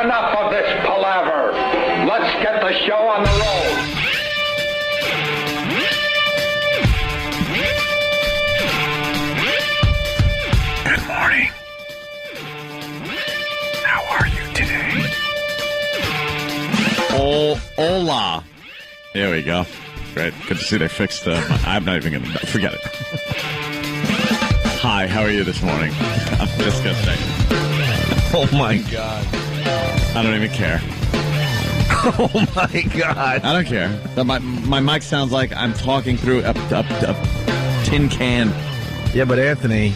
enough of this palaver. Let's get the show on the road. Good morning. How are you today? Hola. There we go. Great. Good to see they fixed I'm not even going to forget it. Hi, how are you this morning? I'm just going to say. Oh, my God. I don't even care. Oh, my God. I don't care. My mic sounds like I'm talking through a tin can. Yeah, but Anthony...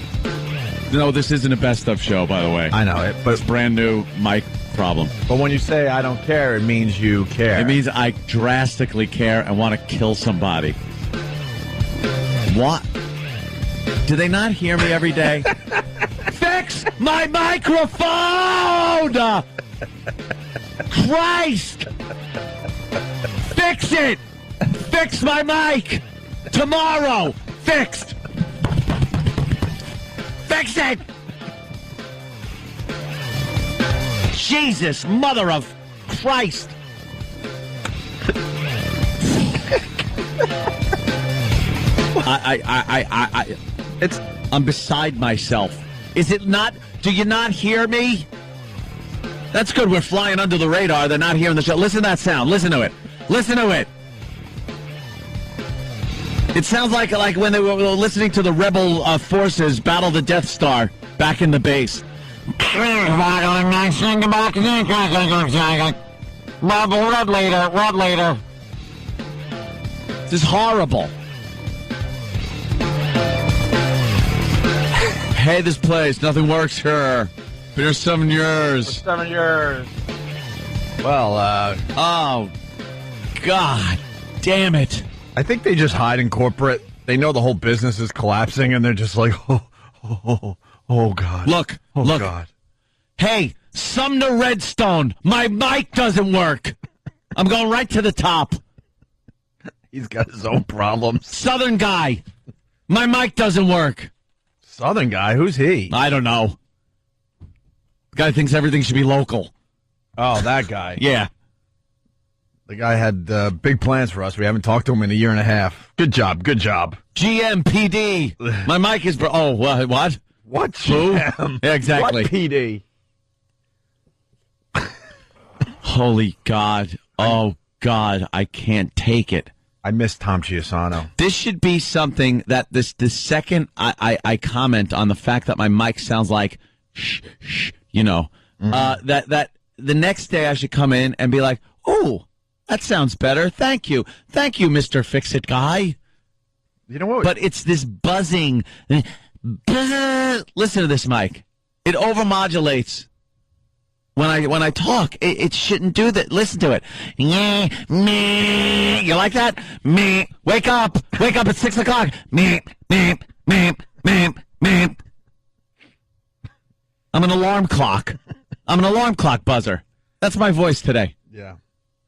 No, this isn't a best of show, by the way. I know it, but It's brand new mic problem. But when you say I don't care, it means you care. It means I drastically care and want to kill somebody. What? Do they not hear me every day? Fix my microphone! Christ! Fix it! Fix my mic! Tomorrow! Fixed! Fix it! Jesus, mother of Christ! I'm beside myself. Is it not? Do you not hear me? That's good. We're flying under the radar. They're not hearing the show. Listen to that sound. Listen to it. Listen to it. It sounds like when they were listening to the rebel forces battle the Death Star back in the base. Red leader. This is horrible. Hey, this place, nothing works here. Been here 7 years. 7 years. Well, Oh, God damn it. I think they just hide in corporate. They know the whole business is collapsing, and they're just like, oh, God. Look. God. Hey, Sumner Redstone, my mic doesn't work. I'm going right to the top. He's got his own problems. Southern guy, my mic doesn't work. Southern guy? Who's he? I don't know. The guy thinks everything should be local. Oh, that guy. Yeah. The guy had big plans for us. We haven't talked to him in a year and a half. Good job. GMPD. My mic is... Oh, what? What? Who? Yeah, exactly. What PD? Holy God. Oh, God. I can't take it. I miss Tom Chiusano. This should be something that the second I comment on the fact that my mic sounds like shh, that the next day I should come in and be like, oh, that sounds better. Thank you, Mr. Fix-It guy. You know what? But it's this buzzing. Listen to this mic. It overmodulates. When I talk, it shouldn't do that. Listen to it. You like that? Wake up at 6 o'clock. I'm an alarm clock. I'm an alarm clock buzzer. That's my voice today. Yeah.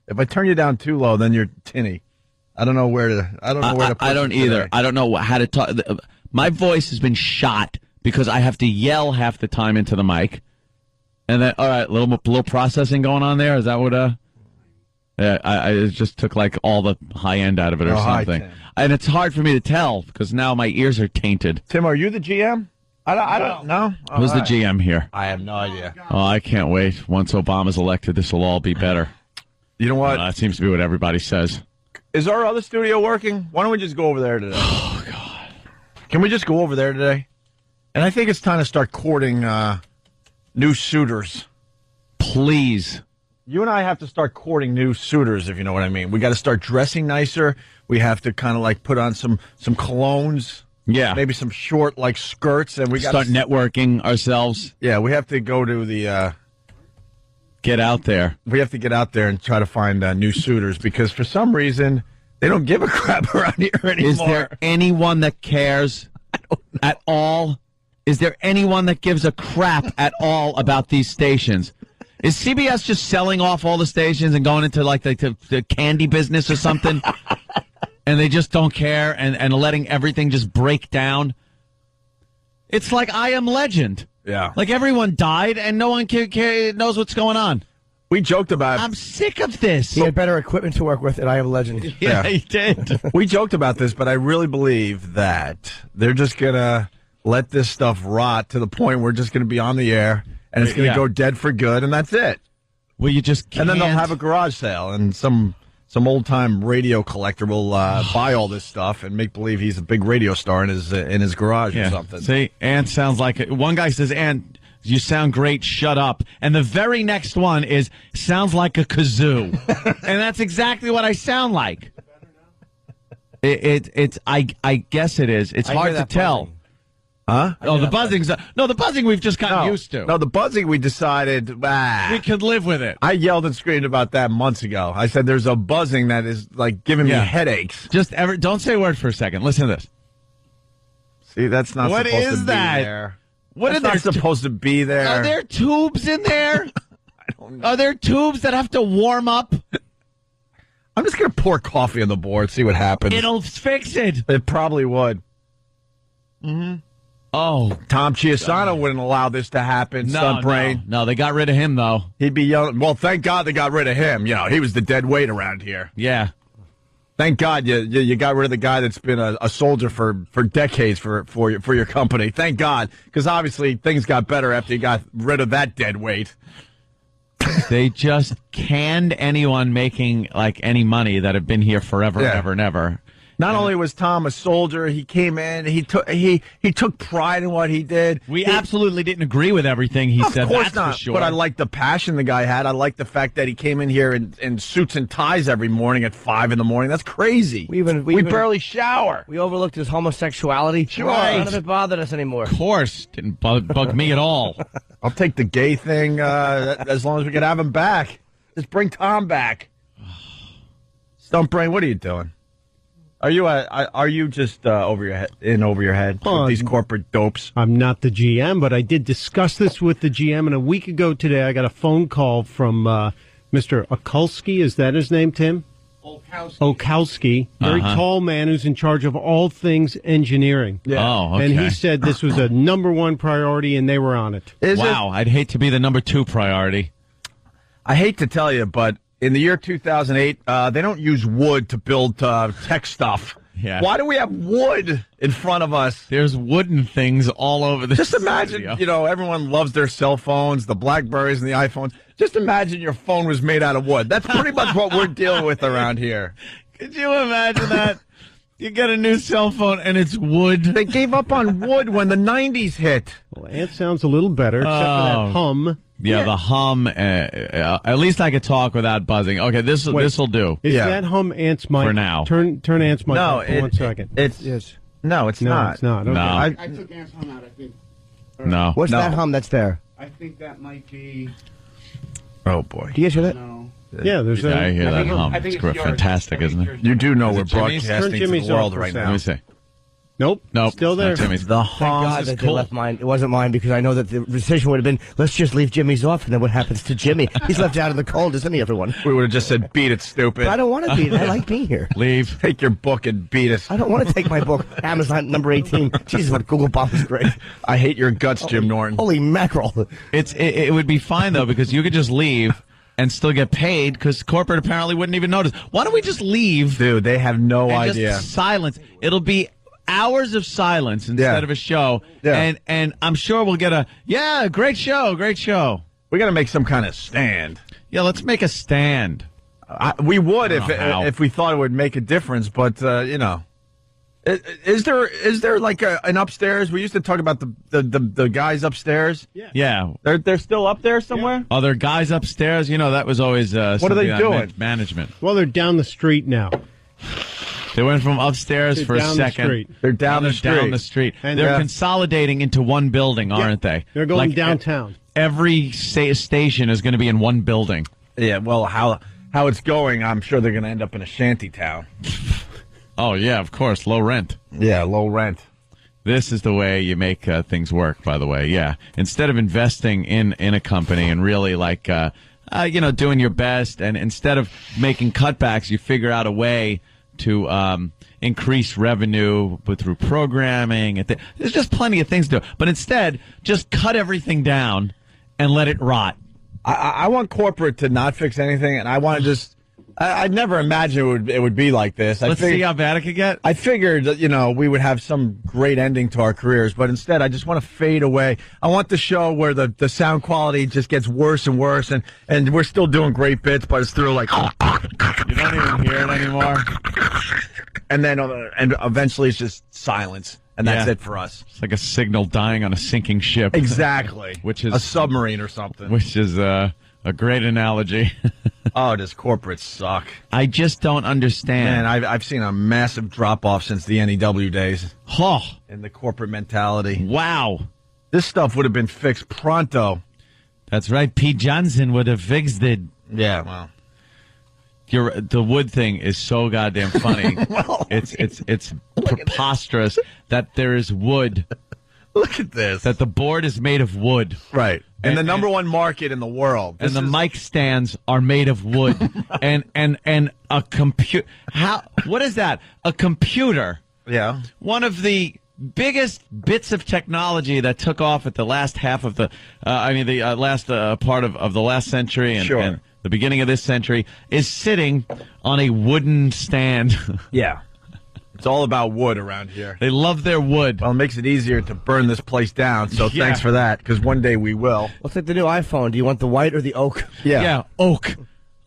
If I turn you down too low, then you're tinny. I don't know where to put I don't you either. today. I don't know how to talk. My voice has been shot because I have to yell half the time into the mic. And then, all right, little processing going on there. Is that what? Yeah, I just took like all the high end out of it or something. Hi, Tim. And it's hard for me to tell because now my ears are tainted. Tim, are you the GM? I don't know. Who's the GM here? I have no idea. Oh, I can't wait. Once Obama's elected, this will all be better. You know what? That seems to be what everybody says. Is our other studio working? Why don't we just go over there today? Oh, God. Can we just go over there today? And I think it's time to start courting new suitors. Please. You and I have to start courting new suitors, if you know what I mean. We got to start dressing nicer. We have to kind of like put on some colognes. Yeah. Maybe some short like skirts, and we got start networking ourselves. Yeah, we have to go to the. Get out there. We have to get out there and try to find new suitors because for some reason they don't give a crap around here anymore. Is there anyone that cares at all? Is there anyone that gives a crap at all about these stations? Is CBS just selling off all the stations and going into like the candy business or something? And they just don't care and letting everything just break down? It's like I Am Legend. Yeah. Like everyone died and no one knows what's going on. We joked about I'm sick of this. He had better equipment to work with at I Am Legend. Yeah, he did. we joked about this, but I really believe that they're just gonna let this stuff rot to the point where we're just gonna be on the air and it's gonna go dead for good, and that's it. Well, you just can't. And then they'll have a garage sale, and some old time radio collector will buy all this stuff and make believe he's a big radio star in his garage or something. See, Ant sounds like it. One guy says, "Ant, you sound great. Shut up." And the very next one is sounds like a kazoo, and that's exactly what I sound like. I guess it is. It's hard to tell. Buzzing. Huh? Oh, the buzzing's the buzzing we've just gotten used to. No, the buzzing we decided We could live with it. I yelled and screamed about that months ago. I said there's a buzzing that is like giving me headaches. Don't say a word for a second. Listen to this. See, that's not What supposed is to that? be there. What That's are not there supposed to be there. Are there tubes in there? I don't know. Are there tubes that have to warm up? I'm just going to pour coffee on the board, see what happens. It'll fix it. It probably would. Oh, Tom Chiasano wouldn't allow this to happen, Stunt Brain. No, they got rid of him, though. He'd be yelling, well, thank God they got rid of him. You know, he was the dead weight around here. Yeah. Thank God you got rid of the guy that's been a soldier for decades for your company. Thank God, because obviously things got better after you got rid of that dead weight. They just canned anyone making, like, any money that had been here forever and ever and ever. Not only was Tom a soldier, he came in, he took pride in what he did. We absolutely didn't agree with everything he said, Of course that's not, for sure. but I like the passion the guy had. I like the fact that he came in here in suits and ties every morning at 5 in the morning. That's crazy. We even barely shower. We overlooked his homosexuality. Sure. None of it bothered us anymore. Of course. Didn't bug me at all. I'll take the gay thing as long as we can have him back. Just bring Tom back. Stump Brain, what are you doing? Are you just over your head with these corporate dopes? I'm not the GM, but I did discuss this with the GM, and a week ago today I got a phone call from Mr. Okulski. Is that his name, Tim? Okulski. Very tall man who's in charge of all things engineering. Yeah. Oh, okay. And he said this was a number one priority, and they were on it. Wow, I'd hate to be the number 2 priority. I hate to tell you, but in the year 2008, they don't use wood to build tech stuff. Yeah. Why do we have wood in front of us? There's wooden things all over the Just imagine, studio. everyone loves their cell phones, the BlackBerries and the iPhones. Just imagine your phone was made out of wood. That's pretty much what we're dealing with around here. Could you imagine that? You get a new cell phone and it's wood. They gave up on wood when the 90s hit. Well, Ant sounds a little better, except for that hum. Yeah, the hum. At least I could talk without buzzing. Okay, this'll do. Is that hum Ant's mic? For now. Turn Ant's mic No, up for 1 second. It's not. It's not. Okay. No. I took Ant's hum out, I think. No. What's that hum that's there? I think that might be... Oh boy, Do you guys hear that? No. Yeah, there's Yeah, I a... hear that think- hum. I think It's it's yours. fantastic, I think isn't it? yours. you do know we're it Jimmy's? broadcasting Turn to Jimmy's the world off for right a now. Let me see. Nope. Nope. Still it's there. not Jimmy's. The Thank hum. God is that cool. they left mine. It wasn't mine because I know that the decision would have been, let's just leave Jimmy's off, and then what happens to Jimmy? He's left out in the cold, isn't he, everyone? We would have just said, "Beat it, stupid." But I don't want to be. I like being here. Leave. Take your book and beat us. I don't want to take my book, Amazon number 18. Jesus, what Google Bomb is great. I hate your guts, Jim Norton. Holy mackerel. It would be fine though because you could just leave and still get paid because corporate apparently wouldn't even notice. Why don't we just leave? Dude, they have no And idea. just silence. It'll be hours of silence instead of a show. Yeah. And I'm sure we'll get a great show. We got to make some kind of stand. Yeah, let's make a stand. We would I don't know how. if we thought it would make a difference, but is there like an upstairs? We used to talk about the guys upstairs. Yeah. They're still up there somewhere. Are there guys upstairs? You know, that was always What are they something that doing? meant management. Well, they're down the street now. They went from upstairs They're for a down the second. street. They're down Now the they're street. down the street. And They're consolidating into one building, aren't they? They're going Like, downtown. Every station is going to be in one building. Yeah. Well, how it's going, I'm sure they're going to end up in a shanty town. Oh, yeah, of course. Low rent. Yeah, low rent. This is the way you make things work, by the way. Yeah. Instead of investing in a company and really doing your best, and instead of making cutbacks, you figure out a way to increase revenue through programming. There's just plenty of things to do. But instead, just cut everything down and let it rot. I want corporate to not fix anything, and I want to just. I'd never imagine it would be like this. Let's see how bad it could get. I figured that, we would have some great ending to our careers, but instead I just want to fade away. I want the show where the sound quality just gets worse and worse, and we're still doing great bits, but it's through like... You don't even hear it anymore. And then and eventually it's just silence, and that's it for us. It's like a signal dying on a sinking ship. Exactly. Which is a submarine or something. Which is a great analogy. Oh, does corporates suck? I just don't understand. Man, I've seen a massive drop-off since the NEW days. Oh. In the corporate mentality. Wow. This stuff would have been fixed pronto. That's right. Pete Johnson would have fixed it. Yeah, well. The wood thing is so goddamn funny. Well, it's preposterous that there is wood. Look at this. That the board is made of wood. Right. And the number one market in the world. And the mic stands are made of wood. and a computer. What is that? A computer. Yeah. One of the biggest bits of technology that took off at the last half of the last part of the last century and the beginning of this century is sitting on a wooden stand. Yeah. It's all about wood around here. They love their wood. Well, it makes it easier to burn this place down, so thanks for that, because one day we will. Let's take the new iPhone. Do you want the white or the oak? Yeah, oak.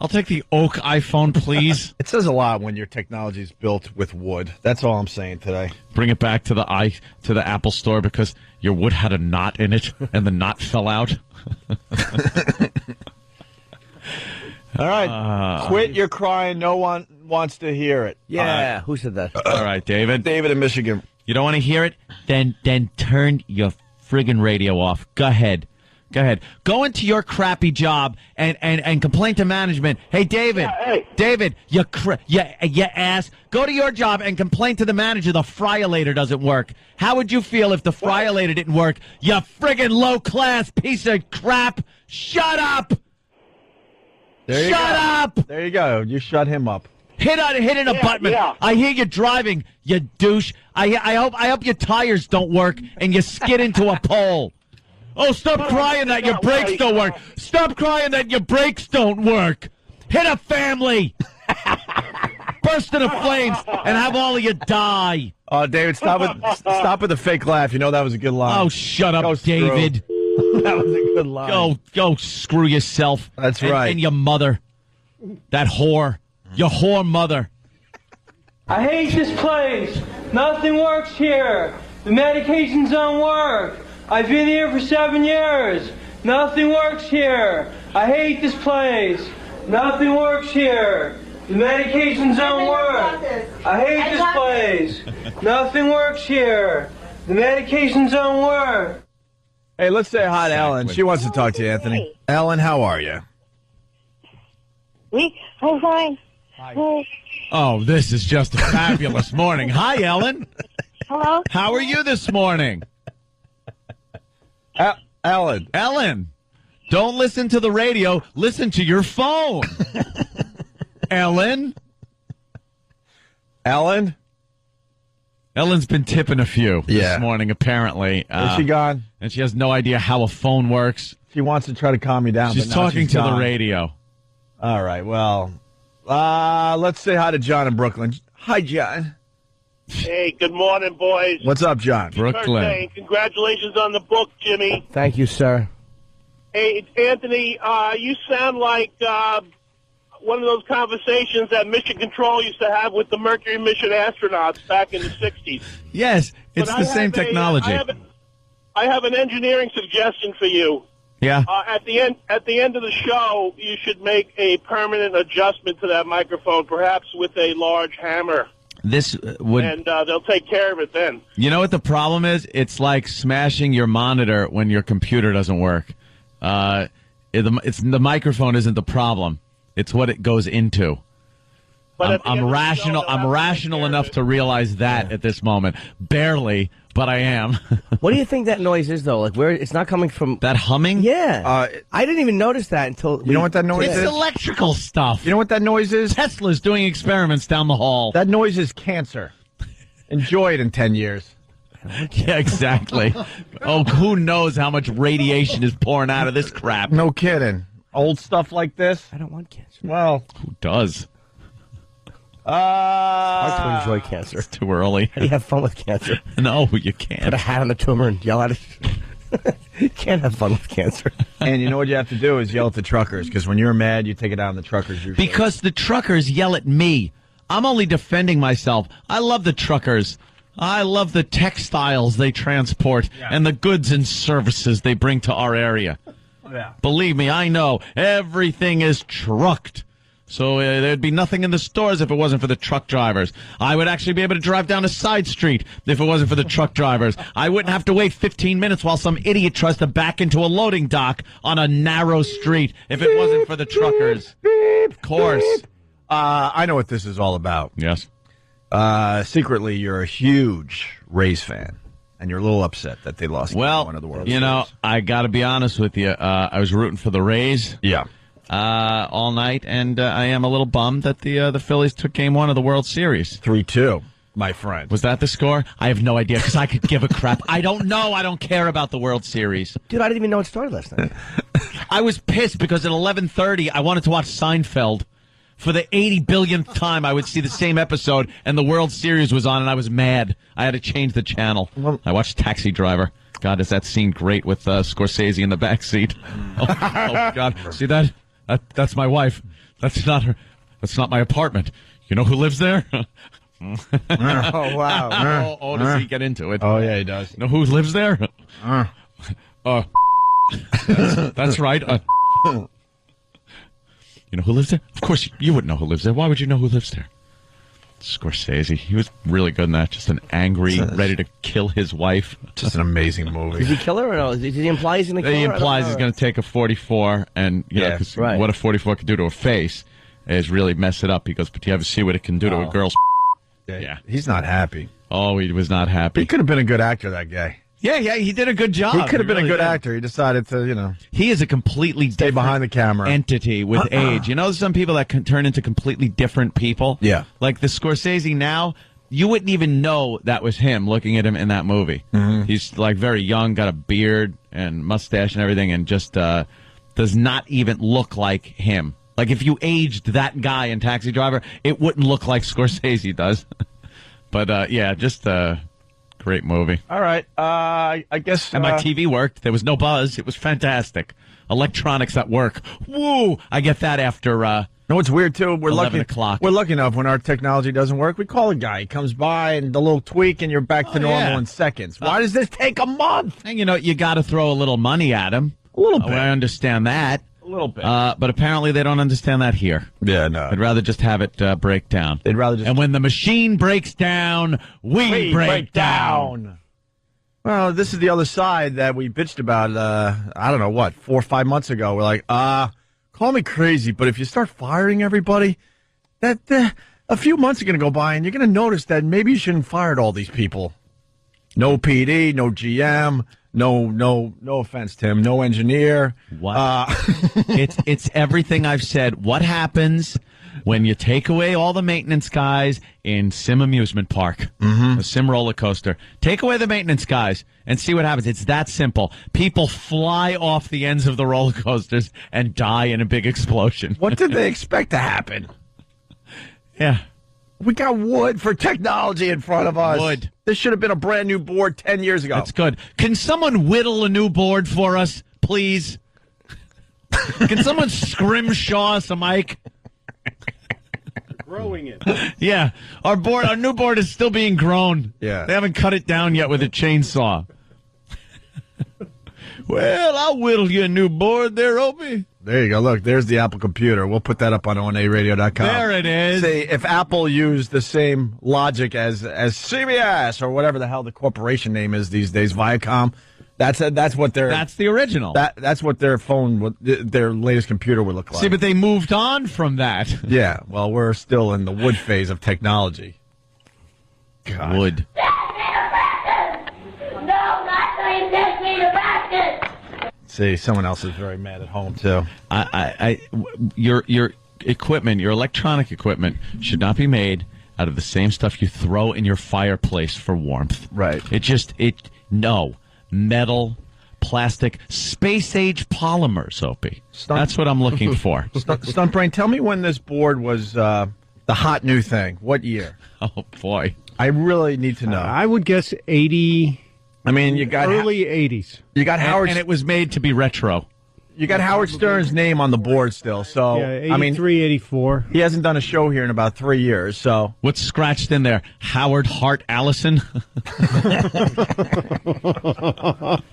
I'll take the oak iPhone, please. It says a lot when your technology is built with wood. That's all I'm saying today. Bring it back to the Apple Store because your wood had a knot in it and the knot fell out. All right. Quit your crying. No one wants to hear it. Yeah. Who said that? All right, David. David in Michigan. You don't want to hear it? Then turn your friggin' radio off. Go ahead. Go into your crappy job and complain to management. Hey, David. Yeah, hey. David, you ass. Go to your job and complain to the manager the fryolator doesn't work. How would you feel if the fryolator didn't work? You friggin' low-class piece of crap. Shut up. Shut up! There you go. You shut him up. Hit an abutment. Yeah. I hear you driving, you douche. I hope your tires don't work and you skid into a pole. Oh, stop crying that your brakes don't work. Stop crying that your brakes don't work. Hit a family. Burst into flames and have all of you die. Oh, David, stop with the fake laugh. You know that was a good line. Oh, shut up, Go screw. David. That was a good line. Go screw yourself. That's right. And your mother. That whore. Your whore mother. I hate this place. Nothing works here. The medications don't work. I've been here for 7 years. Nothing works here. I hate this place. Nothing works here. The medications don't work. I hate this place. Nothing works here. The medications don't work. Hey, let's say hi to Ellen. She wants to talk to you, Anthony. Hey. Ellen, how are you? I'm fine. Hi. Oh, this is just a fabulous morning. Hi, Ellen. Hello? How are you this morning? Ellen. Ellen, don't listen to the radio. Listen to your phone. Ellen? Ellen's been tipping a few this morning, apparently. Is she gone? And she has no idea how a phone works. She wants to try to calm you down. She's but now talking she's to the gone. radio. All right, well, let's say hi to John in Brooklyn. Hi, John. Hey, good morning, boys. What's up, John? Brooklyn. Birthday. Congratulations on the book, Jimmy. Thank you, sir. Hey, Anthony, you sound like one of those conversations that Mission Control used to have with the Mercury mission astronauts back in the 60s. Yes, it's But the I same have technology. I have an engineering suggestion for you. Yeah. At the end of the show, you should make a permanent adjustment to that microphone, perhaps with a large hammer, This would. and they'll take care of it then. You know what the problem is? It's like smashing your monitor when your computer doesn't work. The microphone isn't the problem. It's what it goes into. But at the end I'm of the rational. show, they'll I'm have to rational take care of enough it. to realize that at this moment. Barely, but I am. What do you think that noise is, though? Like, where it's not coming from? That humming? Yeah. I didn't even notice that until. You know what that noise It's is? electrical stuff. You know what that noise is? Tesla's doing experiments down the hall. That noise is cancer. Enjoy it in 10 years. Yeah, exactly. Oh, who knows how much radiation is pouring out of this crap? No kidding. old stuff like this. I don't want cancer. Well, Who does? Hard to enjoy cancer. It's too early. How do you have fun with cancer? No, you Put can't. a hat on the tumor and yell at it. You can't have fun with cancer. and you know what you have to do is yell at the truckers, because when you're mad, you take it out on the truckers usually. Because the truckers yell at me. I'm only defending myself. I love the truckers. I love the textiles they transport and the goods and services they bring to our area. Yeah. Believe me, I know. Everything is trucked. So there'd be nothing in the stores if it wasn't for the truck drivers. I would actually be able to drive down a side street if it wasn't for the truck drivers. I wouldn't have to wait 15 minutes while some idiot tries to back into a loading dock on a narrow street if it wasn't for the truckers. Of course. I know what this is all about. Yes. Secretly, you're a huge Rays fan, and you're a little upset that they lost Well, one of the World you know, Series. I got to be honest with you. I was rooting for the Rays. Yeah. All night, and I am a little bummed that the Phillies took Game 1 of the World Series. 3-2, my friend. Was that the score? I have no idea, because I could give a crap. I don't know. I don't care about the World Series. Dude, I didn't even know it started last night. I was pissed because at 11:30 I wanted to watch Seinfeld. For the 80 billionth time, I would see the same episode, and the World Series was on, and I was mad. I had to change the channel. I watched Taxi Driver. God, is that scene great with Scorsese in the backseat? Oh, God. See that? That's my wife. That's not her. That's not my apartment. You know who lives there? Oh, wow. Does he get into it? Oh, yeah, he does. You know who lives there? That's right. You know who lives there? Of course, you wouldn't know who lives there. Why would you know who lives there? Scorsese. He was really good in that. Just an angry, ready to kill his wife. Just an amazing movie. Did he kill her or no? Did he imply he's going to kill her? He I don't implies know. he's going to take a 44, and you know, Yeah, 'cause right. what a 44 could do to a face is really mess it up. He goes, but you ever see what it can do to a girl's? Yeah. He's not happy. Oh, he was not happy. He could have been a good actor, that guy. Yeah, he did a good job. He could have been really a good did. actor. He decided to, He is a completely stay different behind the camera. entity with age. You know, there's some people that can turn into completely different people. Yeah. Like the Scorsese now, you wouldn't even know that was him looking at him in that movie. Mm-hmm. He's like very young, got a beard and mustache and everything, and just does not even look like him. Like if you aged that guy in Taxi Driver, it wouldn't look like Scorsese does. But yeah, just great movie. All right. I guess. And my TV worked. There was no buzz. It was fantastic. Electronics at work. Woo! I get that after. No, it's weird too. We're 11 lucky. o'clock. We're lucky enough when our technology doesn't work, we call a guy. He comes by and the little tweak, and you're back to normal yeah. in seconds. Why does this take a month? And you know, you got to throw a little money at him. A little bit. I understand that. A little bit. But apparently they don't understand that here. Yeah, no. I'd rather just have it break down. They'd rather just. And when the machine breaks down, we break down. Well, this is the other side that we bitched about, I don't know, 4 or 5 months ago. We're like, call me crazy, but if you start firing everybody, that a few months are going to go by, and you're going to notice that maybe you shouldn't have fired all these people. No PD, no GM, no offense, Tim, no engineer. What? It's everything I've said. What happens when you take away all the maintenance guys in Sim Amusement Park, a Sim roller coaster? Take away the maintenance guys and see what happens. It's that simple. People fly off the ends of the roller coasters and die in a big explosion. What did they expect to happen? Yeah. We got wood for technology in front of us. Wood. This should have been a brand new board 10 years ago. That's good. Can someone whittle a new board for us, please? Can someone scrimshaw us a mic? Growing it. Yeah, our new board is still being grown. Yeah. They haven't cut it down yet with a chainsaw. Well, I'll whittle you a new board there, Opie. There you go. Look, there's the Apple computer. We'll put that up on onaradio.com. There it is. See, if Apple used the same logic as CBS or whatever the hell the corporation name is these days, Viacom, that's what their That's the original. that's what their phone, their latest computer would look like. See, but they moved on from that. Yeah, well, we're still in the wood phase of technology. God. Wood. See, someone else is very mad at home too. Your equipment, your electronic equipment, should not be made out of the same stuff you throw in your fireplace for warmth. Right. No. Metal, plastic space-age polymers, Opie. That's what I'm looking for. Stunt Brain, tell me when this board was the hot new thing. What year? Oh, boy. I really need to know. I would guess 80. I mean, you got early 80s. You got Howard, And it was made to be retro. You got Howard Stern's name on the board still. So Yeah, 83, I mean, 84. he hasn't done a show here in about 3 years. So What's scratched in there? Howard Hart Allison?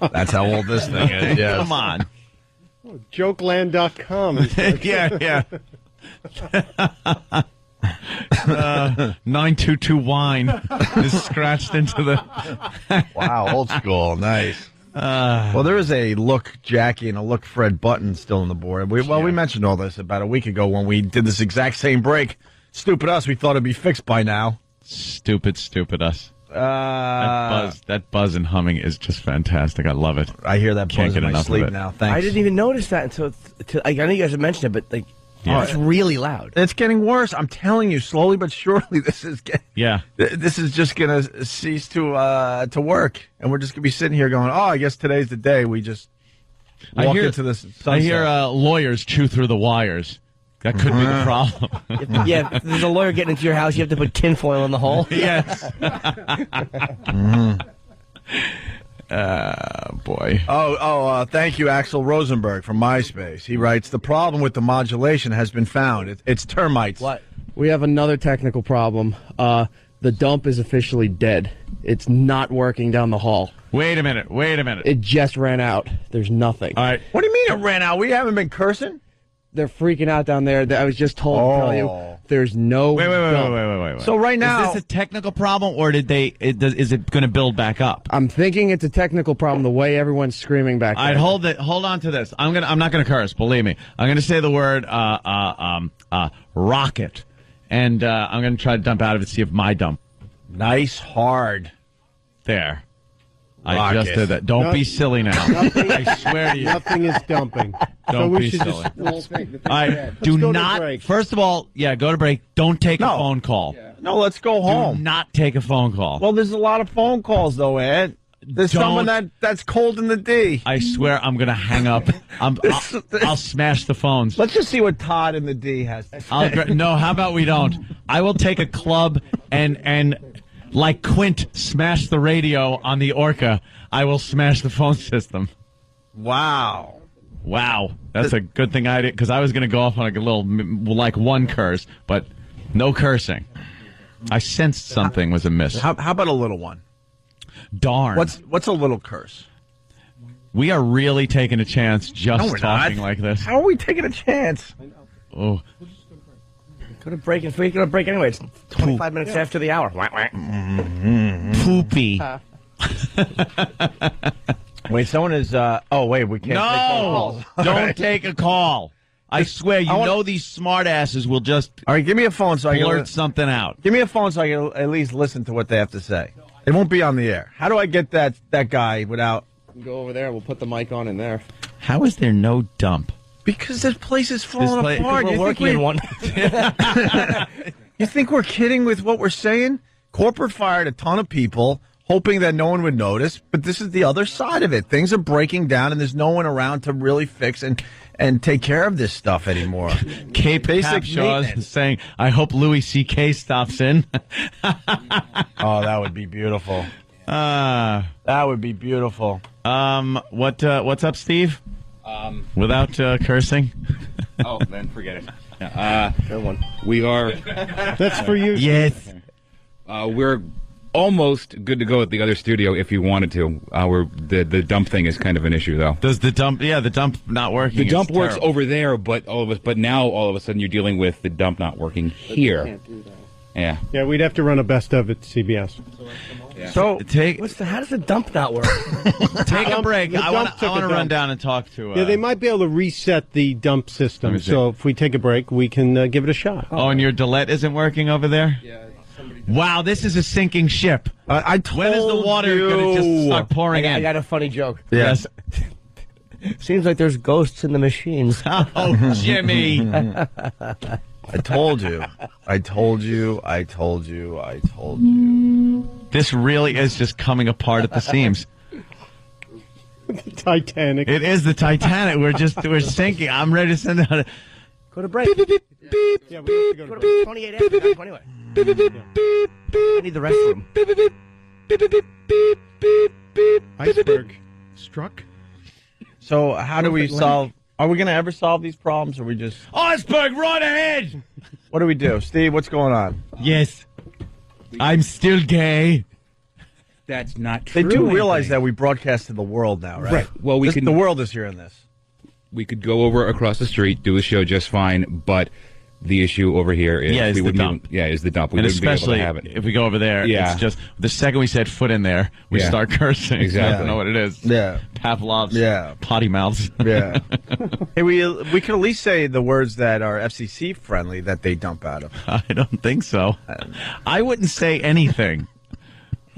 that's how old this thing is. Yes. Come on. Jokeland.com. Yeah. 922 wine is scratched into the. Wow, old school, nice. Well, there is a look Jackie and a look Fred Button still on the board. We mentioned all this about a week ago when we did this exact same break. Stupid us, we thought it'd be fixed by now. Stupid us. That buzz and humming is just fantastic. I love it. I hear that Can't buzz get in my enough of sleep it. now. Thanks. I didn't even notice that until I know you guys have mentioned it, but it's really loud. It's getting worse. I'm telling you, slowly but surely, this is just going to cease to work, and we're just going to be sitting here going, "Oh, I guess today's the day we just walk into this." Sunset. I hear lawyers chew through the wires. That could be the problem. Yeah, if there's a lawyer getting into your house, you have to put tinfoil in the hole. Yes. Boy. Thank you, Axel Rosenberg from MySpace. He writes, the problem with the modulation has been found. It's termites. What? We have another technical problem. The dump is officially dead. It's not working down the hall. Wait a minute. It just ran out. There's nothing. All right. What do you mean it ran out? We haven't been cursing? They're freaking out down there. I was just told to tell you there's no dump. Wait. So right now, is this a technical problem, or is it going to build back up? I'm thinking it's a technical problem the way everyone's screaming back there. Hold on to this. I'm not gonna curse, believe me. I'm gonna say the word rocket, and I'm gonna try to dump out of it, see if my dump. nice hard. There. I Rocket. just did that. Don't be silly now. I swear to you. Nothing is dumping. Don't we be should silly. just Do go to not. break. First of all, go to break. Don't take a phone call. No, let's go home. Do not take a phone call. Well, there's a lot of phone calls, though, Ed. There's someone that's cold in the D. I swear I'm going to hang up. I'll smash the phones. Let's just see what Todd in the D has to say. No, how about we don't? I will take a club and like Quint smash the radio on the Orca, I will smash the phone system. Wow. That's a good thing I did, because I was going to go off on a little, like one curse, but no cursing. I sensed something was amiss. How about a little one? Darn. What's a little curse? We are really taking a chance just talking not. like this. How are we taking a chance? Oh, Go to break. If we're going to break anyway, it's 25 minutes after the hour. poopy. Wait, someone is. We can't. Take phone No, calls. don't take a call. I swear, these smartasses will just All right, give me a phone so I blurt can. something out. Give me a phone so I can at least listen to what they have to say. It won't be on the air. How do I get that guy without? Go over there. We'll put the mic on in there. How is there no dump? Because this place is falling apart. We're working in one. You think we're kidding with what we're saying? Corporate fired a ton of people, hoping that no one would notice, but this is the other side of it. Things are breaking down, and there's no one around to really fix and take care of this stuff anymore. Cape Basic Capshaw maintenance. is saying, I hope Louis C.K. stops in. Oh, that would be beautiful. That would be beautiful. What's up, Steve? Without cursing? Oh, then forget it. Good one. We are. That's for you. Yes. We're almost good to go at the other studio if you wanted to. The dump thing is kind of an issue, though. Does the dump? Yeah, the dump not working. The dump It's works terrible. over there, but now all of a sudden you're dealing with the dump not working here. Yeah. Yeah, we'd have to run a best of at CBS. So How does the dump not work? Take a break. the I want dump took to a run dump. down and talk to. Yeah, they might be able to reset the dump Let system. me see. So if we take a break, we can give it a shot. Oh, and your Delette isn't working over there? Yeah. Wow, this is a sinking ship. I told When is the water going to just start pouring I in? got a funny joke. Yes. Seems like there's ghosts in the machines. Oh, Jimmy. I told you. I told you. I told you. I told you. This really is just coming apart at the seams. Titanic. It is the Titanic. We're sinking. I'm ready to send out a Go to break. beep, beep, beep, beep, Yeah, we have to go to break. 28 after that, anyway. beep, beep, beep, beep, beep. I need the restroom. Beep, beep, beep, beep, beep, beep, beep, beep, beep, beep, beep. Iceberg struck. So how do we solve? Are we going to ever solve these problems, or we just? Iceberg, right ahead. What do we do, Steve? What's going on? Yes, I'm still gay. That's not They true. do realize that we broadcast to the world now, right? Right. Well, we This- can. The world is hearing this. We could go over across the street, do the show just fine, but the issue over here is Yeah, it's we the wouldn't dump. even- is the dump. We And wouldn't be able especially to have it. if we go over there, Yeah. it's just the second we set foot in there, we Yeah. start cursing. Exactly. I don't know what it is. Yeah. Pavlov's. Yeah. Potty mouths. Yeah. Hey, we could at least say the words that are FCC friendly that they dump out of. I don't think so. I wouldn't say anything.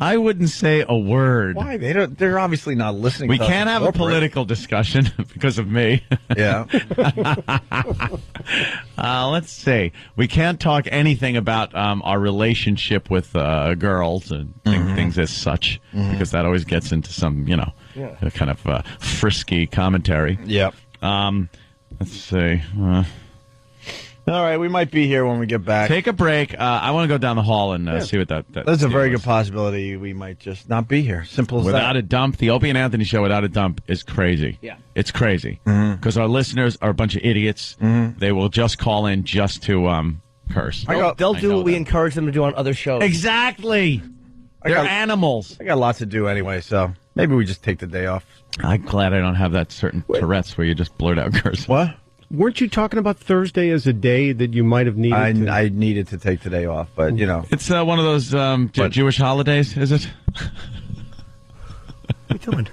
I wouldn't say a word. Why? They're obviously not listening. We to us can't have a corporate. political discussion because of me. Yeah. Let's see. We can't talk anything about our relationship with girls and things as such, because that always gets into some, kind of frisky commentary. Yep. Let's see. All right, we might be here when we get back. Take a break. I want to go down the hall and see what that There's a deal very is. good possibility we might just not be here. Simple as Without that. a dump, the Opie and Anthony show without a dump is crazy. Yeah. It's crazy. Because our listeners are a bunch of idiots. They will just call in just to curse. They'll I do know what we that. encourage them to do on other shows. Exactly. They're got- animals. I got lots to do anyway, so maybe we just take the day off. I'm glad I don't have that certain Tourette's where you just blurt out curse. What? Weren't you talking about Thursday as a day that you might have needed to? I needed to take today off, but It's one of those Jewish holidays, is it? What are you doing?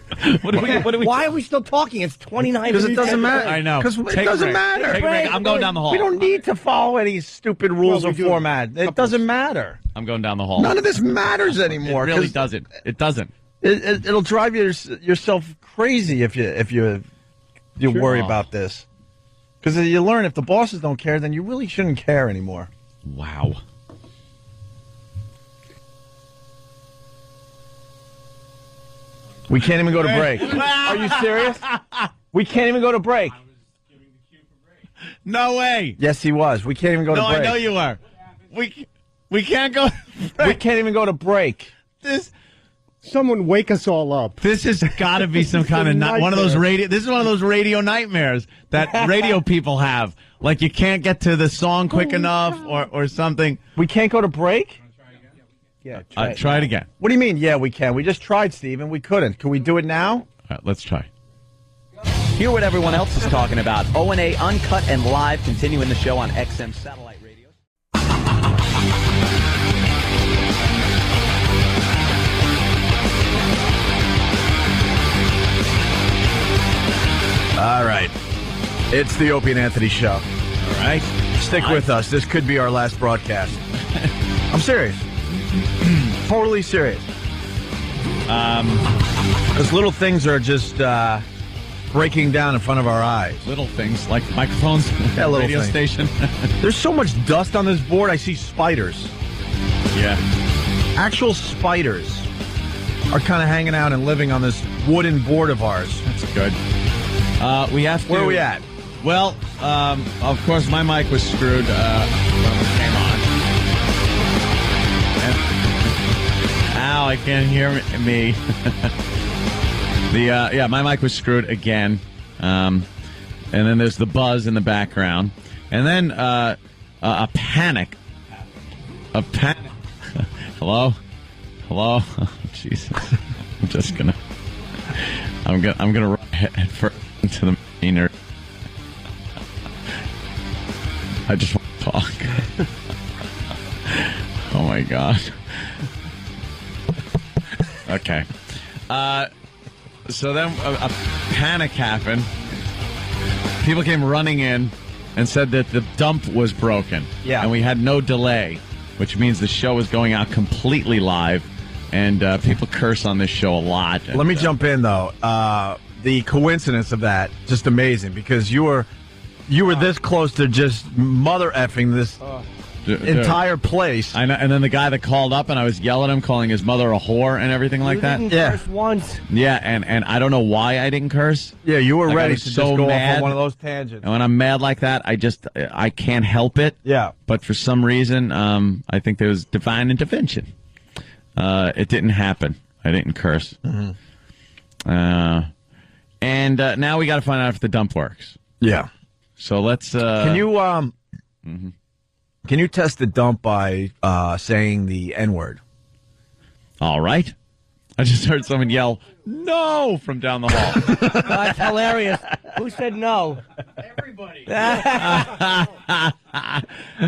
What do we? Why are we still talking? It's 29 because minutes. it doesn't matter. I know. Because Take it a doesn't break. matter. Take a break. I'm going down the hall. We don't need to follow any stupid rules Well, or we do. format. It doesn't matter. I'm going down the hall. None of this matters It anymore. really 'cause doesn't. It doesn't. It'll drive yourself crazy if you worry about this. Because you learn if the bosses don't care, then you really shouldn't care anymore. Wow. We can't even go to break. Are you serious? We can't even go to break. No way. Yes, he was. We can't even go No, to break. I know you are. We can't go. We can't even go to break. Someone wake us all up. This has got to be some kind of one of those radio. This is one of those radio nightmares that radio people have. Like you can't get to the song quick enough, or something. We can't go to break? Yeah, Try it again. What do you mean, yeah, we can? We just tried, Steve, and we couldn't. Can we do it now? All right, let's try. Hear what everyone else is talking about. O&A Uncut and Live, continuing the show on XM Satellite Radio. All right. It's the Opie and Anthony Show. All right. Stick with us. This could be our last broadcast. I'm serious. Totally serious. Because little things are just breaking down in front of our eyes. Little things like microphones, Yeah, little radio things. station. There's so much dust on this board, I see spiders. Yeah. Actual spiders are kind of hanging out and living on this wooden board of ours. That's good. We have to. Where are we at? Well, of course, my mic was screwed when it came on. Ow, I can't hear me. My mic was screwed again. And then there's the buzz in the background. And then a panic. A panic. Hello? Hello? Oh, Jesus. I'm gonna run head first into the machine. I just want to talk. Oh my God. Okay. So then a panic happened. People came running in and said that the dump was broken. Yeah. And we had no delay, which means the show was going out completely live. And people curse on this show a lot. And, Let me jump in, though. The coincidence of that, just amazing, because you were this close to just mother effing entire place. I know, and then the guy that called up and I was yelling at him, calling his mother a whore and everything like that. You didn't curse once. Yeah, and I don't know why I didn't curse. Yeah, you were Like, I ready was to so just go mad. off on one of those tangents. And when I'm mad like that, I can't help it. Yeah. But for some reason, I think there was divine intervention. It didn't happen. I didn't curse. Mm-hmm. And now we got to find out if the dump works. Yeah. So let's. Can you test the dump by saying the N-word? All right. I just heard someone yell "No" from down the hall. That's hilarious. Who said no? Everybody.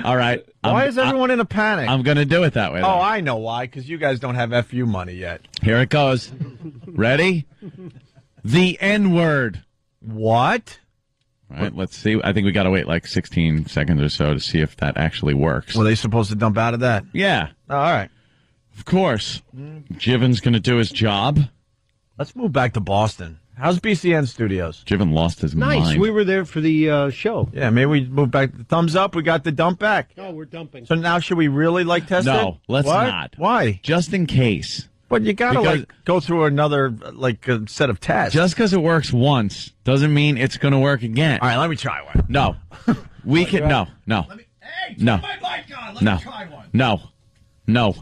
All right. Why is everyone in a panic? I'm going to do it that way. Oh, though. I know why. Because you guys don't have FU money yet. Here it goes. Ready? The N-word. What? All right, let's see. I think we got to wait like 16 seconds or so to see if that actually works. Were they supposed to dump out of that? Yeah. Oh, all right. Of course. Jiven's going to do his job. Let's move back to Boston. How's BCN Studios? Jiven lost his Nice. mind. We were there for the show. Yeah, maybe we move back. Thumbs up. We got the dump back. No, we're dumping. So now should we really test it? No, let's What? not. Why? Just in case. But you got to Because- go through another set of tests. Just because it works once doesn't mean it's going to work again. All right, let me try one. No. We can. No. Hey, No. turn my mic on. Let No. me try one. No.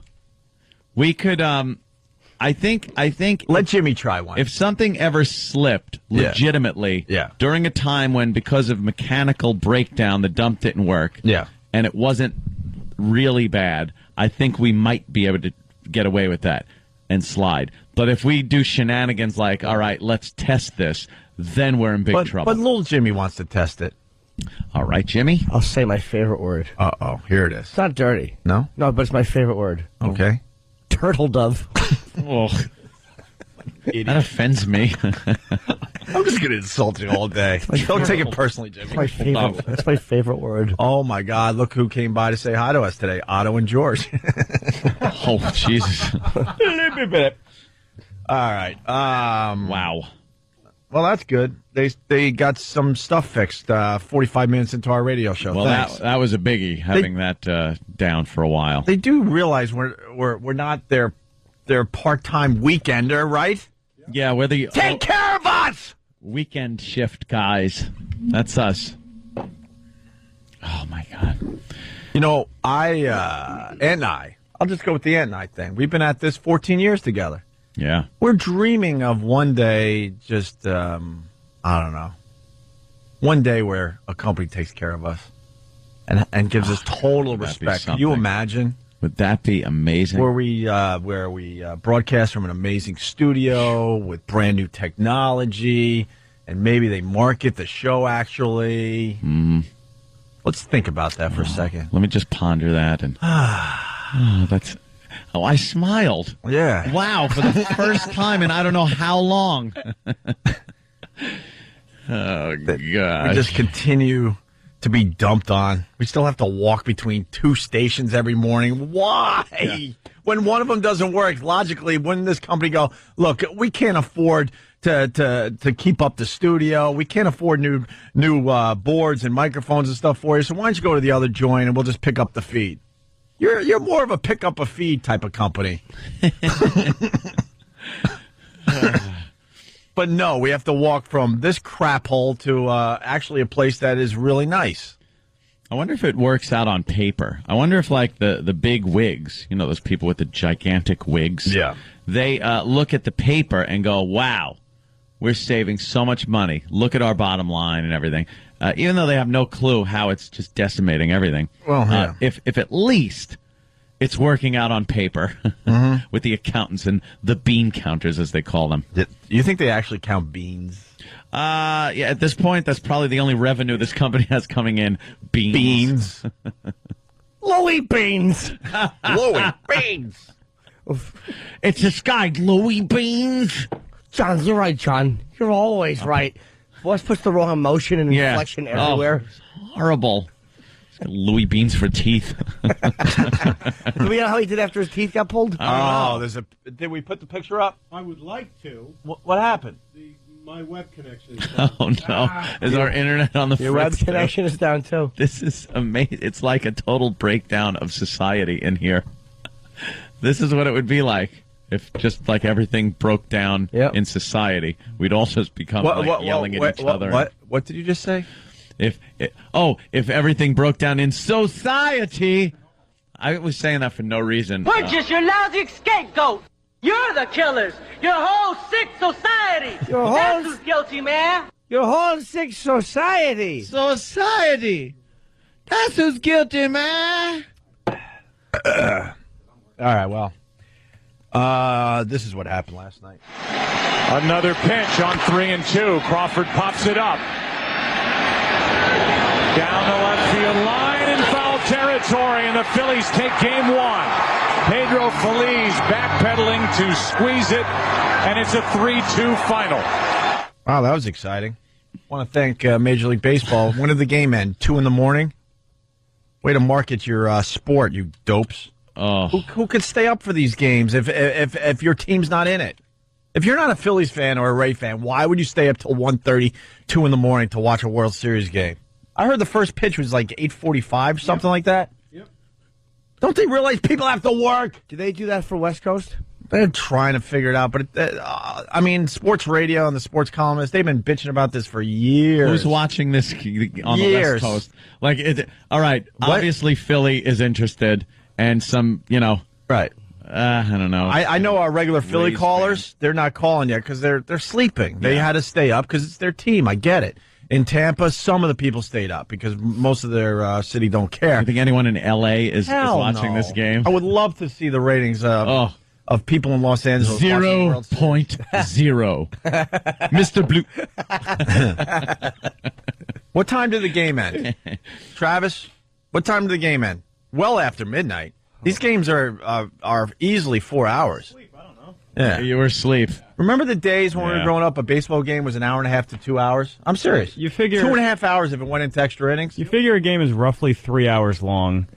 We could. I think. Let Jimmy try one. If something ever slipped legitimately Yeah. during a time when, because of mechanical breakdown, the dump didn't work, Yeah. and it wasn't really bad, I think we might be able to get away with that and slide. But if we do shenanigans like, all right, let's test this, then we're in big trouble. But little Jimmy wants to test it. All right, Jimmy? I'll say my favorite word. Uh-oh, here it is. It's not dirty. No? No, but it's my favorite word. Okay. Turtle dove. Oh, that offends me. I'm just going to insult you all day. Don't take it personally, Jimmy. My favorite. That's my favorite word. Oh, my God. Look who came by to say hi to us today. Otto and George. Oh, Jesus. All right. Wow. Well, that's good. They got some stuff fixed 45 minutes into our radio show. Well, Thanks. that was a biggie, having that down for a while. They do realize we're not their part-time weekender, right? Yeah, we're the Take care of us! weekend shift guys. That's us. Oh, my God. You know, Ant and I, I'll just go with the Ant and I thing. We've been at this 14 years together. Yeah. We're dreaming of one day just, I don't know, one day where a company takes care of us and gives us total that'd be respect. Can you something. imagine? Would that be amazing? Where we broadcast from an amazing studio with brand new technology, and maybe they market the show actually. Let's think about that for a second. Let me just ponder that. And I smiled. Yeah. Wow, for the first time in I don't know how long. Oh, We gosh. just continue to be dumped on. We still have to walk between two stations every morning. Why? Yeah. When one of them doesn't work, logically, wouldn't this company go, look, we can't afford to keep up the studio. We can't afford new boards and microphones and stuff for you. So why don't you go to the other joint and we'll just pick up the feed? You're more of a pick up a feed type of company. But no, we have to walk from this crap hole to actually a place that is really nice. I wonder if it works out on paper. I wonder if, like, the big wigs, you know, those people with the gigantic wigs, Yeah. they look at the paper and go, wow, we're saving so much money. Look at our bottom line and everything. Even though they have no clue how it's just decimating everything. Well, yeah. If at least it's working out on paper with the accountants and the bean counters, as they call them. You think they actually count beans? Yeah, at this point, that's probably the only revenue this company has coming in. Beans. Louis Beans. Louis Beans. It's this guy, Louis Beans. John, you're right, John. You're always right. Boss puts the wrong emotion and inflection everywhere. Oh, horrible. He's got Louis Beans for teeth. Do we know how he did after his teeth got pulled? Oh, did we put the picture up? I would like to. What happened? The My web connection is down. Oh, no. Is our internet on the Your web fritz, too? connection is down, too. This is amazing. It's like a total breakdown of society in here. This is what it would be like if just like everything broke down in society. We'd all just become yelling at each other. What did you just say? If everything broke down in society. I was saying that for no reason. We're just your lousy scapegoat. You're the killers. Your whole sick society. That's who's guilty, man. Your whole sick society. Society. That's who's guilty, man. All right, well, this is what happened last night. Another pinch on 3-2. Crawford pops it up. Down the left field line in foul territory, and the Phillies take game one. Pedro Feliz backpedaling to squeeze it, and it's a 3-2 final. Wow, that was exciting. I want to thank Major League Baseball. When did the game end? 2 a.m? Way to market your sport, you dopes. Oh. Who could stay up for these games if your team's not in it? If you're not a Phillies fan or a Ray fan, why would you stay up till 1:30, 2 a.m. to watch a World Series game? I heard the first pitch was like 8:45, something like that. Yep. Don't they realize people have to work? Do they do that for West Coast? They're trying to figure it out, but I mean, sports radio and the sports columnists, they've been bitching about this for years. Who's watching this on the West Coast? Like, all right, obviously Philly is interested, and some, right. I don't know. I know our regular Philly callers, they're not calling yet because they're sleeping. They had to stay up because it's their team. I get it. In Tampa, some of the people stayed up because most of their city don't care. You think anyone in L.A. is watching this game? I would love to see the ratings of people in Los Angeles. 0.0. Mr. Blue. What time did the game end? Travis, what time did the game end? Well after midnight. These games are easily 4 hours. Yeah, you were asleep. Remember the days when we were growing up, a baseball game was an hour and a half to 2 hours? I'm serious. You figure 2.5 hours if it went into extra innings. You figure a game is roughly 3 hours long,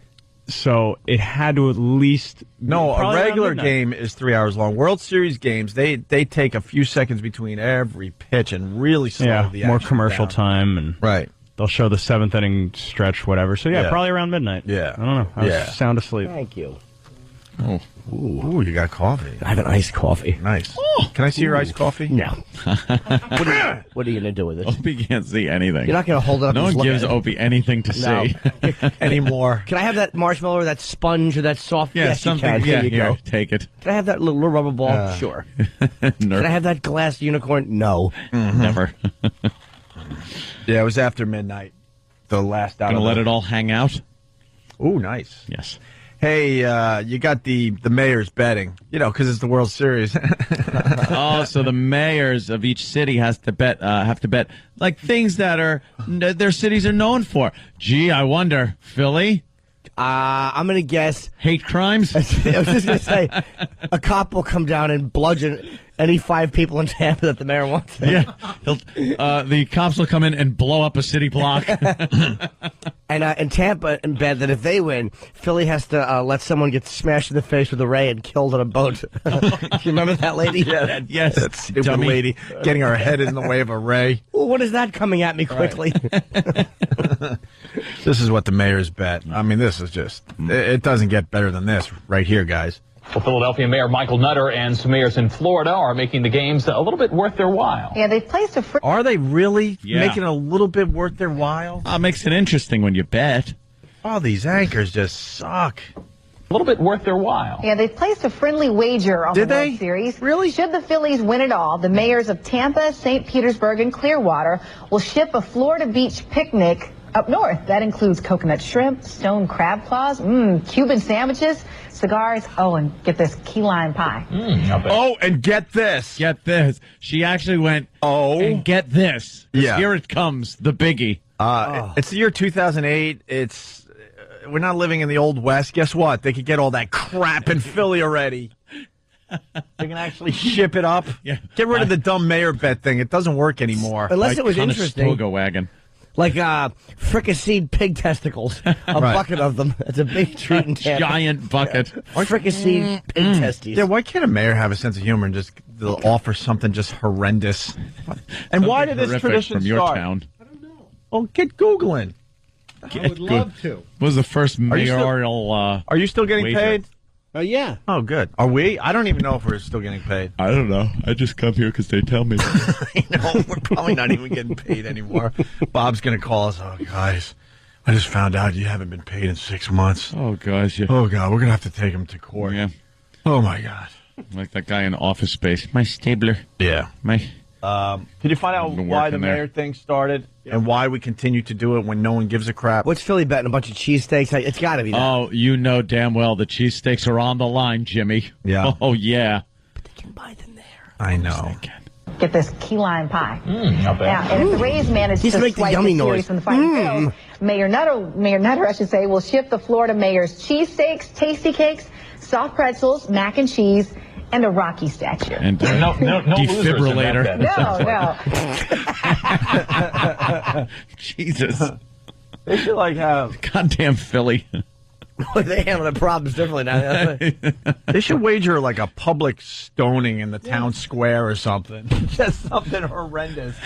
so it had to at least a regular game is 3 hours long. World Series games, they take a few seconds between every pitch and really slow the action more commercial down. time and they'll show the 7th inning stretch, whatever. So probably around midnight. Yeah, I don't know. I was sound asleep. Thank you. Oh. Ooh, you got coffee. I have an iced coffee. Nice. Can I see your iced coffee? No. What are you going to do with it? Opie can't see anything. You're not going to hold it up. No and one look gives at it. Opie anything to see anymore. Can I have that marshmallow or that sponge or that soft? Yeah, yes, something. You can. Yeah, Here you go. Take it. Can I have that little rubber ball? Sure. Can I have that glass unicorn? No. Never. Yeah, it was after midnight. The last out. Gonna let it all hang out? Ooh, nice. Yes. Hey, you got the mayor's betting, because it's the World Series. So the mayors of each city have to bet like things that their cities are known for. Gee, I wonder, Philly. I'm going to guess hate crimes. I was just going to say a cop will come down and bludgeon any 5 people in Tampa that the mayor wants. Yeah, the cops will come in and blow up a city block. And Tampa bet that if they win, Philly has to let someone get smashed in the face with a ray and killed on a boat. You remember that lady? Yes, that stupid lady getting her head in the way of a ray. Well, what is that coming at me quickly? This is what the mayors bet. I mean, this is just, it doesn't get better than this right here, guys. Well, Philadelphia Mayor Michael Nutter and some mayors in Florida are making the games a little bit worth their while. Yeah, they placed a Are they really making it a little bit worth their while? Makes it interesting when you bet. All these anchors just suck. A little bit worth their while. Yeah, they placed a friendly wager on the World Series. Really? Should the Phillies win it all, the mayors of Tampa, St. Petersburg, and Clearwater will ship a Florida beach picnic up north. That includes coconut shrimp, stone crab claws, Cuban sandwiches, cigars, and get this, key lime pie. And get this. Get this. She actually went, and get this. Yeah. Here it comes, the biggie. It's the year 2008. We're not living in the Old West. Guess what? They could get all that crap in Philly already. They can actually ship it up. Yeah. Get rid of the dumb mayor bet thing. It doesn't work anymore. Unless it was interesting. Conestoga wagon. Like fricasseed pig testicles. A bucket of them. That's a big treat in Tampa. Giant bucket. Fricasseed pig testes. Yeah, why can't a mayor have a sense of humor and just they'll offer something just horrendous. And why did this tradition from your start? town? Oh, get Googling. I would love to. What was the first mayoral? Are you still getting wager? paid? Yeah. Oh, good. Are we? I don't even know if we're still getting paid. I don't know. I just come here because they tell me. No, we're probably not even getting paid anymore. Bob's going to call us. Oh, guys, I just found out you haven't been paid in 6 months. Oh, gosh. Oh, God, we're going to have to take him to court. Yeah. Oh, my God. Like that guy in Office Space. My Stabler. Yeah. My. Can you find out Been why the working there. mayor thing started and why we continue to do it when no one gives a crap? What's Philly betting? A bunch of cheesesteaks? It's got to be that. Oh, you know damn well the cheesesteaks are on the line, Jimmy. Yeah. Oh, yeah. But they can buy them there. I know. Get this key lime pie. Not bad. Now, and if the Rays manage Just to make the swipe yummy the series noise. from the Fighting Phils, Mayor Nutter, I should say, will ship the Florida mayor's cheesesteaks, tasty cakes, soft pretzels, mac and cheese, and a Rocky statue. And No defibrillator. No. Jesus. They should like have. Goddamn Philly. They handle the problems differently now. They should wager like a public stoning in the town square or something. Just something horrendous.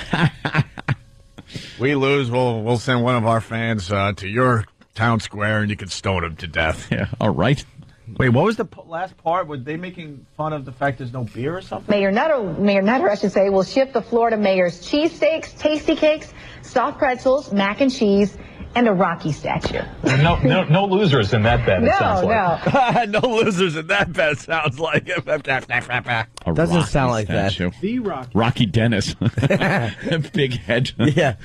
We lose, we'll send one of our fans to your town square and you can stone him to death. Yeah. All right. Wait, what was the last part? Were they making fun of the fact there's no beer or something? Mayor Nutter, I should say, will ship the Florida mayor's cheesesteaks, tasty cakes, soft pretzels, mac and cheese, and a Rocky statue. No losers in that bet, it sounds like. No losers in that bet, sounds like. A Doesn't Rocky sound like statue. that. The Rocky. Rocky Dennis. Big head. Yeah.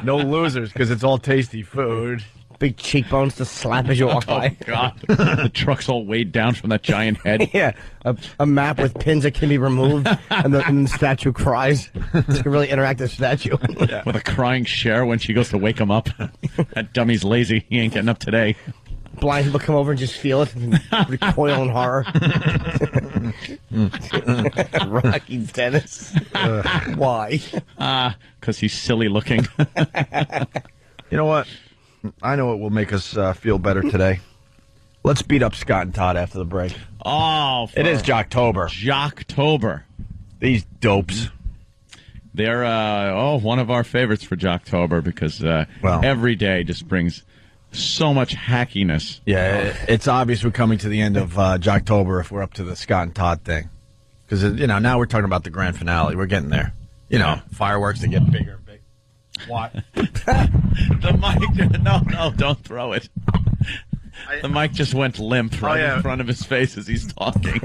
No losers, because it's all tasty food. Big cheekbones to slap as you walk Oh, by. God. The truck's all weighed down from that giant head. Yeah, a map with pins that can be removed, and the statue cries. It's a really interactive statue. With a crying Cher when she goes to wake him up. That dummy's lazy. He ain't getting up today. Blind people come over and just feel it and recoil in horror. Rocky Dennis. Why? Because he's silly looking. You know what? I know it will make us feel better today. Let's beat up Scott and Todd after the break. Oh, It is Jocktober. Jocktober. These dopes. They're one of our favorites for Jocktober because every day just brings so much hackiness. Yeah, it's obvious we're coming to the end of Jocktober if we're up to the Scott and Todd thing. Because, now we're talking about the grand finale. We're getting there. Fireworks that get bigger and bigger. What? The mic, no, don't throw it. The mic just went limp in front of his face as he's talking.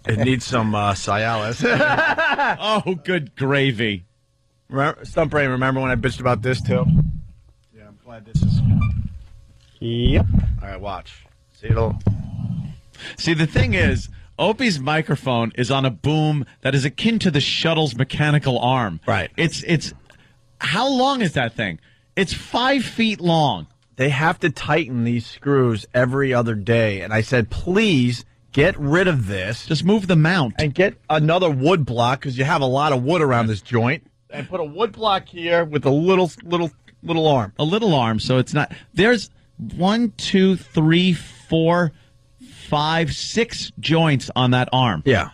It needs some Cialis. Oh, good gravy. Stump Brain, remember when I bitched about this, too? Yeah, I'm glad this is... Yep. All right, watch. See, the thing is, Opie's microphone is on a boom that is akin to the shuttle's mechanical arm. Right. It's how long is that thing? It's 5 feet long. They have to tighten these screws every other day. And I said, please get rid of this. Just move the mount. And get another wood block, because you have a lot of wood around this joint. And put a wood block here with a little arm. A little arm, so it's not... There's 1, 2, 3, 4, 5, 6 joints on that arm. Yeah.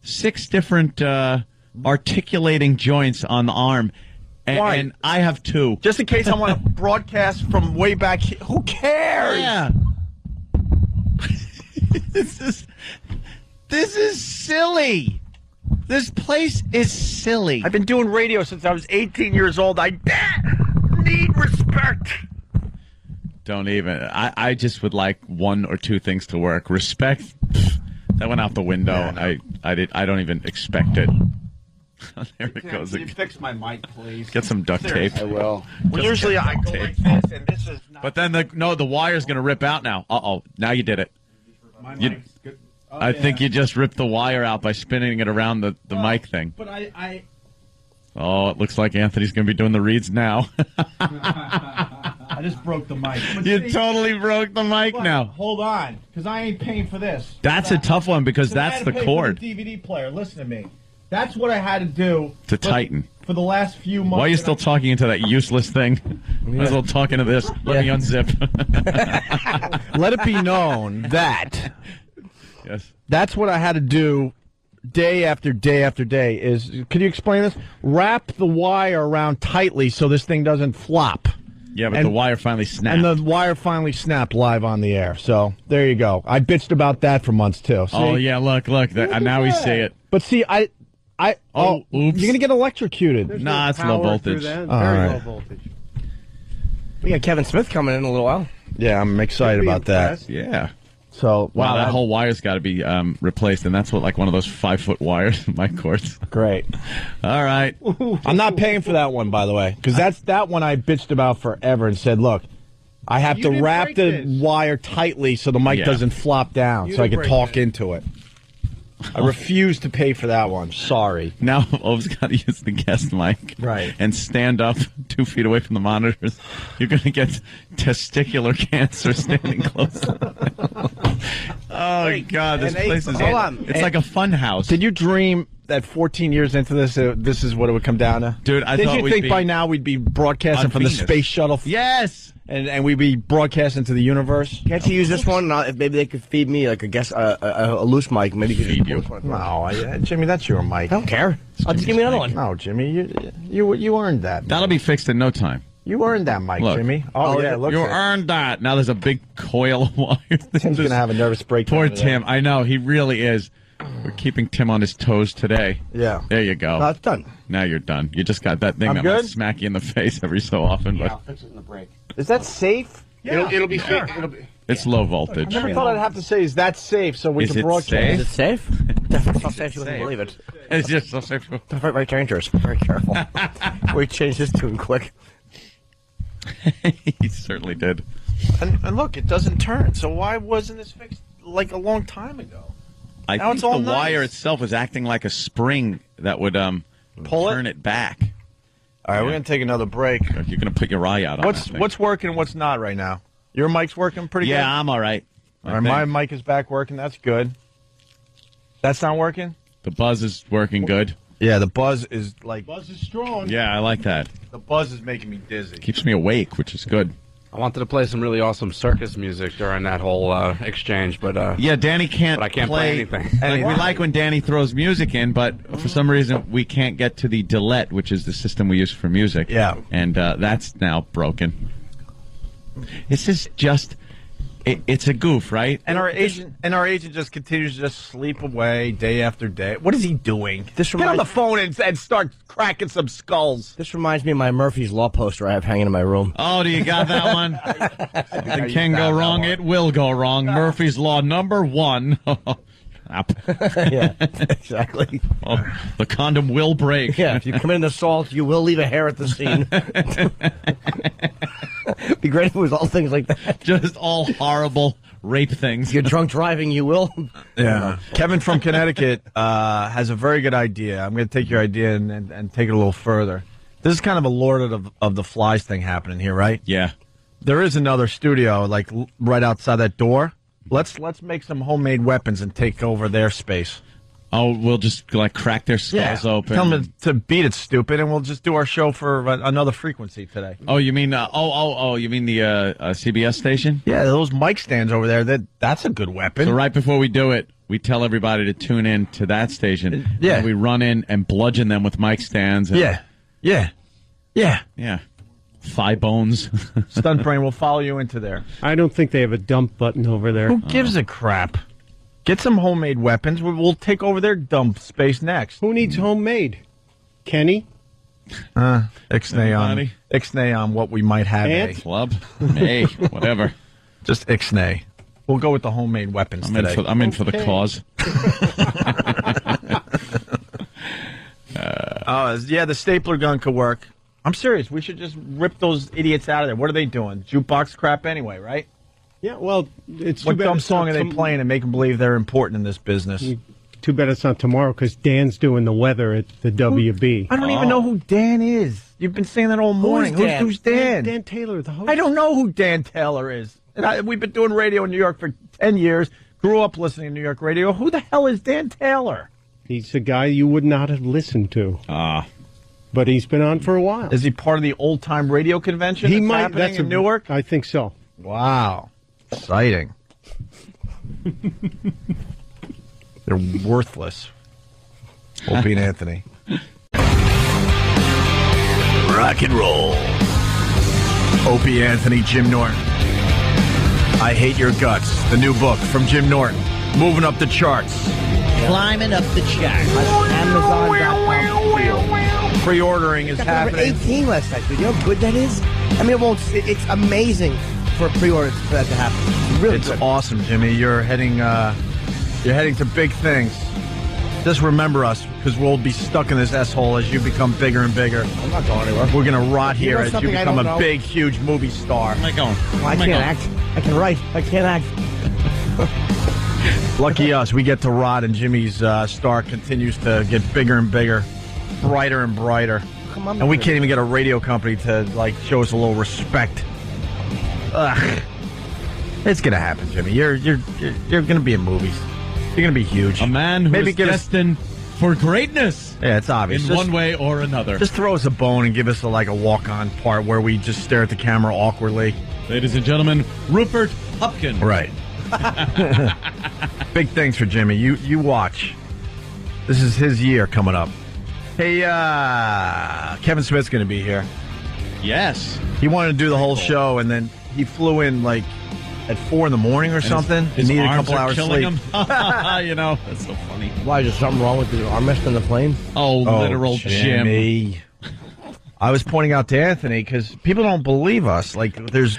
6 different articulating joints on the arm. And I have 2. Just in case I want to broadcast from way back here. Who cares? Yeah. This is silly. This place is silly. I've been doing radio since I was 18 years old. I need respect. Don't even. I just would like 1 or 2 things to work. Respect, that went out the window. Yeah, no. I don't even expect it. There it goes. Can you fix my mic, please? Get some duct tape. I will. Well, usually I go like this, and this is not... But then the wire's going to rip out now. Uh-oh. Now you did it. My mic's good. I think you just ripped the wire out by spinning it around the mic thing. But I Oh, it looks like Anthony's going to be doing the reads now. I just broke the mic. You totally broke the mic now. Hold on, because I ain't paying for this. That's a tough one because that's the cord. The DVD player. Listen to me. That's what I had to do to tighten for the last few months. Why are you still talking into that useless thing? Might as well talk into this. Let me unzip. Let it be known that yes, that's what I had to do day after day after day is, could you explain this? Wrap the wire around tightly so this thing doesn't flop. Yeah, but the wire finally snapped. And the wire finally snapped live on the air. So there you go. I bitched about that for months too. See? Oh yeah, look. Now we see it. But see, oops. You're gonna get electrocuted. Nah, it's low voltage. Very right. low voltage. We got Kevin Smith coming in a little while. Yeah, I'm excited about that. Yeah. So Wow, that whole wire's got to be replaced, and that's what like one of those 5-foot wires in my cords. Great. All right. I'm not paying for that one, by the way, because that's that one I bitched about forever and said, look, I have You to didn't wrap break the this. wire tightly so the mic Yeah. doesn't flop down, You so I didn't can break talk this. into it. I refuse to pay for that one. Sorry. Now Ove's got to use the guest mic. Right. And stand up 2 feet away from the monitors. You're going to get testicular cancer standing close. Oh, God. This place is... hold on. It's like a fun house. Did you dream that 14 years into this, this is what it would come down to? Dude, I Did thought you we'd think be by now we'd be broadcasting on from the Venus. space shuttle? Yes! And we'd be broadcasting to the universe? Can't you use this one? Maybe they could feed me like a loose mic. Maybe you could Feed just you. No, Jimmy, that's your mic. I don't care. I'll just give me another one. No, Jimmy, you earned that. That'll be fixed in no time. You earned that mic, Look. Jimmy. Oh, yeah, look. You earned that. Now there's a big coil of wire. Tim's going to have a nervous breakdown. Poor today. Tim. I know. He really is. We're keeping Tim on his toes today. Yeah. There you go. No, it's done. Now you're done. You just got that thing I'm that good? might smack you in the face every so often, but fix it in the break. Is that safe? It'll be it'll be. it's low I voltage. never thought I'd have to say, is that safe so we Is can it broadcast? safe? Is it safe? Definitely so safe you wouldn't believe it. It's just so safe. Very, very dangerous. Very careful. We changed this tune quick. He certainly did. And look, it doesn't turn. So why wasn't this fixed like a long time ago? I Now think it's all the wire nice. itself is acting like a spring that would Pull it? turn it back. All right, we're going to take another break. You're going to put your eye out on that thing. What's working and what's not right now? Your mic's working pretty good? Yeah, I'm all right. All right, my mic is back working. That's good. That's not working? The buzz is working good. Yeah, the buzz is like... Buzz is strong. Yeah, I like that. The buzz is making me dizzy. Keeps me awake, which is good. I wanted to play some really awesome circus music during that whole exchange, but Yeah, Danny can't, but I can't play anything. Like, we like when Danny throws music in, but for some reason we can't get to the delete, which is the system we use for music. Yeah. And that's now broken. This is just... it's a goof, right? And our agent just continues to just sleep away day after day. What is he doing? Get on the phone and start cracking some skulls. This reminds me of my Murphy's Law poster I have hanging in my room. Oh, do you got that one? It can go wrong. It will go wrong. Murphy's Law #1. Yeah, exactly. Oh, the condom will break. Yeah, if you commit an assault, you will leave a hair at the scene. Be great if it was all things like that. Just all horrible rape things. You're drunk driving, you will. Yeah. Kevin from Connecticut has a very good idea. I'm going to take your idea and take it a little further. This is kind of a Lord of the Flies thing happening here, right? Yeah. There is another studio, like right outside that door. Let's make some homemade weapons and take over their space. Oh, we'll just like crack their skulls open. Tell them to beat it, stupid, and we'll just do our show for another frequency today. Oh, you mean you mean the CBS station? Yeah, those mic stands over there. That's a good weapon. So right before we do it, we tell everybody to tune in to that station. Yeah. And we run in and bludgeon them with mic stands. And, Yeah. Thigh bones. Stunt Brain will follow you into there. I don't think they have a dump button over there. Who gives a crap? Get some homemade weapons. We'll take over their dump space next. Who needs homemade? Kenny? Ixnay on what we might have. Ant? Club? Hey, whatever. Just ixnay. We'll go with the homemade weapons today. I'm in for the cause. The stapler gun could work. I'm serious. We should just rip those idiots out of there. What are they doing? Jukebox crap anyway, right? Yeah, well, it's What too bad dumb it's song not are they playing and make them believe they're important in this business? Too bad it's not tomorrow because Dan's doing the weather at the WB. I don't even know who Dan is. You've been saying that all morning. Who's Dan? Dan Taylor, the host. I don't know who Dan Taylor is. And we've been doing radio in New York for 10 years. Grew up listening to New York radio. Who the hell is Dan Taylor? He's a guy you would not have listened to. But he's been on for a while. Is he part of the old time radio convention that's happening in Newark? I think so. Wow. Exciting. They're worthless. Opie and Anthony. Rock and roll. Opie, Anthony, Jim Norton. I Hate Your Guts, the new book from Jim Norton. Moving up the charts. Climbing up the chart. Amazon.com. Pre-ordering is happening. Number 18 last night, dude. You know how good that is? I mean, it's amazing for pre-orders for that to happen. It's really good. Awesome, Jimmy. You're heading to big things. Just remember us, because we'll be stuck in this S-hole as you become bigger and bigger. I'm not going anywhere. We're going to rot here as you become a know? big, huge movie star. Where am I going? Well, I can't act. I can write. I can't act. Lucky us, we get to rot, and Jimmy's star continues to get bigger and bigger, brighter and brighter. Come on, and we can't even get a radio company to show us a little respect. Ugh. It's gonna happen, Jimmy. You're gonna be in movies. You're gonna be huge. A man who is give destined for greatness. Yeah, it's obvious. In one way or another. Just throw us a bone and give us a walk-on part where we just stare at the camera awkwardly. Ladies and gentlemen, Rupert Pupkin. Right. Big things for Jimmy. You watch. This is his year coming up. Hey, Kevin Smith's going to be here. Yes. He wanted to do the whole show, and then he flew in at 4 in the morning or something. His needed arms a couple are hours killing sleep. him. You know, that's so funny. Why, is there something wrong with the armrest on the plane? Oh, literal Jim. I was pointing out to Anthony because people don't believe us. There's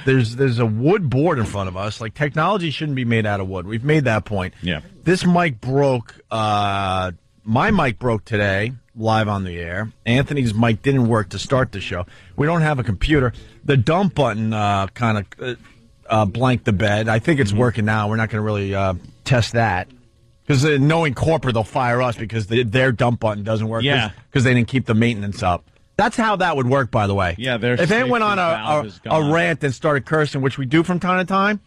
a wood board in front of us. Technology shouldn't be made out of wood. We've made that point. Yeah. This mic broke. My mic broke today, live on the air. Anthony's mic didn't work to start the show. We don't have a computer. The dump button kind of blanked the bed. I think it's working now. We're not going to really test that. Because knowing corporate, they'll fire us because their dump button doesn't work. Yeah. Because they didn't keep the maintenance up. That's how that would work, by the way. Yeah, if Ant went on a rant and started cursing, which we do from time to time,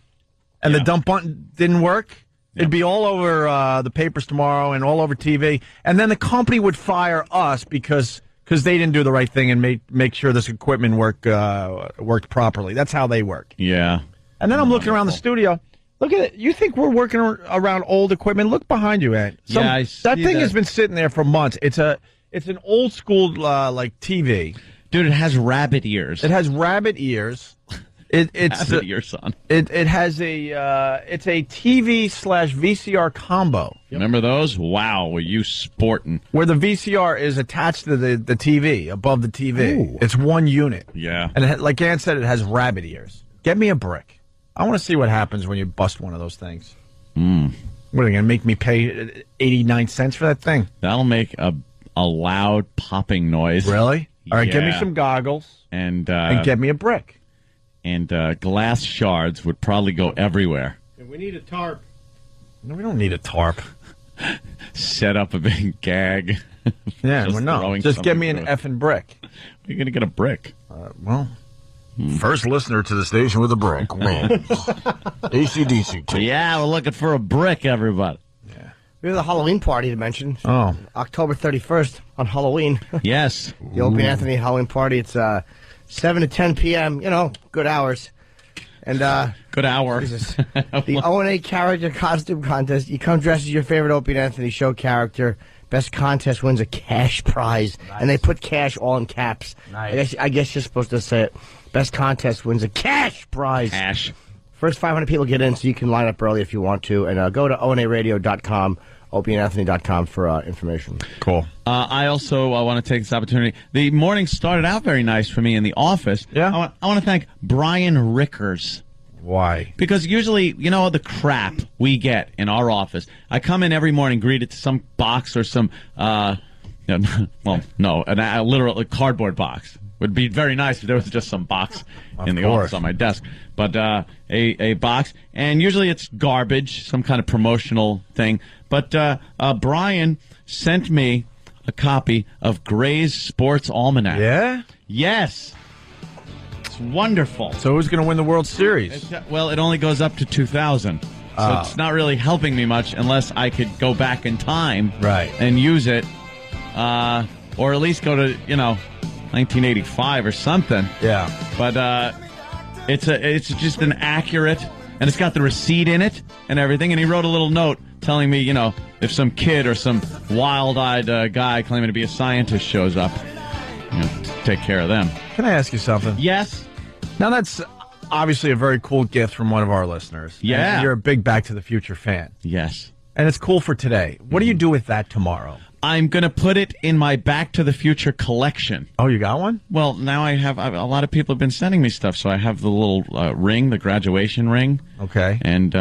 and the dump button didn't work, it'd be all over the papers tomorrow and all over TV. And then the company would fire us because they didn't do the right thing and make sure this equipment worked properly. That's how they work. Yeah. And then I'm looking around the studio. Look at it. You think we're working around old equipment? Look behind you, Ant. I see that thing has been sitting there for months. It's an old school TV. Dude, it has rabbit ears. It has rabbit ears. It's rabbit ears, son. It's a TV/VCR combo. Remember those? Wow, were you sporting? Where the VCR is attached to the TV, above the TV. Ooh. It's one unit. Yeah. And like Ann said, it has rabbit ears. Get me a brick. I want to see what happens when you bust one of those things. What are they going to make me pay 89 cents for that thing? That'll make a loud popping noise. Really? All right, Yeah. give me some goggles and get me a brick. And glass shards would probably go everywhere. And we need a tarp. No, we don't need a tarp. Set up a big gag. Yeah, Just throwing just get me an something effing brick. You're going to get a brick. First listener to the station with a brick. AC/DC. Yeah, we're looking for a brick, everybody. We have the Halloween party to mention. Oh. October 31st on Halloween. Yes. The Opie and Anthony Halloween party. It's 7 to 10 p.m. You know, good hours. And good hour. Jesus. The O&A character costume contest. You come dressed as your favorite Opie and Anthony show character. Best contest wins a cash prize. Nice. And they put cash all in caps. Nice. I guess you're supposed to say it. Best contest wins a cash prize. Cash. First 500 people get in, so you can line up early if you want to. And go to onaradio.com, opieandanthony.com for information. Cool. I also want to take this opportunity. The morning started out very nice for me in the office. Yeah. I want to thank Brian Rickers. Why? Because usually, you know, the crap we get in our office. I come in every morning, greeted to some box or some, a literal cardboard box. Would be very nice if there was just some box in the office on my desk. But a box, and usually it's garbage, some kind of promotional thing. But Brian sent me a copy of Gray's Sports Almanac. Yeah? Yes. It's wonderful. So who's going to win the World Series? Well, it only goes up to 2000. So it's not really helping me much unless I could go back in time and use it. Or at least go to, 1985 or something. Yeah. But it's just an accurate and it's got the receipt in it and everything. And he wrote a little note telling me, if some kid or some wild-eyed guy claiming to be a scientist shows up, take care of them. Can I ask you something? Yes. Now, that's obviously a very cool gift from one of our listeners. Yeah. And you're a big Back to the Future fan. Yes. And it's cool for today. What do you do with that tomorrow? I'm going to put it in my Back to the Future collection. Oh, you got one? Well, now I have a lot of people have been sending me stuff, so I have the little ring, the graduation ring. Okay. And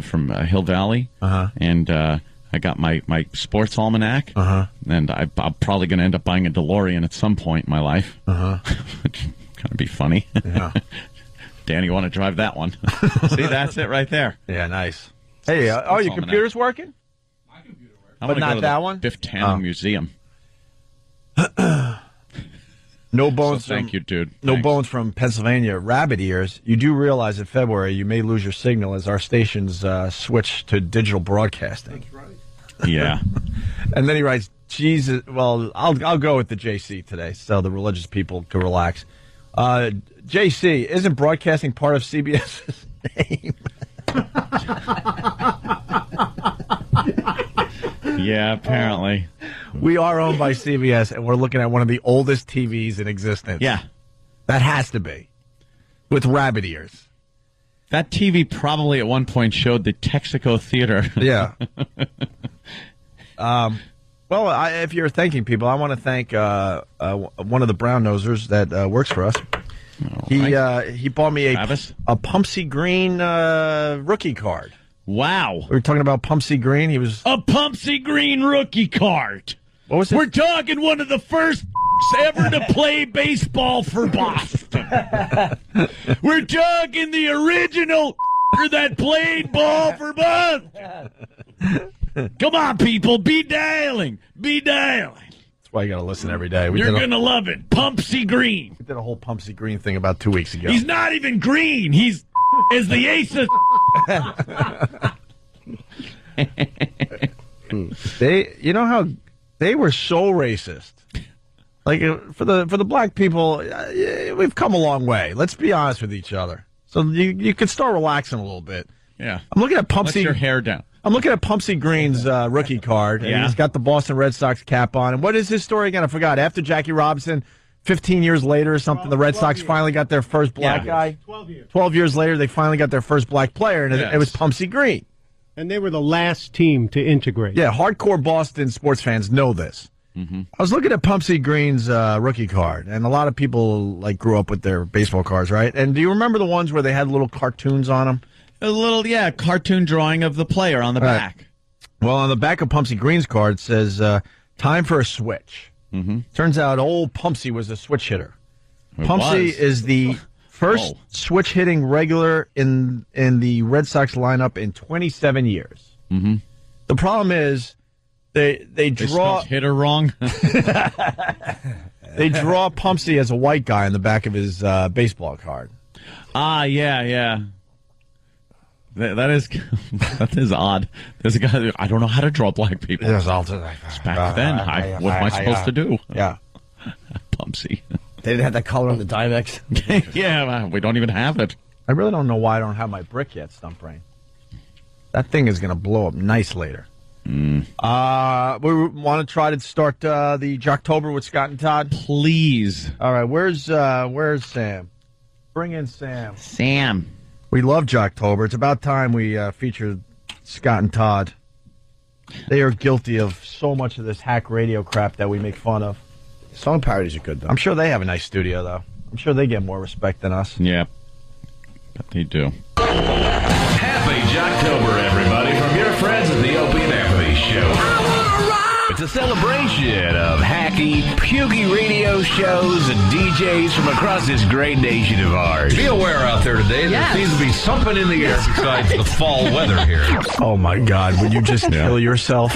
from Hill Valley. Uh-huh. And I got my sports almanac. Uh-huh. And I'm probably going to end up buying a DeLorean at some point in my life. Uh-huh. Which kind of be funny. Yeah. Danny, you want to drive that one? See, that's it right there. Yeah, nice. Hey, your almanac. computer's working? But not go that to one? the Biff Tannen Museum. No bones. So thank you, dude. No Thanks. bones from Pennsylvania. Rabbit ears. You do realize in February you may lose your signal as our stations switch to digital broadcasting. That's right. Yeah. And then he writes, Jesus. Well, I'll go with the JC today, so the religious people can relax. JC, isn't broadcasting part of CBS's name? Yeah, apparently. We are owned by CBS, and we're looking at one of the oldest TVs in existence. Yeah. That has to be. With rabbit ears. That TV probably at one point showed the Texaco Theater. Yeah. Well, if you're thanking people, I want to thank one of the brown nosers that works for us. He bought me a Pumpsy Green rookie card. Wow. We were talking about Pumpsy Green. He was a Pumpsy Green rookie card. What was it? We're talking one of the first ever to play baseball for Boston. We're talking the original that played ball for Boston. Come on, people. Be dialing. Be dialing. That's why you got to listen every day. You're going to love it. Pumpsy Green. We did a whole Pumpsy Green thing about 2 weeks ago. He's not even green. He's as the ace of... You know how they were so racist. Like for the black people, we've come a long way. Let's be honest with each other. So you can start relaxing a little bit. Yeah. I'm looking at Pumpsy. Let your hair down. I'm looking at Pumpsy Green's rookie card. And he's got the Boston Red Sox cap on. And what is his story again? I forgot. After Jackie Robinson, 15 years later or something, the Red Sox finally got their first black guy. 12 years later, they finally got their first black player, and it was Pumpsy Green. And they were the last team to integrate. Yeah, hardcore Boston sports fans know this. Mm-hmm. I was looking at Pumpsy Green's rookie card, and a lot of people grew up with their baseball cards, right? And do you remember the ones where they had little cartoons on them? A little, cartoon drawing of the player on the back. Well, on the back of Pumpsy Green's card it says, time for a switch. Mm-hmm. Turns out old Pumpsy was a switch hitter. It Pumpsy was. is the first switch hitting regular in the Red Sox lineup in 27 years. Mm-hmm. The problem is they draw spelled hitter wrong. They draw Pumpsy as a white guy on the back of his baseball card. Yeah. That is odd. There's a guy. I don't know how to draw black people. Yes, back then. What am I supposed to do? Yeah, Pumpsy. They didn't have that color on the Dimex. Yeah, we don't even have it. I really don't know why I don't have my brick yet, Stump Brain. That thing is going to blow up nice later. We want to try to start the Jocktober with Scott and Todd? Please. All right, where's Sam? Bring in Sam. Sam. We love Jocktober. It's about time we featured Scott and Todd. They are guilty of so much of this hack radio crap that we make fun of. Song parodies are good, though. I'm sure they have a nice studio, though. I'm sure they get more respect than us. Yeah, but they do. Happy Jocktober, everybody, from your friends at the Opie and Anthony Show. It's a celebration of hacky, pukey radio shows and DJs from across this great nation of ours. Be aware out there today, there seems to be something in the air besides the fall weather here. Oh, my God. Would you just kill yourself?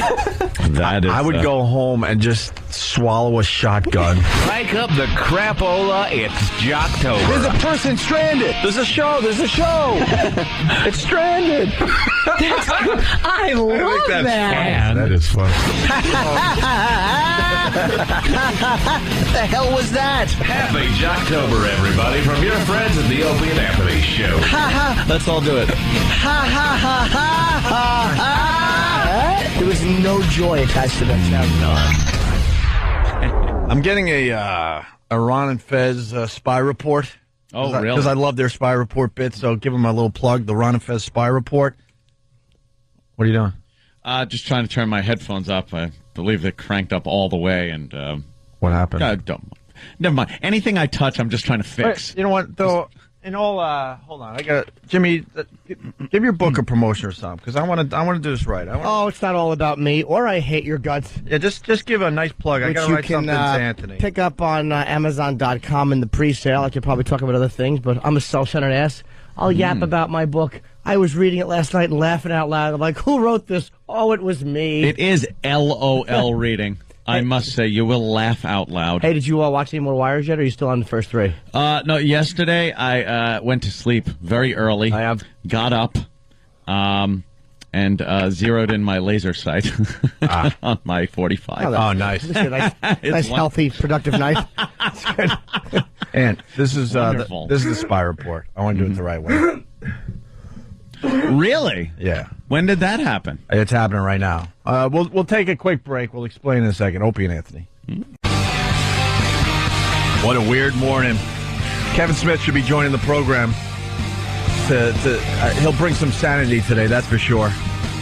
That is, I would go home and just swallow a shotgun. Crank up the crapola. It's Jocktober. There's a person stranded. There's a show. It's stranded. I love that. That is fun. The hell was that? Happy Jocktober, everybody, from your friends at the Opie and Anthony Show. Let's all do it. There was no joy attached to that sound. I'm getting a Ron and Fez spy report. Oh, really? Because I love their spy report bit, so give them a little plug, the Ron and Fez spy report. What are you doing? Just trying to turn my headphones up. I believe they're cranked up all the way. And what happened? Never mind. Anything I touch, I'm just trying to fix. Wait, you know what, though? In all, hold on. I got Jimmy. Give your book a promotion or something, because I want to do this right. Oh, it's not all about me, or I hate your guts. Yeah, just give a nice plug. I got to write something to Anthony. Pick up on Amazon.com in the pre-sale. I could probably talk about other things, but I'm a self-centered ass. I'll yap about my book. I was reading it last night and laughing out loud. I'm like, who wrote this? Oh, it was me. It is LOL reading. I must say, you will laugh out loud. Hey, did you watch any more Wires yet, or are you still on the first three? No, yesterday I went to sleep very early. I have. Got up, and zeroed in my laser sight on my 45. Oh, nice. This is a nice healthy, productive night. It's good. And this is Wonderful. this is the spy report. I want to do it the right way. Really? Yeah. When did that happen? It's happening right now. We'll take a quick break. We'll explain in a second. Opie and Anthony. What a weird morning. Kevin Smith should be joining the program. He'll bring some sanity today, that's for sure.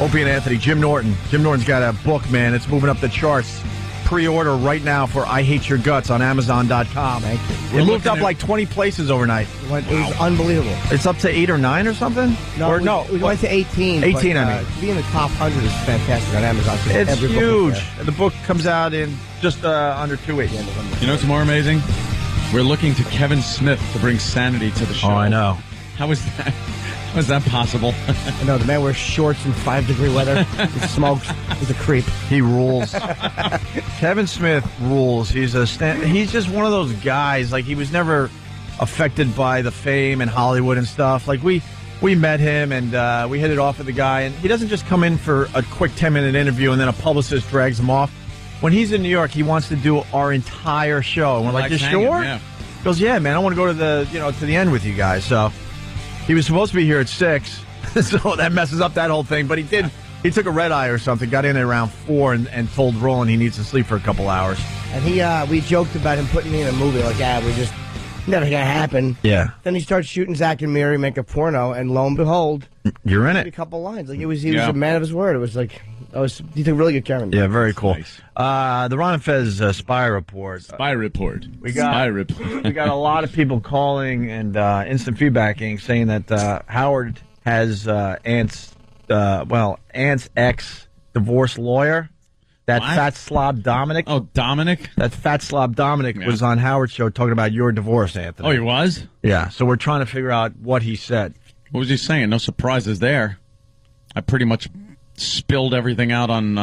Opie and Anthony, Jim Norton. Jim Norton's got a book, man. It's moving up the charts. Pre-order right now for I Hate Your Guts on Amazon.com. Thank you. It moved up like 20 places overnight. It was unbelievable. It's up to 8 or 9 or something? We went to 18. 18, but, I mean. to be in the top 100 is fantastic on Amazon. It's Every book huge. is there. The book comes out in just under 2 weeks. You know what's more amazing? We're looking to Kevin Smith to bring sanity to the show. Oh, I know. How is that? How is that possible? I know, the man wears shorts in 5-degree weather. He smokes. He's a creep. He rules. Kevin Smith rules. He's just one of those guys. Like, he was never affected by the fame and Hollywood and stuff. Like, we met him and we hit it off with the guy. And he doesn't just come in for a quick 10-minute interview and then a publicist drags him off. When he's in New York, he wants to do our entire show. And we're like, you sure? Yeah. He goes, yeah, man. I want to go to the end with you guys. So he was supposed to be here at 6, so that messes up that whole thing. But he did. He took a red eye or something, got in at around 4, and told Roland he needs to sleep for a couple hours. And we joked about him putting me in a movie. Like, we just never gonna happen. Yeah. Then he starts shooting Zach and Miri make a porno, and lo and behold, you're in a it. couple lines. Like he was a man of his word. It was like he took really good care of me. Yeah, very cool. Nice. The Ron and Fez spy report. Spy report. We got a lot of people calling and instant feedbacking saying that Howard has Ant's ex divorce lawyer. That fat slob Dominic. Oh, Dominic? That fat slob Dominic was on Howard's show talking about your divorce, Anthony. Oh, he was? Yeah, so we're trying to figure out what he said. What was he saying? No surprises there. I pretty much spilled everything out on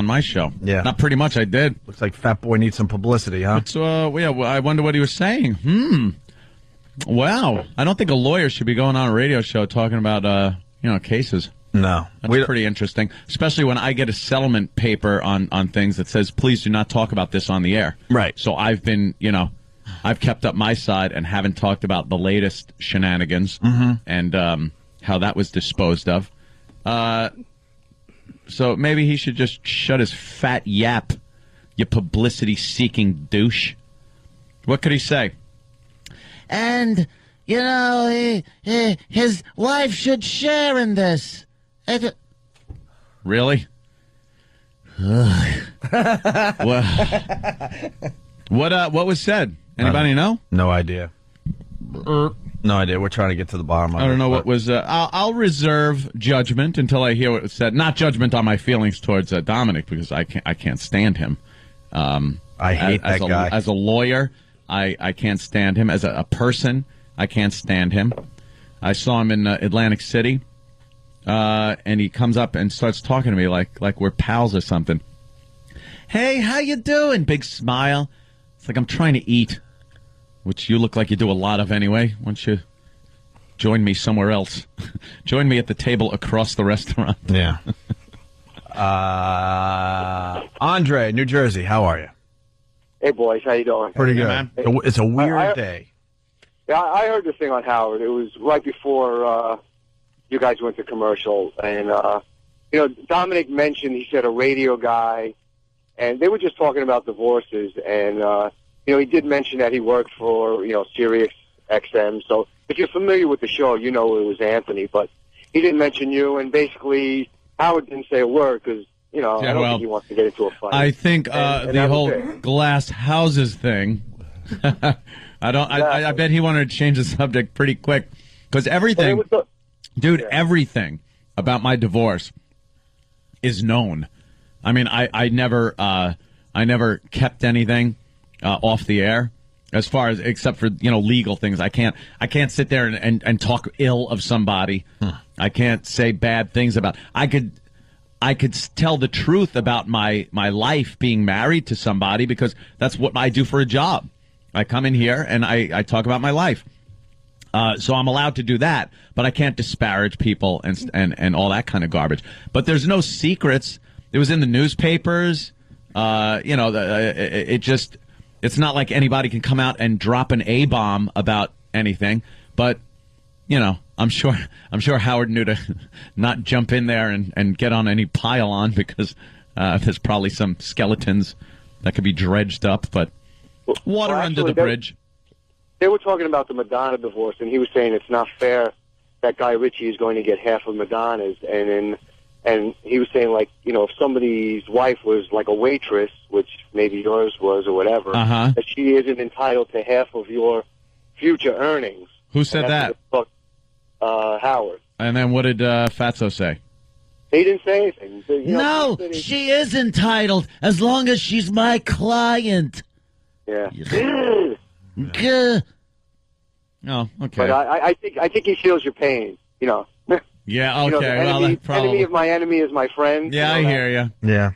my show. Yeah. Not pretty much, I did. Looks like Fat Boy needs some publicity, huh? So, I wonder what he was saying. Wow. I don't think a lawyer should be going on a radio show talking about, cases. No. That's pretty interesting, especially when I get a settlement paper on things that says, please do not talk about this on the air. Right. So I've been, I've kept up my side and haven't talked about the latest shenanigans and how that was disposed of. So maybe he should just shut his fat yap, you publicity-seeking douche. What could he say? And, his wife should share in this. Really? What was said? Anybody know? No idea. No idea. We're trying to get to the bottom of it. I don't know what was. I'll reserve judgment until I hear what was said. Not judgment on my feelings towards Dominic, because I can't stand him. I hate that guy. As a lawyer, I can't stand him. As a person, I can't stand him. I saw him in Atlantic City, and he comes up and starts talking to me like we're pals or something. Hey, how you doing? Big smile. It's like I'm trying to eat, which you look like you do a lot of anyway. Why don't you join me somewhere else? Join me at the table across the restaurant. Yeah. Andre, New Jersey, how are you? Hey, boys, how you doing? Pretty good. Man. It's a weird day. Yeah, I heard this thing on Howard. It was right before you guys went to commercial. And, Dominic mentioned, he said, a radio guy. And they were just talking about divorces. And, he did mention that he worked for, Sirius XM. So if you're familiar with the show, you know it was Anthony. But he didn't mention you. And basically, Howard didn't say a word because, I don't think he wants to get into a fight. I think the whole glass houses thing, I bet he wanted to change the subject pretty quick because everything, everything about my divorce is known. I mean, I never kept anything off the air as far as except for legal things. I can't sit there and talk ill of somebody. I can't say bad things about. I could tell the truth about my life being married to somebody because that's what I do for a job. I come in here and I talk about my life. So I'm allowed to do that, but I can't disparage people and all that kind of garbage. But there's no secrets. It was in the newspapers. It's not like anybody can come out and drop an A-bomb about anything. But, I'm sure Howard knew to not jump in there and get on any pile-on because there's probably some skeletons that could be dredged up, but water under the bridge. They were talking about the Madonna divorce, and he was saying it's not fair that Guy Ritchie is going to get half of Madonna's, and he was saying, if somebody's wife was like a waitress, which maybe yours was or whatever, that she isn't entitled to half of your future earnings. Who said that? Howard. And then what did Fatso say? He didn't say anything. No, she is entitled as long as she's my client. Yeah. Oh, okay. But I think he feels your pain. Yeah. Okay. The enemy of my enemy is my friend. Yeah, I hear you. Yeah.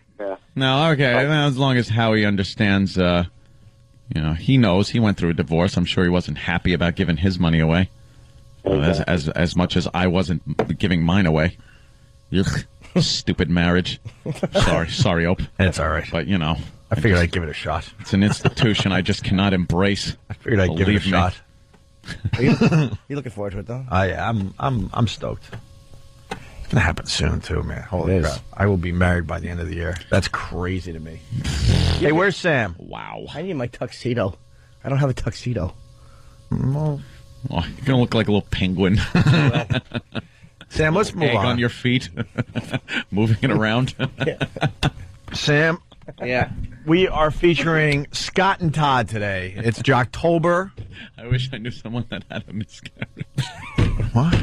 No. Okay. As long as Howie understands, he knows he went through a divorce. I'm sure he wasn't happy about giving his money away. As much as I wasn't giving mine away. Stupid marriage. Sorry, Ope. It's all right. But I figured I'd give it a shot. It's an institution I just cannot embrace. I figured I'd give it a shot. You looking forward to it though? I'm stoked. It's gonna happen soon too, man. Holy crap! I will be married by the end of the year. That's crazy to me. Hey, where's Sam? Wow. I need my tuxedo. I don't have a tuxedo. Well, you're gonna look like a little penguin. Sam, let's move Egg on. on your feet, moving it around. Sam. Yeah. We are featuring Scott and Todd today. It's Jocktober. I wish I knew someone that had a miscarriage. What?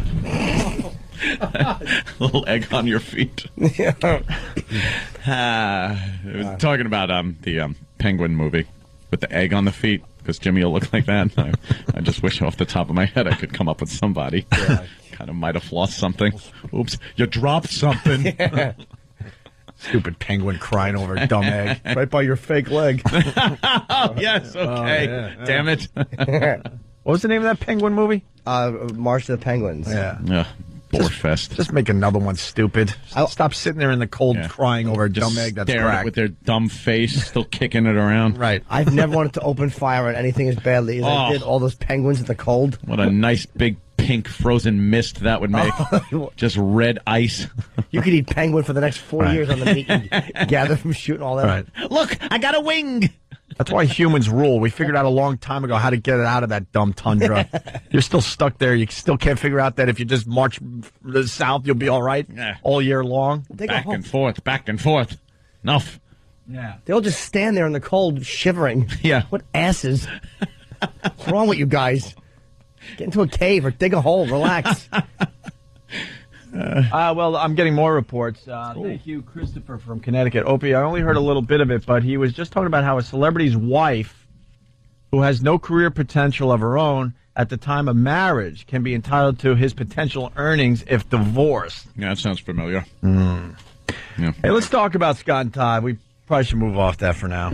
A little egg on your feet. Yeah. Talking about the Penguin movie with the egg on the feet, because Jimmy will look like that. I just wish off the top of my head I could come up with somebody. Yeah. Kind of might have lost something. Oops, you dropped something. Yeah. Stupid penguin crying over a dumb egg. Right by your fake leg. Oh, yes, okay. Yeah. Damn it. What was the name of that penguin movie? March of the Penguins. Yeah. Borefest. Just make another one stupid. Stop sitting there in the cold crying over a dumb egg that's staring cracked. with their dumb face, still kicking it around. Right. I've never wanted to open fire on anything as badly as I did all those penguins in the cold. What a nice big pink frozen mist that would make. Just red ice. You could eat penguin for the next 4 years on the meat you gather from shooting all that. Right. Look, I got a wing. That's why humans rule. We figured out a long time ago how to get it out of that dumb tundra. You're still stuck there. You still can't figure out that if you just march south, you'll be all right all year long. Back and forth. Enough. Yeah. They'll just stand there in the cold, shivering. Yeah. What asses. What's wrong with you guys? Get into a cave or dig a hole. Relax. Well, I'm getting more reports. Thank you, Christopher from Connecticut. Opie, I only heard a little bit of it, but he was just talking about how a celebrity's wife, who has no career potential of her own at the time of marriage, can be entitled to his potential earnings if divorced. Yeah, that sounds familiar. Yeah. Hey, let's talk about Scott and Todd. We Probably should move off that for now.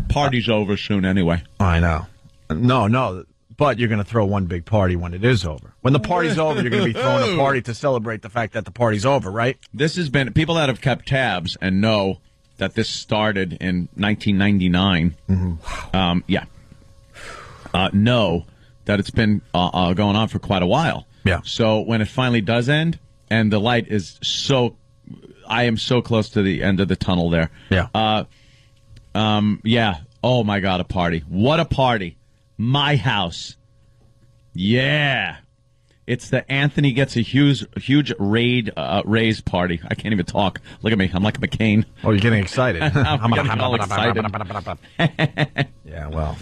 Party's over soon anyway. I know. No. But you're going to throw one big party when it is over. When the party's over, you're going to be throwing a party to celebrate the fact that the party's over, right? This has been people that have kept tabs and know that this started in 1999. Know that it's been going on for quite a while. Yeah. So when it finally does end, and the light is I am so close to the end of the tunnel there. Yeah. Yeah. Oh my God, a party! What a party! My house. Yeah. It's the Anthony gets a huge raise party. I can't even talk. Look at me. I'm like a McCain. Oh, you're getting excited. I'm getting all excited. Yeah, well,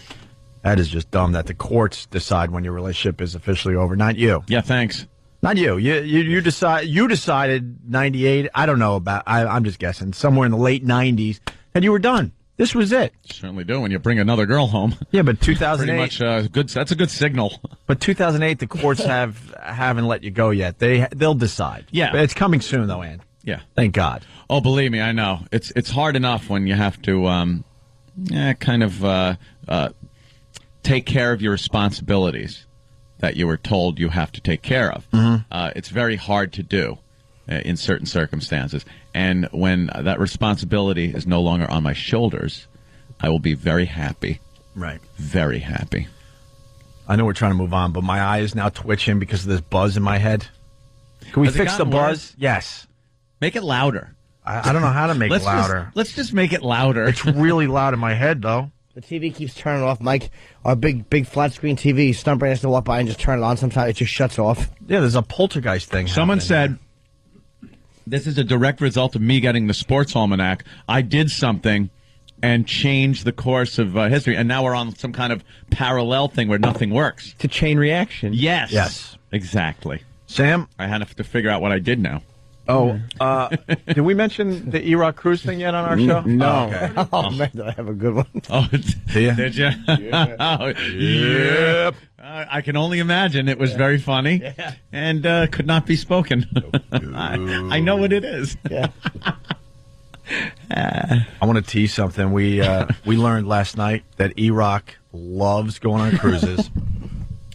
that is just dumb that the courts decide when your relationship is officially over, not you. Yeah, thanks. Not you. You decided 98. I don't know about. I'm just guessing. Somewhere in the late 90s, and you were done. This was it. Certainly do when you bring another girl home. Yeah, but 2008. Pretty much good. That's a good signal. But 2008, the courts haven't let you go yet. They'll decide. Yeah, but it's coming soon though, Ann. Yeah, thank God. Oh, believe me, I know. It's hard enough when you have to take care of your responsibilities that you were told you have to take care of. It's very hard to do in certain circumstances. And when that responsibility is no longer on my shoulders, I will be very happy. Right. Very happy. I know we're trying to move on, but my eye is now twitching because of this buzz in my head. Can we fix the buzz? Worse? Yes. Make it louder. I don't know how to make it louder. Let's just make it louder. It's really loud in my head, though. The TV keeps turning off, Mike. Our big flat screen TV. Stumpbrain has to walk by and just turn it on. Sometimes it just shuts off. Yeah, there's a poltergeist thing. Someone said, this is a direct result of me getting the sports almanac. I did something and changed the course of history, and now we're on some kind of parallel thing where nothing works. It's a chain reaction. Yes. Yes. Exactly. Sam? I had to figure out what I did now. Oh, did we mention the Iraq cruise thing yet on our show? No. Okay. Oh, man, did I have a good one. Oh, did you? Yeah. Yep. I can only imagine. It was very funny and could not be spoken. I know what it is. Yeah. I want to tease something. We learned last night that Iraq loves going on cruises.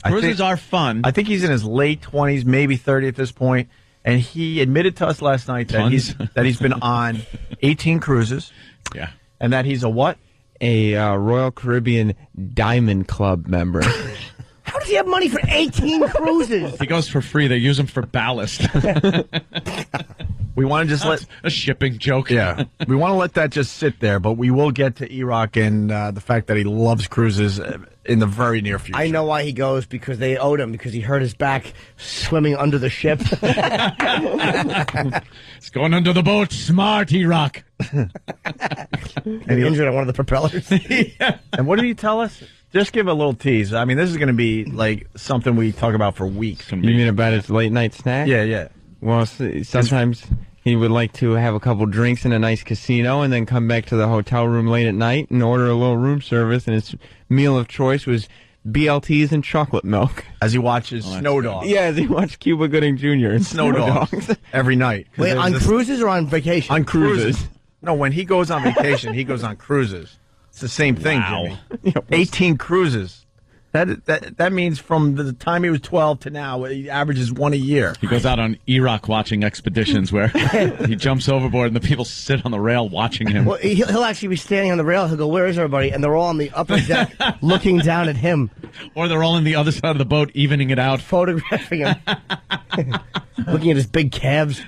Cruises are fun. I think he's in his late 20s, maybe 30 at this point. And he admitted to us last night that he's been on 18 cruises. Yeah. And that he's a what? A Royal Caribbean Diamond Club member. How does he have money for 18 cruises? He goes for free. They use him for ballast. We want to just let a shipping joke. Yeah, we want to let that just sit there, but we will get to Iraq and the fact that he loves cruises in the very near future. I know why he goes, because they owed him, because he hurt his back swimming under the ship. It's going under the boat. Smart, Iraq. And he injured on one of the propellers. Yeah. And what did he tell us? Just give a little tease. I mean, this is going to be like something we talk about for weeks. You mean about his late night snack? Yeah, yeah. Well, sometimes he would like to have a couple drinks in a nice casino and then come back to the hotel room late at night and order a little room service, and his meal of choice was BLTs and chocolate milk. As he watches Snow Dogs. Yeah, as he watched Cuba Gooding Jr. and Snow Dogs every night. Wait, on cruises or on vacation? On cruises. No, when he goes on vacation, he goes on cruises. It's the same thing, Jimmy. 18 cruises. That means from the time he was 12 to now, he averages one a year. He goes out on Iraq watching expeditions where he jumps overboard and the people sit on the rail watching him. Well, he'll actually be standing on the rail. He'll go, "Where is everybody?" And they're all on the upper deck looking down at him. Or they're all on the other side of the boat evening it out. Photographing him. Looking at his big calves.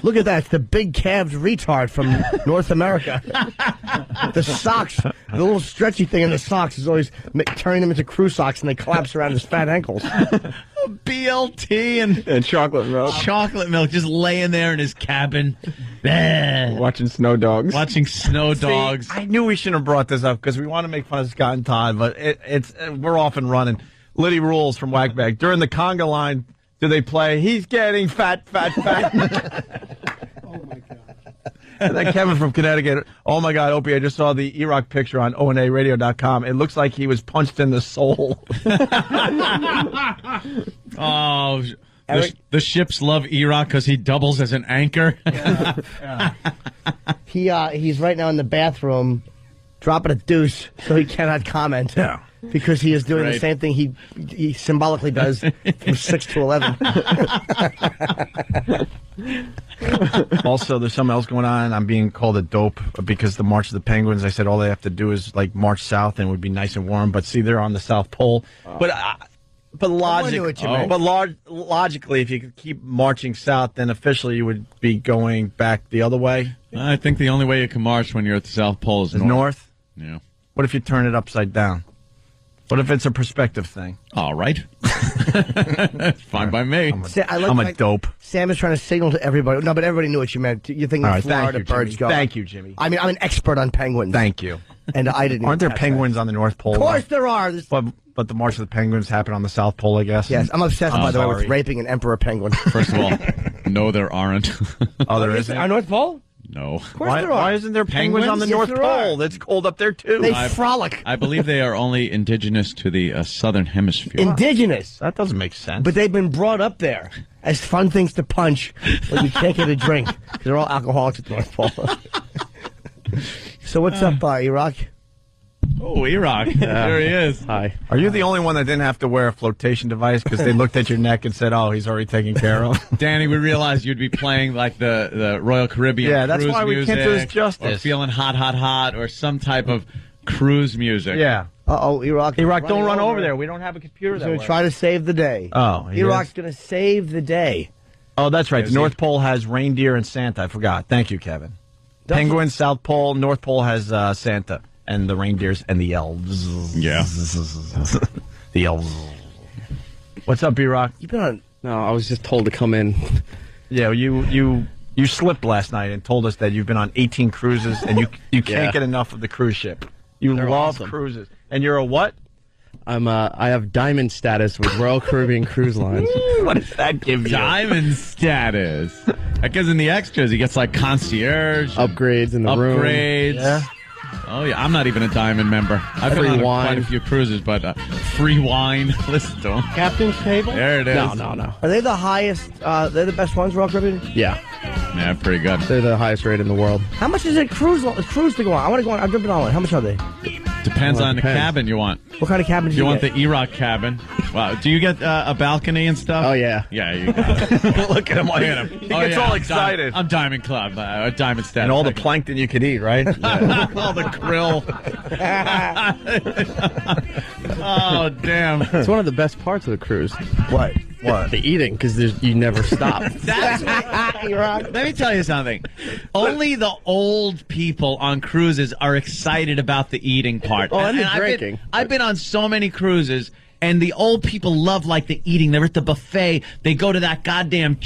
Look at that. It's the big calves retard from North America. The socks, the little stretchy thing in the socks is always turning them into crew socks, and they collapse around his fat ankles. BLT and chocolate milk. Chocolate milk just laying there in his cabin. Watching Snow Dogs. Watching Snow Dogs. I knew we shouldn't have brought this up because we want to make fun of Scott and Todd, but we're off and running. Liddy Rules from Whackback. During the conga line, do they play, "He's getting fat, fat, fat"? Oh, my God. And then Kevin from Connecticut, "Oh, my God, Opie, I just saw the Iraq picture on onaradio.com. It looks like he was punched in the soul." Oh, the ships love Iraq because he doubles as an anchor. He's right now in the bathroom dropping a deuce, so he cannot comment. Yeah. Because he is doing the Right. same thing he symbolically does from 6 to 11. Also, there's something else going on. I'm being called a dope because the March of the Penguins, I said all they have to do is like march south and it would be nice and warm. But see, they're on the South Pole. But logically, if you could keep marching south, then officially you would be going back the other way. I think the only way you can march when you're at the South Pole is north. Yeah. What if you turn it upside down? What if it's a perspective thing? All right. Fine by me. I'm a dope. Sam is trying to signal to everybody. No, but everybody knew what you meant. You think All right, Florida thank you, birds Jimmy. go. Thank you, Jimmy. I mean, I'm an expert on penguins. Thank you. And I didn't. Aren't there catch penguins on the North Pole? Of course there are. But the March of the Penguins happen on the South Pole, I guess. Yes, I'm obsessed, by the way, with sorry. raping an emperor penguin. First of all, no, there aren't. Oh, there isn't? Our North Pole? No. Of course there are. Why isn't there penguins on the North Pole? That's cold up there, too. They frolic. I believe they are only indigenous to the southern hemisphere. Indigenous. That doesn't make sense. But they've been brought up there as fun things to punch when you can't get a drink. Because they're all alcoholics at the North Pole. So what's up, Iraq? Oh, Iraq. There he is. Hi. Are you the only one that didn't have to wear a flotation device because they looked at your neck and said, "Oh, he's already taken care of"? Danny, we realized you'd be playing like the Royal Caribbean Yeah, that's cruise why we music, can't do this justice. or feeling hot, hot, hot, or some type of cruise music. Yeah. Uh-oh, Iraq. Iraq, don't run over there. We don't have a computer He's that going to works. try to save the day. Oh, he Iraq's is? going to save the day. Oh, that's right. Is The he? North Pole has reindeer and Santa. I forgot. Thank you, Kevin. Penguins, South Pole. North Pole has Santa and the reindeers and the elves. Yeah. The elves. What's up, B-Rock? You've been on... No, I was just told to come in. Yeah, you slipped last night and told us that you've been on 18 cruises and you can't Yeah. get enough of the cruise ship. You They're love awesome. cruises. And you're a what? I have diamond status with Royal Caribbean Cruise Lines. What does that give you? Diamond status. That gives him the extras. He gets like concierge, Upgrades in the room. upgrades. Yeah. Oh yeah, I'm not even a diamond member. I've Free been on wine. quite a few cruises, but free wine. Listen to him. Captain's table? There it is. No. Are they the highest, they're the best ones, Royal Caribbean? Yeah, Yeah, pretty good. they're the highest rate in the world. How much is a cruise to go on? I want to go on. I'm jumping on one. How much are they? Depends Well, it on the depends. cabin you want. What kind of cabin do You you want get? the Iraq cabin? Wow. Do you get a balcony and stuff? Oh, yeah. Yeah, you got it. Look at him. Look at him. He gets all excited. I'm Diamond Club. Diamond status. And all the plankton you could eat, right? all the krill. Oh, damn. It's one of the best parts of the cruise. What? The eating, because you never stop. That's Let me tell you something. Only the old people on cruises are excited about the eating part. Oh, and the I've drinking. I've been on so many cruises, and the old people love like the eating. They're at the buffet. They go to that goddamn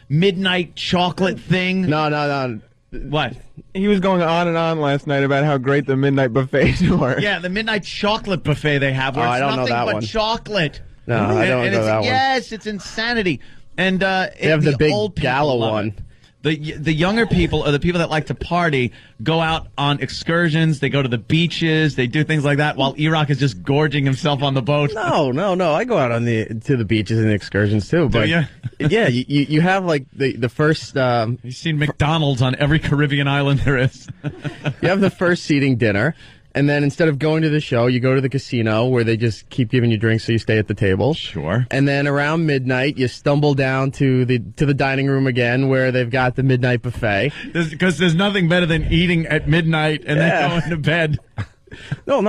midnight chocolate thing. No. What? He was going on and on last night about how great the midnight buffets were. Yeah, the midnight chocolate buffet they have, where Oh, it's I don't know nothing that but one. chocolate. No, I don't and know it's, that one. Yes, it's insanity. And They have the big old people gala love one. it. The younger people, or the people that like to party, go out on excursions. They go to the beaches. They do things like that, while Iraq is just gorging himself on the boat. No. I go out to the beaches and excursions too. But you? Yeah, you have like the first. You've seen McDonald's on every Caribbean island there is. You have the first seating dinner, and then instead of going to the show, you go to the casino where they just keep giving you drinks so you stay at the table. Sure. And then around midnight, you stumble down to the dining room again where they've got the midnight buffet. Because there's nothing better than eating at midnight and then going to bed. No,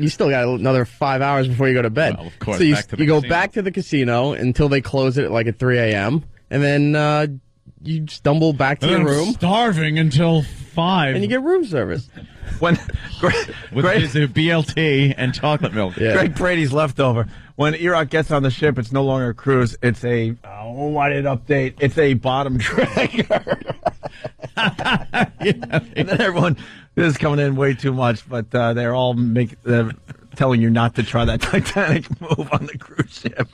you still got another 5 hours before you go to bed. Well, of course, So you back to the go casino. back to the casino until they close it at 3 a.m. And then you stumble back to And your then I'm room starving until 5. and you get room service. When with his BLT and chocolate milk. Yeah. Greg Brady's leftover. When Iraq gets on the ship, it's no longer a cruise. It's a why did it update? It's a bottom dragger. And then everyone this is coming in way too much, but they're all telling you not to try that Titanic move on the cruise ship.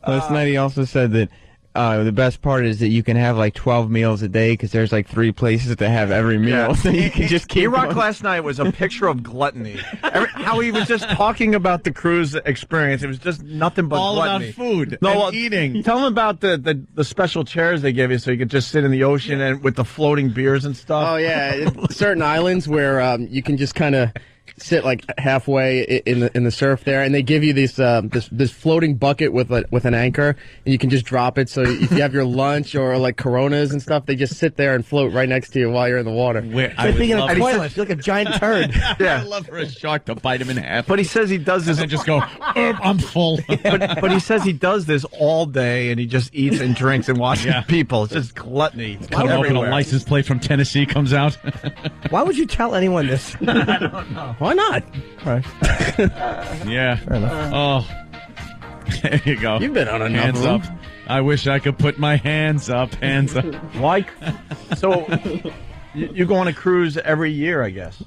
Last night he also said that the best part is that you can have like 12 meals a day because there's like 3 places to have every meal. Yeah. So you can just keep E-Rock going. last night was a picture of gluttony. How he was just talking about the cruise experience. It was just nothing but All gluttony. about food No, and eating. Tell him about the special chairs they give you so you could just sit in the ocean and with the floating beers and stuff. Oh yeah, certain islands where you can just kind of sit like halfway in the surf there, and they give you this floating bucket with an anchor, and you can just drop it. So if you have your lunch or like Coronas and stuff, they just sit there and float right next to you while you're in the water. It's being in a toilet. You're like a giant turd. I love for a shark to bite him in half. But he says he does this and just go, I'm full. but he says he does this all day, and he just eats and drinks and watches people. It's just gluttony. It's Cut him open, a license plate from Tennessee comes out. Why would you tell anyone this? I don't know. Why not? Yeah. Oh. There you go. You've been on enough Hands of up. them. I wish I could put my hands up. Hands up. Why? So you go on a cruise every year, I guess.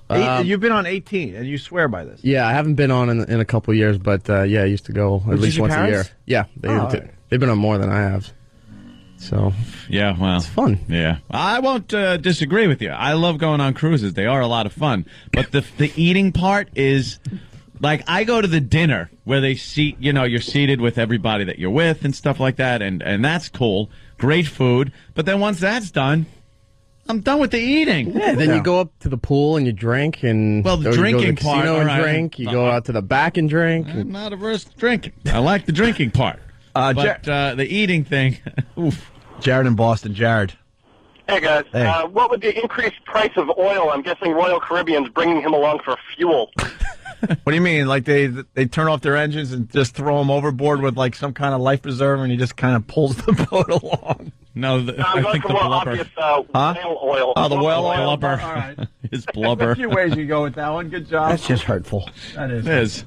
You've been on 18, and you swear by this. Yeah, I haven't been on in a couple of years, but yeah, I used to go at least once a year. Yeah, they've been on more than I have. So yeah, well, it's fun. Yeah, I won't disagree with you. I love going on cruises; they are a lot of fun. But the eating part is like I go to the dinner where they seat. You know, you're seated with everybody that you're with and stuff like that, and that's cool. Great food. But then once that's done, I'm done with the eating. Yeah, then you go up to the pool and you drink, and well, the or you go to drinking the casino part, and all right. drink. You go out to the back and drink. I'm not averse to drinking. I like the drinking part. But the eating thing, oof. Jared in Boston. Jared. Hey, guys. Hey. What would the increased price of oil? I'm guessing Royal Caribbean's bringing him along for fuel. What do you mean? Like they turn off their engines and just throw them overboard with like some kind of life preserver, and he just kind of pulls the boat along? No, I going think for the more blubber. obvious whale oil. Oh, the whale oil. Blubber. All right. His blubber. There's a few ways you go with that one. Good job. That's just hurtful. That is. It is.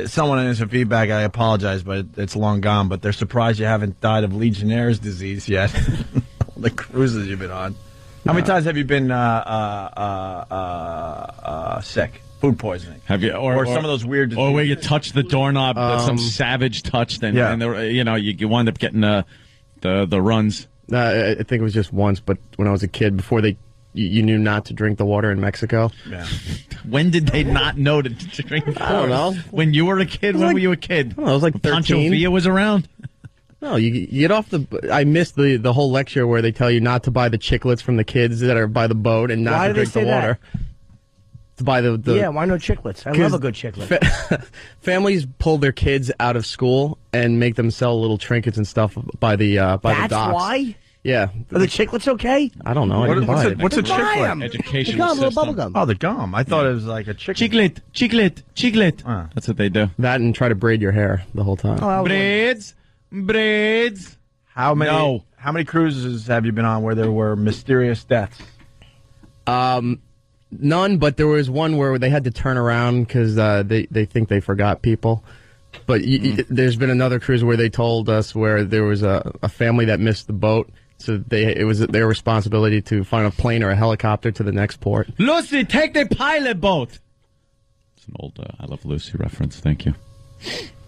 Someone in some feedback. I apologize, but it's long gone. But they're surprised you haven't died of Legionnaire's disease yet. The cruises you've been on. How many times have you been sick? Food poisoning. Have you, or some of those weird diseases? or where you touch the doorknob, some savage touched, and you wind up getting the runs. I think it was just once, but when I was a kid, before you knew not to drink the water in Mexico. Yeah. When did they not know to drink the water? I don't know. When you were a kid? When were you a kid? I was like 13. Pancho Villa was around? No, you get off the... I missed the whole lecture where they tell you not to buy the chiclets from the kids that are by the boat and not to drink the water. To buy the yeah, why no chiclets? I love a good chiclet. Families pull their kids out of school and make them sell little trinkets and stuff by the docks. That's why? Yeah. Are the chiclets okay? I don't know. I didn't buy it. What's a Buy 'em. chiclet? Educational The gum, little system. bubble gum. Oh, the gum. I thought it was like a chicken. Chiclet. That's what they do. That and try to braid your hair the whole time. Braids. How many cruises have you been on where there were mysterious deaths? None, but there was one where they had to turn around because they think they forgot people. But there's been another cruise where they told us where there was a family that missed the boat, so it was their responsibility to find a plane or a helicopter to the next port. Lucy, take the pilot boat. It's an old I Love Lucy reference. Thank you.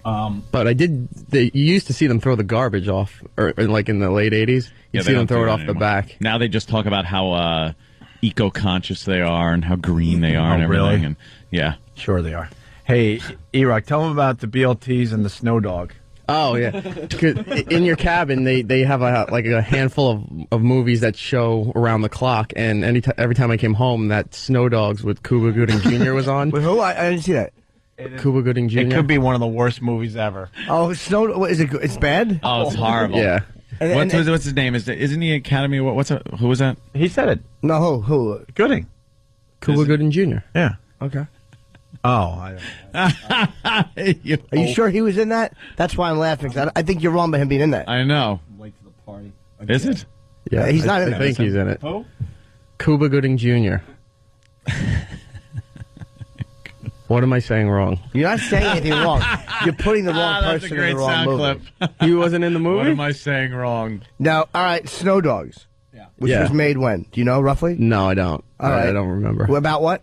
But you used to see them throw the garbage off, or like in the late 80s. You'd see them throw it off the back. Now they just talk about how eco-conscious they are and how green they are and everything. Really? And yeah, Sure they are. Hey, E-Rock, tell them about the BLTs and the snow dog. Oh yeah, 'cause in your cabin they have a handful of movies that show around the clock, and every time I came home, that Snow Dogs with Cuba Gooding Jr. was on. With who? I didn't see that. Cuba Gooding Jr. It could be one of the worst movies ever. Oh, Snow. What, is it? It's bad. oh, it's horrible. Yeah. What's his name? Isn't he Academy? Who was that? He said it. No, who? Gooding. Cuba Gooding Jr. Yeah. Okay. Oh, Are you sure he was in that? That's why I'm laughing. 'Cause I think you're wrong by him being in that. I know. late to the party. Is it? Yeah, he's not in I it. think he's in it. Who? Cuba Gooding Jr. What am I saying wrong? You're not saying anything wrong. You're putting the wrong That's person a great in the wrong sound movie. clip. He wasn't in the movie? What am I saying wrong? Now, all right, Snow Dogs. Yeah. Which was made when? Do you know roughly? No, I don't. All right. I don't remember. About what?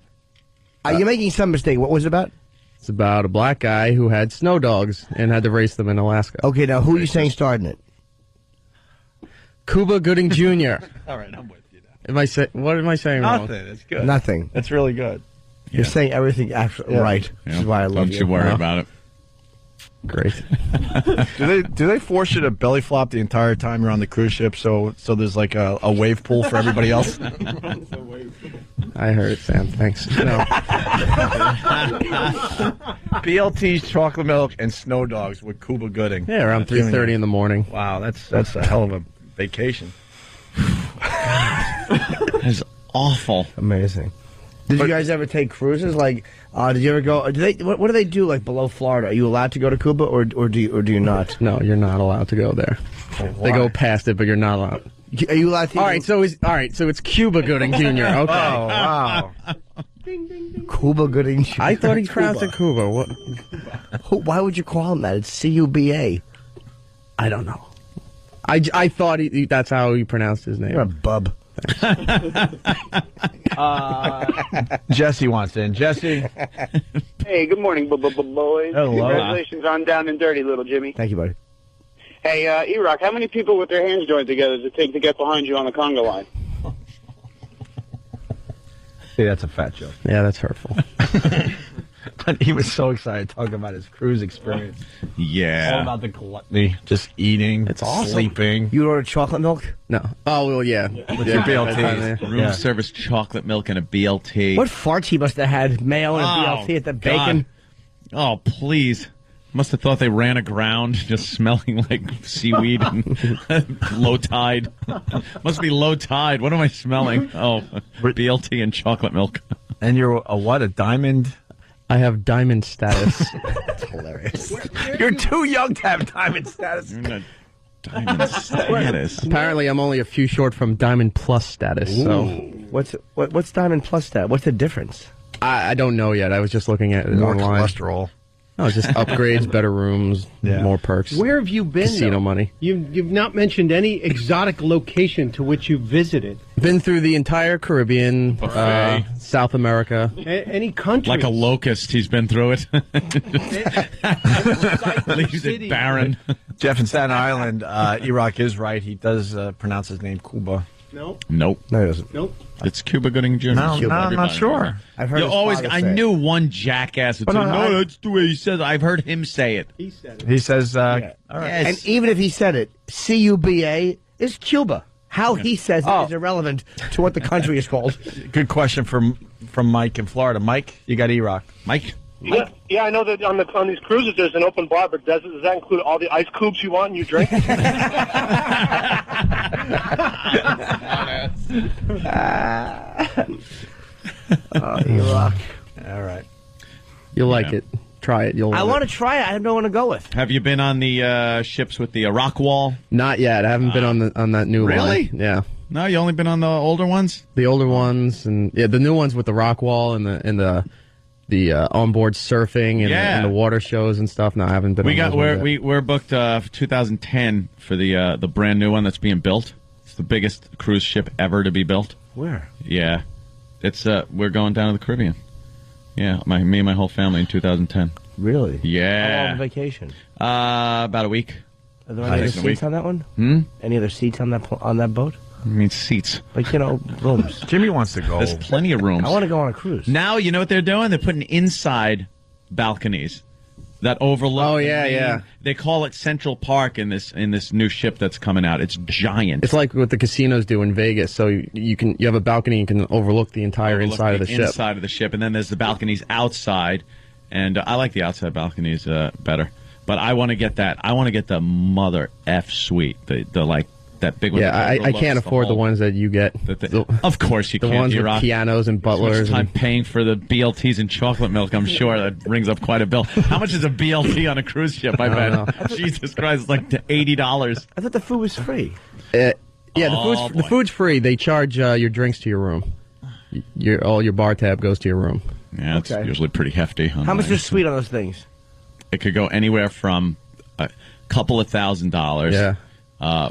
You're making some mistake. What was it about? It's about a black guy who had snow dogs and had to race them in Alaska. Okay, now who are you saying starred in it? Cuba Gooding Jr. All right, I'm with you. What am I saying wrong? Nothing. It's good. Nothing. That's really good. You're saying everything actually right. Which is why I love you. Don't you worry about it. Great. Do they force you to belly flop the entire time you're on the cruise ship? So there's like a wave pool for everybody else. I heard it, Sam. Thanks. No. BLT's chocolate milk and snow dogs with Cuba Gooding. Yeah, around 3:30 in the morning. Wow, that's a hell of a vacation. That's awful. Amazing. Did you guys ever take cruises? Like, did you ever go? What do they do like below Florida? Are you allowed to go to Cuba, or do you not? No, you're not allowed to go there. They go past it, but you're not allowed. Are you allowed to? All right, so it's Cuba Gooding Jr. Okay. Oh wow. Cuba Gooding Jr. I thought he pronounced it Cuba. What? Why would you call him that? It's CUBA. I don't know. I thought that's how he pronounced his name. You're a bub. Jesse wants in. Jesse. Hey, good morning, boys. Hello. Congratulations on Down and Dirty, little Jimmy. Thank you, buddy. Hey, E-Rock, how many people with their hands joined together does it take to get behind you on the conga line? See, that's a fat joke. Yeah, that's hurtful. But he was so excited talking about his cruise experience. Yeah. All about the gluttony, just eating, it's awesome. Sleeping. You ordered chocolate milk? No. Oh, well, yeah. With your BLT. Room service chocolate milk and a BLT. What farts he must have had, mayo and a BLT at the bacon? Oh, please. Must have thought they ran aground, just smelling like seaweed and low tide. Must be low tide. What am I smelling? Oh, BLT and chocolate milk. And you're a diamond? I have diamond status. That's hilarious. You're too young to have diamond status. You're not diamond status. Apparently, I'm only a few short from diamond plus status. So, what's diamond plus status? What's the difference? I don't know yet. I was just looking at it More online. cholesterol. No, just upgrades, better rooms, more perks. Where have you been? Casino though? money. You've not mentioned any exotic location to which you visited. Been through the entire Caribbean, South America. Any country? Like a locust, he's been through it. Leaves it barren. Jeff in Staten Island, E-Rock is right. He does pronounce his name Cuba. Nope. Nope. No, he doesn't. Nope. It's Cuba Gooding Jr. No, I'm not sure. I've heard you his always. father I say it. knew one jackass would say, "No, that's the way he says." I've heard him say it. He said it. He says, all right. Yes. And even if he said it, CUBA is Cuba. How he says it is irrelevant to what the country is called. Good question from Mike in Florida. Mike, you got E-Rock. Mike? Yeah, I know that on these cruises there's an open bar, but does that include all the ice cubes you want and you drink? E-Rock. All right. You'll like it. Try it. You'll. I love want it. to try it. I don't know what to go with. Have you been on the ships with the rock wall? Not yet. I haven't been on that new Really? line. Yeah. No, you only been on the older ones? The older ones and the new ones with the rock wall and the onboard surfing and the water shows and stuff. No, I haven't been. We're booked for 2010 for the brand new one that's being built. It's the biggest cruise ship ever to be built. Where? Yeah, it's we're going down to the Caribbean. Yeah, me and my whole family in 2010. Really? Yeah. How long vacation? About a week. Are there any other seats on that one? Any other seats on that boat? I mean seats. Like, rooms. Jimmy wants to go. There's plenty of rooms. I want to go on a cruise. Now, you know what they're doing? They're putting inside balconies that overlook. Oh, yeah. They call it Central Park in this new ship that's coming out. It's giant. It's like what the casinos do in Vegas. So you have a balcony and can overlook the entire inside of the ship. Inside of the ship, and then there's the balconies outside, and I like the outside balconies better. But I want to get that. I want to get the mother F suite. The like. That big one. Yeah, I can't afford the ones that you get. Of course you can't. The ones with pianos and butlers. So much time paying for the BLTs and chocolate milk, I'm sure that rings up quite a bill. How much is a BLT on a cruise ship? I bet. Jesus Christ, it's like $80. I thought the food was free. The food's free. They charge your drinks to your room. All your bar tab goes to your room. Yeah, it's usually pretty hefty. How much is sweet on those things? It could go anywhere from a couple of $1,000. Yeah.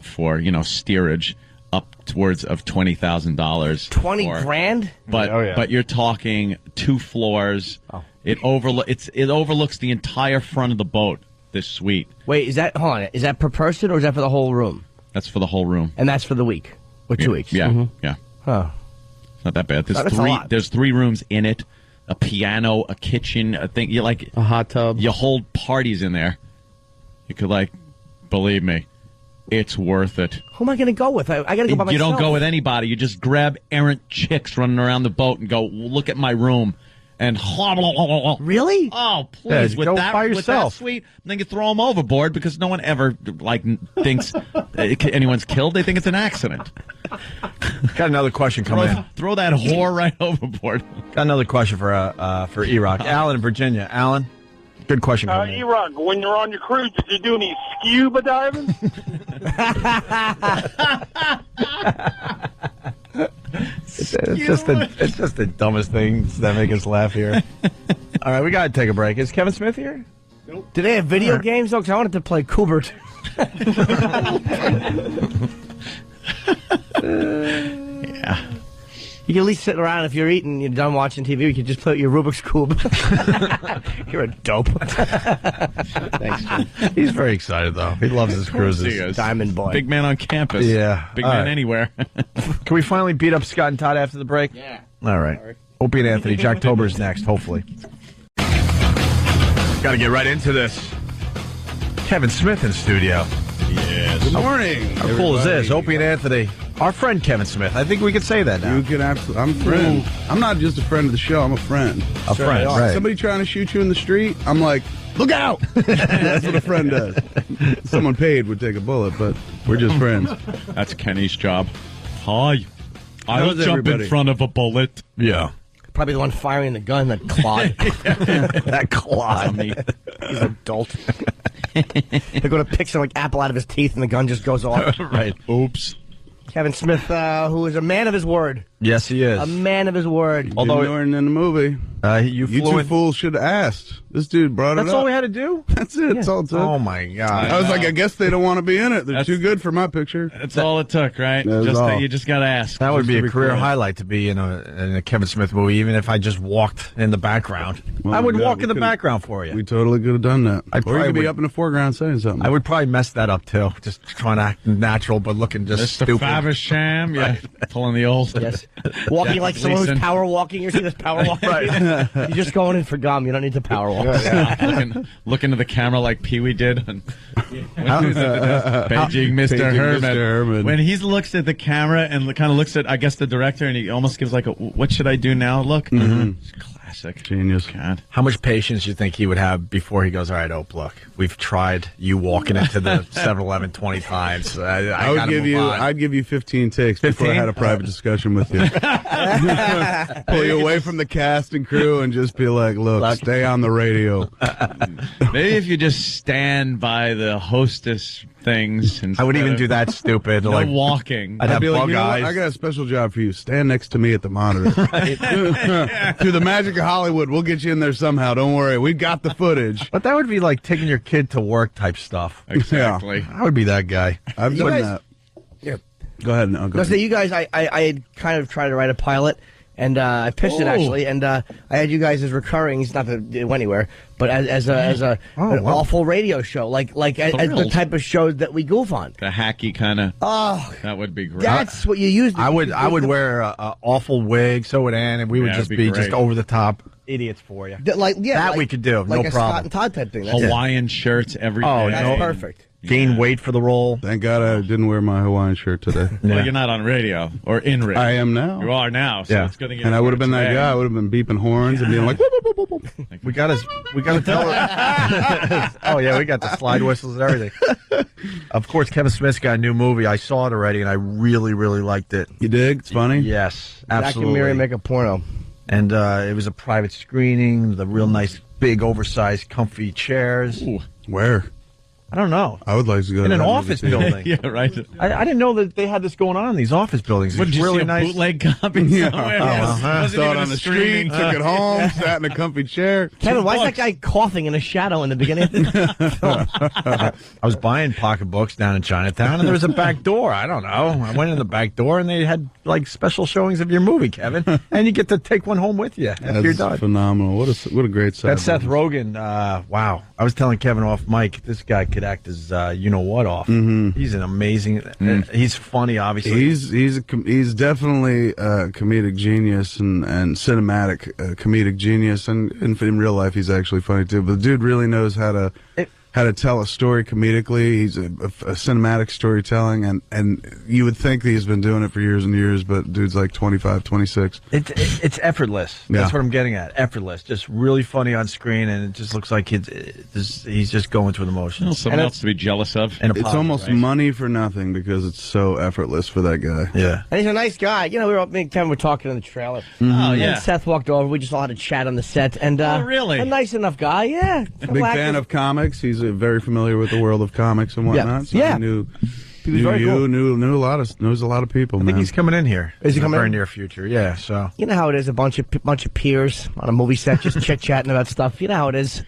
For steerage up towards of $20,000. 20 grand? But you're talking 2 floors. Oh. It overlooks the entire front of the boat. This suite. Wait, hold on. Is that per person or is that for the whole room? That's for the whole room. And that's for the week or 2 weeks. Yeah, yeah. Huh. It's not that bad. There's That's a lot. There's 3 rooms in it. A piano, a kitchen, a thing. You like a hot tub. You hold parties in there. You could believe me, it's worth it. Who am I going to go with? I got to go by myself. You don't go with anybody. You just grab errant chicks running around the boat and go, look at my room. And really? Oh, please! Yeah, with go that, by with that yourself. suite, and then you throw them overboard because no one ever thinks anyone's killed. They think it's an accident. Got another question coming in. Throw that whore right overboard. Got another question for E-Rock. Alan in Virginia. Alan, good question coming in. E-Rock, when you're on your cruise, did you do any scuba diving? It's just the dumbest things that make us laugh here. All right, we got to take a break. Is Kevin Smith here? Nope. Do they have video games? Because I wanted to play Kubert. Yeah. You can at least sit around if you're eating, you're done watching TV, you can just play with your Rubik's Cube. You're a dope. Thanks, Jim. He's very excited, though. He loves his cruises. Diamond boy. Big man on campus. Yeah. Big All man right. anywhere. Can we finally beat up Scott and Todd after the break? Yeah. All right. Opie and Anthony. Jacktober's next, hopefully. Got to get right into this. Kevin Smith in studio. Yes. Good morning. How cool is this? Opie and Anthony. Our friend Kevin Smith. I think we could say that now. You can absolutely. I'm a friend. I'm not just a friend of the show. I'm a friend. A friend, right. Somebody trying to shoot you in the street, I'm like, look out! That's what a friend does. Someone paid would take a bullet, but we're just friends. That's Kenny's job. Hi. I'll How's jump everybody? in front of a bullet. Yeah. Probably the one firing the gun, that clod. That clod. He's an adult. They're going to pick some apple out of his teeth and the gun just goes off. Right. Oops. Kevin Smith, who is a man of his word. Yes, he is. A man of his word. Although in the movie, you two fools should have asked. This dude brought it up. That's all we had to do? That's it. That's all it took. Oh, my God. I was like, I guess they don't want to be in it. They're too good for my picture. That's all it took, right? That's all. You just got to ask. That would Just be to a be career clear. highlight to be in a Kevin Smith movie, even if I just walked in the background. Well, I would yeah, walk we in the could've- background for you. We totally could have done that. I Or you probably could be would- up in the foreground saying something. I would probably mess that up, too. Just trying to act natural, but looking just Mr. stupid. Faversham, yeah. Pulling the old. Yes. Walking like someone who's Gleason. power walking. You see this power walking? Right. You're just going in for gum. You don't need to power walk. Look into the camera like Pee Wee did. And paging Mr. Paging Mr. Herman. When he looks at the camera and kind of looks at, I guess, the director, and he almost gives like a, what should I do now look? It's classic. Genius. God. How much patience do you think he would have before he goes, all right, Ope, look, we've tried you walking into the 7-Eleven 20 times. I would gotta give move you. on. I'd give you 15 takes before I 15? had a private discussion with you. Pull you away from the cast and crew and just be like, "Look, stay on the radio." Maybe if you just stand by the hostess things. I would even do that stupid. No like walking. I'd have be like, bug you know what? eyes. I got a special job for you. Stand next to me at the monitor. Through the magic of Hollywood, we'll get you in there somehow. Don't worry, we got the footage. But that would be like taking your kid to work type stuff. Exactly. I would be that guy. I've You done guys- that. Yeah. Go ahead. No, go Because ahead. you guys, I had kind of tried to write a pilot, and I pitched it actually, and I had you guys as recurring. It's not that it went anywhere, but as an awful radio show, like as the Thrilled. type of shows that we goof on. The hacky kind of. Oh, That would be great. that's what you used. I would wear a awful wig, so would Ann, and we would Yeah, just it'd be be just great. over the top idiots for you. Like That we could do, like no a problem. Scott and Todd type thing. That's Hawaiian shirts every day. Oh, That's no. perfect. Gain weight for the role. Thank God I didn't wear my Hawaiian shirt today. Well, you're not on radio or in radio. I am now. You are now, so Yeah. it's good to get And I would have been that today. guy. I would have been beeping horns and being like, whoop, whoop, whoop, whoop, whoop. We got to tell her. Oh yeah, we got the slide whistles and everything. Of course, Kevin Smith's got a new movie. I saw it already, and I really, really liked it. You dig? It's funny. Yes, Zach and absolutely. Miri make a porno. And it was a private screening. The real nice, big, oversized, comfy chairs. Where? I don't know. I would like to go In to an that movie office theater. building. Yeah, right. I didn't know that they had this going on in these office buildings. What It's did you really see, a nice. bootleg copy Yeah. somewhere? Oh, well, huh? Wasn't Saw even it a on the screening. street, took it home, sat in a comfy chair. Kevin, why is that guy coughing in a shadow in the beginning of the film? I was buying pocketbooks down in Chinatown, and there was a back door. I don't know. I went in the back door, and they had like special showings of your movie, Kevin, and you get to take one home with you after you're That's done. phenomenal. What a great set. That Seth Rogen, wow. I was telling Kevin off mic, this guy could act as you know what off. Mhm. He's an amazing. He's funny, obviously. He's definitely a comedic genius and cinematic comedic genius, and in real life he's actually funny too. But the dude really knows how to tell a story comedically. He's a cinematic storytelling, and you would think that he's been doing it for years and years, but dude's like 25, 26. It's effortless. Yeah. That's what I'm getting at. Effortless. Just really funny on screen, and it just looks like he's just going through the motions. Someone else to be jealous of. It's almost money for nothing because it's so effortless for that guy. Yeah. And he's a nice guy. You know, me and Kevin were talking in the trailer. Oh, And yeah. Seth walked over. We just all had a chat on the set. And, really? A nice enough guy, yeah. Big fan of comics. He's very familiar with the world of comics and whatnot. So Yeah. he knew, He was very cool. knew a lot of people. I think he's coming in here. Is he in the coming very in? near future? Yeah. So You know how it is, a bunch of peers on a movie set just chit-chatting about stuff. You know how it is.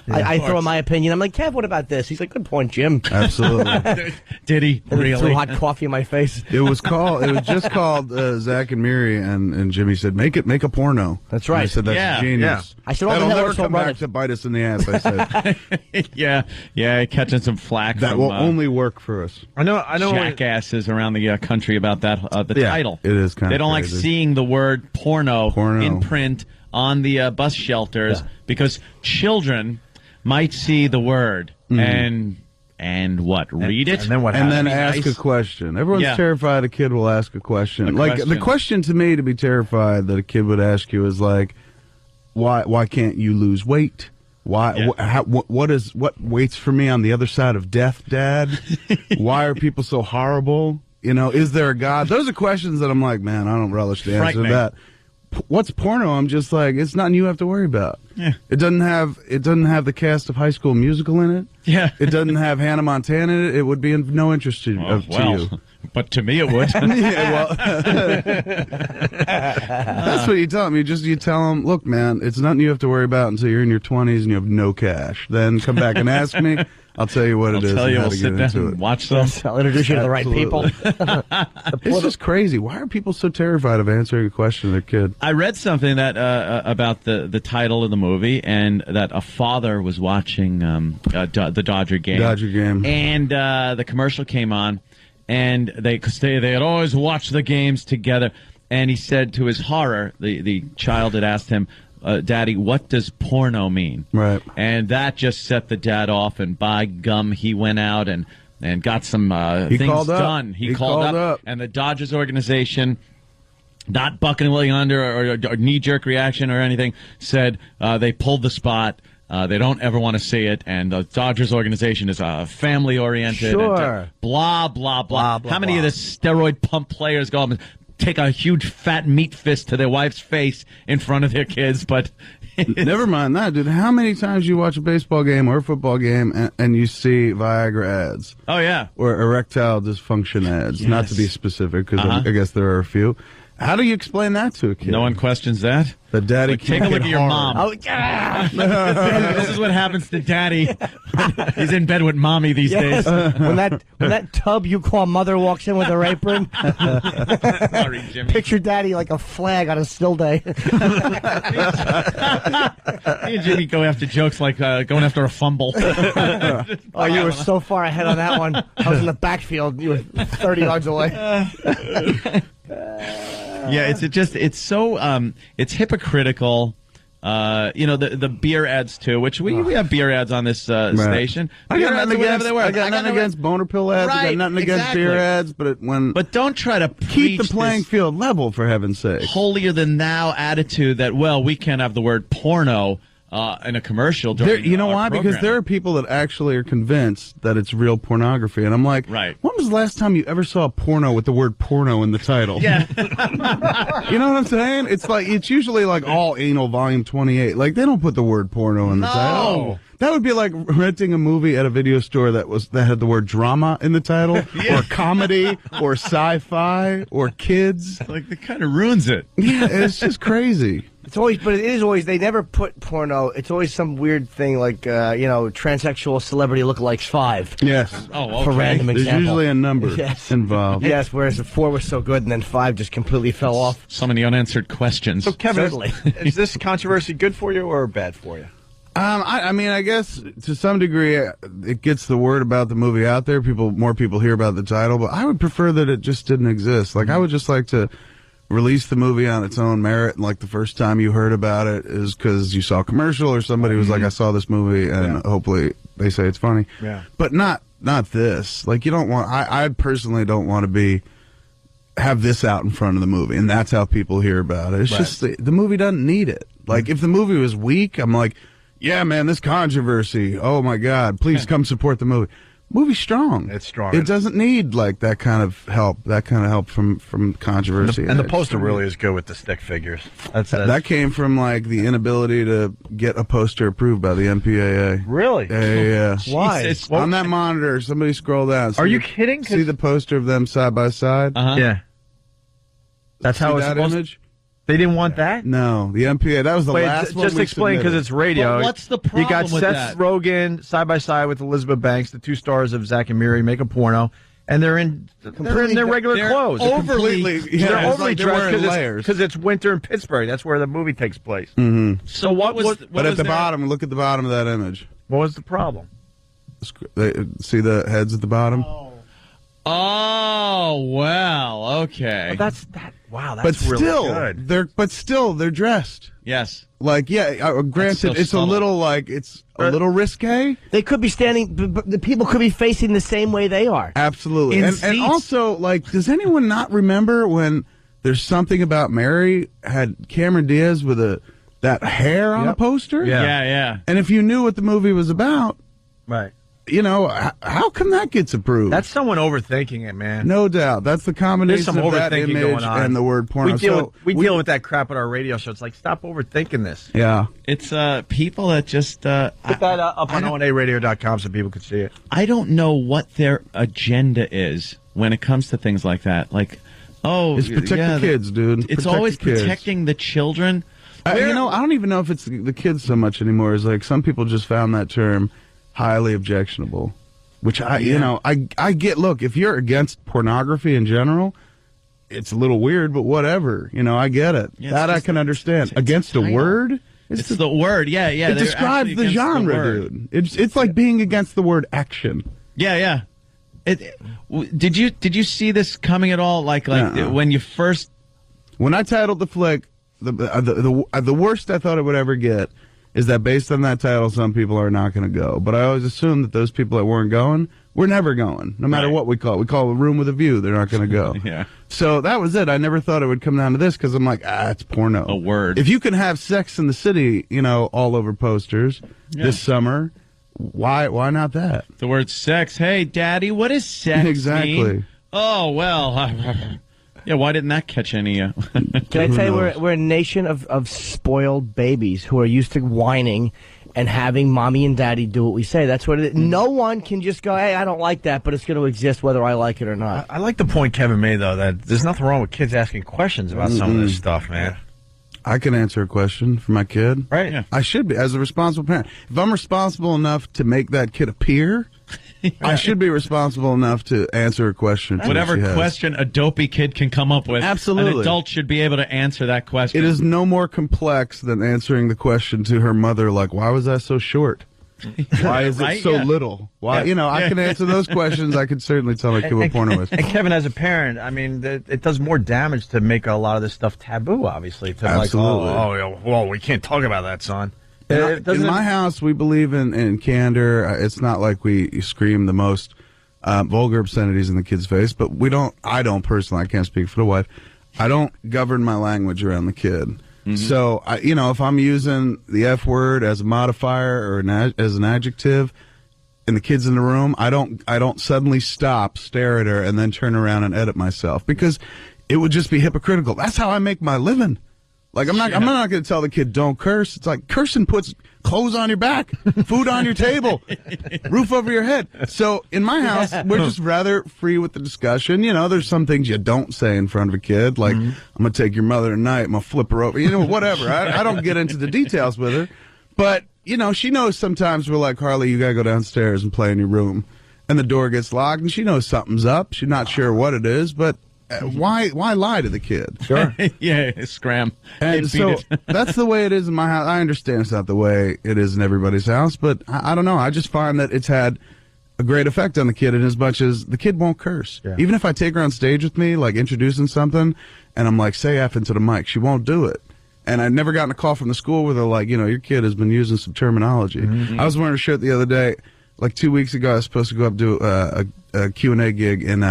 I throw in my opinion. I'm like, Kev, what about this? He's like, good point, Jim. Absolutely. Did he And he really? threw hot coffee in my face. It was just called Zach and Miri, and Jimmy said, make a porno. That's right. And I said, that's genius. I said, all the that'll hell never is so come back running. to bite us in the ass. I said yeah, catching some flack. that from, will only work for us. I know. Jackasses around the country about that. The Yeah, title. it is kind They of don't like crazy. seeing the word porno in print on the bus shelters because children might see the word and what? Read it? And then what And happens? then ask a question. Everyone's Yeah. terrified a kid will ask a question. The question to me to be terrified that a kid would ask you is like, why can't you lose weight? Why? What waits for me on the other side of death, Dad? Why are people so horrible? You know, is there a God? Those are questions that I'm like, man, I don't relish the answer to Frightening. that. What's porno? I'm just like, it's nothing you have to worry about. Yeah. It doesn't have the cast of High School Musical in it. Yeah. It doesn't have Hannah Montana in it. It would be of no interest to you. But to me it would. Yeah, that's what you tell them. You tell them, look, man, it's nothing you have to worry about until you're in your 20s and you have no cash. Then come back and ask me. I'll tell you what it is. I'll tell you, and how we'll to sit get down into and it. watch them. I'll introduce you to the right people. It's just crazy. Why are people so terrified of answering a question to their kid? I read something that about the title of the movie, and that a father was watching the Dodger game. And the commercial came on, and they had always watched the games together. And he said, to his horror, the child had asked him, Daddy, what does porno mean? Right. And that just set the dad off, and by gum, he went out and got some He things called up. done. He called up, and the Dodgers organization, not bucking under or knee-jerk reaction or anything, said they pulled the spot. They don't ever want to see it, and the Dodgers organization is family-oriented. Sure. And blah, blah, blah. How many of the steroid pump players go up and take a huge fat meat fist to their wife's face in front of their kids? But never mind that, dude. How many times you watch a baseball game or a football game and you see Viagra ads? Oh, yeah. Or erectile dysfunction ads, not to be specipic, because I guess there are a few. How do you explain that to a kid? No one questions that. The daddy Like, take a look at your mom. Oh, yeah. This is what happens to daddy. He's in bed with mommy these Yes. days. when that tub you call mother walks in with her apron. Sorry, Jimmy. Picture daddy like a flag on a still day. Me and Jimmy go after jokes like going after a fumble. Oh, you were so far ahead on that one. I was in the backfield. You were 30 yards away. Yeah, it's so it's hypocritical. The beer ads too, which we have beer ads on this station. I Beer got ads nothing are whatever they were. against, I got nothing against boner pill ads. I Right, got nothing against exactly. beer ads. But don't try to keep the preach playing this field level, for heaven's sake. holier than thou attitude that we can't have the word porno in a commercial. During You know our why? Because program. there are people that actually are convinced that it's real pornography, and I'm like, Right. when was the last time you ever saw a porno with the word porno in the title? Yeah. You know what I'm saying? It's usually like all anal volume 28. Like, they don't put the word porno in the title. That would be like renting a movie at a video store that had the word drama in the title, or comedy, or sci-fi, or kids. Like, that kind of ruins it. Yeah, it's just crazy. But it is always, they never put porno. It's always some weird thing like, transsexual celebrity lookalikes 5. Yes. Oh, okay. For random There's example. usually a number Yes. involved. Yes, whereas the 4 was so good and then 5 just completely fell off. So many unanswered questions. So, Kevin, Certainly. is this controversy good for you or bad for you? I mean, I guess to some degree it gets the word about the movie out there. More people hear about the title, but I would prefer that it just didn't exist. Like, I would just like to release the movie on its own merit. And like the first time you heard about it is because you saw a commercial or somebody was like, I saw this movie, and hopefully they say it's funny. Yeah. But not this. Like, you don't want. I personally don't want to have this out in front of the movie, and that's how people hear about it. It's just the movie doesn't need it. Like, if the movie was weak, I'm like, yeah, man, this controversy. Oh my God, please come support the movie. Movie's strong. It's strong. It doesn't need like that kind of help. That kind of help from controversy. And the poster really is good with the stick figures. That came from like the inability to get a poster approved by the MPAA. Really? Yeah. Why? On that monitor, somebody scroll down. Are you kidding? See the poster of them side by side? Yeah. That's how it's that supposed image? They didn't want that? No, the MPA. That was the last one. Just we explain, because submitted. it's radio. But what's the problem You got with Seth that? Rogen side by side with Elizabeth Banks, the 2 stars of Zack and Miri make a porno, and they're in their regular clothes. They're overly layers because it's winter in Pittsburgh. That's where the movie takes place. Mm-hmm. So what was? But at the bottom, look at the bottom of that image. What was the problem? See the heads at the bottom? Oh well, okay. But wow, that's but really good. They're dressed. Yes. Like, granted, it's a little risque. They could be standing. The people could be facing the same way they are. Absolutely. And also, like, does anyone not remember when There's Something About Mary had Cameron Diaz with that hair on the poster? Yeah. And if you knew what the movie was about, right? You know, how come that gets approved? That's someone overthinking it, man. No doubt. That's the combination There's some of that overthinking image going on. and the word porno. We deal with that crap at our radio show. It's like, stop overthinking this. Yeah. It's people that just... Put that up on onaradio.com so people can see it. I don't know what their agenda is when it comes to things like that. Like, it's protect the kids, dude. It's Protect always the kids. protecting the children. I don't even know if it's the kids so much anymore. It's like some people just found that term highly objectionable, which I get. Look, if you're against pornography in general, it's a little weird, but whatever. I get it. Yeah, that I can understand. Against a word, it's the word. Yeah. It describes the genre, dude. It's like being against the word action. Yeah. Did you see this coming at all? Like when you first when I titled the flick, the worst I thought it would ever get is that based on that title, some people are not going to go. But I always assumed that those people that weren't going were never going, no matter what we call it. We call it a room with a view. They're not going to go. Yeah. So that was it. I never thought it would come down to this because I'm like, it's porno. A word. If you can have Sex in the City, all over posters this summer, why not that? The word sex. Hey, Daddy, what is sex Exactly. mean? Oh, well... Yeah, why didn't that catch any? Can I tell you, we're a nation of spoiled babies who are used to whining and having mommy and daddy do what we say. That's what it is. No one can just go, hey, I don't like that, but it's going to exist whether I like it or not. I like the point Kevin made, though, that there's nothing wrong with kids asking questions about some of this stuff, man. I can answer a question for my kid. Right. Yeah. I should be, as a responsible parent. If I'm responsible enough to make that kid appear, I should be responsible enough to answer a question. Whatever question a dopey kid can come up with, absolutely, an adult should be able to answer that question. It is no more complex than answering the question to her mother, like, why was I so short? Why is it so little? Why? I can answer those questions. I can certainly tell my kid what porno is. And Kevin, as a parent, I mean, it does more damage to make a lot of this stuff taboo, obviously. To Absolutely. We can't talk about that, son. In my house, we believe in candor. It's not like we scream the most vulgar obscenities in the kid's face, but I don't personally, I can't speak for the wife, I don't govern my language around the kid. Mm-hmm. So, if I'm using the F word as a modifier or as an adjective, and the kid's in the room, I don't suddenly stop, stare at her, and then turn around and edit myself, because it would just be hypocritical. That's how I make my living. Like, I'm not going to tell the kid, don't curse. It's like, cursing puts clothes on your back, food on your table, roof over your head. So, in my house, we're just rather free with the discussion. There's some things you don't say in front of a kid, like, I'm going to take your mother tonight, I'm going to flip her over, whatever. I don't get into the details with her. But, she knows sometimes we're like, Harley, you got to go downstairs and play in your room. And the door gets locked, and she knows something's up. She's not sure what it is, but why lie to the kid? Sure. Yeah, scram. And Hey, so beat it. that's the way it is in my house. I understand it's not the way it is in everybody's house, but I don't know. I just find that it's had a great effect on the kid in as much as the kid won't curse. Yeah. Even if I take her on stage with me, like introducing something, and I'm like, say F into the mic, she won't do it. And I'd never gotten a call from the school where they're like, your kid has been using some terminology. Mm-hmm. I was wearing a shirt the other day, like 2 weeks ago, I was supposed to go up do a Q&A gig in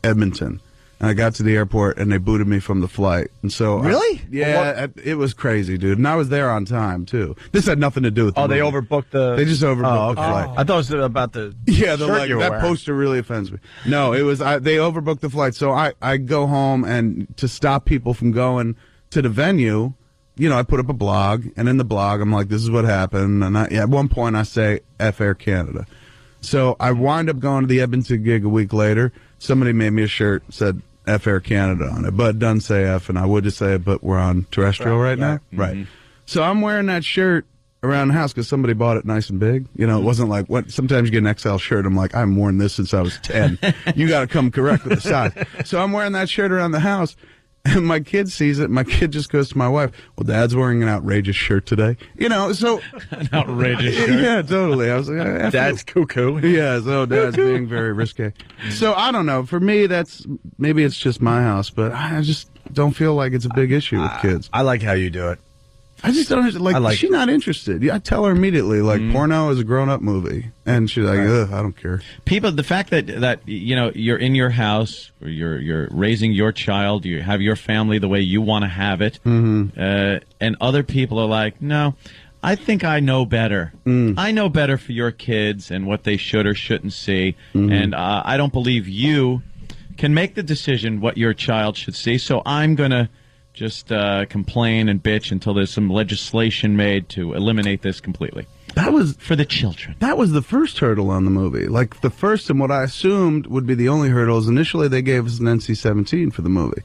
Edmonton. And I got to the airport, and they booted me from the flight. And so, Really? It was crazy, dude. And I was there on time too. This had nothing to do with. They overbooked the. They just overbooked the okay. flight. I thought it was about the. Yeah, shirt you were that wearing. poster really offends me. No, it was they overbooked the flight, so I go home, and to stop people from going to the venue, I put up a blog, and in the blog I'm like, this is what happened, and at one point I say F Air Canada. So I wind up going to the Edmonton gig a week later. Somebody made me a shirt that said F Air Canada on it, but it doesn't say F, and I would just say it, but we're on terrestrial right now. Right. So I'm wearing that shirt around the house because somebody bought it nice and big. It wasn't like sometimes you get an XL shirt. I'm like, I haven't worn this since I was 10. You got to come correct with the size. So I'm wearing that shirt around the house. And my kid sees it. My kid just goes to my wife, well, Dad's wearing an outrageous shirt today. So. An outrageous shirt. Yeah, totally. I was like, Dad's cuckoo. Yeah, so Dad's being very risque. So I don't know. For me, maybe it's just my house, but I just don't feel like it's a big issue with kids. I like how you do it. I just don't she's not interested. I tell her immediately, porno is a grown-up movie, and she's like, ugh, I don't care. People, the fact that you're in your house, or you're raising your child, you have your family the way you want to have it, and other people are like, no, I think I know better. I know better for your kids and what they should or shouldn't see, and I don't believe you can make the decision what your child should see, so I'm going to just complain and bitch until there's some legislation made to eliminate this completely. That was for the children. That was the first hurdle on the movie. Like the first and what I assumed would be the only hurdle is initially they gave us an NC-17 for the movie.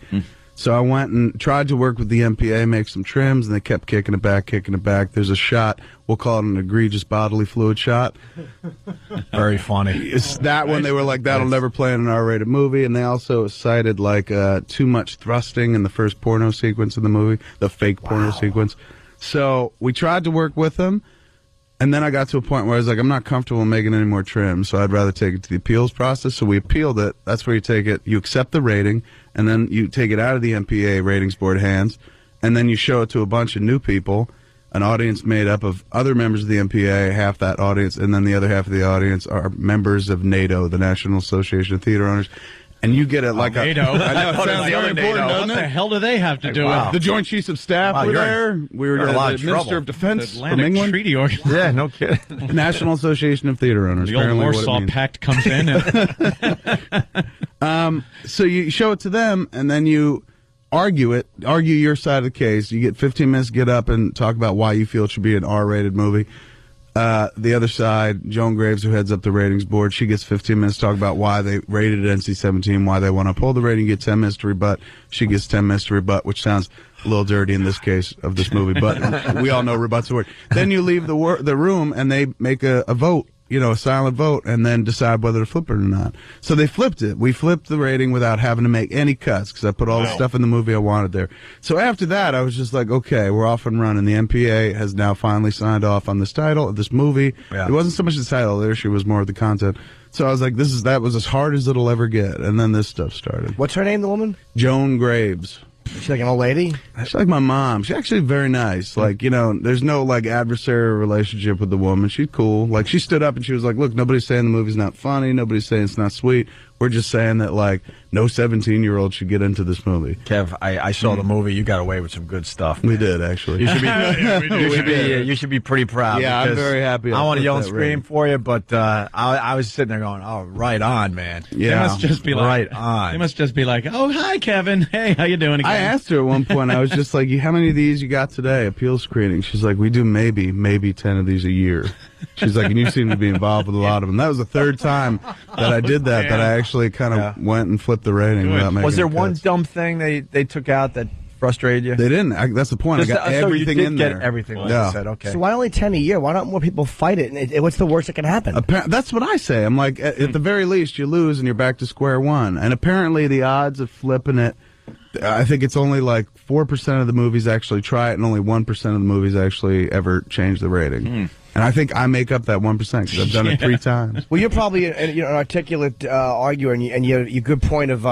So I went and tried to work with the MPA, make some trims, and they kept kicking it back. There's a shot, we'll call it an egregious bodily fluid shot. Very funny. It's that one, they were like, that'll never play in an R-rated movie, and they also cited like too much thrusting in the first porno sequence in the movie, the fake porno sequence. So we tried to work with them, and then I got to a point where I was like, I'm not comfortable making any more trims, so I'd rather take it to the appeals process. So we appealed it. That's where you take it, you accept the rating, and then you take it out of the MPA ratings board hands, and then you show it to a bunch of new people, an audience made up of other members of the MPA, half that audience, and then the other half of the audience are members of NATO, the National Association of Theater Owners. And you get it like NATO. I know, it sounds the very other important, NATO. doesn't What it? the hell do they have to do with The Joint Chiefs of Staff were there. We were you're in a lot of the Minister trouble. of Defense The from Atlantic England. Treaty Organization. Yeah, no kidding. National Association of Theater Owners. The old apparently what it Warsaw means. Pact comes in. And So you show it to them, and then you argue your side of the case. You get 15 minutes to get up and talk about why you feel it should be an R-rated movie. The other side, Joan Graves, who heads up the ratings board, she gets 15 minutes to talk about why they rated it NC-17, why they want to pull the rating. You get 10 minutes to rebut. She gets 10 minutes to rebut, which sounds a little dirty in this case of this movie, but we all know rebut's the word. Then you leave the room, and they make a vote, a silent vote, and then decide whether to flip it or not. So they flipped it. We flipped the rating without having to make any cuts because I put all the stuff in the movie I wanted there. So after that, I was just like, okay, we're off and running. The MPA has now finally signed off on this title of this movie. Yeah. It wasn't so much the title, the issue was more of the content. So I was like, that was as hard as it'll ever get. And then this stuff started. What's her name, the woman? Joan Graves. Is she like an old lady? She's like my mom. She's actually very nice. Like, there's no like adversarial relationship with the woman. She's cool. Like, she stood up and she was like, look, nobody's saying the movie's not funny. Nobody's saying it's not sweet. We're just saying that, like, no 17-year-old should get into this movie. Kev, I saw the movie. You got away with some good stuff. We did, actually. You should be, you should be pretty proud. Yeah, I'm because very happy. I want to yell and that scream rating. for you, but I was sitting there going, "Oh, right on, man." Yeah. They must just be like, right on. They must just be like, oh, hi, Kevin. Hey, how you doing again? I asked her at one point, I was just like, how many of these you got today, appeal screening? She's like, we do maybe 10 of these a year. She's like, and you seem to be involved with a lot of them. That was the third time that I did that I actually kind of went and flipped the rating without making Was there any one cuts. dumb thing they took out that frustrated you? They didn't. That's the point. I got everything so you did in get there. everything, like Yeah. you said. Okay. So why only 10 a year? Why don't more people fight it? And what's the worst that can happen? That's what I say. I'm like, at the very least, you lose and you're back to square one. And apparently, the odds of flipping it, I think it's only like 4% of the movies actually try it, and only 1% of the movies actually ever change the rating. And I think I make up that 1% because I've done it 3 times. Well, you're probably an articulate arguer, and you have a good point of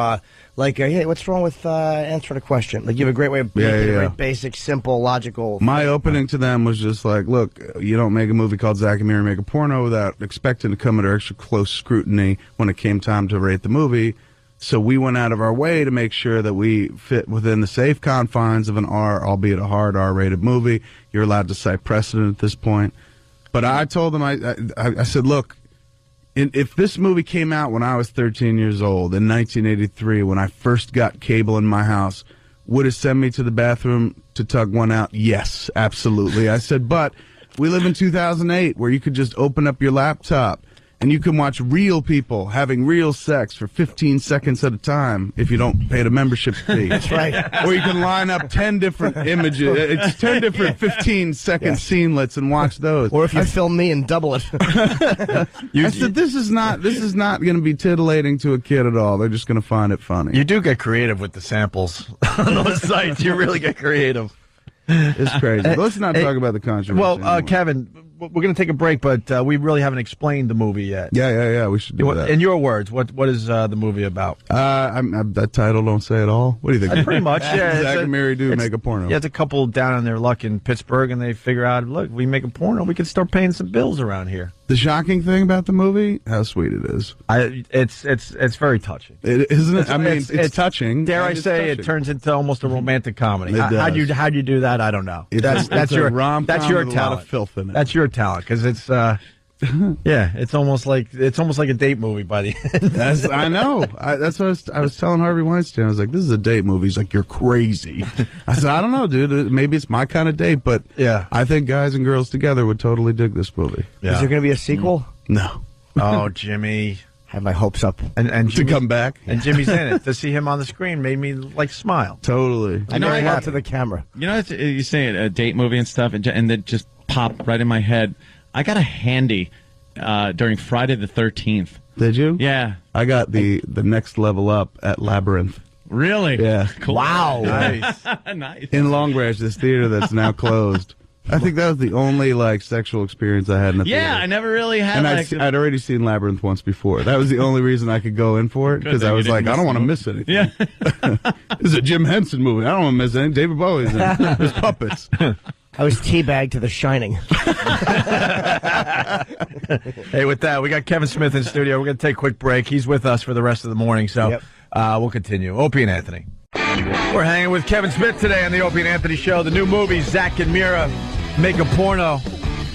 hey, what's wrong with answering a question? Like, you have a great way of making it very basic, simple, logical. My opening to them was just like, look, you don't make a movie called Zack and Miri Make a Porno without expecting to come under extra close scrutiny when it came time to rate the movie. So we went out of our way to make sure that we fit within the safe confines of an R, albeit a hard R-rated movie. You're allowed to cite precedent at this point. But I told them, I said, look, if this movie came out when I was 13 years old in 1983, when I first got cable in my house, would it send me to the bathroom to tug one out? Yes, absolutely. I said, but we live in 2008 where you could just open up your laptop and you can watch real people having real sex for 15 seconds at a time if you don't pay the membership fee. That's right. Or you can line up 10 different images. It's 10 different 15-second scenelets and watch those. Or if you film me and double it. I said, this is not going to be titillating to a kid at all. They're just going to find it funny. You do get creative with the samples on those sites. You really get creative. It's crazy. Let's not talk about the controversy. Well, anymore. Kevin, we're going to take a break, but we really haven't explained the movie yet. Yeah. We should do that. In your words, what is the movie about? That title don't say it all. What do you think? Pretty much, yeah. Zack and Miri do make a porno. Yeah, it's a couple down on their luck in Pittsburgh, and they figure out, look, we make a porno, we can start paying some bills around here. The shocking thing about the movie, how sweet it is. It's very touching. Isn't it? I mean, it's touching. Dare I say, it turns into almost a romantic comedy. How'd you do that? I don't know. That's your talent. A lot of filth in it. That's your talent, because it's it's almost like a date movie by the end. I know. That's what I was telling Harvey Weinstein. I was like, "This is a date movie." He's like, "You're crazy." I said, "I don't know, dude. Maybe it's my kind of date, but yeah, I think guys and girls together would totally dig this movie." Yeah. Is there going to be a sequel? No. Oh, Jimmy. Have my hopes up. And to come back. And Jimmy's in it. To see him on the screen made me smile. Totally. I know I got to the camera. You know, you say a date movie and stuff, and then just pop right in my head. I got a handy during Friday the 13th. Did you? Yeah. I got the next level up at Labyrinth. Really? Yeah. Cool. Wow. Nice. Nice. In Long Branch, this theater that's now closed. I think that was the only sexual experience I had in a theater. Yeah, I never really had. And I'd already seen Labyrinth once before. That was the only reason I could go in for it, because I was like, I don't want to miss anything. Yeah. This is a Jim Henson movie. I don't want to miss anything. David Bowie's in it. There's puppets. I was teabagged to The Shining. Hey, with that, we got Kevin Smith in the studio. We're going to take a quick break. He's with us for the rest of the morning, so we'll continue. Opie and Anthony. We're hanging with Kevin Smith today on the Opie and Anthony Show. The new movie, Zack and Miri Make a Porno,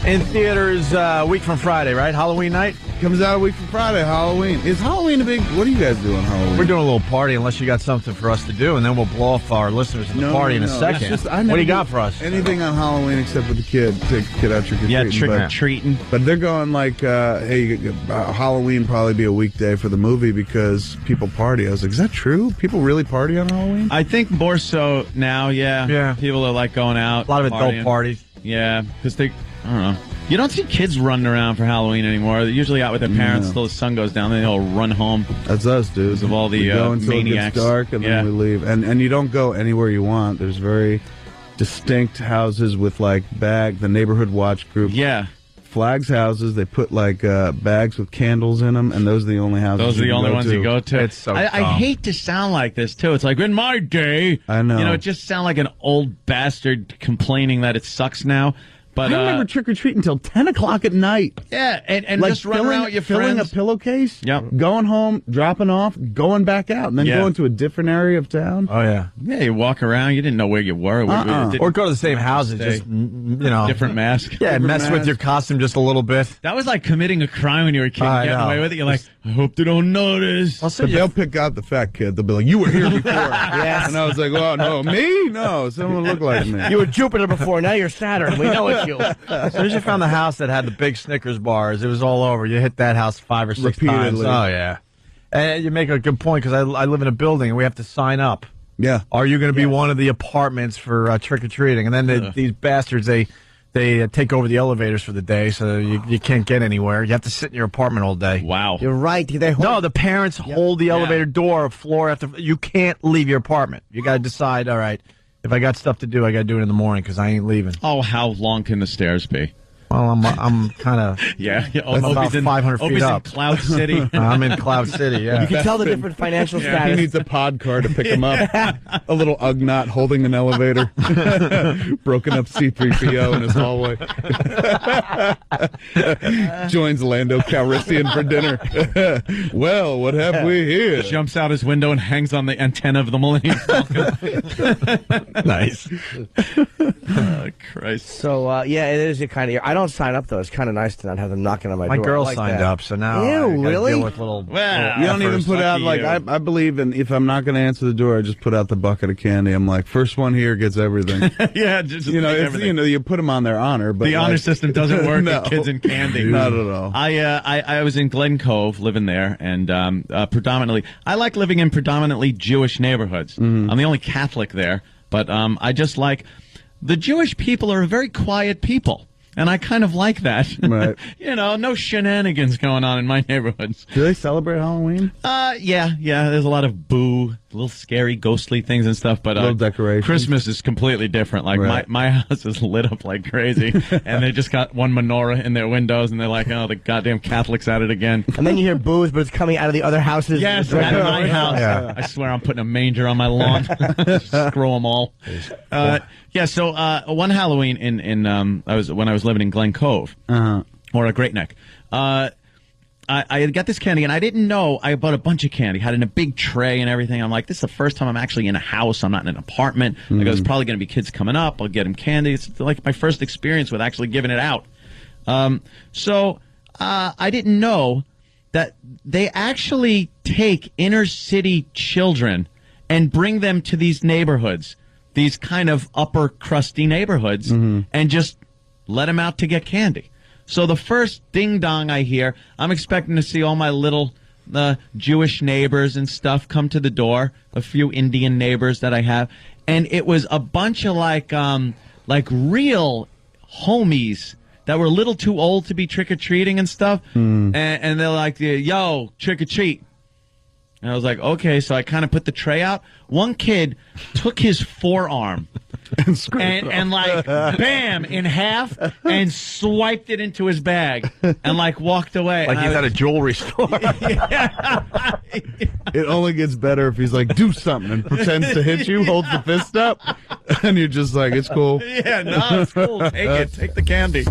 in theaters a week from Friday, right? Halloween night? Comes out a week from Friday, Halloween. Is Halloween a big... What do you guys do on Halloween? We're doing a little party, unless you got something for us to do, and then we'll blow off our listeners at the party in a second. What do you got for us? Anything on Halloween except with the kid. Take the kid out trick-or-treating. Yeah, trick-or-treating. But they're going like, hey, Halloween probably be a weekday for the movie because people party. I was like, is that true? People really party on Halloween? I think more so now, yeah. Yeah. People are like going out. A lot of adult partying. parties. Yeah, because I don't know. You don't see kids running around for Halloween anymore. They're usually out with their parents until the sun goes down. Then they'll run home. That's us, dude. Because of all the we go until maniacs. It gets dark, and then we leave. And you don't go anywhere you want. There's very distinct houses with like the neighborhood watch group. Yeah. Flags houses. They put like bags with candles in them, and those are the only houses. Those are the only ones you go to. It's so I hate to sound like this too. It's like in my day. I know. You know, it just sounds like an old bastard complaining that it sucks now. But I remember trick-or-treating until 10 o'clock at night. Yeah, and like just run around with your filling friends. a pillowcase, going home, dropping off, going back out, and then going to a different area of town. Oh, yeah. Yeah, you walk around. You didn't know where you were. Or go to the same houses, just, different mask. Yeah, mess with your costume just a little bit. That was like committing a crime when you were a kid and getting away with it. You're like, I hope they don't notice. But they'll pick out the fat kid. They'll be like, you were here before. Yes. And I was like, well, no, me? No, someone looked like me. You were Jupiter before, now you're Saturn. We know it's you. As soon as you found the house that had the big Snickers bars, it was all over. You hit that house 5 or 6 times. Repeatedly. Oh, yeah. And you make a good point, because I live in a building, and we have to sign up Yeah. Are you going to be one of the apartments for trick or treating? And then these bastards, they take over the elevators for the day, so you can't get anywhere. You have to sit in your apartment all day. Wow. You're right. No, the parents hold the elevator door floor after. You can't leave your apartment. You got to decide, all right, if I got stuff to do, I got to do it in the morning because I ain't leaving. Oh, how long can the stairs be? Well, I'm kind of I'm about 500 feet up. In Cloud City. I'm in Cloud City. Yeah, You can tell the different financial status. He needs a pod car to pick him up. A little Ugnaught holding an elevator. Broken up C-3PO in his hallway. Joins Lando Calrissian for dinner. Well, what have we here? Jumps out his window and hangs on the antenna of the Millennium Falcon. Nice. Oh, Christ. So, it is a kind of. I don't sign up, though. It's kind of nice to not have them knocking on my door. My girl I like signed that. up, so now Ew, I gotta really? deal with little. Well, You don't even put out, lucky like, you. I believe in, if I'm not going to answer the door, I just put out the bucket of candy. I'm like, first one here gets everything. Yeah, just everything. You put them on their honor. But the honor system doesn't work No. with kids and candy. Not at all. I was in Glen Cove, living there, and predominantly, I like living in predominantly Jewish neighborhoods. I'm the only Catholic there, but I just like, the Jewish people are a very quiet people. And I kind of like that. Right. No shenanigans going on in my neighborhoods. Do they celebrate Halloween? Yeah. There's a lot of little scary, ghostly things and stuff. But little decorations. Christmas is completely different. Like Right. my house is lit up like crazy, and they just got one menorah in their windows, and they're like, "Oh, the goddamn Catholics at it again." And then you hear booze, but it's coming out of the other houses. Yes, at my house. Yeah. I swear I'm putting a manger on my lawn. Screw them all. So one Halloween when I was living in Glen Cove, or a Great Neck, I had got this candy, and I didn't know. I bought a bunch of candy, had it in a big tray and everything. I'm like, this is the first time I'm actually in a house. I'm not in an apartment. Like, there's probably going to be kids coming up. I'll get them candy. It's like my first experience with actually giving it out. So I didn't know that they actually take inner city children and bring them to these neighborhoods, these kind of upper crusty neighborhoods, and just let them out to get candy. So the first ding-dong I hear, I'm expecting to see all my little Jewish neighbors and stuff come to the door, a few Indian neighbors that I have, and it was a bunch of like real homies that were a little too old to be trick-or-treating and stuff, and they're like, yo, trick-or-treat. And I was like, okay, so I kind of put the tray out. One kid took his forearm and like, bam, in half, and swiped it into his bag and like walked away. Like he's at a jewelry store. It only gets better if he's like, do something, and pretends to hit you, holds the fist up, and you're just like, it's cool. Yeah, no, it's cool. Take it. Take the candy.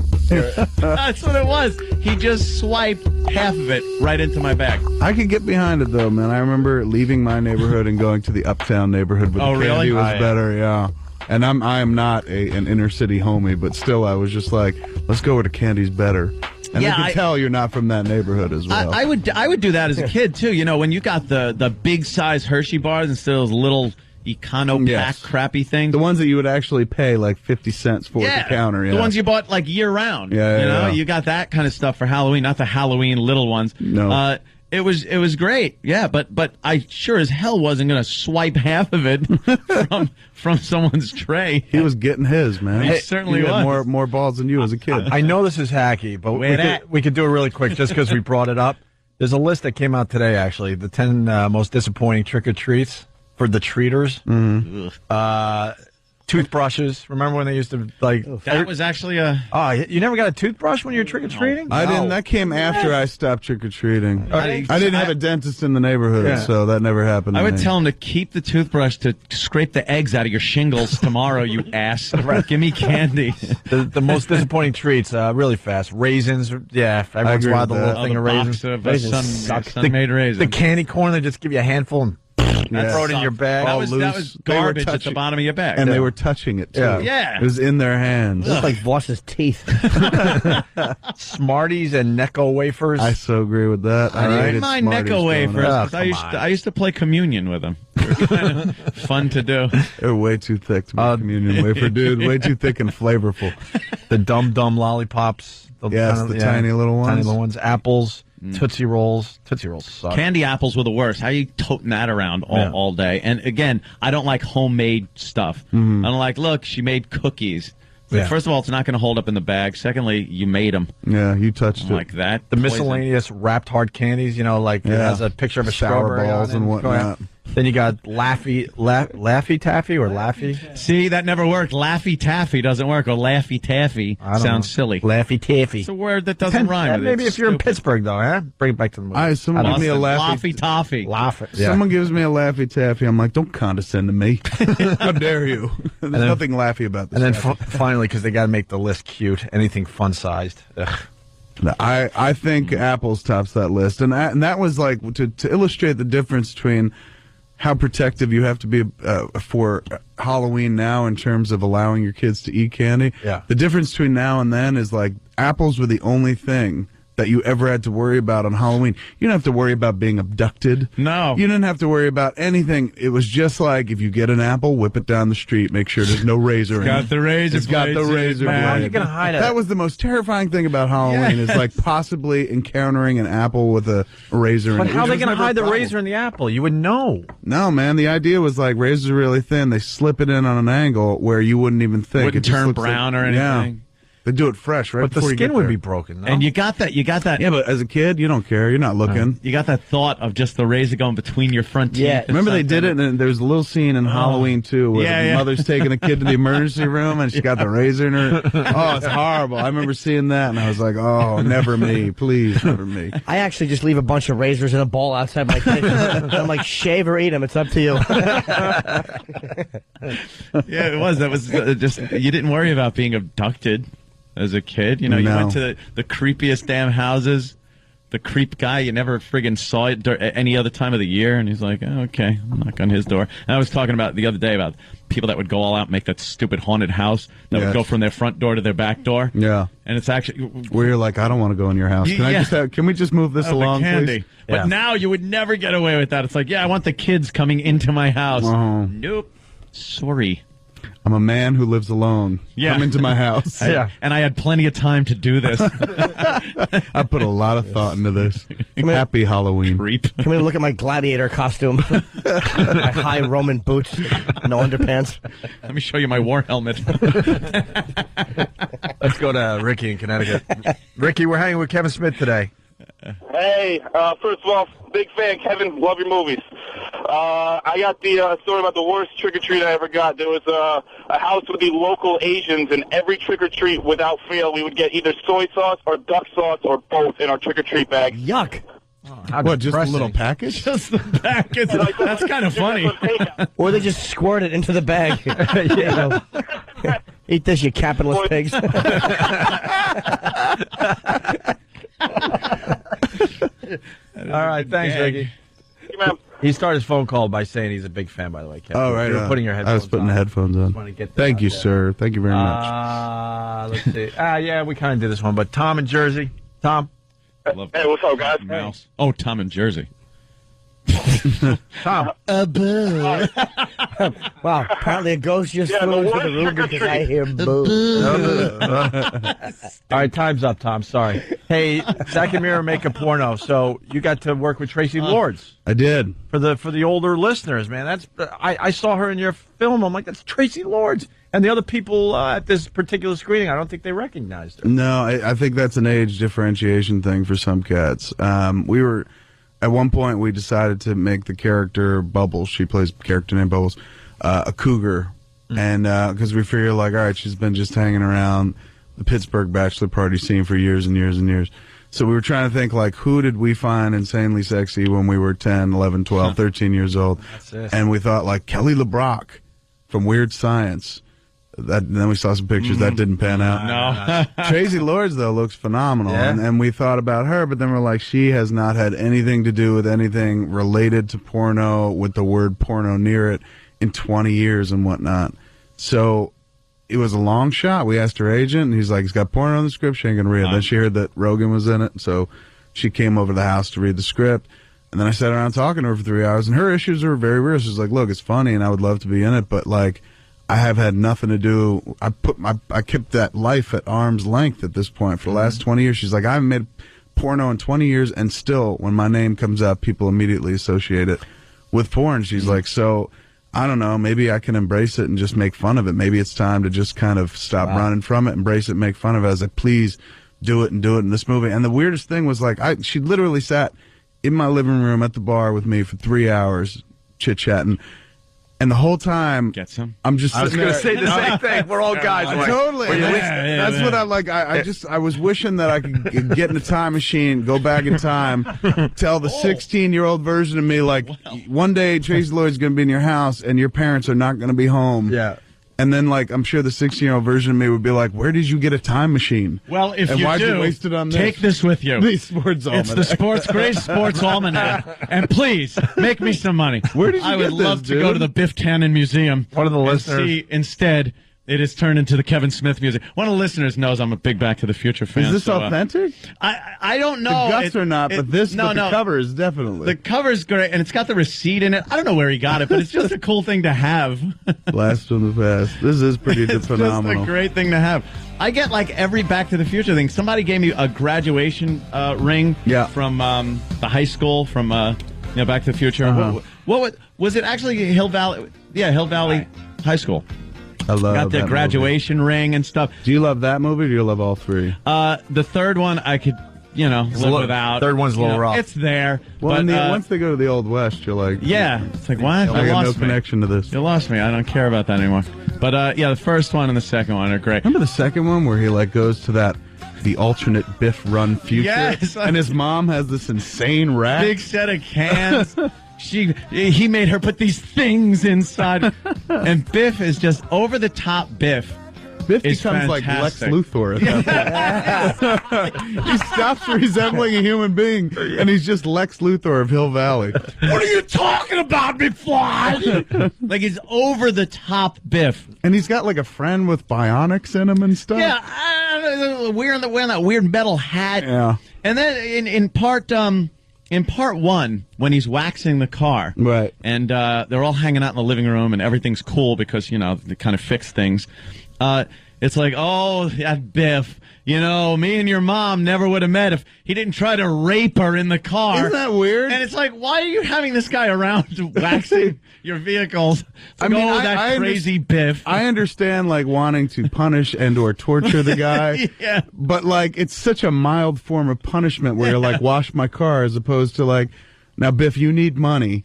That's what it was. He just swiped half of it right into my bag. I could get behind it, though, man. I remember leaving my neighborhood and going to the uptown neighborhood, but the candy was better, yeah. And I am not an inner city homie, but still, I was just like, let's go where the candy's better. And I can tell you're not from that neighborhood as well. I would do that as a kid too. When you got the big size Hershey bars instead of those little econo pack crappy things. The ones that you would actually pay like 50 cents for at the counter. Yeah. The ones you bought like year round. Yeah. You got that kind of stuff for Halloween, not the Halloween little ones. No. It was great, yeah, but I sure as hell wasn't going to swipe half of it from someone's tray. He was getting his, man. He certainly had was. more balls than you as a kid. I know this is hacky, but we could do it really quick just because we brought it up. There's a list that came out today, actually, the 10 most disappointing trick-or-treats for the treaters. Toothbrushes. Remember when they used to like? That was actually a. Oh, you never got a toothbrush when you were trick or treating? I didn't. That came after I stopped trick or treating. I didn't have a dentist in the neighborhood, so that never happened. I would tell him to keep the toothbrush to scrape the eggs out of your shingles tomorrow. You ass. Give me candy. The most disappointing treats, really fast. Raisins. Yeah, everyone's wild. The little thing of raisins. Raisins suck. Sun-made raisins. The candy corn. They just give you a handful and. Throw it in your bag. That was garbage at the bottom of your bag. And they were touching it, too. Yeah. It was in their hands. It looked like Voss's teeth. Smarties and Necco wafers. I so agree with that. I didn't mind Necco wafers. I used to play communion with them. They were kind of fun to do. They were way too thick to be a communion wafer, dude. Way too thick and flavorful. The Dum Dum lollipops. The tiny little ones. Tiny little ones. Apples. Tootsie Rolls. Tootsie Rolls suck. Candy apples were the worst. How are you toting that around all day? And again, I don't like homemade stuff. I don't like, look, she made cookies. Like, first of all, it's not going to hold up in the bag. Secondly, you made them. Yeah, you touched it. Like that. The miscellaneous wrapped hard candies, like it has a picture of a sour strawberry balls and whatnot. Then you got Laffy Taffy or Laffy. See, that never worked. Laffy Taffy doesn't work, or Laffy Taffy sounds silly. Laffy Taffy. It's a word that doesn't rhyme. Maybe if you're in Pittsburgh, though, huh? Bring it back to the movie. Someone give me a Laffy Toffee. Someone gives me a Laffy Taffy. I'm like, don't condescend to me. How dare you? There's nothing laffy about this. And then finally, because they got to make the list cute, anything fun-sized. Ugh. No, I think apples tops that list, and that was like to illustrate the difference between how protective you have to be for Halloween now in terms of allowing your kids to eat candy. Yeah. The difference between now and then is like apples were the only thing that you ever had to worry about on Halloween. You didn't have to worry about being abducted. No. You didn't have to worry about anything. It was just like, if you get an apple, whip it down the street. Make sure there's no razor in it. Got the razor It's got the razor blade. How are you going to hide it? That was the most terrifying thing about Halloween is like possibly encountering an apple with a razor in it. But how are they Which was going to never a hide the problem. razor in the apple? You would know. No, man. The idea was like razors are really thin. They slip it in on an angle where you wouldn't even think. Wouldn't It just turn looks brown like, or anything. Yeah. They do it fresh, right? But the before you skin get would there. be broken. No? And you got that. Yeah, but as a kid, you don't care. You're not looking. You got that thought of just the razor going between your front teeth. Yeah, remember they did it, and there was a little scene in Halloween too, where the mother's taking a kid to the emergency room, and she got the razor in her. Oh, it's horrible. I remember seeing that, and I was like, oh, never me, please, never me. I actually just leave a bunch of razors in a bowl outside my kitchen. I'm like, shave or eat them. It's up to you. Yeah, it was. That was just, you didn't worry about being abducted as a kid. You went to the creepiest damn houses. The creep guy, you never friggin' saw it any other time of the year. And he's like, oh, okay, I'll knock on his door. And I was talking about the other day about people that would go all out and make that stupid haunted house that would go from their front door to their back door. Yeah. And it's actually... Where you're like, I don't want to go in your house. Can we just move this along, candy. please? But now you would never get away with that. It's like, I want the kids coming into my house. Nope. Sorry. I'm a man who lives alone. Yeah. Come into my house. And I had plenty of time to do this. I put a lot of thought into this. Happy Halloween. Creep. Come in and look at my gladiator costume. My high Roman boots, no underpants. Let me show you my war helmet. Let's go to Ricky in Connecticut. Ricky, we're hanging with Kevin Smith today. Hey, first of all, big fan, Kevin. Love your movies. I got the story about the worst trick-or-treat I ever got. There was a house with the local Asians, and every trick-or-treat, without fail, we would get either soy sauce or duck sauce or both in our trick-or-treat bag. Yuck. What, just a little package? Just the package. That's kind of funny. Or they just squirt it into the bag. Eat this, you capitalist pigs. All right, thanks, Ricky. He started his phone call by saying he's a big fan, by the way, Kevin. Oh, right. You were putting your headphones on. I was putting the headphones on. Want to get Thank you, sir. Thank you very much. Let's see. Yeah, we kind of did this one, but Tom in Jersey. Tom? Hey, what's up, guys? Mouse. Oh, Tom in Jersey. Tom. Boo. Wow, apparently a ghost just flew into the room because I hear boo. All right, time's up, Tom. Sorry. Hey, Zach and Mira make a porno, so you got to work with Tracy Lords. I did. For the older listeners, man. That's I saw her in your film. I'm like, that's Tracy Lords. And the other people at this particular screening, I don't think they recognized her. No, I think that's an age differentiation thing for some cats. We were... At one point, we decided to make the character Bubbles. She plays a character named Bubbles, a cougar. And because we figure, like, all right, she's been just hanging around the Pittsburgh bachelor party scene for years and years and years. So we were trying to think, like, who did we find insanely sexy when we were 10, 11, 12, 13 years old? That's it. And we thought, like, Kelly LeBrock from Weird Science. Then we saw some pictures. That didn't pan out. No. Tracy Lords, though, looks phenomenal. Yeah. And we thought about her, but then we're like, she has not had anything to do with anything related to porno with the word porno near it in 20 years and whatnot. So it was a long shot. We asked her agent, and he's like, he's got porno in the script. She ain't going to read it. Then she heard that Rogan was in it, so she came over to the house to read the script. And then I sat around talking to her for 3 hours, and her issues were very real. She's like, look, it's funny, and I would love to be in it, but, like, I have had nothing to do. I kept that life at arm's length at this point for the last 20 years. She's like, I haven't made porno in 20 years, and still, when my name comes up, people immediately associate it with porn. She's like, so, I don't know, maybe I can embrace it and just make fun of it. Maybe it's time to just kind of stop running from it, embrace it, make fun of it. I was like, please do it in this movie. And the weirdest thing was, like, she literally sat in my living room at the bar with me for 3 hours, chit-chatting. And the whole time, I'm just. I was going to say the same thing. We're all guys. Totally. That's what I like. I was wishing that I could get in a time machine, go back in time, tell the 16-year-old version of me, like, one day Tracy Lloyd's going to be in your house and your parents are not going to be home. Yeah. And then, like, I'm sure the 16-year-old version of me would be like, where did you get a time machine? Well, if and you why'd do, you waste it on take this with you. The sports almanac. It's the Great Sports Almanac. And please, make me some money. Where did you I get would love this, to dude? go to the Biff Tannen Museum. One of the and listeners. see, instead, it has turned into the Kevin Smith Museum. One of the listeners knows I'm a big Back to the Future fan. Is this so, authentic? I don't know. The guts are not, but the cover is definitely. The cover's great, and it's got the receipt in it. I don't know where he got it, but it's just a cool thing to have. Blast from the past. This is pretty It's phenomenal. just a great thing to have. I get like every Back to the Future thing. Somebody gave me a graduation ring from the high school from Back to the Future. Uh-huh. What was it actually? Hill Valley? Yeah, Hill Valley High School. I love Got the that graduation ring and stuff. Do you love that movie or do you love all three? The third one I could, live without. Third one's a little rough. It's there. Well, but, once they go to the Old West, you're like... Yeah. It's like, what? I You got no lost me. connection to this. You lost me. I don't care about that anymore. But, the first one and the second one are great. Remember the second one where he, like, goes to the alternate Biff run future? Yes. And his mom has this insane rack? Big set of cans. He made her put these things inside. And Biff is just over the top Biff. Biff is becomes fantastic. like Lex Luthor at that point. He stops resembling a human being, and he's just Lex Luthor of Hill Valley. What are you talking about, McFly? Like he's over the top Biff. And he's got like a friend with bionics in him and stuff. Yeah, wearing that weird metal hat. Yeah. And then in part one, when he's waxing the car, right, and they're all hanging out in the living room, and everything's cool because they kind of fix things. It's like, oh, that Biff. Me and your mom never would have met if he didn't try to rape her in the car. Isn't that weird? And it's like, why are you having this guy around waxing your vehicles? It's like, that crazy Biff. I understand, like, wanting to punish and or torture the guy. Yeah. But, like, it's such a mild form of punishment where you're like, wash my car, as opposed to, like, now, Biff, you need money,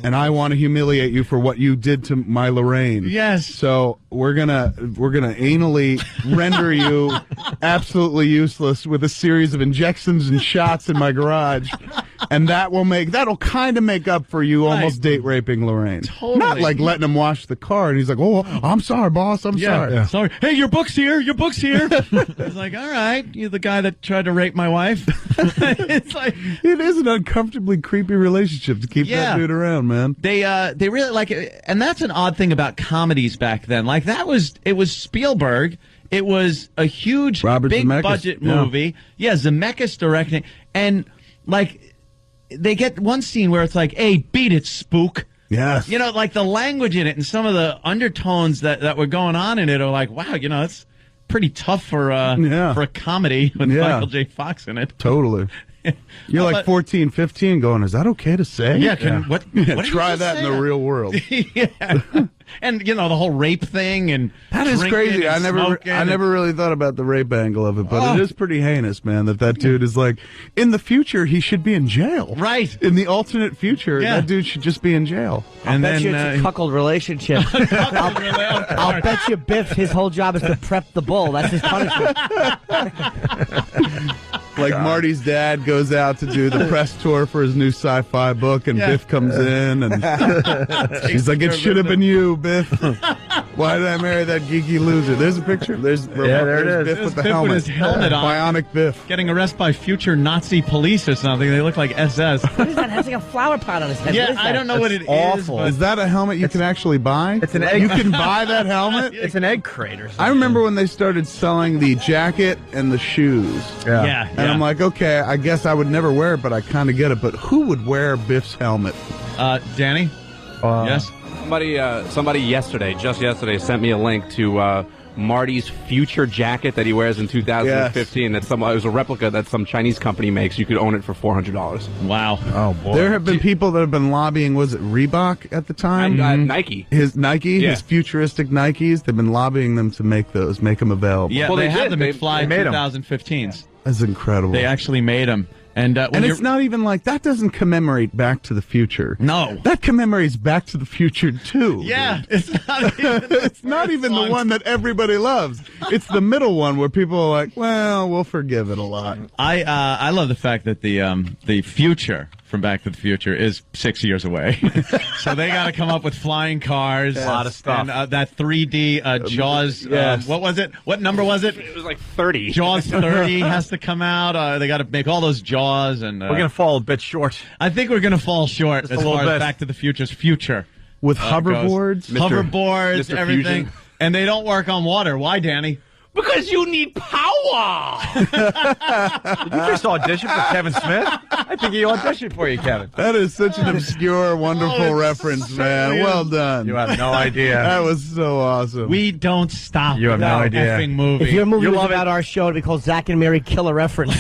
and I want to humiliate you for what you did to my Lorraine. Yes. So we're gonna anally render you absolutely useless with a series of injections and shots in my garage, and that'll kind of make up for you almost date raping Lorraine. Totally. Not like letting him wash the car, and he's like, "Oh, I'm sorry, boss. I'm sorry." Yeah. Sorry. Hey, your book's here. Your book's here. It's like, all right, you're the guy that tried to rape my wife. It's like it is an uncomfortably creepy relationship to keep that dude around, man. They really like it, and that's an odd thing about comedies back then. Like it was Spielberg. It was a huge, big Zemeckis, budget movie. Yeah, Zemeckis directing, and like they get one scene where it's like, "Hey, beat it, spook." Yes. Like the language in it and some of the undertones that were going on in it are like, wow, it's pretty tough for a comedy with Michael J. Fox in it. Totally. You're like 14, 15 going, is that okay to say? Yeah, what try that in the real world. Yeah. And the whole rape thing and that is crazy. I never really thought about the rape angle of it, but it is pretty heinous, man, that dude is like, in the future he should be in jail. Right. In the alternate future, that dude should just be in jail. I'll bet you it's a cuckold relationship. I'll bet you Biff, his whole job is to prep the bull. That's his punishment. Like Marty's dad goes out to do the press tour for his new sci-fi book, and Biff comes in, and she's like, "It should have been you, Biff. Why did I marry that geeky loser?" There's a picture. There it is. Biff with the helmet. With his helmet on. Bionic Biff. Getting arrested by future Nazi police or something. They look like SS. What is that? It has like a flower pot on his head. Yeah, I don't know what it is. Awful. Is that a helmet you can actually buy? It's an egg. You can buy that helmet? It's an egg crate or something. I remember when they started selling the jacket and the shoes. Yeah. And I'm like, okay, I guess I would never wear it, but I kind of get it. But who would wear Biff's helmet? Danny? Yes? Somebody just yesterday sent me a link to Marty's future jacket that he wears in 2015. That's it was a replica that some Chinese company makes. You could own it for $400. Wow. Oh boy. There have been people that have been lobbying. Was it Reebok at the time? Nike. His futuristic Nikes. They've been lobbying them to make them available. Yeah, Well, they they had did. the They McFly made 'em. 2015s. That's incredible. They actually made them. And it's not even like that doesn't commemorate Back to the Future. No. That commemorates Back to the Future 2. Yeah, it's not even, it's not even the one that everybody loves. It's the middle one where people are like, well, we'll forgive it a lot. I love the fact that the future from Back to the Future is 6 years away. So they got to come up with flying cars. A lot of stuff. And that 3D Jaws. Yes. What was it? What number was it? It was like 30. Jaws 30 has to come out. They got to make all those Jaws. And We're going to fall a bit short. I think we're going to fall short Just as a little far as bit. Back to the Future's future. With goes. hoverboards? Hoverboards, Mr. everything. Fusion. And they don't work on water. Why, Danny? Because you need power. Did you just audition for Kevin Smith? I think he auditioned for you, Kevin. That is such an obscure, wonderful reference, man. Well done. You have no idea. That was so awesome. We don't stop. You have no without idea. Effing movie. If your movie You was love about our show, it'd be called Zach and Mary Kill a Reference.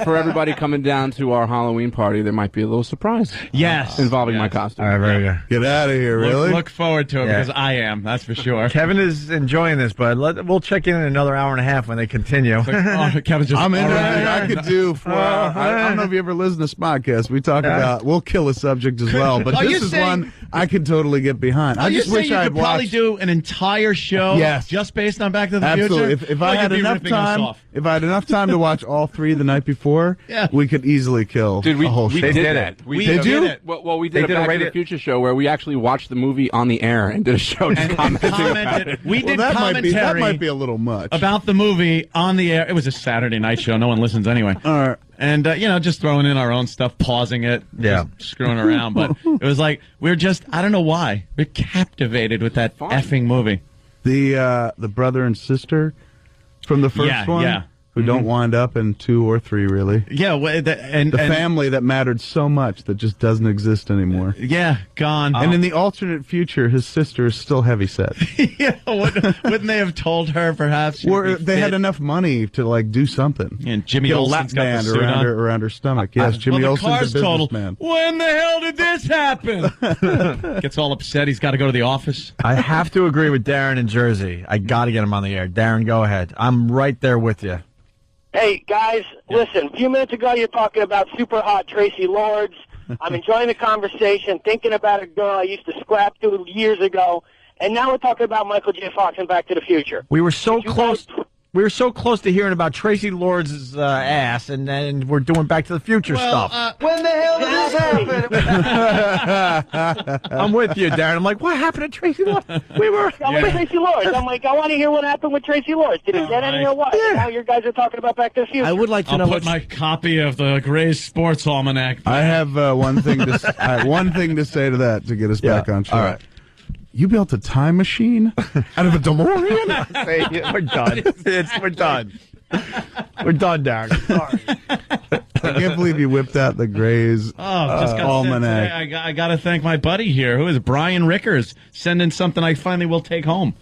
For everybody coming down to our Halloween party, there might be a little surprise. Yes. Involving my costume. All right, very good. Get out of here, really? Look forward to it Yeah. because I am. That's for sure. Kevin is enjoying this, but we'll check in another hour and a half when they continue. Kevin's just I'm into already- it. I could do 4 hours. I don't know if you ever listen to this podcast. We talk about, we'll kill a subject as well, but Are you this is saying- one I could totally get behind. I you just wish you I could had probably watched. do an entire show Yes. just based on Back to the Absolutely. Future? If I had enough time, to watch all 3 the night before, Yeah. we could easily kill Dude, a whole we show. did that. We did you? it. Well, we They did a did a Back to radio- the Future show where we actually watched the movie on the air and did a show just commenting about it. We Well, did that commentary might be a little much. about the movie on the air. It was a Saturday night show. No one listens anyway. All right. And, just throwing in our own stuff, pausing it, Yeah. just screwing around. But it was like, we're just, I don't know why, we're captivated with that effing movie. The brother and sister from the first Yeah, one, yeah. who don't wind up in 2 or 3, really. Yeah, and The family that mattered so much that just doesn't exist anymore. Yeah, gone. And in the alternate future, his sister is still heavyset. Yeah, wouldn't they have told her perhaps? Or they had enough money to do something. And Jimmy Get a Olsen's lap got the band suit around on. her stomach. Yes, Jimmy well, the Olsen's car's a totaled. businessman. When the hell did this happen? Gets all upset. He's got to go to the office. I have to agree with Darren in Jersey. I got to get him on the air. Darren, go ahead. I'm right there with you. Hey, guys, listen, a few minutes ago you're talking about super hot Tracy Lords. I'm enjoying the conversation, thinking about a girl I used to scrap to years ago, and now we're talking about Michael J. Fox and Back to the Future. We were so close. We were so close to hearing about Tracy Lords' ass, and then we're doing Back to the Future stuff. When the hell did this happen? I'm with you, Darren. I'm like, what happened to Tracy Lords? We were. I'm with Tracy Lords. I'm like, I want to hear what happened with Tracy Lords. Did it get any or what? Yeah. Now you guys are talking about Back to the Future. I would like to I'll know put my copy of the Gray's Sports Almanac. I have one thing to say to that to get us back on track. All right. You built a time machine out of a DeLorean? We're done. We're done. We're done, Darren. Sorry. I can't believe you whipped out the Gray's Just got Almanac. sent today. I got to thank my buddy here, who is Brian Rickers, sending something I finally will take home.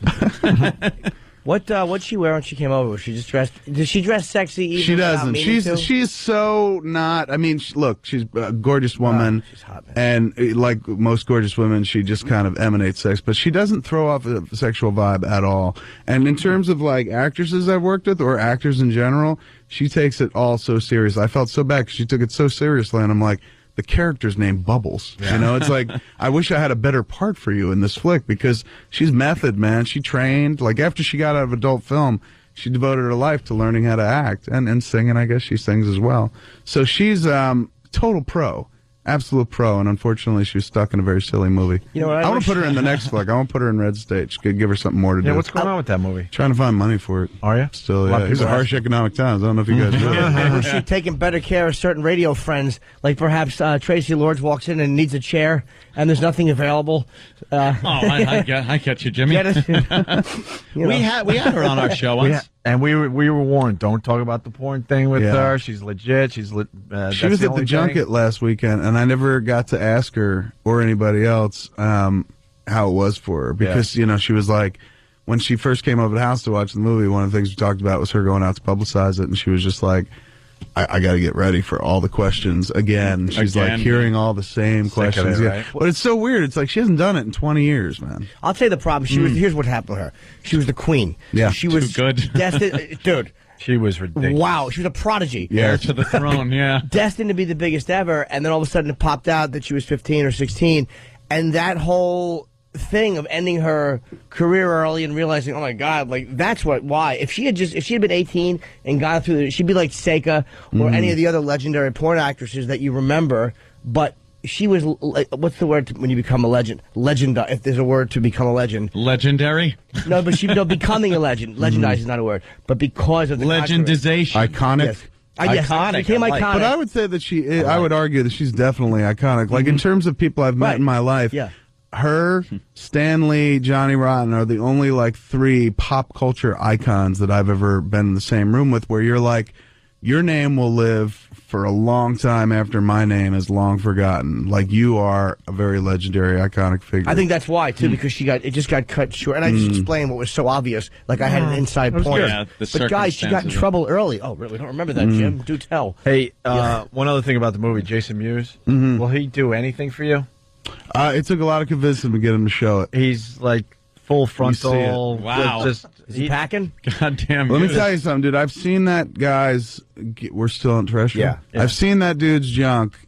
What'd she wear when she came over? Was she just dressed? Did she dress sexy? Even She without doesn't. meaning to? She's so not. I mean, look, she's a gorgeous woman, she's hot, man. and like most gorgeous women, she just kind of emanates sex, but she doesn't throw off a sexual vibe at all. And in terms of like actresses I've worked with or actors in general, she takes it all so serious. I felt so bad because she took it so seriously, and I'm like, the character's named Bubbles. You know, it's like, I wish I had a better part for you in this flick because she's method, man. She trained. Like, after she got out of adult film, she devoted her life to learning how to act and sing, and I guess she sings as well. So she's total pro. Absolute pro, and unfortunately, she was stuck in a very silly movie. You know what, I want to put her in the next flick. I want to put her in Red State. Could give her something more to do. Yeah, what's going on with that movie? Trying to find money for it. Are you? Still, A lot yeah. of These people are harsh economic times. I don't know if you guys know. Was she taking better care of certain radio friends? Like perhaps Tracy Lords walks in and needs a chair, and there's nothing available. I catch you, Jimmy. Get it? We had her on our show once. We were warned. Don't talk about the porn thing with Yeah. her. She's legit. She was at the junket last weekend, and I never got to ask her or anybody else how it was for her because, she was like, when she first came over to the house to watch the movie, one of the things we talked about was her going out to publicize it, and she was just like, I got to get ready for all the questions again. She's like hearing all the same questions. Right? But it's so weird. It's like she hasn't done it in 20 years, man. I'll tell you the problem. Here's what happened to her. She was the queen. Yeah. She was good. Destined, dude. She was ridiculous. Wow, she was a prodigy. Yeah, to the throne. Yeah, destined to be the biggest ever, and then all of a sudden it popped out that she was 15 or 16, and that whole thing of ending her career early and realizing, oh my God, like that's why. If she had been 18 and gone through she'd be like Seika or any of the other legendary porn actresses that you remember. But she was, what's the word when you become a legend? If there's a word to become a legend. Legendary? No, but becoming a legend. Legendize is not a word, but because of the legendization, iconic. Yes. Iconic. Became iconic. But I would say that I would argue that she's definitely iconic. Like in terms of people I've met in my life. Yeah. Her, Stanley, Johnny Rotten are the only like 3 pop culture icons that I've ever been in the same room with where you're like, your name will live for a long time after my name is long forgotten. Like you are a very legendary, iconic figure. I think that's why too, because it just got cut short. And I just explained what was so obvious. Like I had an inside point. Yeah, but guys, she got in trouble early. Oh, really? Don't remember that, Jim? Do tell. Hey, one other thing about the movie, Jason Mewes. Will he do anything for you? It took a lot of convincing to get him to show it. He's like full frontal. Wow. Is he packing? Goddamn. Let me tell you something, dude. I've seen that guy's. We're still on terrestrial. Yeah. I've seen that dude's junk.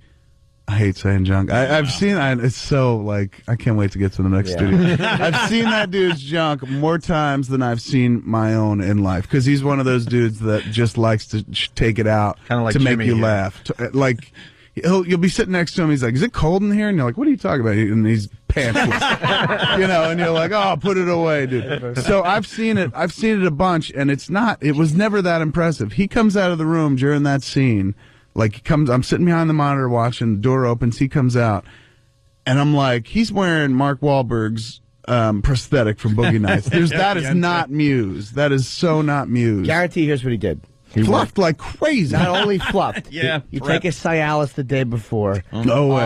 I hate saying junk. I've seen. It's so like I can't wait to get to the next studio. I've seen that dude's junk more times than I've seen my own in life because he's one of those dudes that just likes to take it out like to make Jimmy you here. laugh. Like. You'll be sitting next to him. He's like, "Is it cold in here?" And you're like, "What are you talking about?" And he's pantsless, and you're like, "Oh, put it away, dude." So I've seen it. I've seen it a bunch, and it was never that impressive. He comes out of the room during that scene, like I'm sitting behind the monitor watching. The door opens. He comes out, and I'm like, he's wearing Mark Wahlberg's prosthetic from Boogie Nights. That is not Muse. That is so not Muse. Guarantee. Here's what he did. He fluffed like crazy. Not only fluffed. Yeah, you take a Cialis the day before. No way.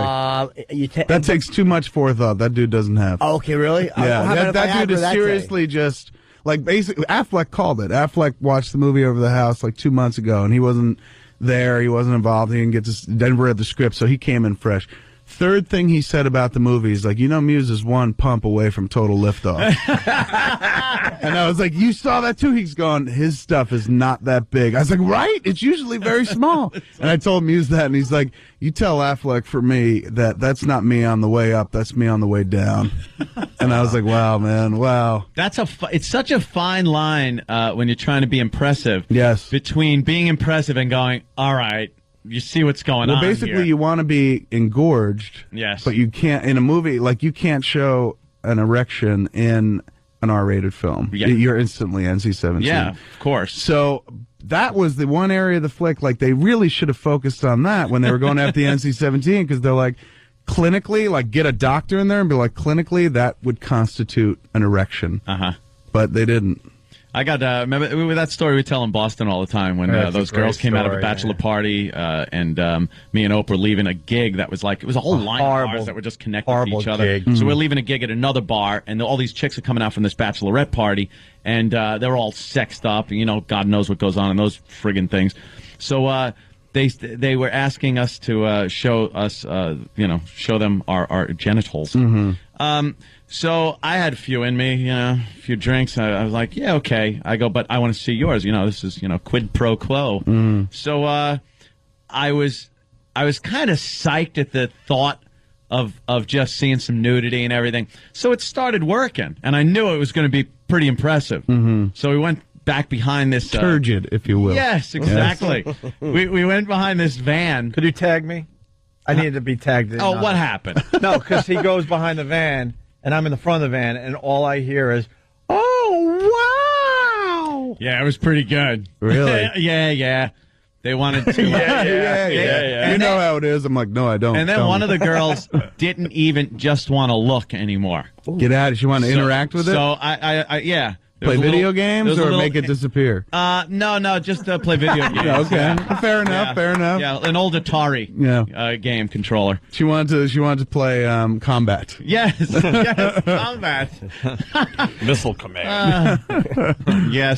That takes too much forethought. That dude doesn't have. Oh, okay, really? Yeah, that dude is seriously just like basically. Affleck called it. Affleck watched the movie Over the House like 2 months ago, and he wasn't there. He wasn't involved. He didn't read the script, so he came in fresh. Third thing he said about the movie is like, Muse is one pump away from total liftoff. And I was like, you saw that too? He's gone, his stuff is not that big. I was like, right? It's usually very small. And I told Muse that, and he's like, you tell Affleck for me that's not me on the way up, that's me on the way down. And I was like, wow, man, wow. It's such a fine line when you're trying to be impressive. Yes. Between being impressive and going, all right, you see what's going on. Well, basically, here. you want to be engorged. Yes. But you can't, in a movie, like, you can't show an erection in an R-rated film. Yeah. You're instantly NC-17. Yeah, of course. So that was the one area of the flick, like, they really should have focused on that when they were going after the NC-17, because they're like, clinically, like, get a doctor in there and be like, clinically, that would constitute an erection. Uh-huh. But they didn't. I got remember that story we tell in Boston all the time when those girls came out of a bachelor party and me and Oprah were leaving a gig that was like it was a whole line of bars that were just connected to each other. Gig. So we're leaving a gig at another bar and all these chicks are coming out from this bachelorette party and they're all sexed up. God knows what goes on in those friggin' things. So they were asking us to show them our genitals. Mm-hmm. So I had a few in me, a few drinks. I was like, yeah, okay. I go, but I want to see yours. This is, quid pro quo. Mm. So I was kind of psyched at the thought of just seeing some nudity and everything. So it started working, and I knew it was going to be pretty impressive. Mm-hmm. So we went back behind this turgid, if you will. Yes, exactly. we went behind this van. Could you tag me? I needed to be tagged in. Oh, what happened? No, because he goes behind the van, and I'm in the front of the van, and all I hear is, "Oh, wow!" Yeah, it was pretty good. Really? Yeah. They wanted to. Yeah. You know how it is. I'm like, no, I don't. And then one of the girls didn't even just want to look anymore. Get out. She wanted to interact with it? So I Play video games or make it disappear? No, just play video games. Okay, fair enough. Yeah, an old Atari game controller. She wanted to play Combat. Yes, Combat. Missile Command.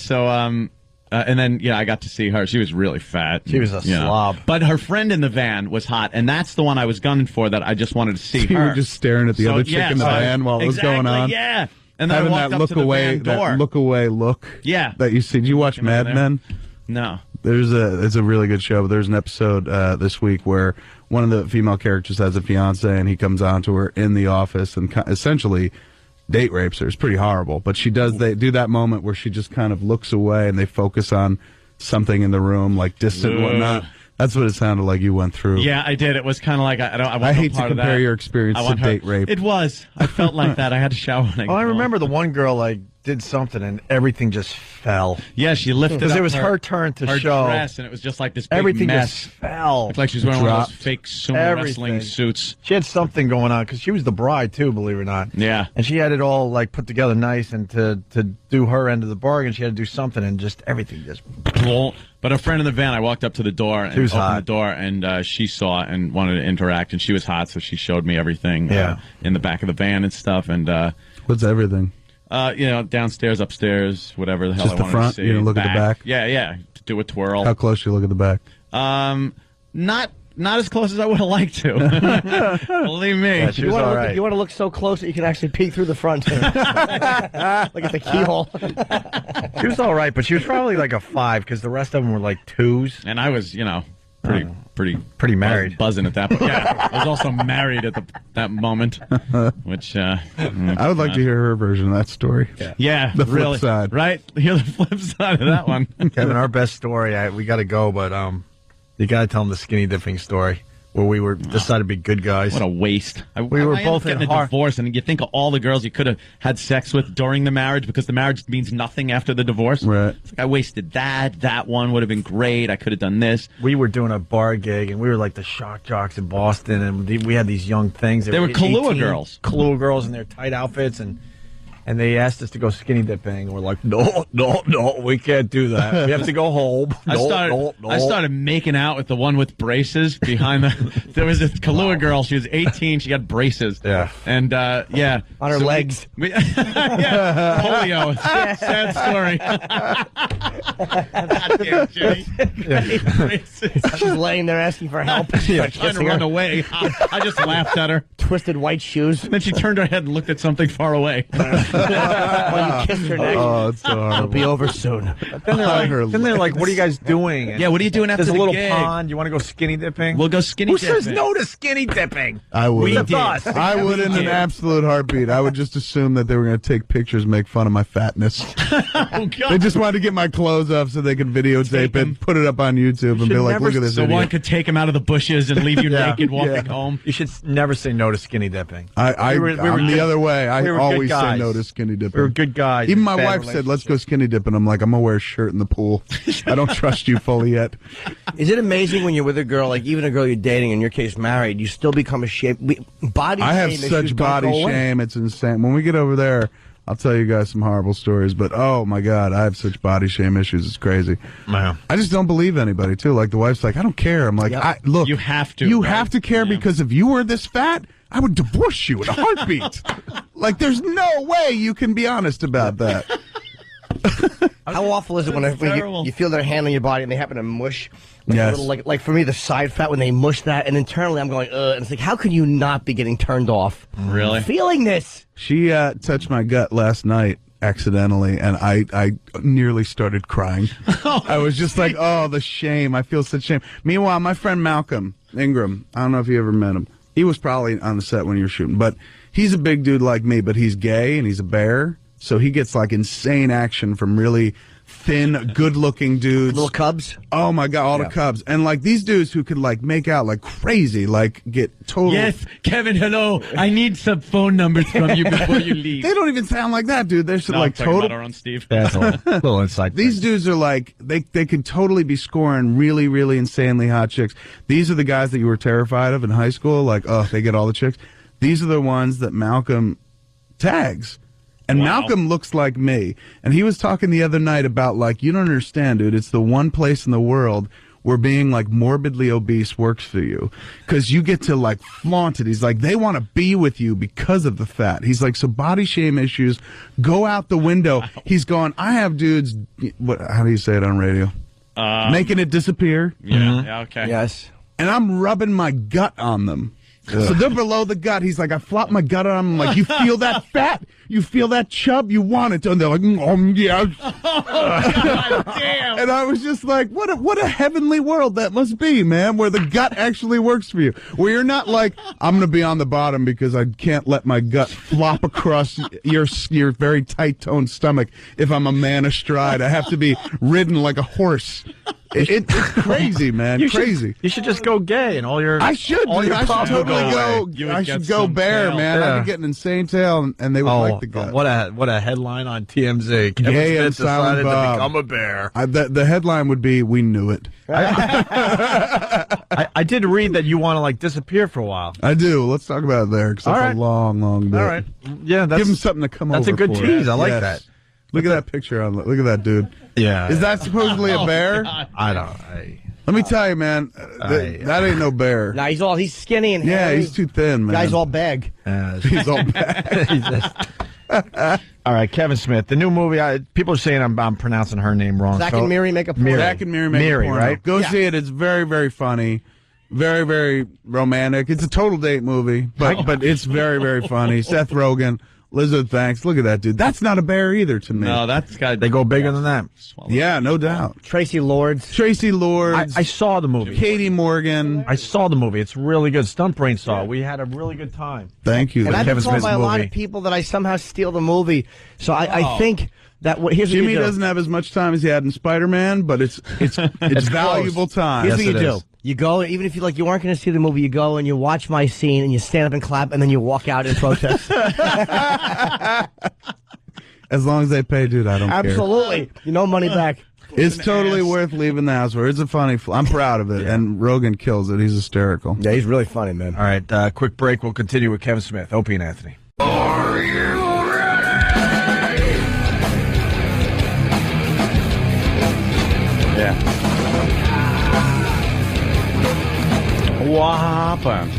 So and then I got to see her. She was really fat. She was a slob. But her friend in the van was hot, and that's the one I was gunning for. That I just wanted to see. You her. were just staring at the other chick in the van while it was going on. Yeah. And then having I walked that up look to the away, van door. that look away look. Yeah. That you see. Did you watch Mad Men? No. It's a really good show. But there's an episode this week where one of the female characters has a fiance, and he comes on to her in the office and essentially date rapes her. It's pretty horrible. But they do that moment where she just kind of looks away, and they focus on something in the room, like distant and whatnot. That's what it sounded like you went through. Yeah, I did. It was kind of like I hate to compare your experience to date rape. It was. I felt like that. I had to shower when I got I home. remember the one girl did something and everything just fell. Yeah, she lifted because up it was her turn to her show dress, and it was just like this big everything mess. just fell. Looked like she was wearing one of those fake sumo wrestling suits. She had something going on because she was the bride too, believe it or not. Yeah, and she had it all put together nice, and to do her end of the bargain, she had to do something, and just everything just. But a friend in the van, I walked up to the door and opened the door, and she saw and wanted to interact, and she was hot, so she showed me everything in the back of the van and stuff. And what's everything? Downstairs, upstairs, whatever the hell. Just I the wanted front. to see. You didn't look at the back. Yeah. To do a twirl. How close you look at the back? Not as close as I would have liked to. Believe me. Yeah, you want to look so close that you can actually peek through the front. Look at the keyhole. She was all right, but she was probably like a 5 because the rest of them were like 2s. And I was, pretty married, buzzing at that point. Yeah, I was also married at that moment, which I would like to hear her version of that story. Yeah, the flip really, side, right? Hear the flip side of that one. Kevin, our best story. We got to go, but you got to tell them the skinny dipping story where we were decided to be good guys. What a waste! We were both getting a divorce, and you think of all the girls you could have had sex with during the marriage because the marriage means nothing after the divorce. Right? It's like I wasted that. That one would have been great. I could have done this. We were doing a bar gig, and we were like the shock jocks in Boston, and we had these young things. They were Kahlua girls. Kahlua girls in their tight outfits, and they asked us to go skinny dipping, and we're like, no, we can't do that. We have to go home. I started making out with the one with braces behind the. There was this Kahlua girl. She was 18. She got braces. Yeah. And on her legs. Polio. Sad story. Goddamn, Jenny. She's laying there asking for help. Trying to run away. I just laughed at her. Twisted white shoes. And then she turned her head and looked at something far away. Well, you kissed her neck. Oh, it's so horrible. It'll be over soon. Then they're like, what are you guys doing? And what are you doing after there's the a little gig? pond. You want to go skinny dipping? We'll go skinny Who dipping. says no to skinny dipping? I would. We did. I would in an absolute heartbeat. I would just assume that they were going to take pictures and make fun of my fatness. Oh, God. They just wanted to get my clothes off so they could videotape it, put it up on YouTube, and be like, look at this So idiot. one could take him out of the bushes and leave you naked walking home. You should never say no to skinny dipping. I'm the other way. I always say no to skinny dipping. We were good guys. Even my wife said, let's go skinny dipping. I'm like, I'm going to wear a shirt in the pool. I don't trust you fully yet. Is it amazing when you're with a girl, like even a girl you're dating, in your case married, you still become a shape? Body I have shame issues such don't body go away. shame. It's insane. When we get over there, I'll tell you guys some horrible stories. But, oh, my God, I have such body shame issues. It's crazy. Wow. I just don't believe anybody, too. Like, the wife's like, I don't care. I'm like, look. You have to. You right? have to care because if you were this fat, I would divorce you in a heartbeat. Like, there's no way you can be honest about that. How awful is it when you feel their hand on your body and they happen to mush? Yes. A little, like for me, the side fat, when they mush that, and internally I'm going, and it's like, how can you not be getting turned off? Really? Feeling this. She touched my gut last night accidentally, and I nearly started crying. I was just like, oh, the shame. I feel such shame. Meanwhile, my friend Malcolm Ingram, I don't know if you ever met him. He was probably on the set when you were shooting, but he's a big dude like me, but he's gay and he's a bear, so he gets like insane action from really thin, good-looking dudes. Little cubs? Oh, my God, all the cubs. And, like, these dudes who could, like, make out like crazy, like, get total... Yes, Kevin, hello. I need some phone numbers from you before you leave. They don't even sound like that, dude. They're No, like I'm talking total... about our own Steve. That's a little insight. These dudes are like, they could totally be scoring really, really insanely hot chicks. These are the guys that you were terrified of in high school. Like, oh, they get all the chicks. These are the ones that Malcolm tags. And Malcolm looks like me. And he was talking the other night about, like, you don't understand, dude. It's the one place in the world where being, like, morbidly obese works for you. Because you get to, like, flaunt it. He's like, they want to be with you because of the fat. He's like, so body shame issues go out the window. He's going, I have dudes, how do you say it on radio? Making it disappear. Yeah, okay. Yes. And I'm rubbing my gut on them. So they're below the gut. He's like, I flop my gut on them. I'm like, you feel that fat? You feel that chub? You want it? And they're like, yeah. Damn. And I was just like, what a heavenly world that must be, man, where the gut actually works for you. Where you're not like, I'm going to be on the bottom because I can't let my gut flop across your very tight-toned stomach. If I'm a man astride, I have to be ridden like a horse. It's crazy, man. Crazy. You should just go gay and all your. I should. All Dude. your I should problems totally will go. away. I should go bare, tail. man. Yeah. I'd be getting insane tail, and they would like the gut. What a headline on TMZ. Kevin Gay and Smith Silent decided Bob. to become a bear. The headline would be, "We knew it." I did read that you want to like disappear for a while. I do. Let's talk about it there because that's All right. a long bit. All right. Yeah, that's, give him something to come that's over. That's a good for. tease. I like Yes. that. Look at that picture. Look at that dude. Yeah. Is that supposedly a bear? I don't. Let me tell you, man. That ain't no bear. Nah, he's skinny and Yeah, hairy. he's too thin, man. Guy's all bag. He's all bag. All right, Kevin Smith. The new movie. People are saying I'm pronouncing her name wrong. Zach and Miri make a porno. Zach and Miri make a porno. Right? Go Yeah. see it. It's very, very funny. Very, very romantic. It's a total date movie, but it's very, very funny. Seth Rogen, Lizzo Thanks. Look at that dude. That's not a bear either to me. No, that's got. They go bigger than that. Yeah, no doubt. Tracy Lords. I saw the movie. Katie Morgan. I saw the movie. It's really good. Stump Brain saw it. We had a really good time. Thank you. And I've been Kevin told Smith's by a lot movie. of people that I somehow steal the movie. So I think that here's what Jimmy you do. doesn't have as much time as he had in Spider-Man, but it's valuable time. Here's what you do. You go, even if you weren't going to see the movie, you go and you watch my scene and you stand up and clap and then you walk out in protest. As long as they pay, dude, I don't care. Absolutely. You know, money back. It's totally worth leaving the house for. It's a funny. I'm proud of it, and Rogan kills it. He's hysterical. Yeah, he's really funny, man. All right, quick break. We'll continue with Kevin Smith, Opie and Anthony. Are you Yeah. What happened?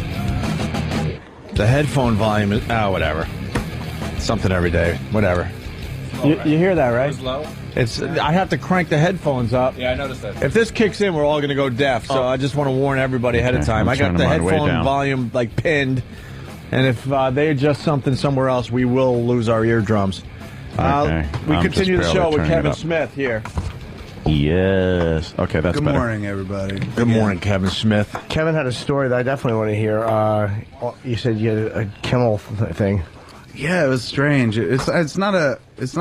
The headphone volume is whatever. Something every day, whatever. You hear that, right? It was low? It's. I have to crank the headphones up. Yeah, I noticed that. If this kicks in, we're all going to go deaf. So I just want to warn everybody ahead of time. I'm I got turning the mine way headphone down. volume pinned, and if they adjust something somewhere else, we will lose our eardrums. Okay. We I'm continue the just show barely with turning it Kevin up. Smith here. Yes. Okay, that's Good better. morning, everybody. Good morning, Kevin Smith. Kevin had a story that I definitely want to hear. You said you had a Kimmel thing. Yeah, it was strange. It's not a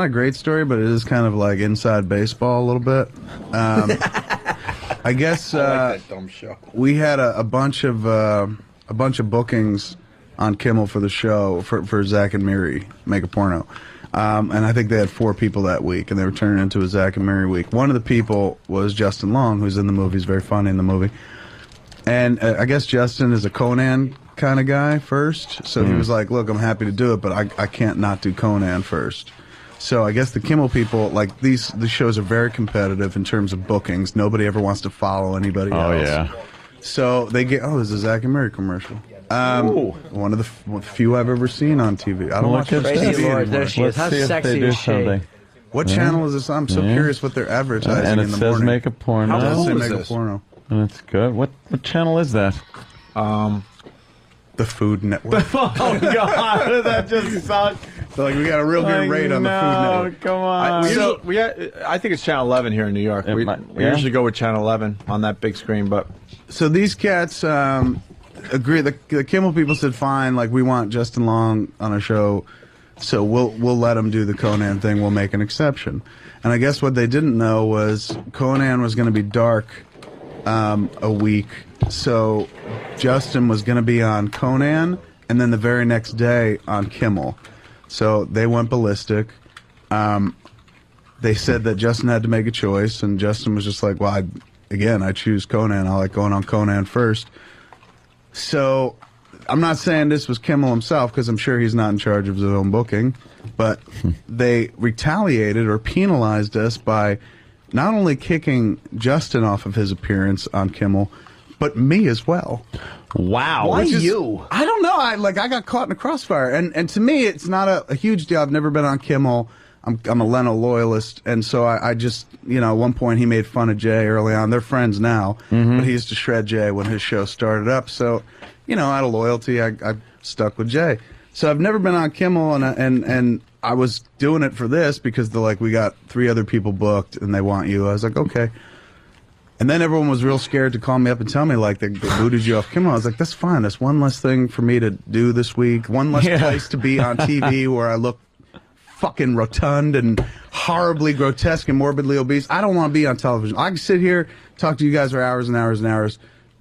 great story, but it is kind of like inside baseball a little bit. I guess I like that dumb show. we had a bunch of bookings on Kimmel for the show for Zach and Miri Make a Porno. And I think they had 4 people that week, and they were turning into a Zach and Miri week. One of the people was Justin Long, who's in the movie. He's very funny in the movie. And I guess Justin is a Conan kind of guy first. So he was like, look, I'm happy to do it, but I can't not do Conan first. So I guess the Kimmel people, like the shows are very competitive in terms of bookings. Nobody ever wants to follow anybody else. Oh, yeah. So they get, there's a Zach and Miri commercial. One of the few I've ever seen on TV. I don't watch Look at TV this. anymore. There she is. How See if they sexy do is she? something. What Yeah. channel is this? I'm so Yeah. curious what they're advertising And it in the says morning. make a porno. It does say old is make a this? porno. That's good. What channel is that? The Food Network. Oh God, that just sucked. So like we got a real good rate on the Food Network. Come on. I think it's Channel 11 here in New York. We yeah? usually go with Channel 11 on that big screen, but So these cats agree. The Kimmel people said, "Fine, like we want Justin Long on our show, so we'll let him do the Conan thing. We'll make an exception." And I guess what they didn't know was Conan was going to be dark a week, so Justin was going to be on Conan, and then the very next day on Kimmel. So they went ballistic. They said that Justin had to make a choice, and Justin was just like, well, I choose Conan. I like going on Conan first. So I'm not saying this was Kimmel himself because I'm sure he's not in charge of his own booking, but they retaliated or penalized us by not only kicking Justin off of his appearance on Kimmel, but me as well. Wow. Why you? I don't know. I got caught in a crossfire, and to me, it's not a huge deal. I've never been on Kimmel. I'm a Leno loyalist, and so I just, at one point he made fun of Jay early on. They're friends now, but he used to shred Jay when his show started up. So, out of loyalty, I stuck with Jay. So I've never been on Kimmel, and I was doing it for this because they're like, we got 3 other people booked, and they want you. I was like, okay. And then everyone was real scared to call me up and tell me, like, they booted you off Kimmel. I was like, that's fine. That's one less thing for me to do this week. One less place to be on TV where I look fucking rotund and horribly grotesque and morbidly obese. I don't want to be on television. I can sit here, talk to you guys for hours and hours and hours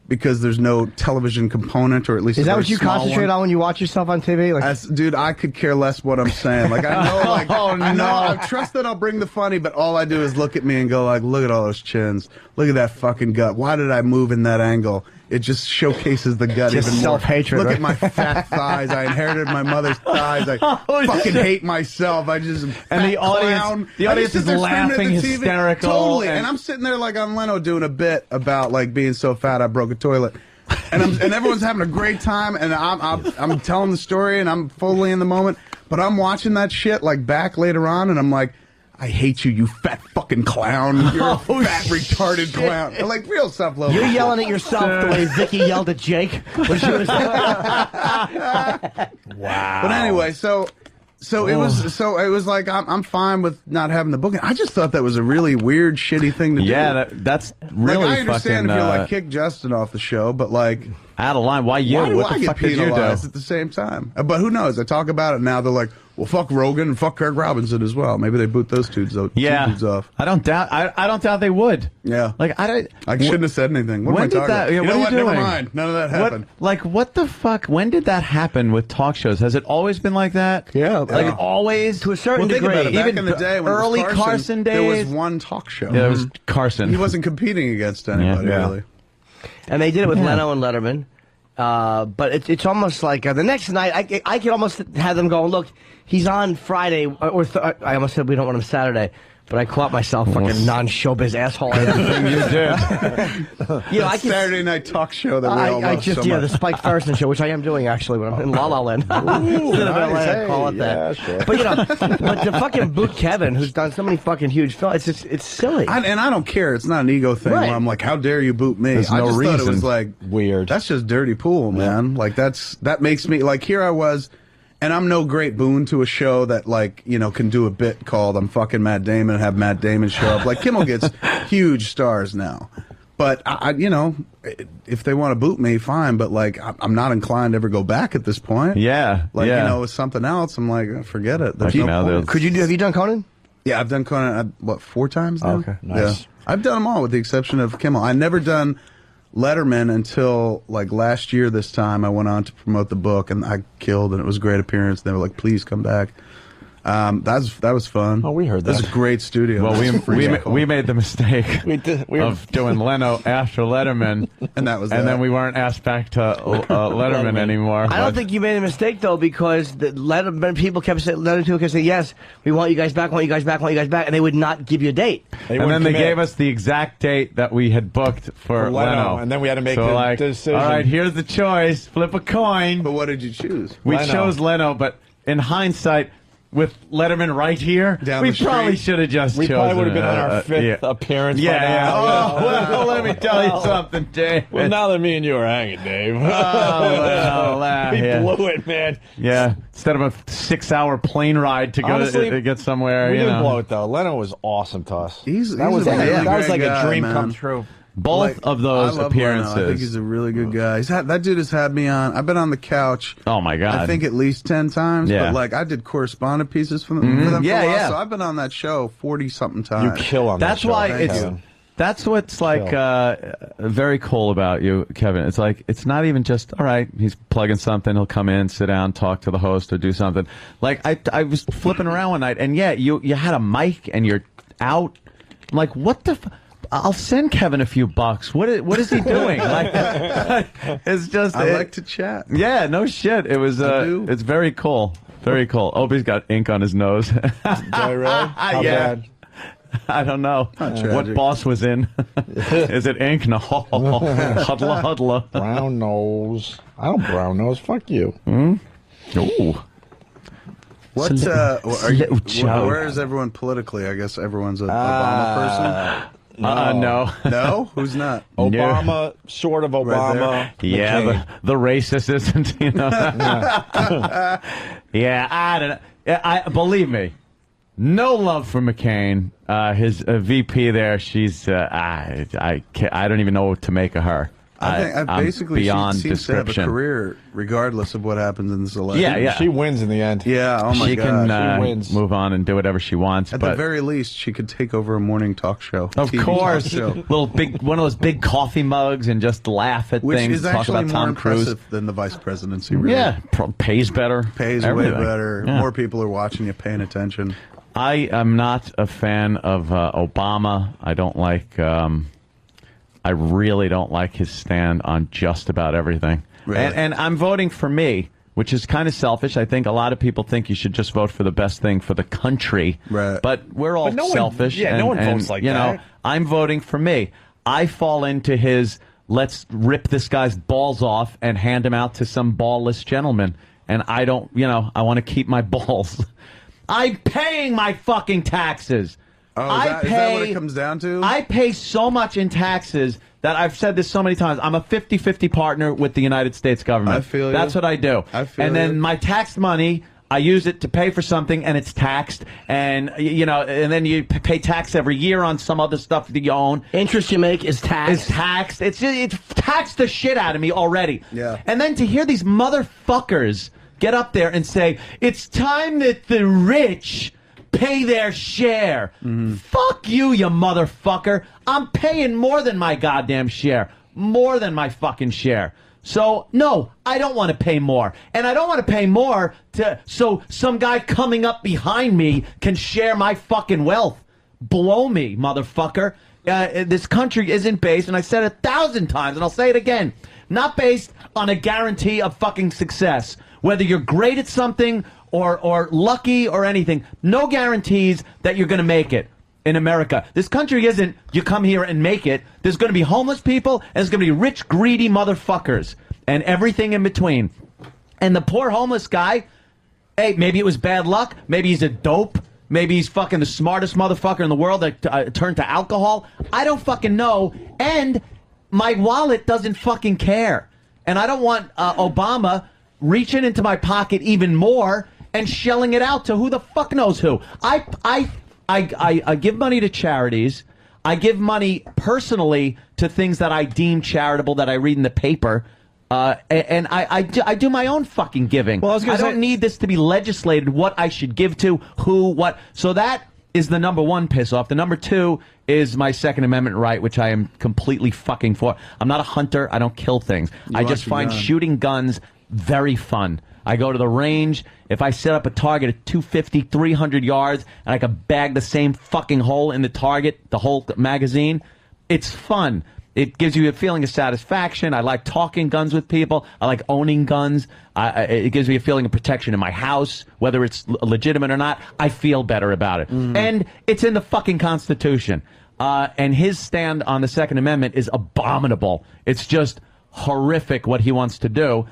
because there's no television component, or at least is that what you concentrate on when you watch yourself on TV? Dude, I could care less what I'm saying. Like, I know, I trust that I'll bring the funny, but all I do is look at me and go, like, look at all those chins. Look at that fucking gut. Why did I move in that angle? It just showcases the gut just even more. Self-hatred. Look right? at my fat thighs. I inherited my mother's thighs. I fucking hate myself. I just and the audience is laughing hysterical. Totally. And I'm sitting there like on Leno doing a bit about like being so fat I broke a toilet. And everyone's having a great time, and I'm telling the story, and I'm fully in the moment. But I'm watching that shit like back later on, and I'm like, I hate you, you fat fucking clown. You're a fat, retarded clown. Like, real self-love. You're yelling at yourself the way Vicky yelled at Jake when she was... Wow. But anyway, so it was like I'm fine with not having the booking. I just thought that was a really weird, shitty thing to do. Yeah, that's really like, I understand fucking, if you kick Justin off the show, but like out of line. Why you? Why do what I the get fuck did you do? penalized at the same time? But who knows? I talk about it now. They're like, well, fuck Rogan and fuck Craig Robinson as well. Maybe they boot those two dudes off. I don't doubt. I don't doubt they would. Yeah. Like I shouldn't have said anything. What am I talking about? Yeah, you know what? Never mind. None of that happened. What the fuck? When did that happen with talk shows? Has it always been like that? Yeah. Like always to a certain degree. Think about it. Back Even in the day when early it was Carson days, there was one talk show. Yeah, it was Carson. He wasn't competing against anybody really. And they did it with Leno and Letterman. But it's almost like the next night, I could almost have them go, look, he's on Friday, I almost said we don't want him Saturday, but I caught myself fucking non-showbiz asshole. Everything you did. I Saturday night talk show that we all love so much. The Spike Ferguson show, which I am doing actually when I'm in La La Land. Instead of LA, I call it that. Sure. But but to fucking boot Kevin, who's done so many fucking huge films, it's silly. And I don't care. It's not an ego thing where I'm like, how dare you boot me? There's I no just reason. thought it was like weird. That's just dirty pool, man. Like that makes me like here I was. And I'm no great boon to a show that, like, can do a bit called I'm fucking Matt Damon and have Matt Damon show up. Like, Kimmel gets huge stars now. But, if they want to boot me, fine. But, like, I'm not inclined to ever go back at this point. Yeah. Like, with something else, I'm like, forget it. There's Like, no point. Have you done Conan? Yeah, I've done Conan, 4 times now? Okay, nice. Yeah. I've done them all with the exception of Kimmel. I never done Letterman until like last year this time. I went on to promote the book and I killed, and it was a great appearance. They were like, please come back. That was fun. Oh, we heard that. It was a great studio. Well, we made the mistake of doing Leno after Letterman, and that was then we weren't asked back to Letterman anymore. I don't think you made a mistake though, because the Letterman people kept saying, yes, we want you guys back, and they would not give you a date. And then they gave us the exact date that we had booked for Leno, and then we had to make the decision. All right, here's the choice. Flip a coin. But what did you choose? We chose Leno, but in hindsight, with Letterman right here, we probably should have just chosen. We probably would have been on our 5th appearance by now. Oh, well, let me tell you something, Dave. Well, now that me and you are hanging, Dave. We blew it, man. Yeah, instead of a 6-hour plane ride to go to get somewhere. We didn't blow it, though. Leno was awesome to us. That was like a dream man. come true. Both of those appearances. I think he's a really good guy. That dude has had me on. I've been on the couch. Oh my god! I think at least 10 times. Yeah. But like I did correspondent pieces for them. For a while, so I've been on that show 40-something times. You kill on that show. That's why that's what's like very cool about you, Kevin. It's like it's not even just all right. He's plugging something. He'll come in, sit down, talk to the host, or do something. Like I was flipping around one night, and you had a mic and you're out. I'm like, what the. I'll send Kevin a few bucks. What is he doing? It's just I like to chat. Yeah, no shit. It was it's very cool. Very cool. Opie's got ink on his nose. Do I really? How bad? I don't know what boss was in. Is it ink? No. Huddler. Brown nose. I don't brown nose. Fuck you. Ooh. What where is everyone politically? I guess everyone's an Obama person. No. No? Who's not? Obama, sort of Obama. Right yeah, the racist isn't, you know. Yeah, I don't know. I believe me. No love for McCain. His VP there, she's I don't even know what to make of her. I think basically beyond she seems description. to have a career regardless of what happens in this election. Yeah. She wins in the end. Yeah, oh my she God. can she wins. move on and do whatever she wants. At but the very least, she could take over a morning talk show. of TV course, talk show. one of those big coffee mugs and just laugh at Which things. is Talk actually about more Tom Cruise. impressive than the vice presidency. Really. Yeah, pays better. Pays everything. way better. Yeah. More people are watching you, paying attention. I am not a fan of Obama. I don't like. I really don't like his stand on just about everything. Really? And I'm voting for me, which is kind of selfish. I think a lot of people think you should just vote for the best thing for the country. Right. But we're all no one- selfish. yeah, no one votes like you that. know, I'm voting for me. I fall into his let's rip this guy's balls off and hand him out to some ballless gentleman. And I don't, I want to keep my balls. I'm paying my fucking taxes. Oh, is that what it comes down to? I pay so much in taxes that I've said this so many times. I'm a 50-50 partner with the United States government. I feel you. That's what I do. I feel and then you. my tax money, I use it to pay for something, and it's taxed. And, and then you pay tax every year on some other stuff that you own. Interest you make is taxed. It's taxed. It's taxed the shit out of me already. Yeah. And then to hear these motherfuckers get up there and say, it's time that the rich pay their share. Fuck you, you motherfucker. I'm paying more than my goddamn share. More than my fucking share. So, no, I don't want to pay more. And I don't want to pay more so some guy coming up behind me can share my fucking wealth. Blow me, motherfucker. This country isn't based, and I said it 1,000 times, and I'll say it again, not based on a guarantee of fucking success. Whether you're great at something or lucky or anything, no guarantees that you're going to make it in America. This country isn't you come here and make it. There's going to be homeless people, and there's going to be rich, greedy motherfuckers, and everything in between. And the poor homeless guy, hey, maybe it was bad luck. Maybe he's a dope. Maybe he's fucking the smartest motherfucker in the world that turned to alcohol. I don't fucking know. And my wallet doesn't fucking care. And I don't want Obama reaching into my pocket even more and shelling it out to who the fuck knows who. I give money to charities. I give money personally to things that I deem charitable that I read in the paper. And I do my own fucking giving. Well, I don't need this to be legislated what I should give to, who, what. So that is the number one piss off. The number two is my Second Amendment right, which I am completely fucking for. I'm not a hunter. I don't kill things. I just find shooting guns very fun. I go to the range. If I set up a target at 250, 300 yards, and I can bag the same fucking hole in the target, the whole magazine, it's fun. It gives you a feeling of satisfaction. I like talking guns with people. I like owning guns. It gives me a feeling of protection in my house, whether it's legitimate or not. I feel better about it. And it's in the fucking Constitution. And his stand on the Second Amendment is abominable. It's just horrific what he wants to do.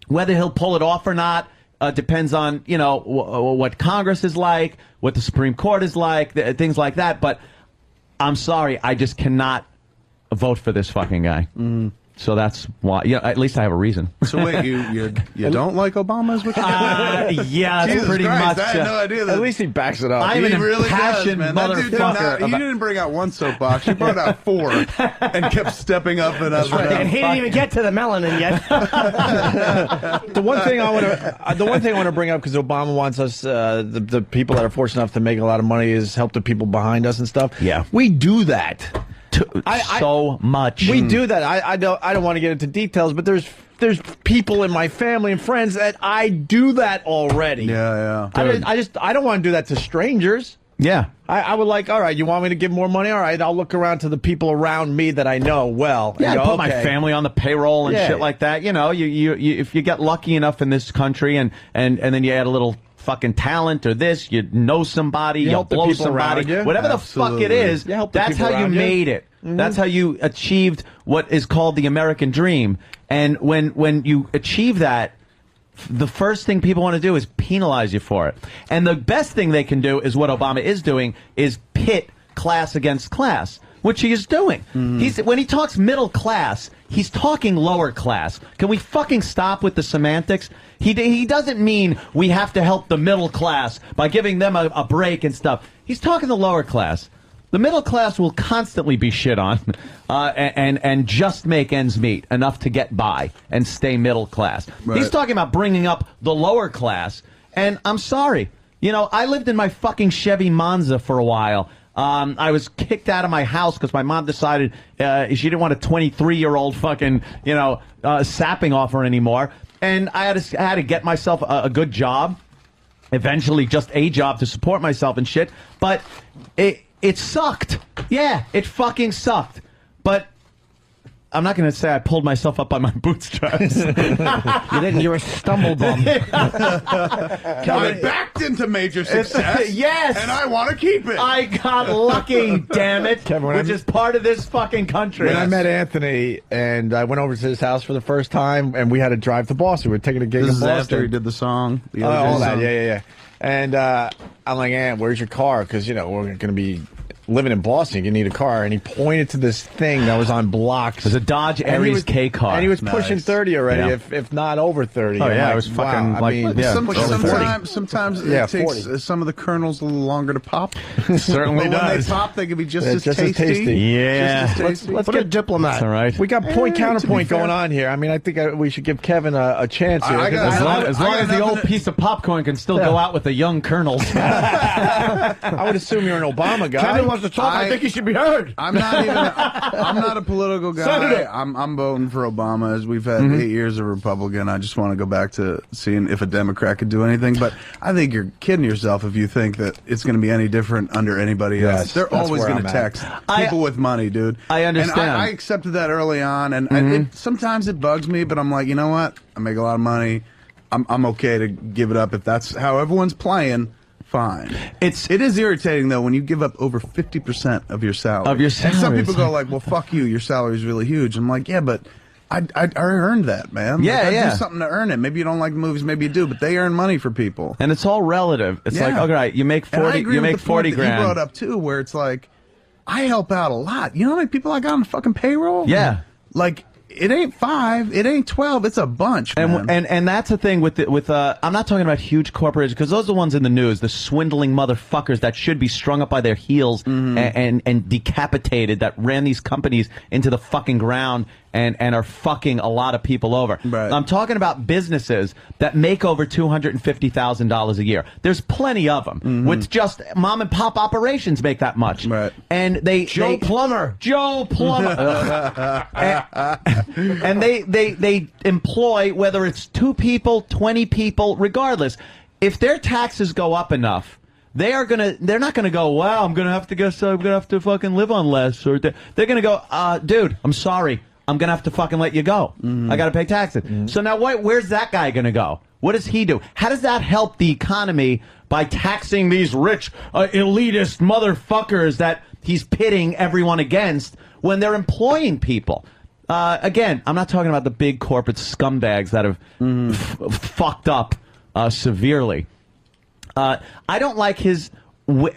Whether he'll pull it off or not depends on, what Congress is like, what the Supreme Court is like, things like that. But I'm sorry, I just cannot vote for this fucking guy. So that's why. At least I have a reason. So wait, you don't like Obama? Is what you're yeah, that's Jesus pretty Christ, much. I had no idea that. At least he backs it up. I'm He an really impassioned does, man. That dude motherfucker. he didn't bring out one soapbox. He brought out four and kept stepping up and up. And he didn't even get to the melanin yet. The one thing I want to bring up, because Obama wants us, the people that are fortunate enough to make a lot of money, is help the people behind us and stuff. Yeah, we do that. So much. We do that. I don't want to get into details, but there's people in my family and friends that I do that already. Yeah. I don't want to do that to strangers. Yeah. I would like, all right, you want me to give more money? All right, I'll look around to the people around me that I know well. Yeah, and I go, put my okay. family on the payroll and shit like that. You know, you if you get lucky enough in this country and then you add a little fucking talent or this, you know somebody, you help the blow people somebody, around you. whatever Absolutely. the fuck it is, You help the that's people how you around you. made it. Mhm. That's how you achieved what is called the American dream. And when you achieve that, the first thing people want to do is penalize you for it. And the best thing they can do is what Obama is doing, is pit class against class, which he is doing. When he talks middle class, he's talking lower class. Can we fucking stop with the semantics? He doesn't mean we have to help the middle class by giving them a break and stuff. He's talking the lower class. The middle class will constantly be shit on and just make ends meet, enough to get by and stay middle class. Right. He's talking about bringing up the lower class, and I'm sorry. You know, I lived in my fucking Chevy Monza for a while. I was kicked out of my house because my mom decided she didn't want a 23-year-old fucking, sapping off her anymore. And I had to get myself a good job, eventually just a job to support myself and shit. But it sucked. Yeah, it fucking sucked. But I'm not going to say I pulled myself up by my bootstraps. You didn't. You're a stumble bum. I backed into major success. Yes. And I want to keep it. I got lucky, damn it. Kevin, which is part of this fucking country. When I met Anthony and I went over to his house for the first time, and we had to drive to Boston. We were taking a gig This in is Boston. after he did the song. The All OJ that, song. yeah. And I'm like, Aunt, where's your car? Because, we're going to be living in Boston. You need a car. And he pointed to this thing that was on blocks. It was a Dodge Aries K car. And he was pushing Nice. 30 already, Yeah. if not over 30. Oh, I'm yeah, like, it was fucking wow. like- I mean, yeah. Sometimes Yeah, it takes 40. some of the kernels a little longer to pop. Certainly but when does. they pop, they can be just, Yeah, as, just as tasty. tasty. Yeah. Just as tasty. Let's What a diplomat. That's all right. We got point to be counterpoint fair. going on here. I mean, I think we should give Kevin a chance here. I got- As long as got the old nothing- piece of popcorn can still go out with the young kernels. I would assume you're an Obama guy. Kevin wants to talk. I think he should be heard. I'm not even. I'm not a political guy. Senator. I'm voting for Obama. As we've had 8 years of Republican, I just want to go back to seeing if a Democrat could do anything. But I think you're kidding yourself if you think that it's going to be any different under anybody else. Yes, They're that's always where going to I'm at. tax people with money, dude. I understand. And I accepted that early on, and sometimes it bugs me. But I'm like, you know what? I make a lot of money. I'm okay to give it up if that's how everyone's playing. Fine. It is irritating though when you give up over 50% of your salary. Of your And some salary, people it's go like- like, "Well, fuck you. Your salary's really huge." I'm like, "Yeah, but I earned that, man. Yeah, like, I yeah. do something to earn it. Maybe you don't like the movies, maybe you do, but they earn money for people." And it's all relative. It's Yeah. like, okay, right, you make And I 40, agree you with make the 40 point that you grand. brought up too, where it's like, I help out a lot. You know how many people I got on the fucking payroll? Yeah. Like, it ain't 5, it ain't 12, it's a bunch, man. And that's the thing with I'm not talking about huge corporations because those are the ones in the news, the swindling motherfuckers that should be strung up by their heels and decapitated, that ran these companies into the fucking ground and are fucking a lot of people over. Right. I'm talking about businesses that make over $250,000 a year. There's plenty of them with just mom and pop operations make that much. Right. And Joe Plumber. And they employ, whether it's 2 people, 20 people, regardless. If their taxes go up enough, they're not gonna go, wow, I'm gonna have to fucking live on less, or they're gonna go, dude, I'm sorry, I'm gonna have to fucking let you go. I gotta pay taxes. So now where's that guy gonna go? What does he do? How does that help the economy by taxing these rich, elitist motherfuckers that he's pitting everyone against when they're employing people? Again, I'm not talking about the big corporate scumbags that have fucked up severely. I don't like his...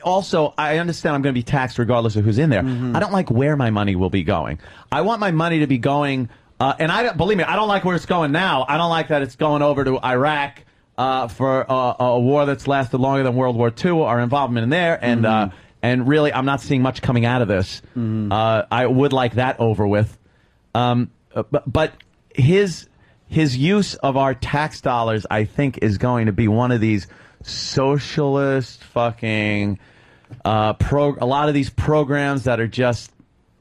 Also, I understand I'm going to be taxed regardless of who's in there. I don't like where my money will be going. I want my money to be going... and believe me, I don't like where it's going now. I don't like that it's going over to Iraq for a war that's lasted longer than World War II, our involvement in there, and really, I'm not seeing much coming out of this. I would like that over with. But his use of our tax dollars, I think, is going to be one of these socialist fucking a lot of these programs that are just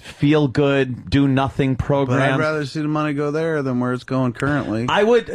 feel-good, do-nothing But program. I'd rather see the money go there than where it's going currently. I would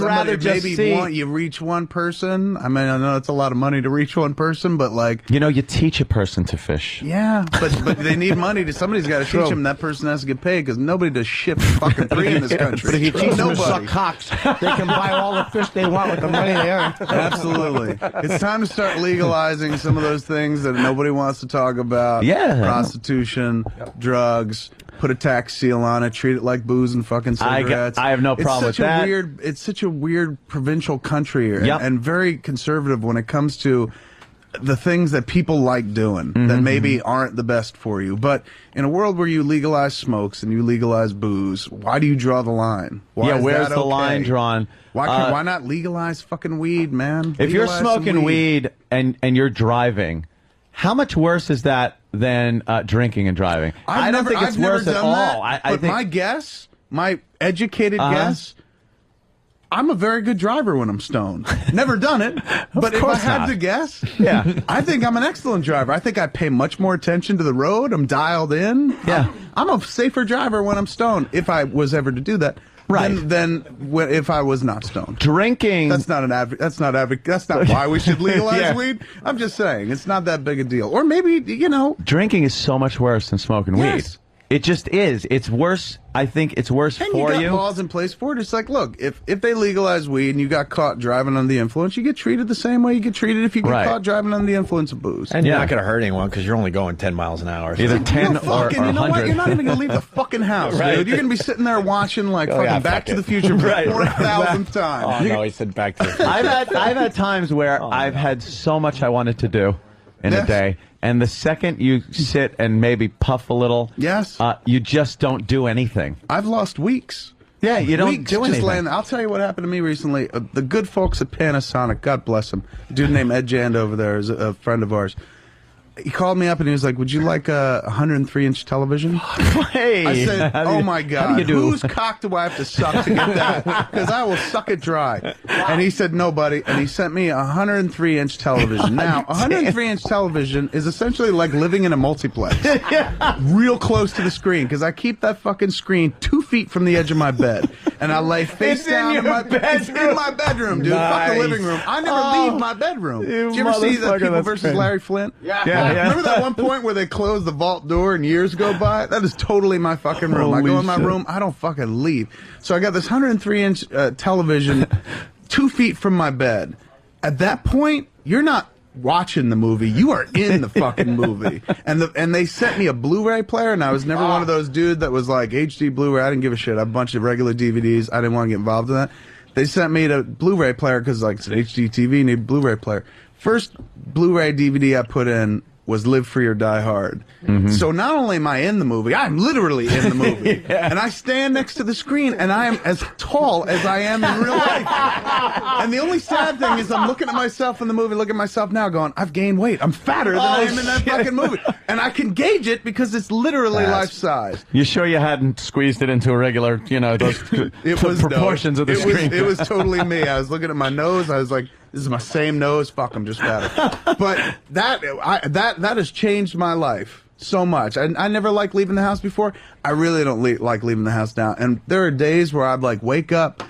rather just maybe see. you reach one person. I mean, I know it's a lot of money to reach one person, but like, you teach a person to fish. yeah, but they need money. Somebody's got to teach them. That person has to get paid because nobody does shit for fucking free in this country. But if you teach them to Nobody. suck cocks, they can buy all the fish they want with the money they earn. Absolutely. It's time to start legalizing some of those things that nobody wants to talk about. Yeah. Prostitution, drugs, put a tax seal on it, treat it like booze and fucking cigarettes. I have no problem with that. It's such a weird provincial country and very conservative when it comes to the things that people like doing that maybe aren't the best for you. But in a world where you legalize smokes and you legalize booze, why do you draw the line? Why is where's that the okay? line drawn? Why not legalize fucking weed, man? If you're Legalize some smoking weed and you're driving, how much worse is that than drinking and driving? I don't think it's worse at all. But my guess, my educated guess, I'm a very good driver when I'm stoned. Never done it, but if I had to guess, I think I'm an excellent driver. I think I pay much more attention to the road. I'm dialed in. Yeah, I'm a safer driver when I'm stoned. If I was ever to do that. Right. Than if I was not stoned. Drinking. That's not That's not why we should legalize weed. I'm just saying it's not that big a deal. Or maybe drinking is so much worse than smoking weed. It just is. It's worse. I think it's worse and for you. you. Got laws in place for it. It's like, look, if they legalize weed and you got caught driving under the influence, you get treated the same way you get treated if you get caught driving under the influence of booze. And you're not going to hurt anyone because you're only going 10 miles an hour. Either 10 or 100. You know what? You're not even going to leave the fucking house, dude. You're going to be sitting there watching like fucking Back to the Future for the 4,000th time. Oh, no, he said Back to the Future. I've had times where I've had so much I wanted to do in a day. And the second you sit and maybe puff a little, you just don't do anything. I've lost weeks. Yeah, you don't weeks do anything. Just laying, I'll tell you what happened to me recently. The good folks at Panasonic, God bless them. A dude named Ed Jand over there is a friend of ours. He called me up and he was like, "Would you like a 103-inch television?" Hey, I said, "Oh my God, do? Whose cock do I have to suck to get that? Because I will suck it dry." And he said, "No, buddy." And he sent me a 103-inch television. Now, a 103-inch television is essentially like living in a multiplex, real close to the screen. Because I keep that fucking screen 2 feet from the edge of my bed, and I lay face down in my bedroom. It's in my bedroom, dude. Fuck the living room. I never leave my bedroom. Did you ever see the People versus Larry Flint? Yeah. Remember that one point where they closed the vault door and years go by? That is totally my fucking room. I go in my room, I don't fucking leave. So I got this 103-inch television 2 feet from my bed. At that point, you're not watching the movie. You are in the fucking movie. And they sent me a Blu-ray player, and I was never one of those dudes that was like, HD Blu-ray, I didn't give a shit. I have a bunch of regular DVDs. I didn't want to get involved in that. They sent me the Blu-ray player because like it's an HD TV, need a Blu-ray player. First Blu-ray DVD I put in was Live Free or Die Hard. So not only am I in the movie, I'm literally in the movie. And I stand next to the screen, and I am as tall as I am in real life. And the only sad thing is I'm looking at myself in the movie, looking at myself now going, I've gained weight. I'm fatter than I am in that fucking movie. And I can gauge it because it's literally life-size. You sure you hadn't squeezed it into a regular, those proportions of the screen? It was totally me. I was looking at my nose. I was like, this is my same nose. Fuck, I'm just fatter. But that has changed my life so much. I never liked leaving the house before. I really don't like leaving the house now. And there are days where I'd like wake up,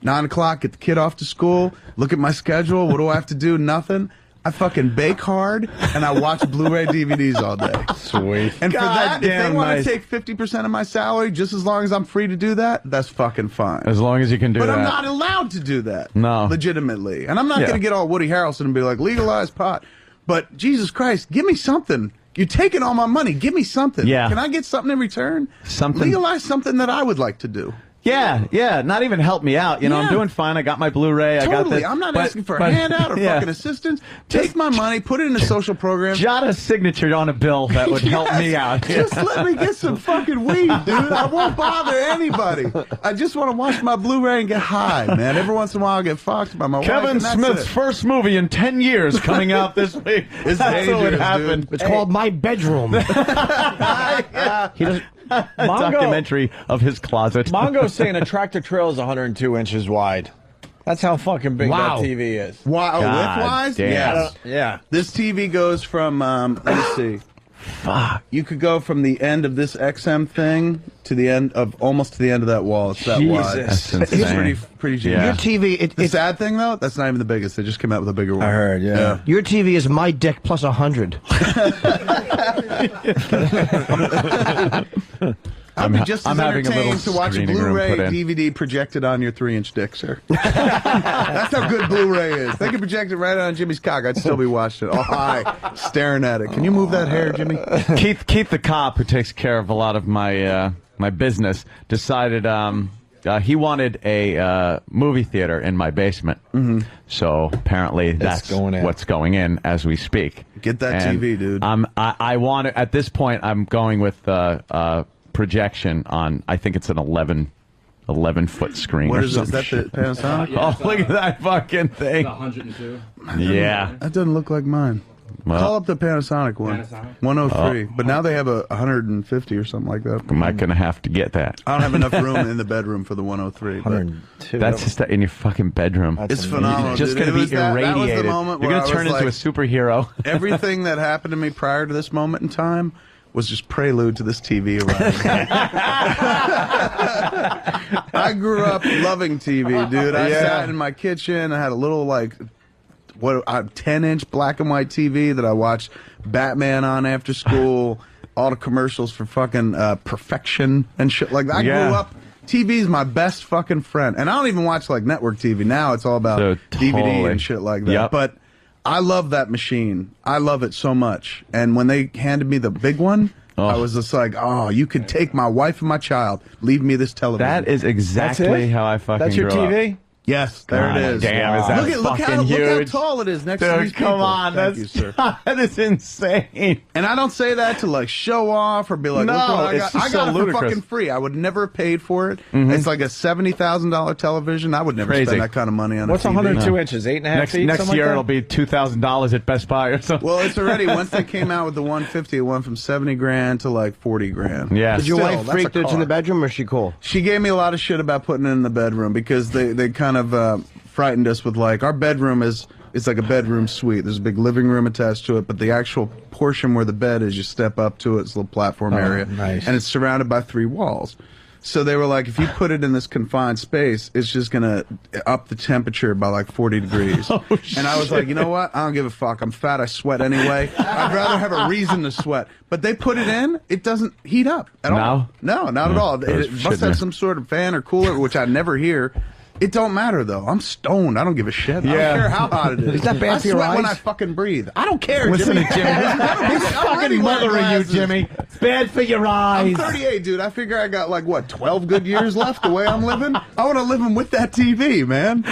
9 o'clock, get the kid off to school, look at my schedule. What do I have to do? Nothing. I fucking bake hard, and I watch Blu-ray DVDs all day. Sweet. And for that, if they want to take 50% of my salary, just as long as I'm free to do that, that's fucking fine. As long as you can do that. But I'm not allowed to do that. No. Legitimately. And I'm not going to get all Woody Harrelson and be like, legalize pot. But Jesus Christ, give me something. You're taking all my money. Give me something. Yeah. Can I get something in return? Something. Legalize something that I would like to do. Yeah. Not even help me out. I'm doing fine. I got my Blu-ray. Totally. I got this. I'm not asking for a handout or fucking assistance. Take my money, put it in a social program. Jot a signature on a bill that would help me out. Just let me get some fucking weed, dude. I won't bother anybody. I just want to watch my Blu-ray and get high, man. Every once in a while, I get fucked by my wife. Kevin Smith's first movie in 10 years coming out this week. It's dangerous, what happened. dude. It's called My Bedroom. He does. Documentary of his closet. Mongo's saying a tractor trailer is 102 inches wide. That's how fucking big that TV is. Wow, width-wise? Damn. Yes. Yeah. This TV goes from, let me see. Fuck. You could go from the end of this XM thing to the end of almost to the end of that wall. It's that wide. That's It's insane. pretty genius. Your TV. The sad thing though, that's not even the biggest. They just came out with a bigger one. I heard, yeah. Your TV is my dick plus 100. I'd be just as having a little entertained to watch a screening room Blu-ray put in. DVD projected on your 3-inch dick, sir. That's how good Blu-ray is. They could project it right on Jimmy's cock. I'd still be watching it all high, staring at it. Can you move that hair, Jimmy? Keith the cop, who takes care of a lot of my my business, decided he wanted a movie theater in my basement. Mm-hmm. So apparently that's what's going in as we speak. Get that TV, dude. I want to, at this point, I'm going with projection on, I think it's an 11-foot screen. What or is it? Is that some the Panasonic? shit. Oh, look at that fucking thing. 102. Yeah. That doesn't look like mine. Well, Call up the Panasonic one. 103. But now they have a 150 or something like that. am I going to have to get that? I don't have enough room in the bedroom for the 103. but 102. That's just in your fucking bedroom. It's phenomenal. You're just dude. going to It was be that was the irradiated. moment You're where going to I turn was into a like, superhero. Everything that happened to me prior to this moment in time was just prelude to this TV arriving. I grew up loving TV, dude. I sat in my kitchen. I had a little, like, 10-inch black and white TV that I watched Batman on after school, all the commercials for fucking Perfection and shit like that. I grew up. TV's my best fucking friend. And I don't even watch, like, network TV. Now it's all about DVD and shit like that. Yep. But I love that machine. I love it so much. And when they handed me the big one, I was just like, oh, you could take my wife and my child, leave me this television. That is exactly how I fucking That's your grew TV? up. Yes, there it is. Damn, is that look fucking huge? how tall it is next to Dude, these come people. on, Thank you, sir. that is insane. And I don't say that to like show off or be like, No, look what I it's got. just I got so it for ludicrous. fucking free. I would never have paid for it. Mhm. It's like a $70,000 television. I would never Crazy. spend that kind of money on What's a TV. 102 inches? 8.5 feet? Next something year like it'll be $2,000 at Best Buy or something. Well, it's already, once they came out with the 150, it went from 70 grand to like 40 grand. Yeah. Did your Still, wife that's freak a that it's in car. the bedroom, or is she cool? She gave me a lot of shit about putting it in the bedroom because they kind of frightened us with like, our bedroom is, it's like a bedroom suite. There's a big living room attached to it, but the actual portion where the bed is, you step up to it, it's a little platform area. Nice. And it's surrounded by 3 walls. So they were like, if you put it in this confined space, it's just going to up the temperature by like 40 degrees. And I was like, you know what? I don't give a fuck. I'm fat. I sweat anyway. I'd rather have a reason to sweat. But they put it in, it doesn't heat up at all. No, not at all. It must have some sort of fan or cooler, which I never hear. It don't matter though. I'm stoned. I don't give a shit. I don't care how hot it is. Is that bad I for your sweat when eyes? I fucking breathe. I don't care. Listen Jimmy. to Jimmy. He's fucking mothering you, Jimmy. It's bad for your eyes. I'm 38, dude. I figure I got like what 12 good years left. The way I'm living, I want to live them with that TV, man.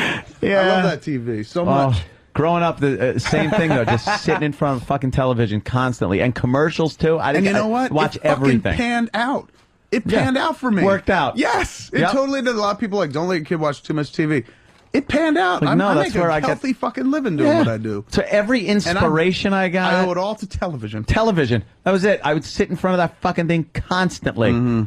Yeah. I love that TV so much. Growing up, the same thing though, just sitting in front of fucking television constantly, and commercials too. And you know what? Watch it fucking everything. panned out. It panned out for me. Worked out. Yes, it Yep. totally did. A lot of people are like, don't let your kid watch too much TV. It panned out. Like, no, I that's make where a I get- healthy fucking living doing what I do. So every inspiration I got, I owe it all to television. Television. That was it. I would sit in front of that fucking thing constantly. Mm-hmm.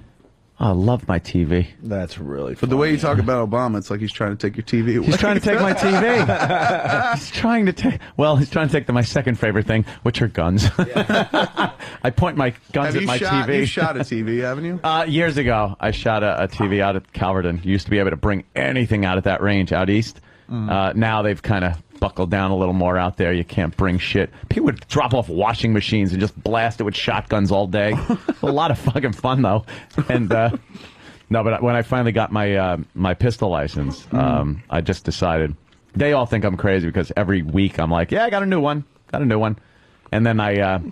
Oh, I love my TV. That's really But the way you talk about Obama, it's like he's trying to take your TV away. He's trying to take my TV. He's trying to take. Well, he's trying to take my second favorite thing, which are guns. I point my guns Have at you my shot, TV. You shot a TV, haven't you? Years ago, I shot a TV out at Calverton. You used to be able to bring anything out at that range out east. Now they've kind of buckled down a little more out there. You can't bring shit. People would drop off washing machines and just blast it with shotguns all day. A lot of fucking fun though. And no, but when I finally got my my pistol license, I just decided. They all think I'm crazy because every week I'm like, yeah, I got a new one, and then I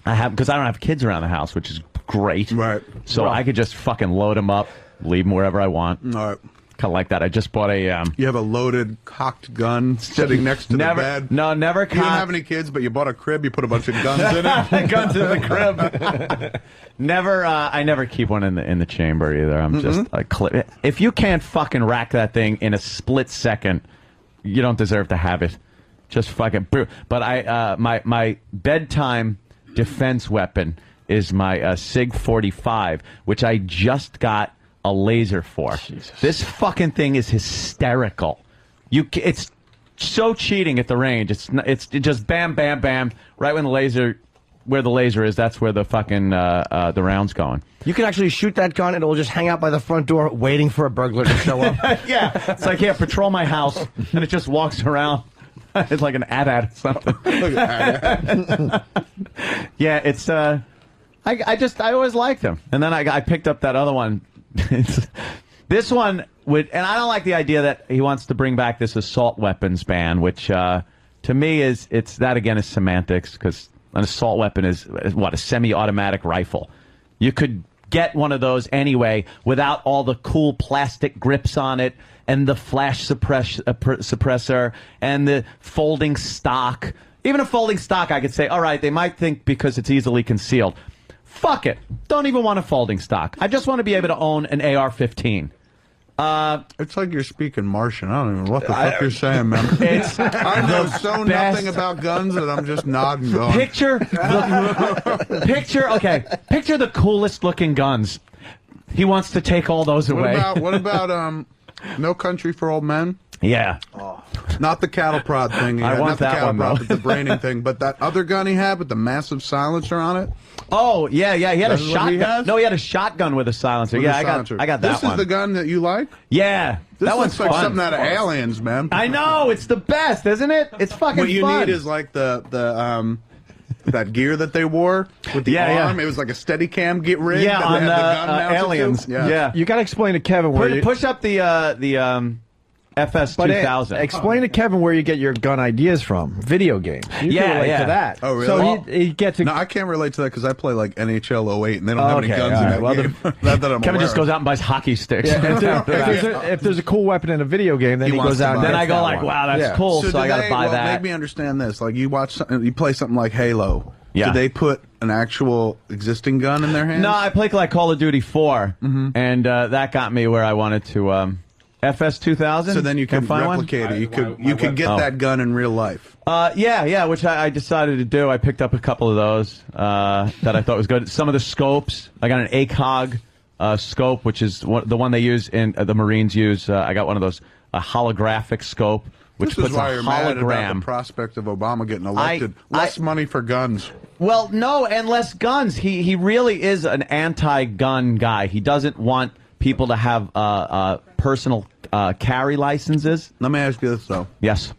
have, because I don't have kids around the house, which is great. Right. So I could just fucking load them up, leave them wherever I want. All right. Kind of like that. I just bought a. You have a loaded, cocked gun sitting next to never, the bed. No, never. You don't have any kids, but you bought a crib. You put a bunch of guns in it. Guns in the crib. Never. I never keep one in the chamber either. I'm just like, if you can't fucking rack that thing in a split second, you don't deserve to have it. Just fucking. But my bedtime defense weapon is my Sig 45, which I just got a laser for. Jesus. This fucking thing is hysterical. It's so cheating at the range. It's just bam, bam, bam. Right when the laser where the laser is, that's where the fucking the round's going. You can actually shoot that gun, and it will just hang out by the front door waiting for a burglar to show up. Yeah, it's like, patrol my house, and it just walks around. It's like an AT-AT or something. Yeah, it's I always liked him, and then I picked up that other one. This one would, and I don't like the idea that he wants to bring back this assault weapons ban, which to me is semantics, because an assault weapon is what, a semi-automatic rifle. You could get one of those anyway without all the cool plastic grips on it and the flash suppressor and the folding stock. Even a folding stock, I could say, all right, they might think because it's easily concealed. Fuck it. Don't even want a folding stock. I just want to be able to own an AR-15. It's like you're speaking Martian. I don't even know what the fuck you're saying, man. I know nothing about guns that I'm just nodding going. Picture the coolest looking guns. He wants to take all those away. What about No Country for Old Men? Yeah. Not the cattle prod thing. I want not the that cattle one, prod, though. but the braining thing. But that other gun he had with the massive silencer on it. Oh, yeah. He had a This is what he shotgun. has? No, he had a shotgun with a silencer. With Yeah, a silencer. I got that This one. is the gun that you like? Yeah. This that looks one's like fun. something out of Aliens, man. I know. It's the best, isn't it? It's fucking What you fun. need is like the that gear that they wore with the arm. It was like a Steadicam rig. Yeah, that on had the gun mounted Aliens. to. Yeah. You got to explain to Kevin where Push up the FS 2000. Explain to Kevin where you get your gun ideas from. Video games. You can relate to that. Oh, really? So he gets. No, I can't relate to that because I play like NHL 08 and they don't have any guns in that game. Not that I'm Kevin aware just of. goes out and buys hockey sticks. Yeah, if there's a cool weapon in a video game, then he wants goes to out. buy And Then it. I go like, wow, that's cool, so I got to buy that. Make me understand this. Like you watch something, you play something like Halo. Yeah. Do they put an actual existing gun in their hands? No, I play like Call of Duty 4, and that got me where I wanted to. FS 2000. So then you can find replicate it. You could get that gun in real life. Yeah, which I decided to do. I picked up a couple of those that I thought was good. Some of the scopes. I got an ACOG scope, which is the one they use in the Marines use. I got one of those holographic scope, which This is puts why a you're mad about hologram. the prospect of Obama getting elected. Less money for guns. Well, no, and less guns. He really is an anti-gun guy. He doesn't want people to have personal carry licenses. Let me ask you this, though. Yes.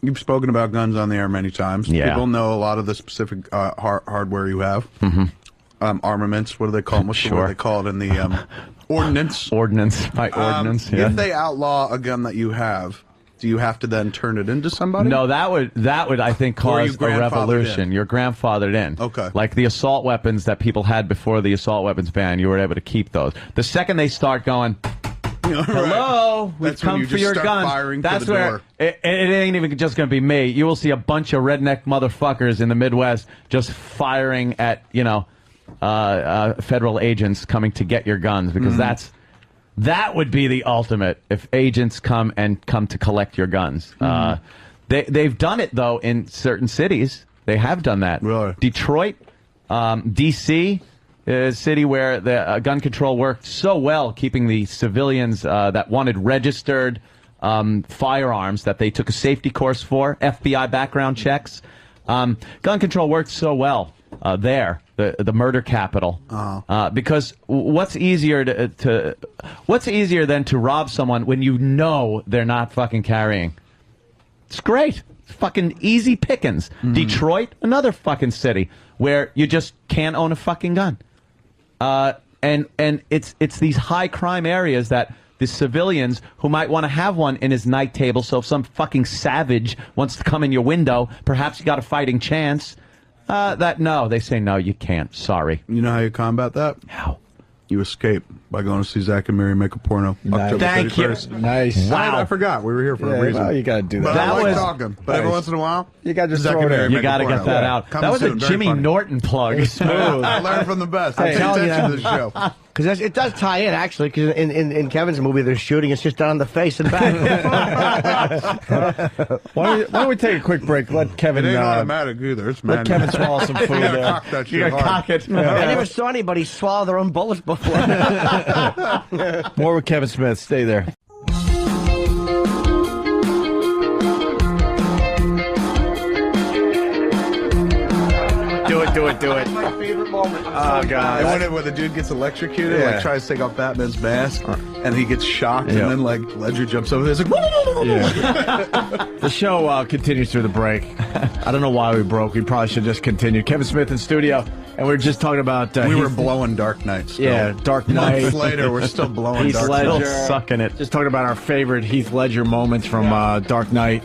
You've spoken about guns on the air many times. Yeah. People know a lot of the specific hardware you have. Armaments, what do they call them? What's the word they call it in the ordnance? Ordnance. By ordnance, yeah. If they outlaw a gun that you have, do you have to then turn it into somebody? No, that would I think Or are cause you a grandfathered revolution. in? You're grandfathered in. Okay. Like the assault weapons that people had before the assault weapons ban, you were able to keep those. The second they start going, hello, we've That's when come you for just your start guns. firing to That's the where door. it ain't even just going to be me. You will see a bunch of redneck motherfuckers in the Midwest just firing at federal agents coming to get your guns, because that would be the ultimate if agents come to collect your guns. They've done it though in certain cities. They have done that. Really? Detroit, D.C. is a city where the gun control worked so well, keeping the civilians that wanted registered firearms that they took a safety course for, FBI background checks. Gun control worked so well there, the murder capital, because what's easier than to rob someone when you know they're not fucking carrying? It's great. It's fucking easy pickings. Detroit, another fucking city where you just can't own a fucking gun. And it's these high crime areas that the civilians who might want to have one in his night table, so if some fucking savage wants to come in your window, perhaps you got a fighting chance. They say no, you can't. Sorry. You know how you combat that? How? You escape by going to see Zach and Mary make a porno. October Thank you. 31st. Nice. I forgot. We were here for a reason. Well, you got to do that. But I like talking. But every once in a while, you got to just Zach throw and it Mary in. make You got to a get porno. that out. Coming That was soon. a Very Jimmy funny. Norton plug. I learned from the best. I pay attention to the show. Because it does tie in, actually, because in Kevin's movie, they're shooting, it's just down on the face and back. Why don't we take a quick break? Let Kevin. It ain't automatic either. It's let manual. Kevin swallow some food. You gotta cock that shit You got to hard. cock it. I never saw anybody swallow their own bullets before. More with Kevin Smith. Stay there. Do it. My favorite moment. Oh, God. And when the dude gets electrocuted, like tries to take off Batman's mask, and he gets shocked, and then like Ledger jumps over there. It's like, The show continues through the break. I don't know why we broke. We probably should just continue. Kevin Smith in studio, and we were just talking about. we were blowing Dark Knight. Still. Yeah, Dark Knight. Months later, we're still blowing Heath Dark Ledger. Knight. Still sucking it. Just talking about our favorite Heath Ledger moments from Dark Knight.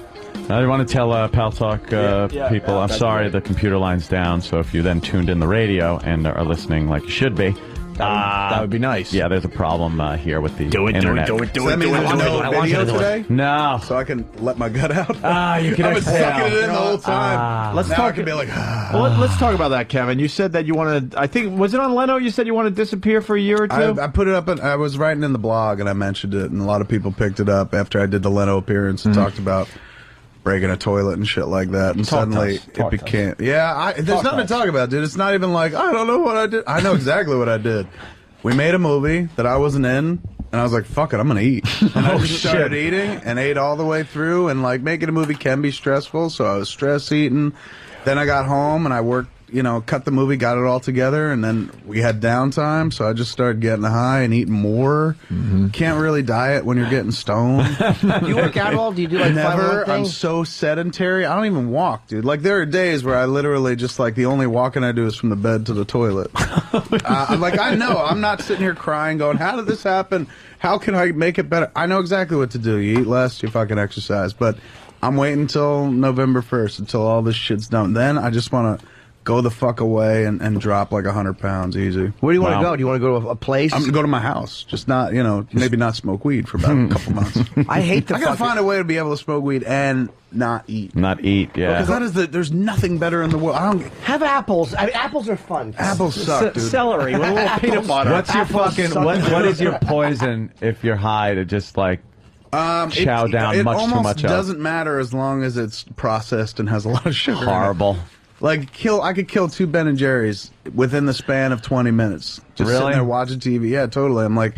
I want to tell Pal Talk people, I'm sorry the computer line's down, so if you then tuned in the radio and are listening like you should be, that would be nice. Yeah, there's a problem here with the Do it. internet. Does that mean there's no video today? No. So I can let my gut out? You can I've been exhale. sucking it in the whole time. Let's now talk. I can be like, Well, let's talk about that, Kevin. You said that you wanted. I think was it on Leno? You said you want to disappear for a year or two. I put it up, and I was writing in the blog, and I mentioned it, and a lot of people picked it up after I did the Leno appearance and talked about breaking a toilet and shit like that, and suddenly it became there's nothing to talk about, dude. It's not even like I don't know what I did. I know exactly what I did. We made a movie that I wasn't in, and I was like, fuck it, I'm gonna eat. And I just started eating and ate all the way through, and like making a movie can be stressful, so I was stress eating. Then I got home and I worked, cut the movie, got it all together, and then we had downtime, so I just started getting high and eating more. Can't really diet when you're getting stoned. Do you work out at all? Do you do like Never. 5-1 I'm things? so sedentary. I don't even walk, dude. Like there are days where I literally just like the only walking I do is from the bed to the toilet. I know I'm not sitting here crying, going, "How did this happen? How can I make it better?" I know exactly what to do. You eat less, you fucking exercise. But I'm waiting until November 1st until all this shit's done. Then I just want to go the fuck away and drop like 100 pounds easy. Where do you want to go? Do you want to go to a place? I'm gonna go to my house. Just not, maybe not smoke weed for about a couple months. I hate the I gotta find a way to be able to smoke weed and not eat. Not eat, yeah. Because there's nothing better in the world. I don't have apples. I mean, apples are fun. Apples suck, dude. Celery with a little peanut butter. What's your Apples fucking suck. what is your poison if you're high to just like chow down it much too almost much of? doesn't matter as long as it's processed and has a lot of sugar. Horrible. In it. Like I could kill 2 Ben and Jerry's within the span of 20 minutes. Just sitting there watching TV. Yeah, totally. I'm like,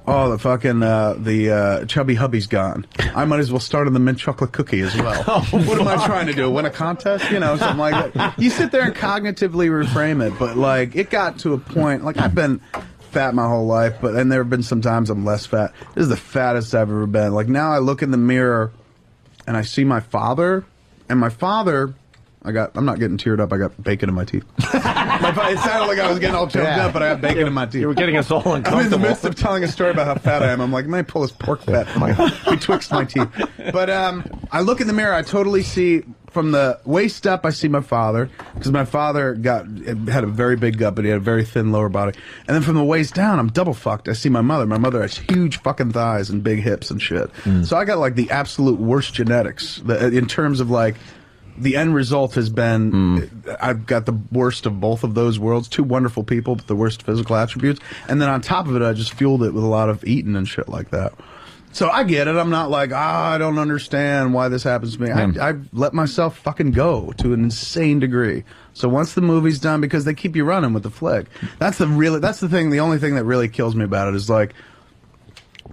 oh, the fucking the chubby hubby's gone. I might as well start on the mint chocolate cookie as well. What am I trying to do? Win a contest? Something like that. You sit there and cognitively reframe it, but like it got to a point. Like I've been fat my whole life, and there have been some times I'm less fat. This is the fattest I've ever been. Like now I look in the mirror and I see my father, and my father, I'm not getting teared up, I got bacon in my teeth. It sounded like I was getting all choked up, but I have bacon in my teeth. You were getting us all uncomfortable. I'm in the midst of telling a story about how fat I am. I'm like, let me pull this pork fat betwixt my teeth. But I look in the mirror, I totally see, from the waist up, I see my father, because my father had a very big gut, but he had a very thin lower body. And then from the waist down, I'm double fucked. I see my mother. My mother has huge fucking thighs and big hips and shit. So I got like the absolute worst genetics in terms of like, the end result has been I've got the worst of both of those worlds. 2 wonderful people, but the worst physical attributes. And then on top of it, I just fueled it with a lot of eating and shit like that. So I get it. I'm not like, I don't understand why this happens to me. I let myself fucking go to an insane degree. So once the movie's done, because they keep you running with the flick. That's the thing. The only thing that really kills me about it is like,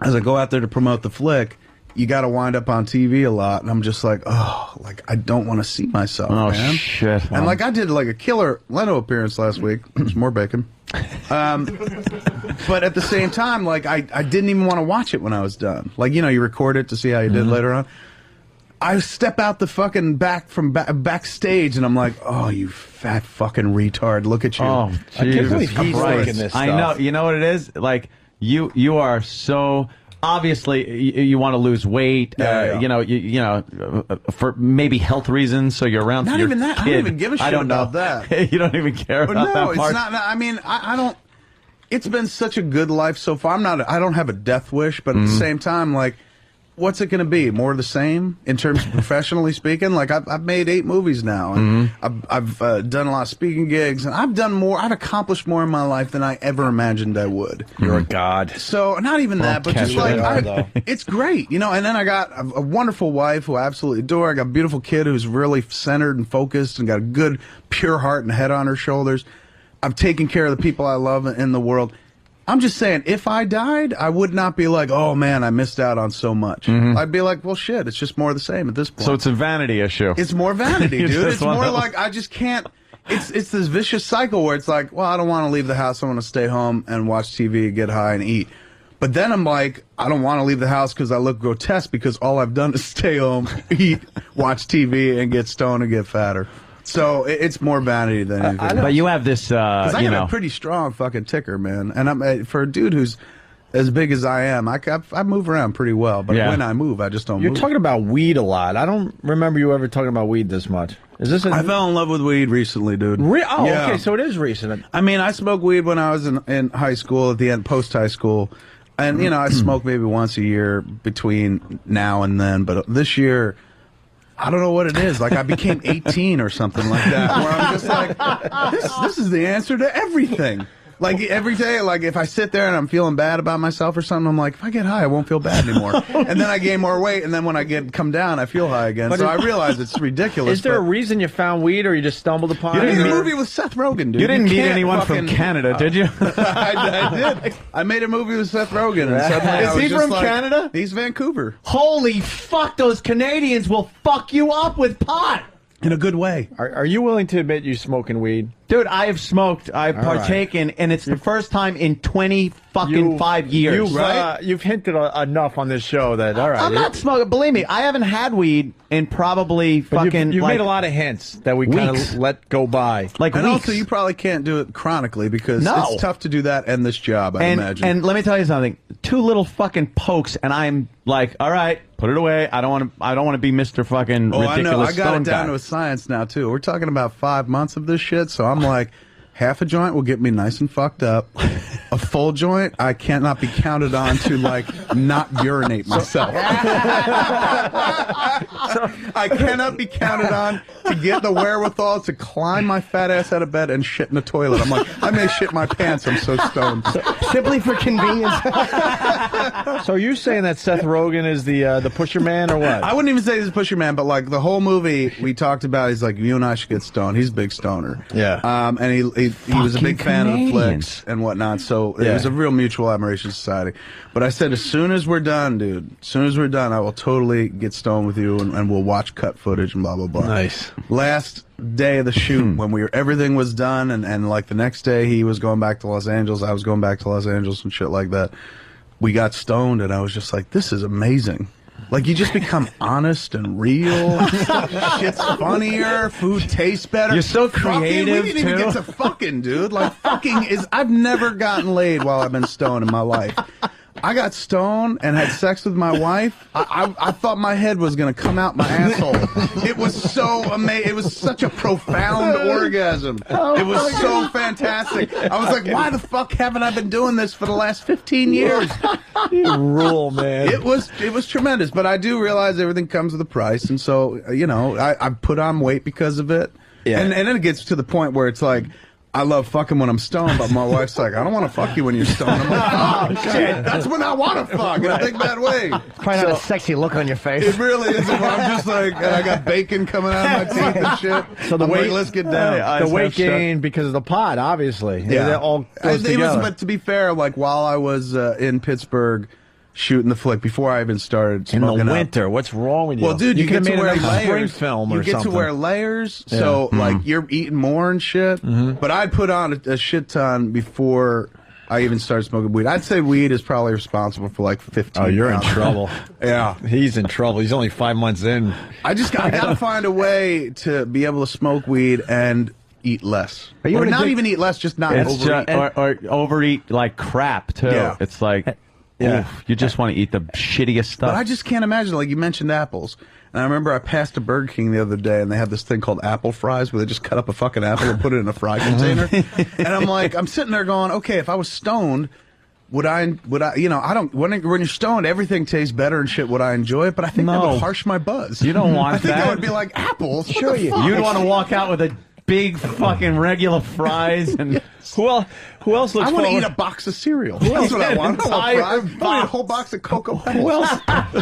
as I go out there to promote the flick, you got to wind up on TV a lot, and I'm just like, I don't want to see myself, man. Shit. And like I did like a killer Leno appearance last week. There's more bacon. But at the same time, like I didn't even want to watch it when I was done. Like, you record it to see how you did later on. I step out the fucking backstage, and I'm like, oh, you fat fucking retard. Look at you. Oh, Jesus Christ. I know. You know what it is? Like, you are so... Obviously, you want to lose weight, for maybe health reasons. So you're around. Not your even that. Kid. I don't even give a shit about that. You don't even care about that part. It's not. I mean, I don't. It's been such a good life so far. I don't have a death wish, but at the same time, like, what's it going to be? More of the same in terms of professionally speaking? Like, I've made 8 movies now, and I've done a lot of speaking gigs, and I've done more. I've accomplished more in my life than I ever imagined I would. You're a god. So not even that, but just like it's great, And then I got a wonderful wife who I absolutely adore. I got a beautiful kid who's really centered and focused, and got a good, pure heart and head on her shoulders. I've taken care of the people I love in the world. I'm just saying, if I died, I would not be like, oh, man, I missed out on so much. I'd be like, well, shit, it's just more of the same at this point. So it's a vanity issue. It's more vanity, dude. It's more like I just can't. it's this vicious cycle where it's like, well, I don't want to leave the house. I want to stay home and watch TV, get high, and eat. But then I'm like, I don't want to leave the house because I look grotesque because all I've done is stay home, eat, watch TV, and get stoned and get fatter. So it's more vanity than anything. But you have this, I got a pretty strong fucking ticker, man. And I'm for a dude who's as big as I am, I move around pretty well. But when I move, I just don't You're move. talking about weed a lot. I don't remember you ever talking about weed this much. Is this? I fell in love with weed recently, dude. Okay, so it is recent. I mean, I smoked weed when I was in high school, at the end, post-high school. And, I smoke maybe once a year between now and then. But this year, I don't know what it is. Like, I became 18 or something like that, where I'm just like, this is the answer to everything. Like, every day, like, if I sit there and I'm feeling bad about myself or something, I'm like, if I get high, I won't feel bad anymore. And then I gain more weight, and then when I come down, I feel high again. So I realize it's ridiculous. Is there a reason you found weed, or you just stumbled upon it? You didn't a movie with Seth Rogen, dude. You didn't meet anyone from Canada, did you? I did. I made a movie with Seth Rogen. And suddenly Is he from Canada? He's Vancouver. Holy fuck, those Canadians will fuck you up with pot. In a good way. Are you willing to admit you smoking weed? Dude, I have smoked. I've partaken, and it's the first time in 5 years. You've hinted enough on this show that, all right. I'm not smoking. Believe me, I haven't had weed in probably fucking You've made a lot of hints that we kind of let go by. Like and weeks. also, you probably can't do it chronically because No. it's tough to do that and this job, I imagine. And let me tell you something. 2 little fucking pokes, and I'm like, all right, put it away. I don't want to be Mr. fucking ridiculous I know. I got stone it down guy. to a science now, too. We're talking about 5 months of this shit, so I'm like, half a joint will get me nice and fucked up. A full joint, I cannot be counted on to, like, not urinate myself. I cannot be counted on to get the wherewithal to climb my fat ass out of bed and shit in the toilet. I'm like, I may shit my pants, I'm so stoned. Simply for convenience. So are you saying that Seth Rogen is the pusher man, or what? I wouldn't even say he's a pusher man, but like the whole movie we talked about, he's like, you and I should get stoned. He's a big stoner. Yeah. And he was a big fan of the Canadians. flicks and whatnot, so it was a real mutual admiration society. But I said, as soon as we're done, dude, as soon as we're done, I will totally get stoned with you and we'll watch cut footage and blah, blah, blah. Nice. Last day of the shoot, when everything was done, and like the next day he was going back to Los Angeles, I was going back to Los Angeles and shit like that. We got stoned and I was just like, this is amazing. Like, you just become honest and real. Shit's funnier. Food tastes better. You're so creative, we didn't even get to fucking, dude. Like, fucking is... I've never gotten laid while I've been stoned in my life. I got stoned and had sex with my wife. I thought my head was going to come out my asshole. It was so amazing. It was such a profound orgasm. It was so fantastic. I was like, why the fuck haven't I been doing this for the last 15 years? You rule, man. It was tremendous, but I do realize everything comes with a price, and so I put on weight because of it. Yeah. And then it gets to the point where it's like, I love fucking when I'm stoned, but my wife's like, I don't want to fuck you when you're stoned. I'm like, oh shit, that's when I want to fuck in a big bad way. Probably not a sexy look on your face. It really is. I'm just like, I got bacon coming out of my teeth and shit. So the I'm weight, like, let's get down. the weight gain because of the pot, obviously. Yeah, That all goes together. But to be fair, like while I was in Pittsburgh shooting the flick, before I even started in smoking the up. winter, what's wrong with you? Well, dude, you could get have to made wear a nice spring layers. film You or get something. to wear layers, so like you're eating more and shit. But I'd put on a shit ton before I even started smoking weed. I'd say weed is probably responsible for like 15. Oh, you're in pounds. trouble. Yeah, he's in trouble. He's only 5 months in. I gotta find a way to be able to smoke weed and eat less. Are you or in a not big- even eat less, just not It's overeat. or overeat like crap too. Yeah. It's like, oof, you just want to eat the shittiest stuff. But I just can't imagine, like you mentioned apples. And I remember I passed a Burger King the other day and they have this thing called apple fries where they just cut up a fucking apple and put it in a fry container. And I'm like, I'm sitting there going, okay, if I was stoned, would I, I don't, when you're stoned, everything tastes better and shit. Would I enjoy it? But I think that would harsh my buzz. You don't want I think that. I would be like, apples? Sure, you'd want to walk out with a big fucking regular fries and Who Who else looks I want to forward- eat a box of cereal. Who else- That's what I want. I Entire want a whole box of Cocoa Puffs.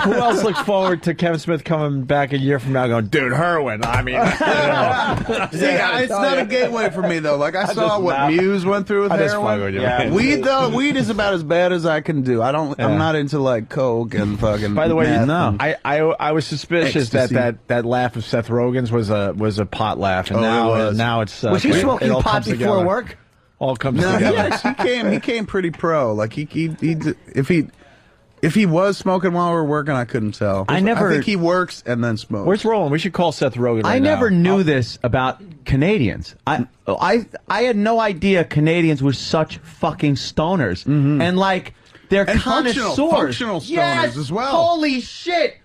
Who else looks forward to Kevin Smith coming back a year from now going, dude, heroin? I mean, See, it's not a gateway for me though. Like I saw what Muse went through with I just heroin. fuck with you. Yeah. Weed though, weed is about as bad as I can do. I'm not into like coke and fucking. By the way, meth. no. I was suspicious Ecstasy. that laugh of Seth Rogen's was a pot laugh, and now it's Was he smoking it all pot comes before together. work? All comes No, together. he came pretty pro. Like if he was smoking while we were working, I couldn't tell. I think he works and then smokes. Where's Roland? We should call Seth Rogen. Right I never now. knew this about Canadians. I had no idea Canadians were such fucking stoners, and like they're And connoisseurs, functional stoners yes, as well. Holy shit!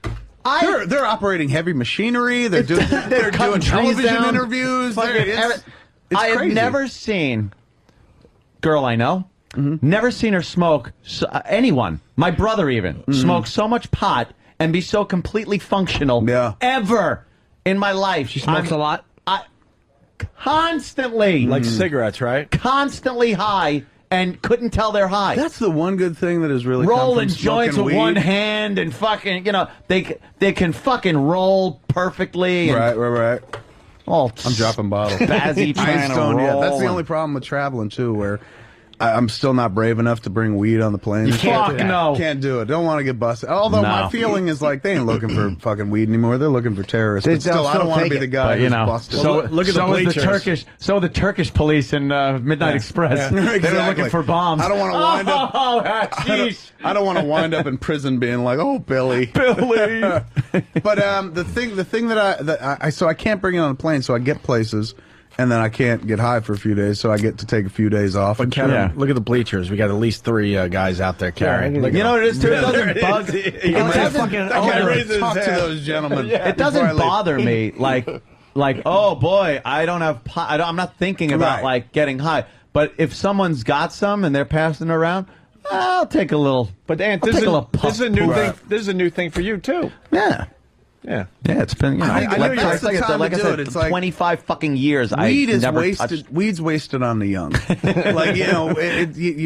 They're operating heavy machinery. They're doing cutting trees television down. interviews. Fucking It's I have crazy. never seen girl I know. Never seen her smoke. Anyone, my brother even, smoke so much pot and be so completely functional. Ever in my life. She smokes a lot. Constantly, like cigarettes, right? Constantly high and couldn't tell they're high. That's the one good thing that has really rolling come from joints smoking with weed. one hand and fucking, they can fucking roll perfectly. And Right. all I'm dropping bottles. spazzy I trying ain't to stoned yet. roll That's the and- only problem with traveling too, where I'm still not brave enough to bring weed on the plane. You can't do that. No. Can't do it. Don't want to get busted. Although my No. feeling is like they ain't looking for fucking weed anymore. They're looking for terrorists. But still, I don't want to be the guy But, who's busted. So Look at the so is the bleachers. Turkish. So the Turkish police in Midnight Express. Yeah. They were Exactly. looking for bombs. I don't want to wind up. Oh, jeez. I don't want to wind up in prison being like, oh, Billy. Billy. But the thing that I so I can't bring it on a plane, so I get places, and then I can't get high for a few days, so I get to take a few days off. But Kevin, look at the bleachers. We got at least 3 guys out there carrying. Look You at know what it is too? It them. doesn't bug. It doesn't Talk to those gentlemen. It doesn't bother me like oh boy, I don't have pot. I'm not thinking about Right. like getting high. But if someone's got some and they're passing it around, I'll take a little. But Ant, I'll this take is a little puff. this is a new Right. thing. This is a new thing for you too. Yeah. Yeah. Yeah, it's been, I know like, that's the time like to I do said, it. It's like 25 fucking years. Weed I is never wasted. touched. Weed's wasted on the young. Like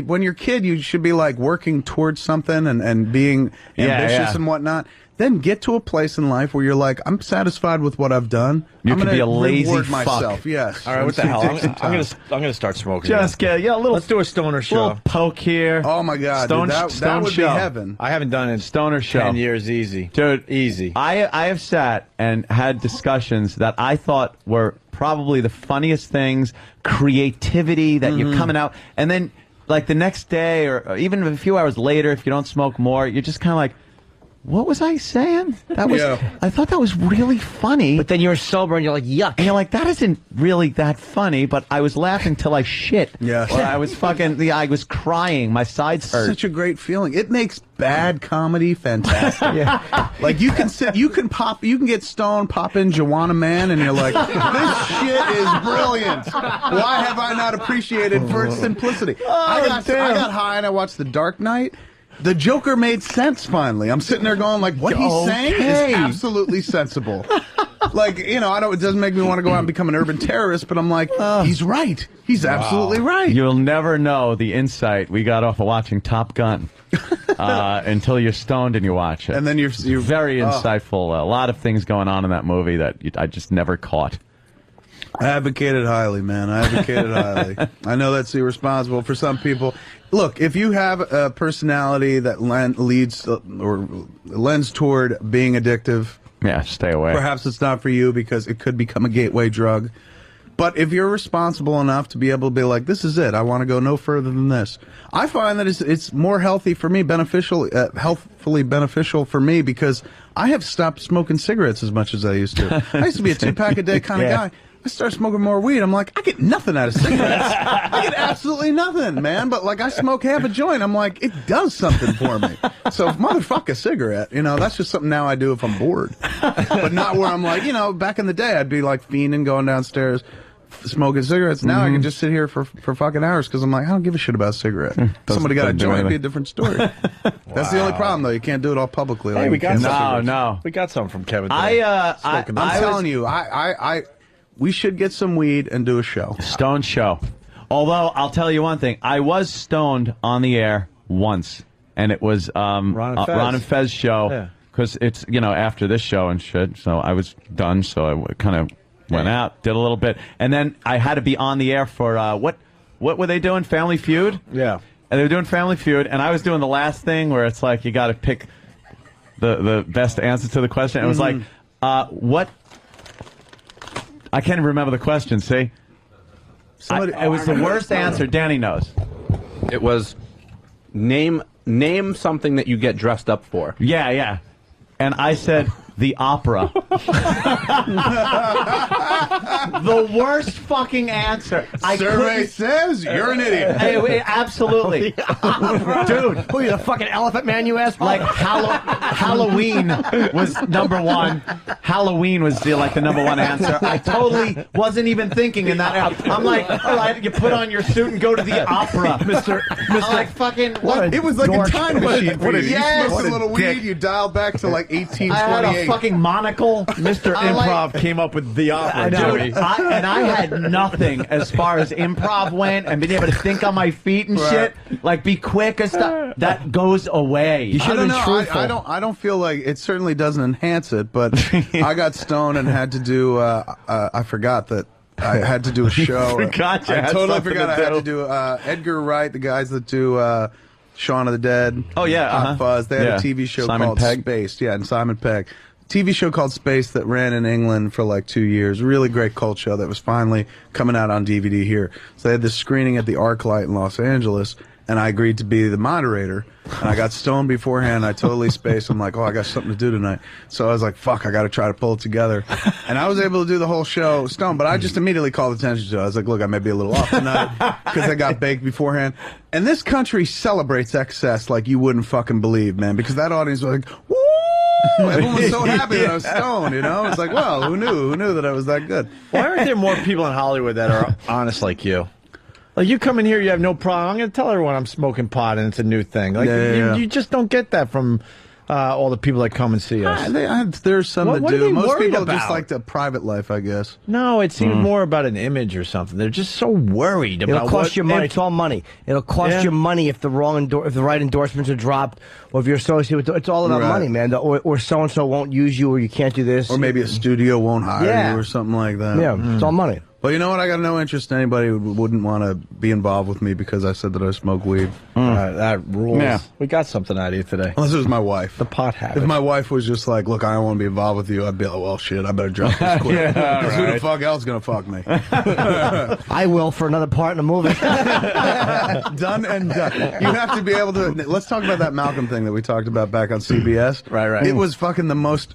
when you're a kid, you should be like working towards something and being ambitious and whatnot. Then get to a place in life where you're like, I'm satisfied with what I've done. You I'm can gonna be a lazy reward fuck. myself. Yes. All right. What the hell? I'm gonna start smoking. Just get a little. Let's do a stoner show. Little poke here. Oh my God, Stone, dude, that stone would show. be heaven. I haven't done it in Stoner show. 10 years. Easy, Dude, easy. I have sat and had discussions that I thought were probably the funniest things, creativity that you're coming out, and then like the next day or even a few hours later, if you don't smoke more, you're just kind of like, what was I saying? That was I thought that was really funny. But then you're sober and you're like, yuck. And you're like, that isn't really that funny, but I was laughing till I shit. Yes. Or I was I was crying. My sides hurt. Such a great feeling. It makes bad comedy fantastic. Like you can get stoned, pop in Joanna Man, and you're like, this shit is brilliant. Why have I not appreciated for its simplicity? I got high and I watched The Dark Knight. The Joker made sense finally. I'm sitting there going like, what he's saying is absolutely sensible. Like, it doesn't make me want to go out and become an urban terrorist, but I'm like, he's right. He's absolutely right. You'll never know the insight we got off of watching Top Gun until you're stoned and you watch it. And then you're very insightful. A lot of things going on in that movie that I just never caught. I advocated highly, man. I advocated highly. I know that's irresponsible for some people. Look, if you have a personality that leads or lends toward being addictive, yeah, stay away. Perhaps it's not for you because it could become a gateway drug. But if you're responsible enough to be able to be like, this is it, I want to go no further than this. I find that it's more healthy for me, healthfully beneficial for me because I have stopped smoking cigarettes as much as I used to. I used to be a 2-pack a day kind of guy. I started smoking more weed. I'm like, I get nothing out of cigarettes. I get absolutely nothing, man. But like, I smoke half a joint. I'm like, it does something for me. So motherfuck a cigarette. That's just something now I do if I'm bored. But not where I'm like, back in the day, I'd be like fiending, going downstairs, smoking cigarettes. Now I can just sit here for fucking hours because I'm like, I don't give a shit about a cigarette. Somebody got a joint, it'd be a different story. That's the only problem, though. You can't do it all publicly. Hey, like we got some. No. We got some from Kevin. Today. I'm telling you, we should get some weed and do a show. Stone show. Although, I'll tell you one thing. I was stoned on the air once, and it was Ron and Fez show, because it's, after this show and shit, so I was done, so I kind of went out, did a little bit, and then I had to be on the air for, what were they doing, Family Feud? Yeah. And they were doing Family Feud, and I was doing the last thing where it's like you got to pick the best answer to the question. It was like, what? I can't even remember the question, see? It was the worst answer. Danny knows. It was name something that you get dressed up for. Yeah. And I said the opera. The worst fucking answer. Survey says you're an idiot. Absolutely. Dude. Who, you the fucking elephant man, you asshole? Like Halloween was number one. Halloween was the number one answer. I totally wasn't even thinking in that. I'm like, all right, you put on your suit and go to the opera. Mr. Like fucking what? It was like a time machine for you. Yes. You smoked a little weed, you dialed back to like 1828. I had a fucking monocle. Mr. Improv came up with the opera, Joey. I had nothing as far as improv went and being able to think on my feet and shit, like be quick and stuff. That goes away. You should have been truthful. I don't feel like it certainly doesn't enhance it, but I got stoned and had to do. I forgot that I had to do a show. I totally forgot I had to do Edgar Wright, the guys that do Shaun of the Dead. Oh yeah, Hot Fuzz. They had a TV show called Spaced. Yeah, and Simon Pegg. TV show called Space that ran in England for like 2 years. Really great cult show that was finally coming out on DVD here. So they had this screening at the ArcLight in Los Angeles, and I agreed to be the moderator. And I got stoned beforehand. I totally spaced. I'm like, I got something to do tonight. So I was like, fuck, I got to try to pull it together. And I was able to do the whole show stoned, but I just immediately called attention to it. I was like, look, I may be a little off tonight because I got baked beforehand. And this country celebrates excess like you wouldn't fucking believe, man, because that audience was like, woo! Everyone was so happy that I was stoned, It's like, well, who knew? Who knew that I was that good? Why aren't there more people in Hollywood that are honest like you? Like, you come in here, you have no problem. I'm going to tell everyone I'm smoking pot and it's a new thing. Like, you just don't get that from all the people that come and see us. There's some that do. Most people just like the private life, I guess. No, it seems more about an image or something. They're just so worried about It'll cost you money. It's all money. It'll cost you money if the right endorsements are dropped, or if you're associated with. It's all about money, man. Or so and so won't use you, or you can't do this, or maybe a studio won't hire you, or something like that. Yeah, it's all money. Well, you know what? I got no interest in anybody who wouldn't want to be involved with me because I said that I smoke weed. That rules. Yeah. We got something out of you today. Unless it was my wife. The pot habit. If my wife was just like, look, I don't want to be involved with you, I'd be like, well, shit, I better drop this quick. Because who the fuck else is going to fuck me? I will for another part in the movie. Done and done. You have to be able to... Let's talk about that Malcolm thing that we talked about back on CBS. Right. It was fucking the most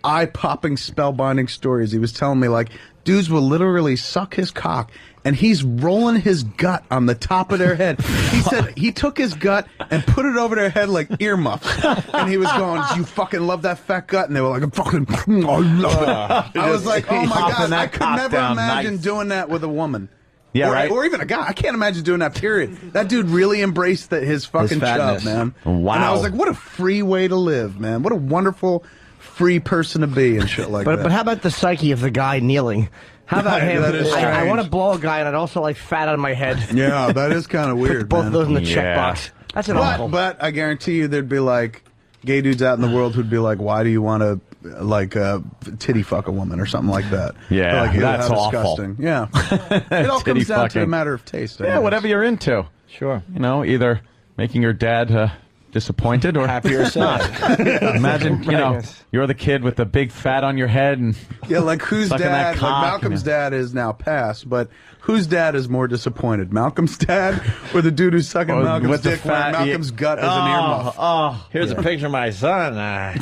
eye-popping, spellbinding stories. He was telling me, like, dudes will literally suck his cock, and he's rolling his gut on the top of their head. He said he took his gut and put it over their head like earmuffs. And he was going, do you fucking love that fat gut? And they were like, fucking, I love it. I was like, oh my God, I could never imagine doing that with a woman. Yeah, or even a guy. I can't imagine doing that, period. That dude really embraced his fucking chub, man. Wow. And I was like, what a free way to live, man. What a wonderful... free person to be and shit like that. But how about the psyche of the guy kneeling? How about him? That is I want to blow a guy, and I'd also like fat on my head. Yeah, that is kind of weird. Put both of those in the Yeah. checkbox. That's an awful. But I guarantee you, there'd be like gay dudes out in the world who'd be like, "Why do you want to like titty fuck a woman or something like that?" Yeah, like, that's how awful. Disgusting. Yeah, it all comes down to a matter of taste. I Yeah, guess. whatever you're into. Sure. Either making your dad disappointed or happy or sad. Imagine, you're the kid with the big fat on your head and Yeah, like whose sucking that dad? Like cock, Malcolm's dad is now passed, but whose dad is more disappointed? Malcolm's dad or the dude who's sucking Malcolm's with the dick wearing fat- Malcolm's gut as an earmuff? Here's a picture of my son.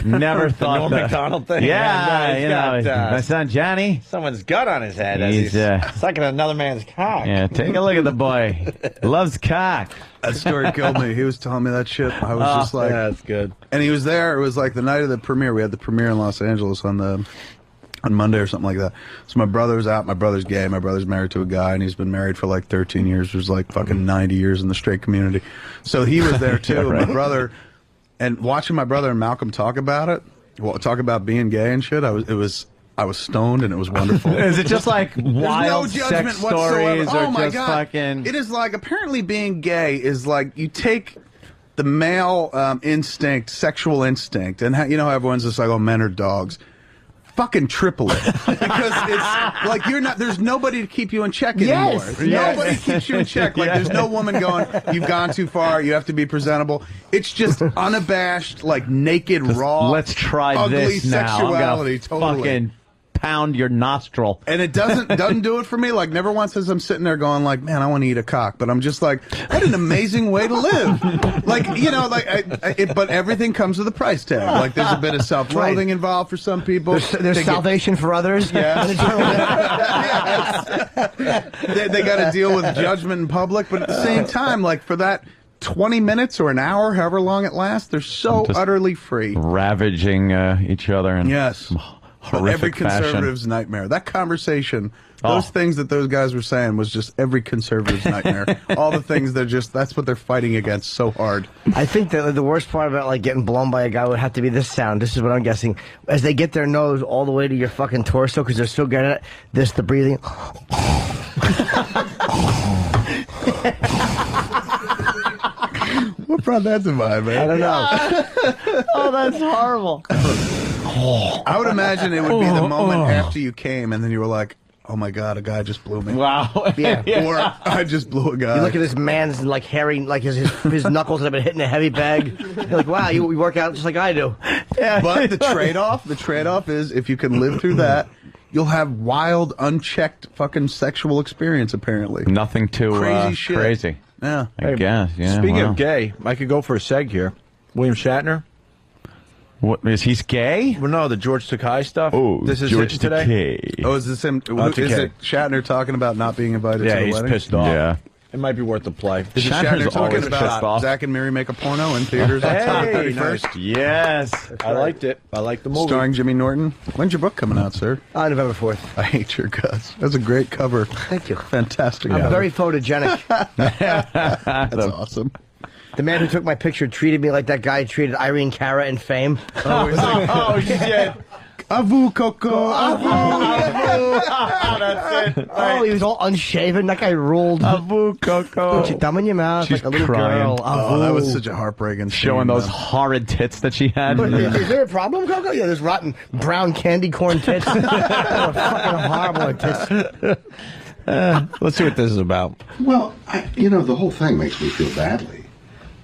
Never the thought Norm that. McDonald thing. Yeah, He's got, my son Johnny. someone's gut on his head as He's, he's sucking another man's cock. Yeah, take a look at the boy. Loves cock. That story killed me. He was telling me that shit. I was just like, yeah, that's good. And he was there. It was like the night of the premiere. We had the premiere in Los Angeles on Monday or something like that. So my brother was out. My brother's gay. My brother's married to a guy, and he's been married for like 13 years. There's like fucking 90 years in the straight community. So he was there too. Yeah, right. My brother, and watching my brother and Malcolm talk about it, talk about being gay and shit. I was stoned and it was wonderful. Is it just like wild no judgment sex whatsoever. stories Oh or my just God. fucking... It is like, apparently being gay is like you take the male instinct, sexual instinct, and you know how everyone's just like, oh, men are dogs. Fucking triple it. Because it's like there's nobody to keep you in check anymore. Nobody keeps you in check. Like there's no woman going, you've gone too far, you have to be presentable. It's just unabashed, like naked, raw, Let's try ugly this now. sexuality. I'm gonna Totally. fucking pound your nostril. And it doesn't do it for me. Like never once as I'm sitting there going like, man, I want to eat a cock. But I'm just like, what an amazing way to live. Like, you know, like, but everything comes with a price tag. Like there's a bit of self-loathing involved for some people. There's salvation for others. Yeah. They got to deal with judgment in public. But at the same time, like for that 20 minutes or an hour, however long it lasts, they're so Just utterly free. Ravaging each other in Yes. horrific Every conservative's fashion. nightmare. That conversation, those things that those guys were saying was just every conservative's nightmare. All the things that's what they're fighting against so hard. I think that the worst part about like getting blown by a guy would have to be this sound. This is what I'm guessing. As they get their nose all the way to your fucking torso because they're so good at it, the breathing. What brought that to mind, man? I don't know. Oh, that's horrible. I would imagine it would be the moment after you came and then you were like, oh my God, a guy just blew me. Wow. Yeah. Or I just blew a guy. You look at this man's like hairy, like his knuckles have been hitting a heavy bag. You're like, wow, you work out just like I do. Yeah. But the trade-off is if you can live through that, you'll have wild, unchecked fucking sexual experience, apparently. Nothing too Crazy shit. crazy. Yeah. I guess, yeah. Speaking wow. of gay, I could go for a seg here. William Shatner. What, is he's gay? Well, no, the George Takei stuff. Oh, this is George it today. Takei. Oh, is this him? Is it Shatner talking about not being invited to the he's wedding? pissed off. Yeah. It might be worth the play. Is it Shatner's Shatner talking always pissed about off. Zach and Miri make a porno in theaters on October 31st? Yes. I liked it. I liked the movie. Starring Jimmy Norton. When's your book coming out, sir? November 4th. I hate your guts. That's a great cover. Thank you. Fantastic. I'm cover. very photogenic. That's awesome. The man who took my picture treated me like that guy treated Irene Cara in Fame. Oh, shit. Avu Coco. That's it. Oh, he was all unshaven. That guy ruled. Avu Coco. Put your thumb in your mouth She's like a little crying. girl. Oh, that was Avu. such a heartbreaking Showing scene, those though. horrid tits that she had. But is there a problem, Coco? Yeah, there's rotten brown candy corn tits. Oh, fucking horrible tits. Let's see what this is about. Well, the whole thing makes me feel badly.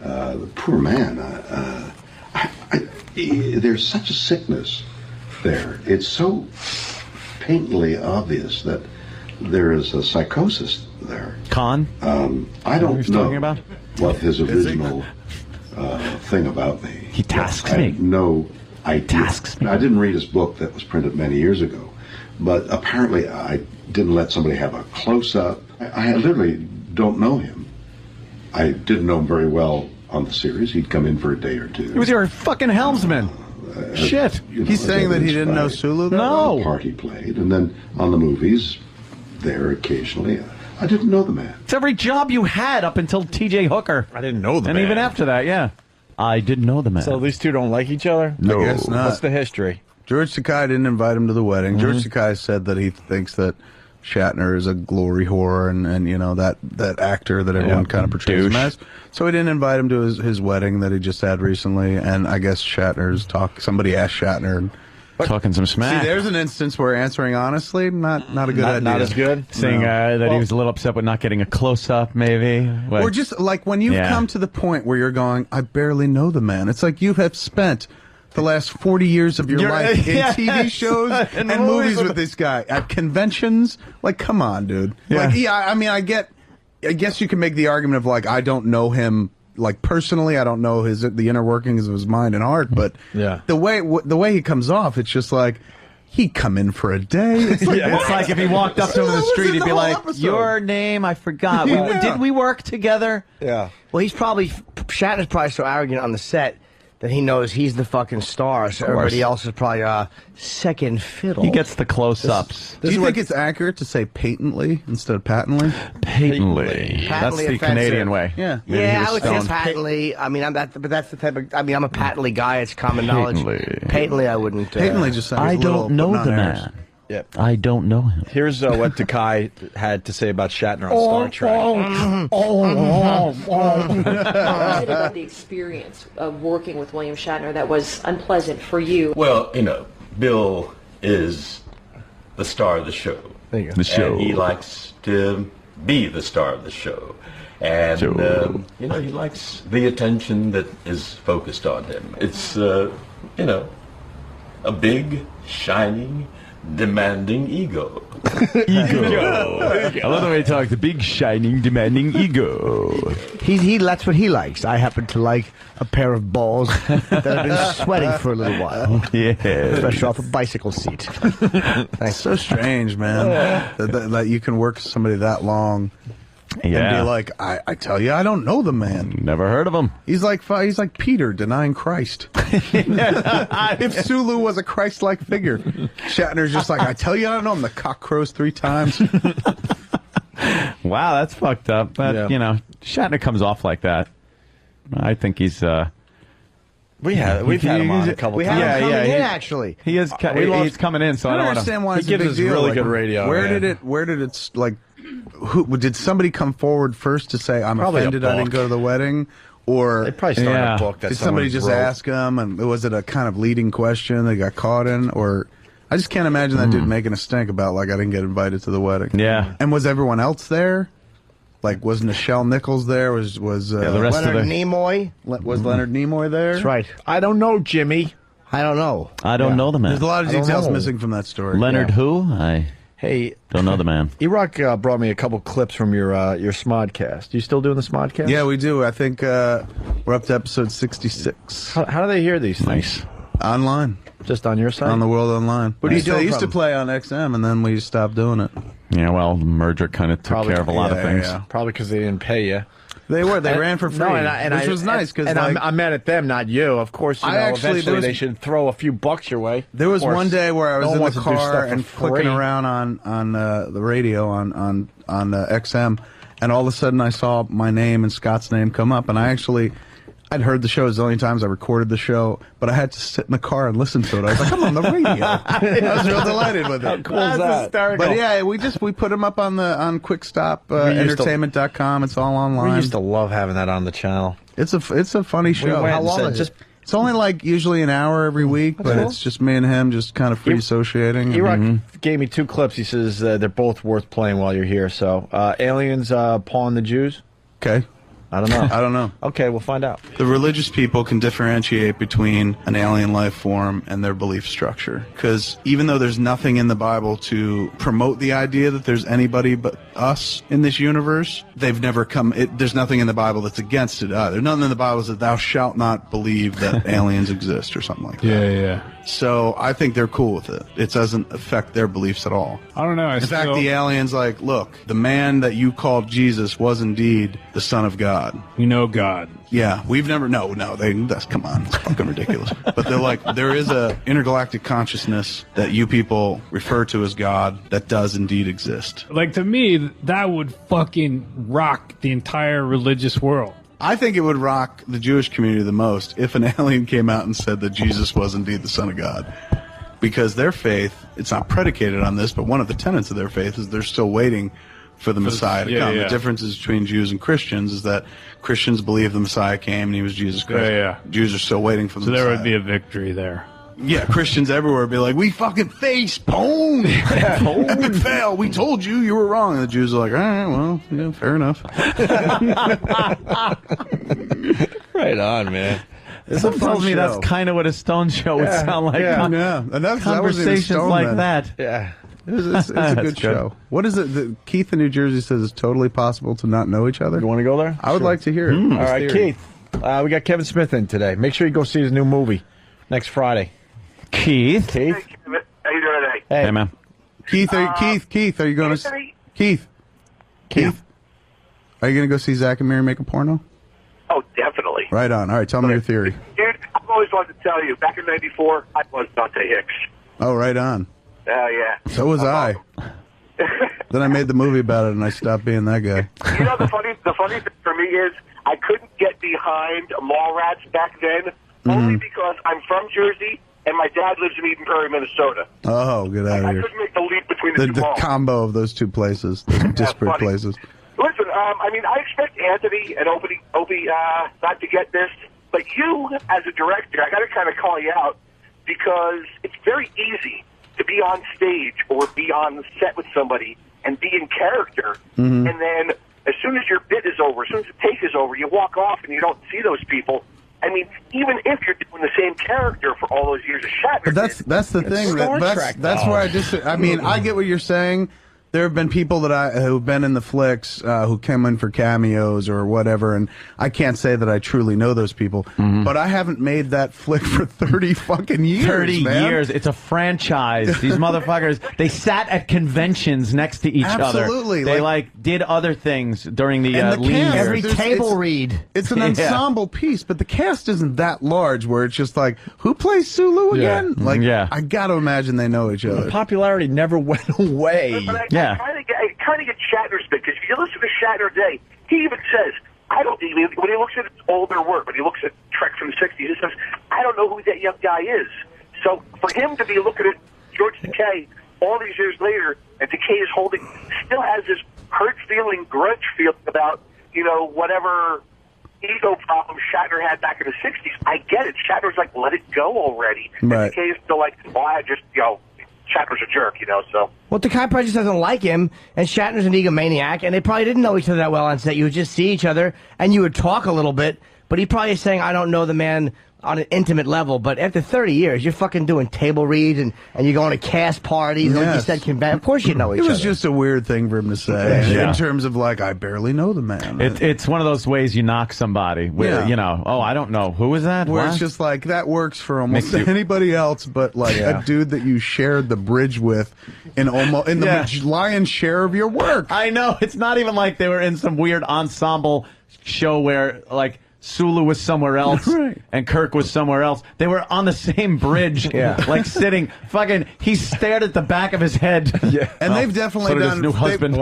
The poor man. There's such a sickness there. It's so patently obvious that there is a psychosis there. Con? I don't he's know talking about? what his original thing about me. He tasks I me. have no idea. Tasks me. I didn't read his book that was printed many years ago, but apparently I didn't let somebody have a close-up. I literally don't know him. I didn't know him very well on the series. He'd come in for a day or two. He was your fucking helmsman. Shit. He's saying that he didn't know Sulu? No. The part he played, and then on the movies, there occasionally. I didn't know the man. It's every job you had up until T.J. Hooker. I didn't know the And man. even after that, yeah. I didn't know the man. So these two don't like each other? No. I guess not. What's the history? George Takei didn't invite him to the wedding. George Takei said that he thinks that Shatner is a glory whore and you know, that actor that everyone kind of portrays him as. So he didn't invite him to his wedding that he just had recently, and I guess somebody asked Shatner. Talking some smack. See, there's an instance where answering honestly, not a good idea. Not as good? Saying that he was a little upset with not getting a close-up, maybe. Or just like when you've come to the point where you're going, I barely know the man. It's like you have spent the last 40 years of your life in TV shows and movies with this guy at conventions. Like, come on, dude. Yeah. Like, I mean, I guess you can make the argument of like, I don't know him like personally. I don't know the inner workings of his mind and heart. But the way he comes off, it's just like he'd come in for a day. It's like, it's like if he walked up to him in the street, he'd be like, "Your name, I forgot. Did we work together?" Yeah. Well, Shatner's probably so arrogant on the set then he knows he's the fucking star. So everybody else is probably second fiddle. He gets the close-ups. Do you think it's accurate to say patently instead of patently? Patently. That's the Canadian way. Yeah. Maybe he Yeah, was I would say stoned. patently. I mean, but that's the type of. I mean, I'm a patently guy. It's common knowledge. Patently, I wouldn't. Patently just sounds I a little, don't know but not the airs. man. Yep. I don't know him. Here's what Takai had to say about Shatner on Star Trek. About the experience of working with William Shatner that was unpleasant for you. Well, Bill is the star of the show. There you go. The show. And he likes to be the star of the show. And, he likes the attention that is focused on him. It's, a big, shining, demanding ego. Ego. I love the way he talks. The big, shining, demanding ego. That's what he likes. I happen to like a pair of balls that have been sweating for a little while. Yeah. Especially off a bicycle seat. It's so strange, man, that you can work with somebody that long and Yeah. be like, I tell you, I don't know the man. Never heard of him. He's like Peter denying Christ. If Sulu was a Christ-like figure, Shatner's just like, I tell you, I don't know him. The cock crows 3 times. Wow, that's fucked up. But, Shatner comes off like that. I think he's... We've had him on a couple We times. had him coming in, actually. He is. He's coming in, so I I don't don't want to... understand why He it's a gives big us deal. really Like, good radio, Where man. did it like? Who did somebody come forward first to say I'm Probably a offended I didn't book. go to the wedding, or They probably started a book that did somebody someone just wrote. ask him, and was it a kind of leading question they got caught in, or I just can't imagine that dude making a stink about like I didn't get invited to the wedding. Yeah. And was everyone else there? Like, was Nichelle Nichols there? Was the rest Leonard of the... Nimoy? was Leonard Nimoy there? That's right. I don't know, Jimmy. I don't know. I don't know the man. There's a lot of I don't details know. missing from that story. Leonard who? I Hey, don't know the man. E-Rock brought me a couple clips from your Smodcast. You still doing the Smodcast? Yeah, we do. I think we're up to episode 66. How do they hear these things? Nice. Online. Just on your site? On the World Online. What do you They do used to from? play on XM, and then we stopped doing it. Yeah, well, the merger kind of took care of a lot of things. Probably because they didn't pay you. They ran for free, No, which was nice because I'm mad at them, not you. Of course, eventually they should throw a few bucks your way. There was Of course. one day where I was No one in wants the to do car stuff for and free. clicking around on the radio on XM, and all of a sudden I saw my name and Scott's name come up, and I'd heard the show a zillion times. I recorded the show, but I had to sit in the car and listen to it. I was like, I'm on the radio. I was real delighted with it. How cool is that? But yeah, we put them up on QuickStop Entertainment.com. It's all online. We used to love having that on the channel. It's a funny show. went and said, just It's only like usually an hour every week, but cool. it's just me and him just kind of free associating. E-Rock gave me 2 clips. He says they're both worth playing while you're here. So, aliens pawing the Jews? Okay. I don't know. I don't know. Okay, we'll find out. The religious people can differentiate between an alien life form and their belief structure. Because even though there's nothing in the Bible to promote the idea that there's anybody but us in this universe, they've never there's nothing in the Bible that's against it either. Nothing in the Bible says thou shalt not believe that aliens exist or something like that. Yeah. So I think they're cool with it. It doesn't affect their beliefs at all. I don't know. In fact, the alien's like, look, the man that you called Jesus was indeed the Son of God. We know God. Yeah, we've never. Come on, it's fucking ridiculous. But they're like, there is a intergalactic consciousness that you people refer to as God that does indeed exist. Like, to me, that would fucking rock the entire religious world. I think it would rock the Jewish community the most if an alien came out and said that Jesus was indeed the Son of God. Because their faith, it's not predicated on this, but one of the tenets of their faith is they're still waiting for the Messiah to come. yeah. The difference is between Jews and Christians is that Christians believe the Messiah came and he was Jesus Christ. Yeah. Jews are still waiting for the So Messiah. there would be a victory there. Yeah, Christians everywhere would be like, we fucking face pwned. Epic fail. We told you were wrong. And the Jews are like, all right, well, yeah, fair enough. Right on, man. Someone tells me that's kind of what a Stone show would sound like. Yeah, and that's Conversations like that. Yeah. It's a That's good show. What is it? Keith in New Jersey says it's totally possible to not know each other. You want to go there? I would like to hear it. All right, Keith. We got Kevin Smith in today. Make sure you go see his new movie next Friday. Keith. How you doing today? Hey, man. Keith, are you going to... Keith. Are you going to go see Zach and Mary make a porno? Oh, definitely. Right on. All right, tell me your theory. Dude, I'm always wanted to tell you, back in '94, I was Dante Hicks. Oh, right on. Yeah. So was I. Then I made the movie about it, and I stopped being that guy. You know, the funny thing for me is I couldn't get behind Mallrats back then, only because I'm from Jersey and my dad lives in Eden Prairie, Minnesota. Oh, get out of I here. couldn't make the leap between the two The malls. combo of those two places, those disparate funny. places. Listen, I mean, I expect Anthony and Opie not to get this, but you, as a director, I got to kind of call you out because it's very easy to be on stage or be on the set with somebody and be in character, Mm-hmm. and then as soon as your bit is over, as soon as the take is over, you walk off and you don't see those people. I mean, even if you're doing the same character for all those years of Shatner, But that's the thing. That's where I just. I mean, I get what you're saying. There have been people who've been in the flicks who come in for cameos or whatever, and I can't say that I truly know those people. Mm-hmm. But I haven't made that flick for 30 fucking years. 30 man. years. It's a franchise. These motherfuckers, they sat at conventions next to each other. Absolutely. They did other things during the And lean cast, years. Every table read. It's an Yeah. ensemble piece, but the cast isn't that large where it's just like, who plays Sulu again? Like, I got to imagine they know each other. The popularity never went away. But I kind of get Shatner's bit, because if you listen to Shatner today, he even says, when he looks at his older work, when he looks at Trek from the 60s, he says, I don't know who that young guy is. So for him to be looking at George Takei all these years later, and Takei is still has this hurt feeling, grudge feeling about, whatever ego problem Shatner had back in the 60s. I get it. Shatner's like, let it go already. Right. And Takei is still like, I just, Shatner's a jerk, so. Well, Takei probably just doesn't like him, and Shatner's an egomaniac, and they probably didn't know each other that well on set. You would just see each other, and you would talk a little bit, but he probably is saying, I don't know the man on an intimate level, but after 30 years, you're fucking doing table reads, and you're going to cast parties, and like you said, of course you know each It other. was just a weird thing for him to say Yeah. in terms of I barely know the man. It's one of those ways you knock somebody where, I don't know. Who was that? Where What? it's just like, that works for almost Makes you- anybody else, but a dude that you shared the bridge with in the lion's share of your work. I know. It's not even like they were in some weird ensemble show where, Sulu was somewhere else and Kirk was somewhere else. They were on the same bridge, sitting. Fucking, he stared at the back of his head. Yeah. And they've definitely so did done his new husband.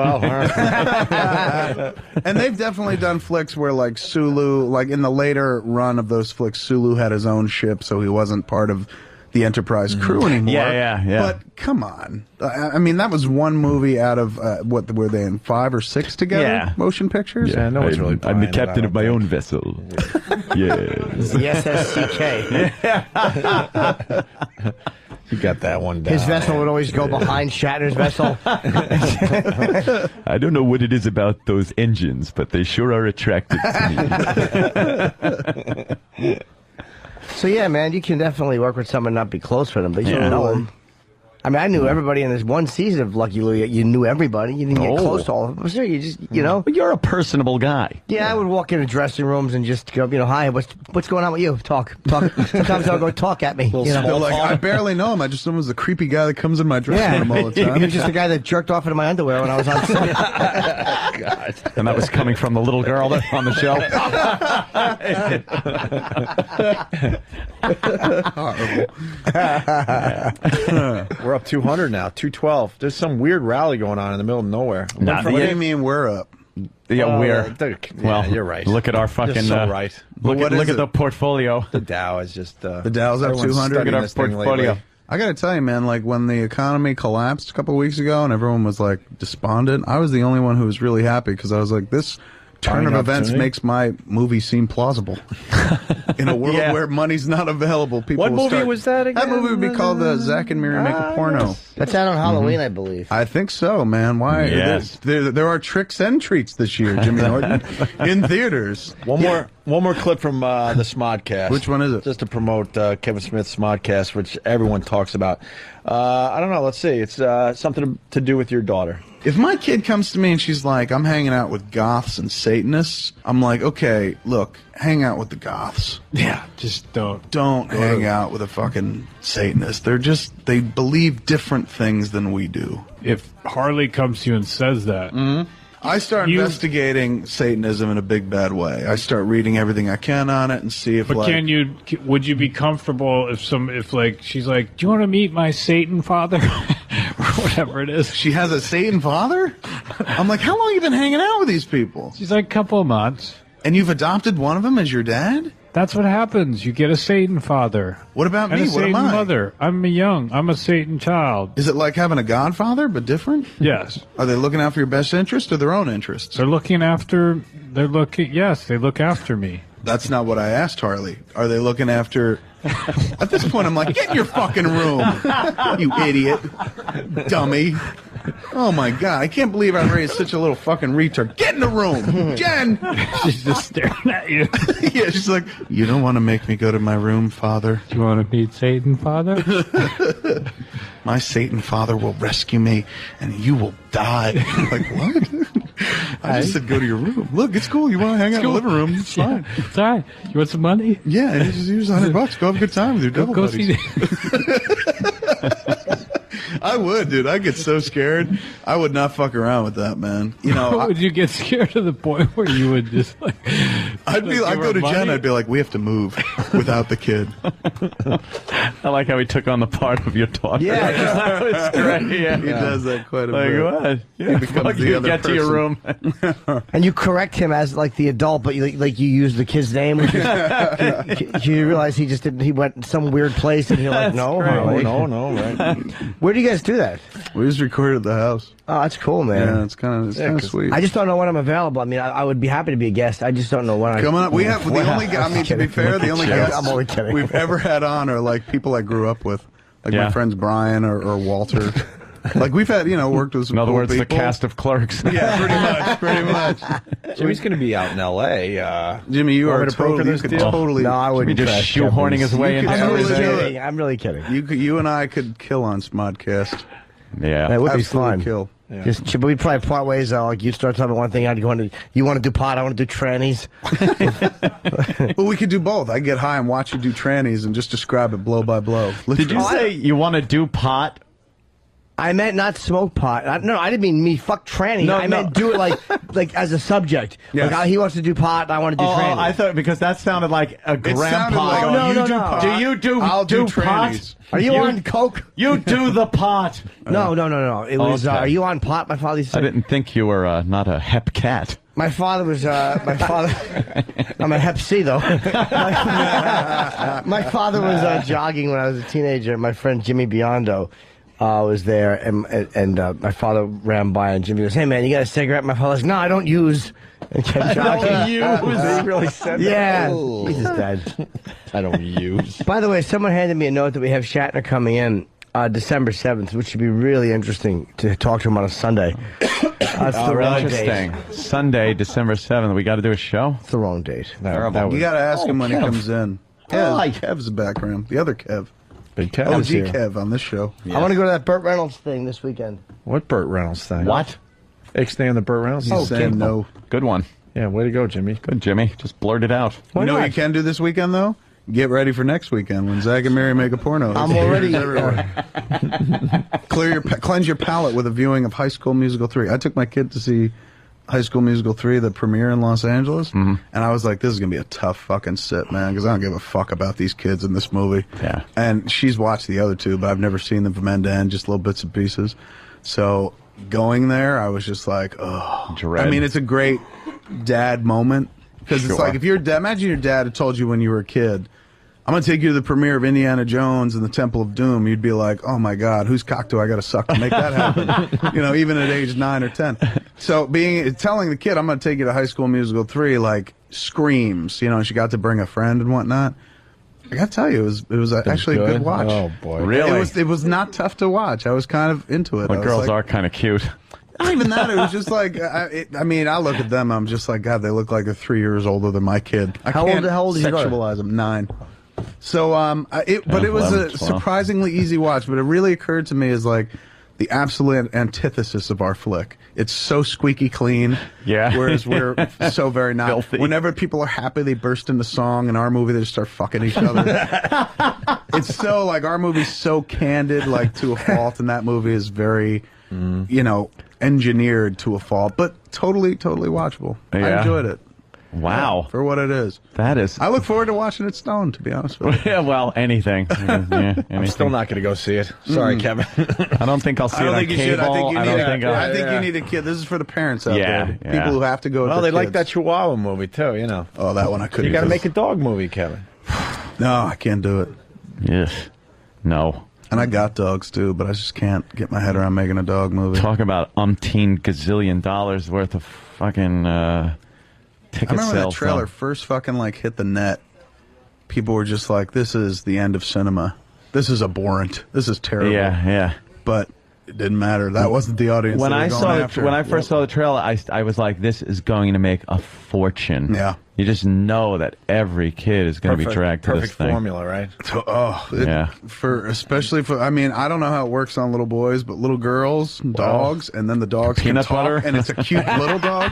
And they've definitely done flicks where Sulu, in the later run of those flicks, Sulu had his own ship, so he wasn't part of the Enterprise crew anymore. Yeah. But come on, I mean, that was one movie out of what were they in 5 or 6 together? Yeah. Motion pictures. Yeah, no one's really. I'm the captain of my own vessel. It's the SSCK. You got that one down. His vessel would always go behind Shatner's vessel. I don't know what it is about those engines, but they sure are attractive to me. So yeah, man, you can definitely work with someone and not be close with them, but you don't know them. I mean, I knew everybody in this one season of Lucky Louie. You knew everybody. You didn't get close to all of them. Sure, you just, But you're a personable guy. Yeah, I would walk into dressing rooms and just go, hi, what's going on with you? Talk. Sometimes I'll go talk at me. I barely know him. I just know him as the creepy guy that comes in my dressing room all the time. He was just the guy that jerked off into my underwear when I was on set. God. And that was coming from the little girl that on the show. We're up 200 now, 212. There's some weird rally going on in the middle of nowhere. What do you mean we're up? Yeah, you're right. Look at our fucking. You're so right. Look at the portfolio. The Dow is just. The Dow's up everyone's 200. studying Look at our this thing portfolio. lately. I got to tell you, man, when the economy collapsed a couple of weeks ago and everyone was despondent, I was the only one who was really happy because I was like, this turn of events makes my movie seem plausible. In a world where money's not available, people. What will movie start- was that again? That movie would be called Zack and Miri Make a Porno. Yes. That's out on Halloween, I believe. I think so, man. Why? Yes. There are tricks and treats this year, Jimmy Norton, in theaters. One more clip from the Smodcast. Which one is it? Just to promote Kevin Smith's Smodcast, which everyone talks about. I don't know. Let's see. It's something to do with your daughter. If my kid comes to me and she's like, I'm hanging out with goths and Satanists, I'm like, okay, look, hang out with the goths. Yeah, just don't. Don't hang out with a fucking Satanist. They believe different things than we do. If Harley comes to you and says that, I start investigating Satanism in a big bad way. I start reading everything I can on it and see if. But like, would you be comfortable if like she's like, do you want to meet my Satan father, or whatever it is? She has a Satan father. I'm like, how long have you been hanging out with these people? She's like, a couple of months. And you've adopted one of them as your dad? That's what happens. You get a Satan father. What about and me? A What Satan am I? mother. I'm a Satan child. Is it like having a godfather, but different? Yes. Are they looking out for your best interest or their own interests? They look after me. That's not what I asked, Harley. Are they looking after... At this point, I'm like, get in your fucking room, you idiot. Dummy. Oh, my God. I can't believe I raised such a little fucking retard. Get in the room. Jen! She's just staring at you. Yeah, she's like, you don't want to make me go to my room, Father. Do you want to meet Satan, Father? My Satan father will rescue me, and you will die. I'm like, what? I just said go to your room. Look, it's cool. You want to hang out in the living room? It's fine. It's all right. You want some money? Yeah, just use $100. Go have a good time with your devil Go buddies. see I would, dude. I get so scared. I would not fuck around with that, man. You know, would you get scared to the point where you would just like? I'd go to Jen. I'd be like, we have to move without the kid. I like how he took on the part of your daughter. Yeah, that was great. Yeah. He does that quite a like, bit. What? He Yeah, becomes fuck the you, other get to your room. And you correct him as like the adult, but you use the kid's name. Which is, you realize he just didn't. He went some weird place, and you're like, no, Harley. no, right? Where do you guys do that? We just recorded at the house. Oh, that's cool, man. Yeah, it's kind of sweet. I just don't know when I'm available. I mean, I would be happy to be a guest. I just don't know when. Come on, we have the only. I mean, to be fair, the only guests I'm only kidding. we've ever had on are like people I grew up with, like Yeah. my friends Brian or Walter. Like we've had, worked with some In other cool words, people. the cast of Clerks. Yeah, pretty much. Jimmy's going to be out in L.A. Jimmy, you Want are me to broker totally, you this could deal? totally. No, I wouldn't. Just trash shoehorning Kevin's. his way into I'm really everything. kidding. I'm really kidding. You and I could kill on Smodcast. Yeah, That would be Absolute fun. kill. Yeah. But we'd probably part ways. Like you start talking about one thing, I'd go into. You want to do pot? I want to do trannies. Well, we could do both. I get high and watch you do trannies and just describe it blow by blow. Did you say you want to do pot? I meant not smoke pot. I didn't mean me fuck tranny. No, I meant do it like as a subject. Yes. Like he wants to do pot, I want to do tranny. I thought because that sounded like a grandpa. sounded like, going, no, you no, do no. pot. Do you do? I'll do pot? trannies. Are you on coke? You do the pot. No. It was. Okay. Are you on pot? My father used to I say. didn't think you were not a hep cat. My father was. My father. I'm a Hep C though. My father was jogging when I was a teenager. My friend Jimmy Biondo was there, and my father ran by, and Jimmy goes, "Hey man, you got a cigarette?" My father goes, "No, I don't use." And kept jogging. He really said that? Yeah, Oh. he's just dead. I don't use. By the way, someone handed me a note that we have Shatner coming in December 7th, which should be really interesting to talk to him on a Sunday. It's the wrong Interesting. date. Sunday, December 7th. We got to do a show. It's the wrong date. You got to ask him when he Kev. comes in. Yeah, Kev's the background. The other Kev. Big Kev. OG here. Kev on this show. I want to go to that Burt Reynolds thing this weekend. What Burt Reynolds thing? What? Ixnay on the Burt Reynolds? He's saying no. Good one. Yeah, way to go, Jimmy. Good, Jimmy. Just blurt it out. You know what you can do this weekend, though? Get ready for next weekend when Zach and Mary make a porno. I'm already everywhere. Cleanse your palate with a viewing of High School Musical 3. I took my kid to see High School Musical 3, the premiere in Los Angeles, and I was like, this is going to be a tough fucking sit, man, because I don't give a fuck about these kids in this movie. Yeah. And she's watched the other two, but I've never seen them from end to end, just little bits and pieces. So going there, I was just like, oh. Dread. I mean, it's a great dad moment, because it's Sure. like, if your dad, imagine your dad had told you when you were a kid, I'm going to take you to the premiere of Indiana Jones and the Temple of Doom. You'd be like, oh my God, whose cock do I got to suck to make that happen? Even at age 9 or 10. So telling the kid, I'm going to take you to High School Musical 3, like screams, she got to bring a friend and whatnot. I got to tell you, it was actually a good watch. Oh, boy. Really? It was not tough to watch. I was kind of into it. Well, I was girls like, are kind of cute. Not even that. It was just like, I look at them, I'm just like, God, they look like they're 3 years older than my kid. How old is your daughter? Sexualize them, 9. So, but it was 11, a 12. surprisingly easy watch. But it really occurred to me as like the absolute antithesis of our flick. It's so squeaky clean. Yeah. Whereas we're so very not. Filthy. Whenever people are happy, they burst into song. In our movie, they just start fucking each other. It's so like our movie's so candid, like to a fault, and that movie is very, engineered to a fault, but totally watchable. I Yeah. enjoyed it. Wow. For what it is. That is. I look forward to watching it stoned, to be honest with you. Yeah, well, anything. I'm still not going to go see it. Sorry, Kevin. I don't think I'll see I don't it on think you cable. should. I think you need, I'll- I think you need a kid. This is for the parents out Yeah, there. yeah. People who have to go with Well, their they like kids. that Chihuahua movie, too, you know. Oh, that one I couldn't. You got to do. make a dog movie, Kevin. No, I can't do it. Yes. No. And I got dogs, too, but I just can't get my head around making a dog movie. Talk about umpteen gazillion dollars worth of fucking ticket I remember sales. that trailer though. first fucking like hit the net. People were just like, "This is the end of cinema. This is abhorrent. This is terrible." Yeah. But it didn't matter. That wasn't the audience. When they were I going saw after. when I first saw the trailer, I was like, "This is going to make a fortune." Yeah. You just know that every kid is going to be dragged to this Perfect thing. formula, right? Yeah. Especially for. I mean, I don't know how it works on little boys, but little girls, dogs, and then the dogs can Peanut talk, butter. and it's a cute little dog.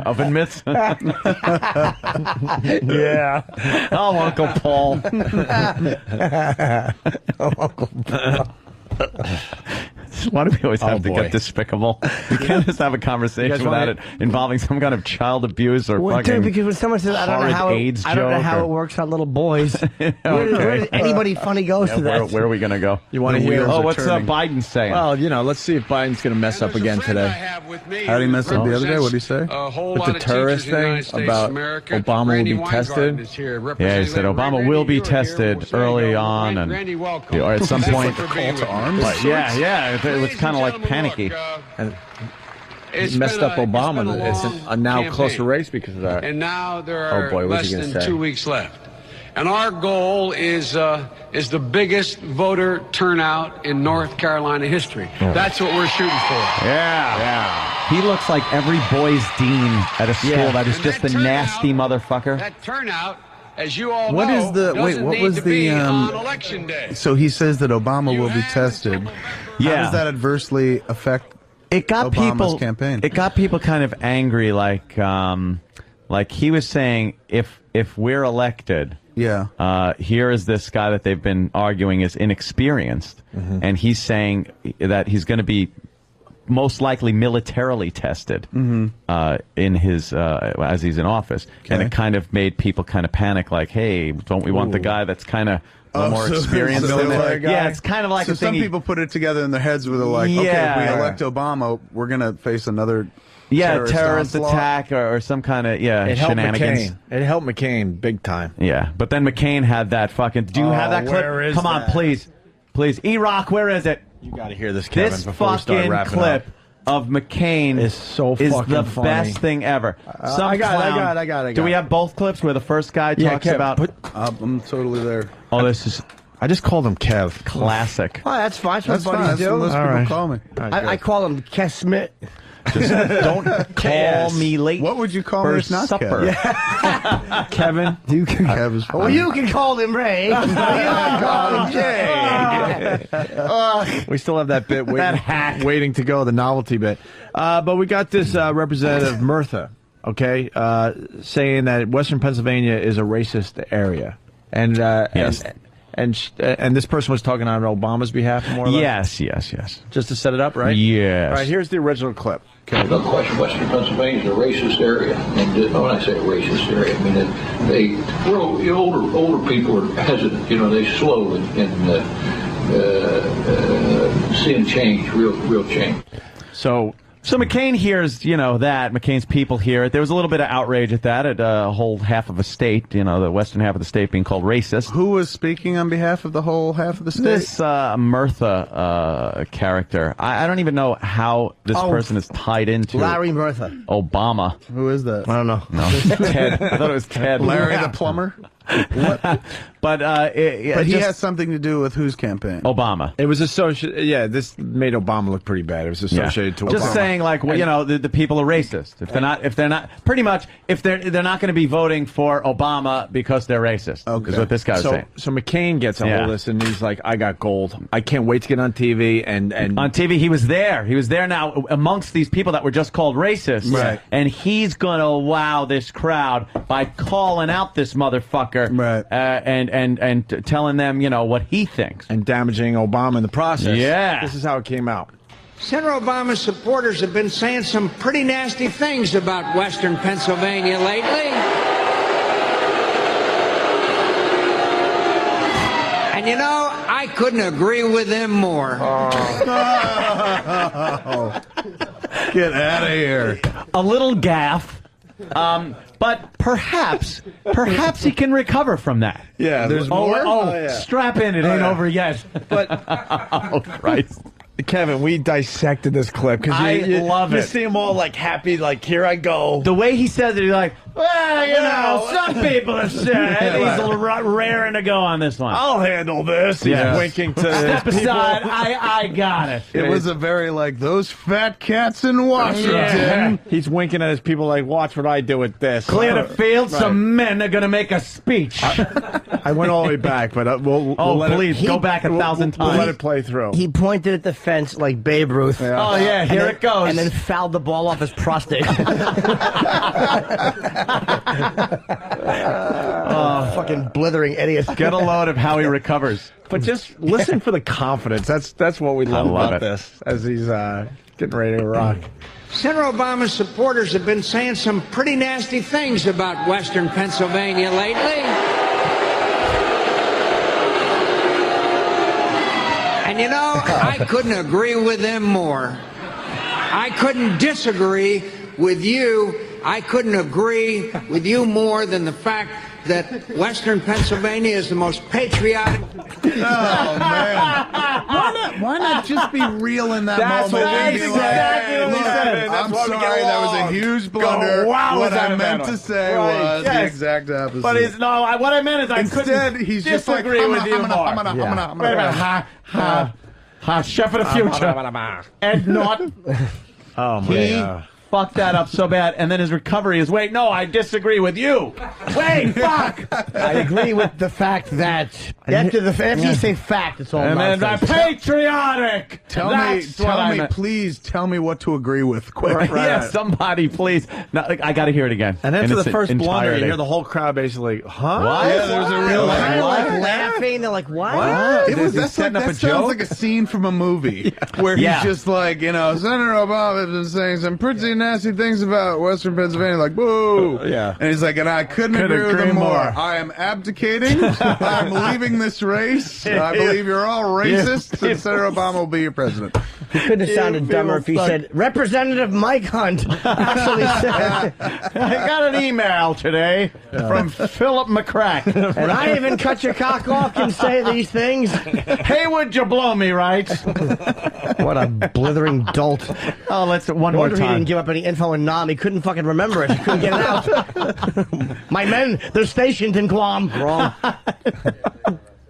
Oven mitts. Yeah. Oh, Uncle Paul. Uncle Paul. Why do we always have to boy. get despicable? We can't just have a conversation guys without wanna- it involving some kind of child abuse or Well, fucking dude, because when someone says, I don't know horrid how AIDS I don't know joke how or- it works on little boys. where Okay. does anybody funny goes Yeah, to that? where are we going to go? You want to hear? Oh, what's Biden saying? Well, you know, let's see if Biden's going to mess up again today. How did he mess up the other day? What did he say? With the terrorist thing about Obama will be tested. Yeah, he said Obama will be tested early on and or at some point. Call to arms. But yeah, it was kind of like panicky. And he messed up Obama. It's a now closer race because of that. And now there are Oh boy, what's less he gonna than say? 2 weeks left. And our goal is the biggest voter turnout in North Carolina history. That's what we're shooting for. Yeah. He looks like every boy's dean at a school that is And just that a nasty motherfucker. That turnout, as you all What know, is the wait? doesn't What need was to be the on election day. So he says that Obama will be tested. How Yeah. does that adversely affect It got Obama's people campaign? It got people kind of angry, like he was saying, if we're elected, here is this guy that they've been arguing is inexperienced, and he's saying that he's going to be most likely militarily tested in his as he's in office, and it kind of made people kind of panic, like, hey, don't we want the guy that's kind of more experienced than that? Yeah, it's kind of like so a thing. some people put it together in their heads where they're like, okay, if we elect Obama, we're going to face another terrorist onslaught. attack or some kind of It helped shenanigans. McCain. It helped McCain big time. Yeah, but then McCain had that fucking. Do you have that clip? where is Come on, that? please. E-Rock, where is it? You got to hear this, Kevin, This before we start fucking wrapping clip up. of McCain is so is fucking the funny. best thing ever. Some I got clown- it. Do we have both clips where the first guy talks Kev, about? I'm totally there. Oh, this is. I just called him Kev. Classic. Oh, that's fine. That's what fine. buddies That's what do. most people call me. I call him Kes Smith. Don't call me late. What would you call for me if not supper? Kev? Kevin. You can, Kev is well, fine. you can call him Ray. You can call him Jay. We still have that bit waiting to go, the novelty bit. But we got this Representative Murtha, okay, saying that Western Pennsylvania is a racist area. And Yes. and this person was talking on Obama's behalf, more or less? Yes. Just to set it up, right? Yes. All right, here's the original clip. No question, Western Pennsylvania is a racist area. And when I say a racist area, I mean older people are hesitant. You know, they slow in seeing change, real change. So McCain hears, that. McCain's people hear it. There was a little bit of outrage at that, at a whole half of a state, the western half of the state being called racist. Who was speaking on behalf of the whole half of the state? This Murtha character. I don't even know how this person is tied into Larry Murtha. Obama. Who is that? I don't know. No, Ted. I thought it was Ted. Larry the plumber? But he has something to do with whose campaign? Obama. It was associated. Yeah, this made Obama look pretty bad. It was associated to Obama. Just saying, like, well, the people are racist. If they're not, pretty much, if they're not going to be voting for Obama because they're racist. Okay. Is what this guy's saying. So McCain gets a hold of this and he's like, I got gold. I can't wait to get on TV and on TV he was there. He was there now amongst these people that were just called racists. Right. And he's gonna wow this crowd by calling out this motherfucker. Right. And telling them, what he thinks. and damaging Obama in the process. Yeah. This is how it came out. Senator Obama's supporters have been saying some pretty nasty things about Western Pennsylvania lately. And you know, I couldn't agree with them more. Get out of here. A little gaffe. But perhaps he can recover from that. Yeah, there's more? Oh, strap in. It ain't over yet. But oh, Christ. Kevin, we dissected this clip because you love it. You see them all like happy, like here I go. The way he says it, he's like, well, you know, some people have said he's raring to go on this one. I'll handle this. He's winking to Step people. aside. I got it. It was a very like those fat cats in Washington. Yeah. He's winking at his people like, watch what I do with this. Clear the field. Right. Some men are going to make a speech. I went all the way back, but we'll let please it, go back 1,000 times. We'll let it play through. He pointed at the fence like Babe Ruth. Yeah. Oh, yeah, here it goes. And then fouled the ball off his prostate. Fucking blithering idiot. Get a load of how he recovers. But just listen for the confidence. That's what we love love about this as he's getting ready to rock. Senator Obama's supporters have been saying some pretty nasty things about Western Pennsylvania lately. And you know, I couldn't agree with them more. I couldn't disagree with you. I couldn't agree with you more than the fact that Western Pennsylvania is the most patriotic. Oh, man. Why not just be real in that moment? That's exactly what he said. I'm sorry, that was a huge blunder. What I meant to say was the exact opposite. But what I meant is I couldn't he's just like, disagree with you more. I'm Wait a minute. Chef of the future. Ed Not. Oh, my God. Fucked that up so bad, and then his recovery is, wait, no, I disagree with you. Wait, fuck! I agree with the fact that after you say fact, it's all and nonsense. then patriotic. Please tell me what to agree with. Quick, Right. Yeah, somebody, please. No, I got to hear it again. And then for the first blunder, entirety. you hear the whole crowd basically, huh? What? Yeah, there's a real Kind of like laughing. They're like, what? It was that joke? sounds like a scene from a movie where he's just like, Senator Obama has been saying some pretty nasty things about Western Pennsylvania, like, boo. Yeah. And he's like, and I couldn't agree with him more. I am abdicating. I'm leaving this race. I believe you're all racist, and Senator Obama will be your president. He couldn't have sounded dumber if he said, Representative Mike Hunt actually said. I got an email today from Philip McCrack. And I even cut your cock off and say these things. Hey, would you blow me, right? What a blithering dolt. Oh, let's one No more wonder he time. didn't give up any info in Nam. He couldn't fucking remember it. He couldn't get it out. My men, they're stationed in Guam. Wrong.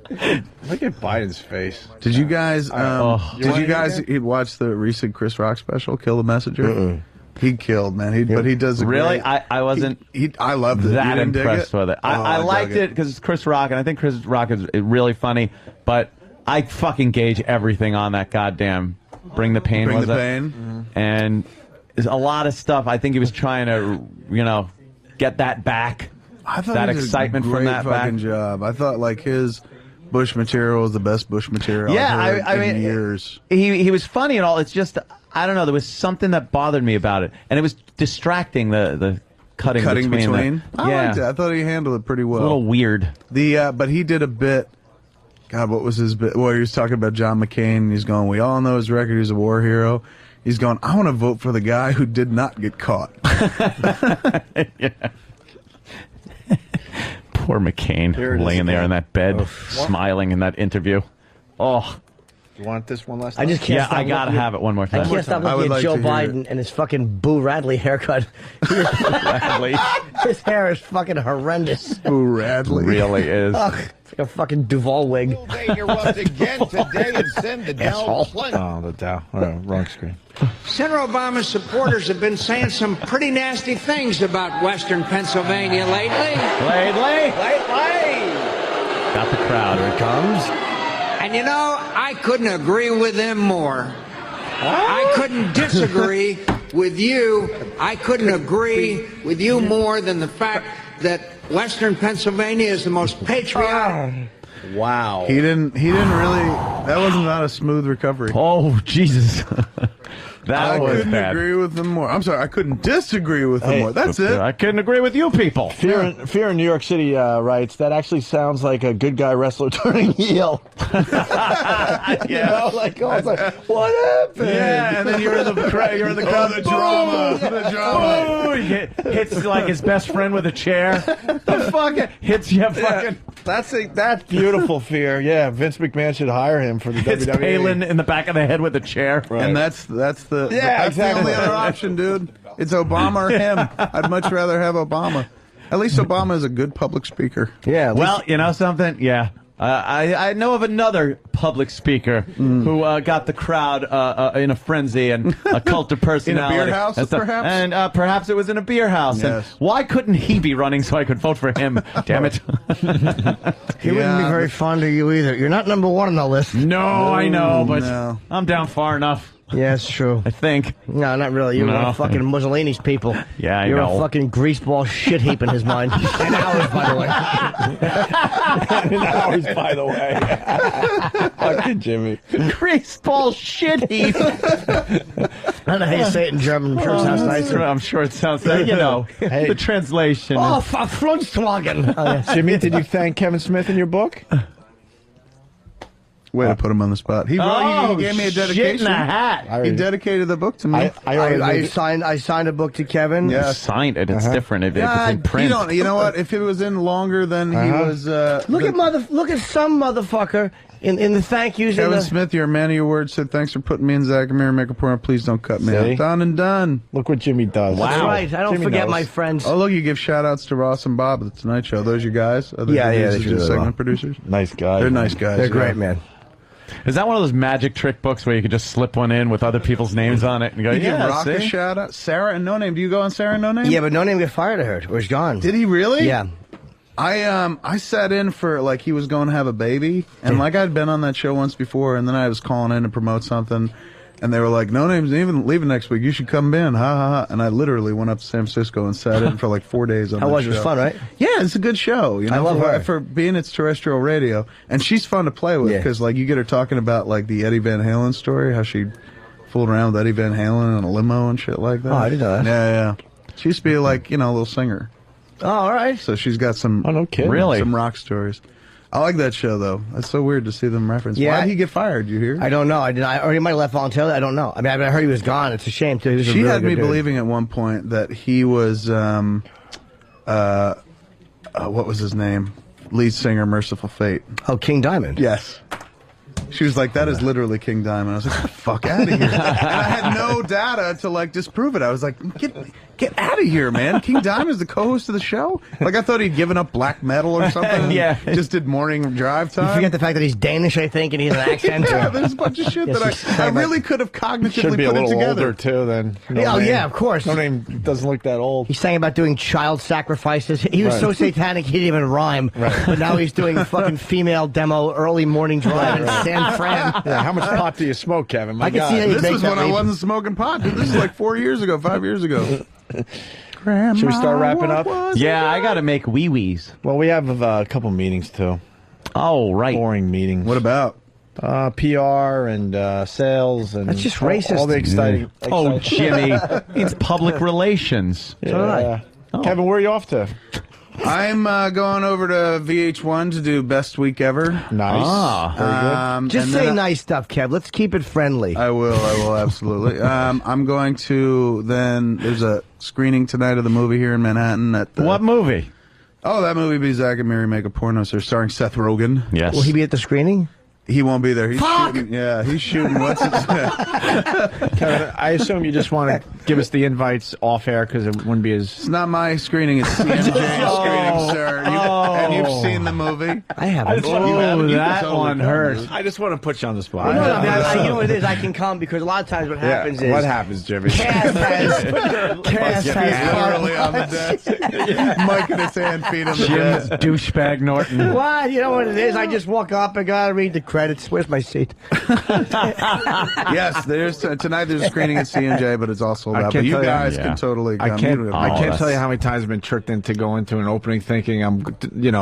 Look at Biden's face. Did you guys watch the recent Chris Rock special, Kill the Messenger? He killed, man. But he does a Really? great- I wasn't I loved it. that You didn't dig impressed it? with it. Oh, I dug liked it because it's Chris Rock, and I think Chris Rock is really funny, but I fucking gauge everything on that goddamn Bring the Pain. Bring was the it? Pain. And there's a lot of stuff. I think he was trying to, get that back. I thought that he did excitement a from great that back. fucking job. I thought like his Bush material was the best Bush material I've heard in years. He was funny and all. It's just I don't know. There was something that bothered me about it, and it was distracting. The cutting between. I liked it. I thought he handled it pretty well. A little weird. But he did a bit. God, what was his bit? Well, he was talking about John McCain. And he's going, we all know his record. He's a war hero. He's going, I want to vote for the guy who did not get caught. Poor McCain laying there in that bed, smiling in that interview. Oh. You want this one last I time? just can't stop I gotta looking have it one more time. I can't stop looking at Joe Biden and his fucking Boo Radley haircut. Radley. His hair is fucking horrendous. Boo Radley. Really is. Ugh, it's like a fucking Duval wig. Here once again today and send the Dow Clinton. Oh, the Dow. Wrong screen. Senator Obama's supporters have been saying some pretty nasty things about Western Pennsylvania lately. Lately. Got the crowd. Here it comes. And you know, I couldn't agree with them more. I couldn't disagree with you. I couldn't agree with you more than the fact that Western Pennsylvania is the most patriotic. Wow. He didn't really. That was not a smooth recovery. Oh, Jesus. I was couldn't bad. agree with them more. I'm sorry, I couldn't disagree with them more. That's it. I couldn't agree with you people. Fear in New York City writes, that actually sounds like a good guy wrestler turning heel. You know, like, oh, it's like, what happened? Yeah, and then you're in the crowd. You're in the crowd. The drama. The drama. Ooh, he hits like his best friend with a chair. The fucking hits you. Fucking. That's beautiful, Fear. Yeah, Vince McMahon should hire him for the Hits WWE. Palin in the back of the head with a chair. And that's the exactly. only other option, dude. It's Obama or him. I'd much rather have Obama. At least Obama is a good public speaker. Yeah. Well, you know something? Yeah. I know of another public speaker who got the crowd in a frenzy and a cult of personality. In a beer house, and stuff. perhaps? And perhaps it was in a beer house. Yes. And why couldn't he be running so I could vote for him? Damn it. He wouldn't be very fond of you either. You're not number one on the list. No, I know, but no. I'm down far enough. Yeah, it's true. I think. No, not really. You're one No. of fucking Mussolini's people. Yeah, I You're know. a fucking greaseball shit heap in his mind. And ours, by the way. And ours, by the way. Fucking Jimmy. Greaseball shit heap. I don't know how you say it in German. I'm sure it sounds nicer. I'm sure it sounds like, you know, Hey. the translation. Oh, Flunzwagen. Oh, yeah. Jimmy, did you thank Kevin Smith in your book? Way to put him on the spot. He gave me a dedication. Shit in a hat. He dedicated the book to me. I signed a book to Kevin. Yeah. You signed it. It's different if it's in You print. don't. You know what? If it was in longer, then he was. Look at some motherfucker in the thank yous. Kevin Smith, you're a man of your word. Said thanks for putting me in Zach and Mary Make a Porno. Please don't cut me See? out. Done and done. Look what Jimmy does. That's right. I don't Jimmy forget knows. my friends. Oh, look, you give shout outs to Ross and Bob at the Tonight Show. Those your guys? Are Yeah, these they the do segment well. producers. Nice guys. They're nice guys. They're yeah. great, man. Is that one of those magic trick books where you could just slip one in with other people's names on it and go, You give yeah, Rock a see? shout out. Sarah and No Name. Do you go on Sarah and No Name? Yeah, but No Name got fired, I heard. Or he's gone. Did he really? Yeah. I sat in for like he was going to have a baby, and like I'd been on that show once before, and then I was calling in to promote something, and they were like, "No Name's even leaving next week. You should come in." Ha ha ha! And I literally went up to San Francisco and sat in for like 4 days on. How that was it? It was show. fun, right? Yeah, it's a good show. You know, I love her. for being it's terrestrial radio, and she's fun to play with Yeah. because like you get her talking about like the Eddie Van Halen story, how she fooled around with Eddie Van Halen in a limo and shit like that. Oh, I didn't know that. Yeah. She used to be like a little singer. Oh, all right. So she's got some no kidding. Really? some rock stories. I like that show though. It's so weird to see them reference. Yeah. Why did he get fired? You hear? I don't know. Or he might have left voluntarily. I don't know. I mean, I heard he was gone. It's a shame too. He was a She really had good me dude. believing at one point that he was what was his name? Lead singer, Merciful Fate. Oh, King Diamond. Yes. She was like, that is literally King Diamond. I was like, get the fuck out of here. And I had no data to like disprove it. I was like, get out of here, man. King Diamond is the co-host of the show. Like I thought he'd given up black metal or something. Yeah. Just did morning drive time. You forget the fact that he's Danish, I think, and he has an accent. Yeah, there's a bunch of shit Yes, that he's I really could have cognitively Should be a put it little together. older too. Then. Oh, yeah, of course. No Name doesn't look that old. He sang about doing child sacrifices. He was Right. so satanic he didn't even rhyme. Right. But now he's doing a fucking female demo early morning drive in San Fran. Yeah, how much pot do you smoke, Kevin? My I can God. see how you This make was that when I leap. wasn't smoking pot. Dude, this is like 5 years ago. Grandma, Should we start wrapping up? Yeah, I got to make wee-wees. Well, we have a couple meetings too. Oh, right. Boring meetings. What about? PR and sales and That's just all racist. the exciting. Oh, Jimmy. It's public relations. Yeah. So did I. Kevin, where are you off to? I'm going over to VH1 to do Best Week Ever. Nice. Very good. Just and say then nice stuff, Kev. Let's keep it friendly. I will absolutely. I'm going to then. There's a screening tonight of the movie here in Manhattan. At the, What movie? Oh, that movie be Zach and Mary Make a Porno, sir, starring Seth Rogen. Yes. Will he be at the screening? He won't be there. He's Fuck! shooting. Yeah, he's shooting. What's it? Kevin, I assume you just want to give us the invites off air because it wouldn't be as. It's not my screening. It's CMJ's screening, sir. And you've seen the movie. I haven't. You haven't? You can that totally one come, hurt. dude. I just want to put you on the spot. No, I mean, you know what it is? I can come because a lot of times what happens is what happens, Jimmy? Cass has Literally on the desk. Mike and his hand feet on the Jim's desk. douchebag Norton. What? You know what it is? I just walk up and gotta read the credits. Where's my seat? Yes, there's tonight. There's a screening at CMJ, but it's all sold I out. can't But you tell you- guys Yeah. can totally. I come. can't. You don't I have- can't tell you how many times I've been tricked into going to an opening thinking I'm,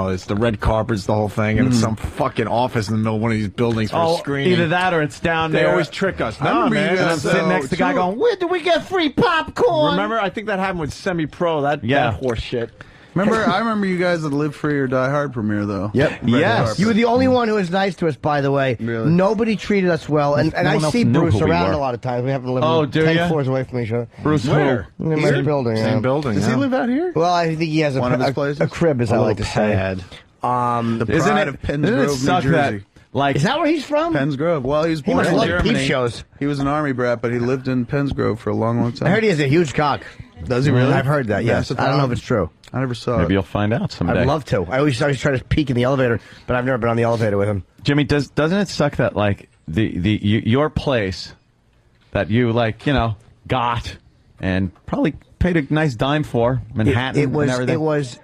know, it's the red carpets, the whole thing, and it's some fucking office in the middle of one of these buildings for a screening. Either that or it's down They there. always trick us. I No, remember man. you And I'm guys, sitting next to the guy too. going, Where do we get free popcorn? remember? I think that happened with Semi-Pro, that horse shit. I remember you guys at Live Free or Die Hard premiere, though. Yep. Yes. You were the only one who was nice to us, by the way. Really? Nobody treated us well. And No I one else see knew Bruce who we around were. a lot of times. We happen to live Oh, do 10 ya? floors away from each other. Bruce Where? who? In my building. Same building. Does he yeah. live out here? Well, I think he has One of his places? a crib, as I like to say. pad. The Isn't pride it- of Penns doesn't it Grove, suck New that, Jersey. like, Is that where he's from? Penns Grove. Well, he was born must in love Germany. peep shows. He was an army brat, but he lived in Penns Grove for a long, long time. I heard he has a huge cock. Does he really? I've heard that, yes. Massive I don't know if cock? it's true. I never saw maybe it. you'll find out someday. I'd love to. I always try to peek in the elevator, but I've never been on the elevator with him. Jimmy, doesn't it suck that like your place that you got and probably paid a nice dime for Manhattan It was and everything, it was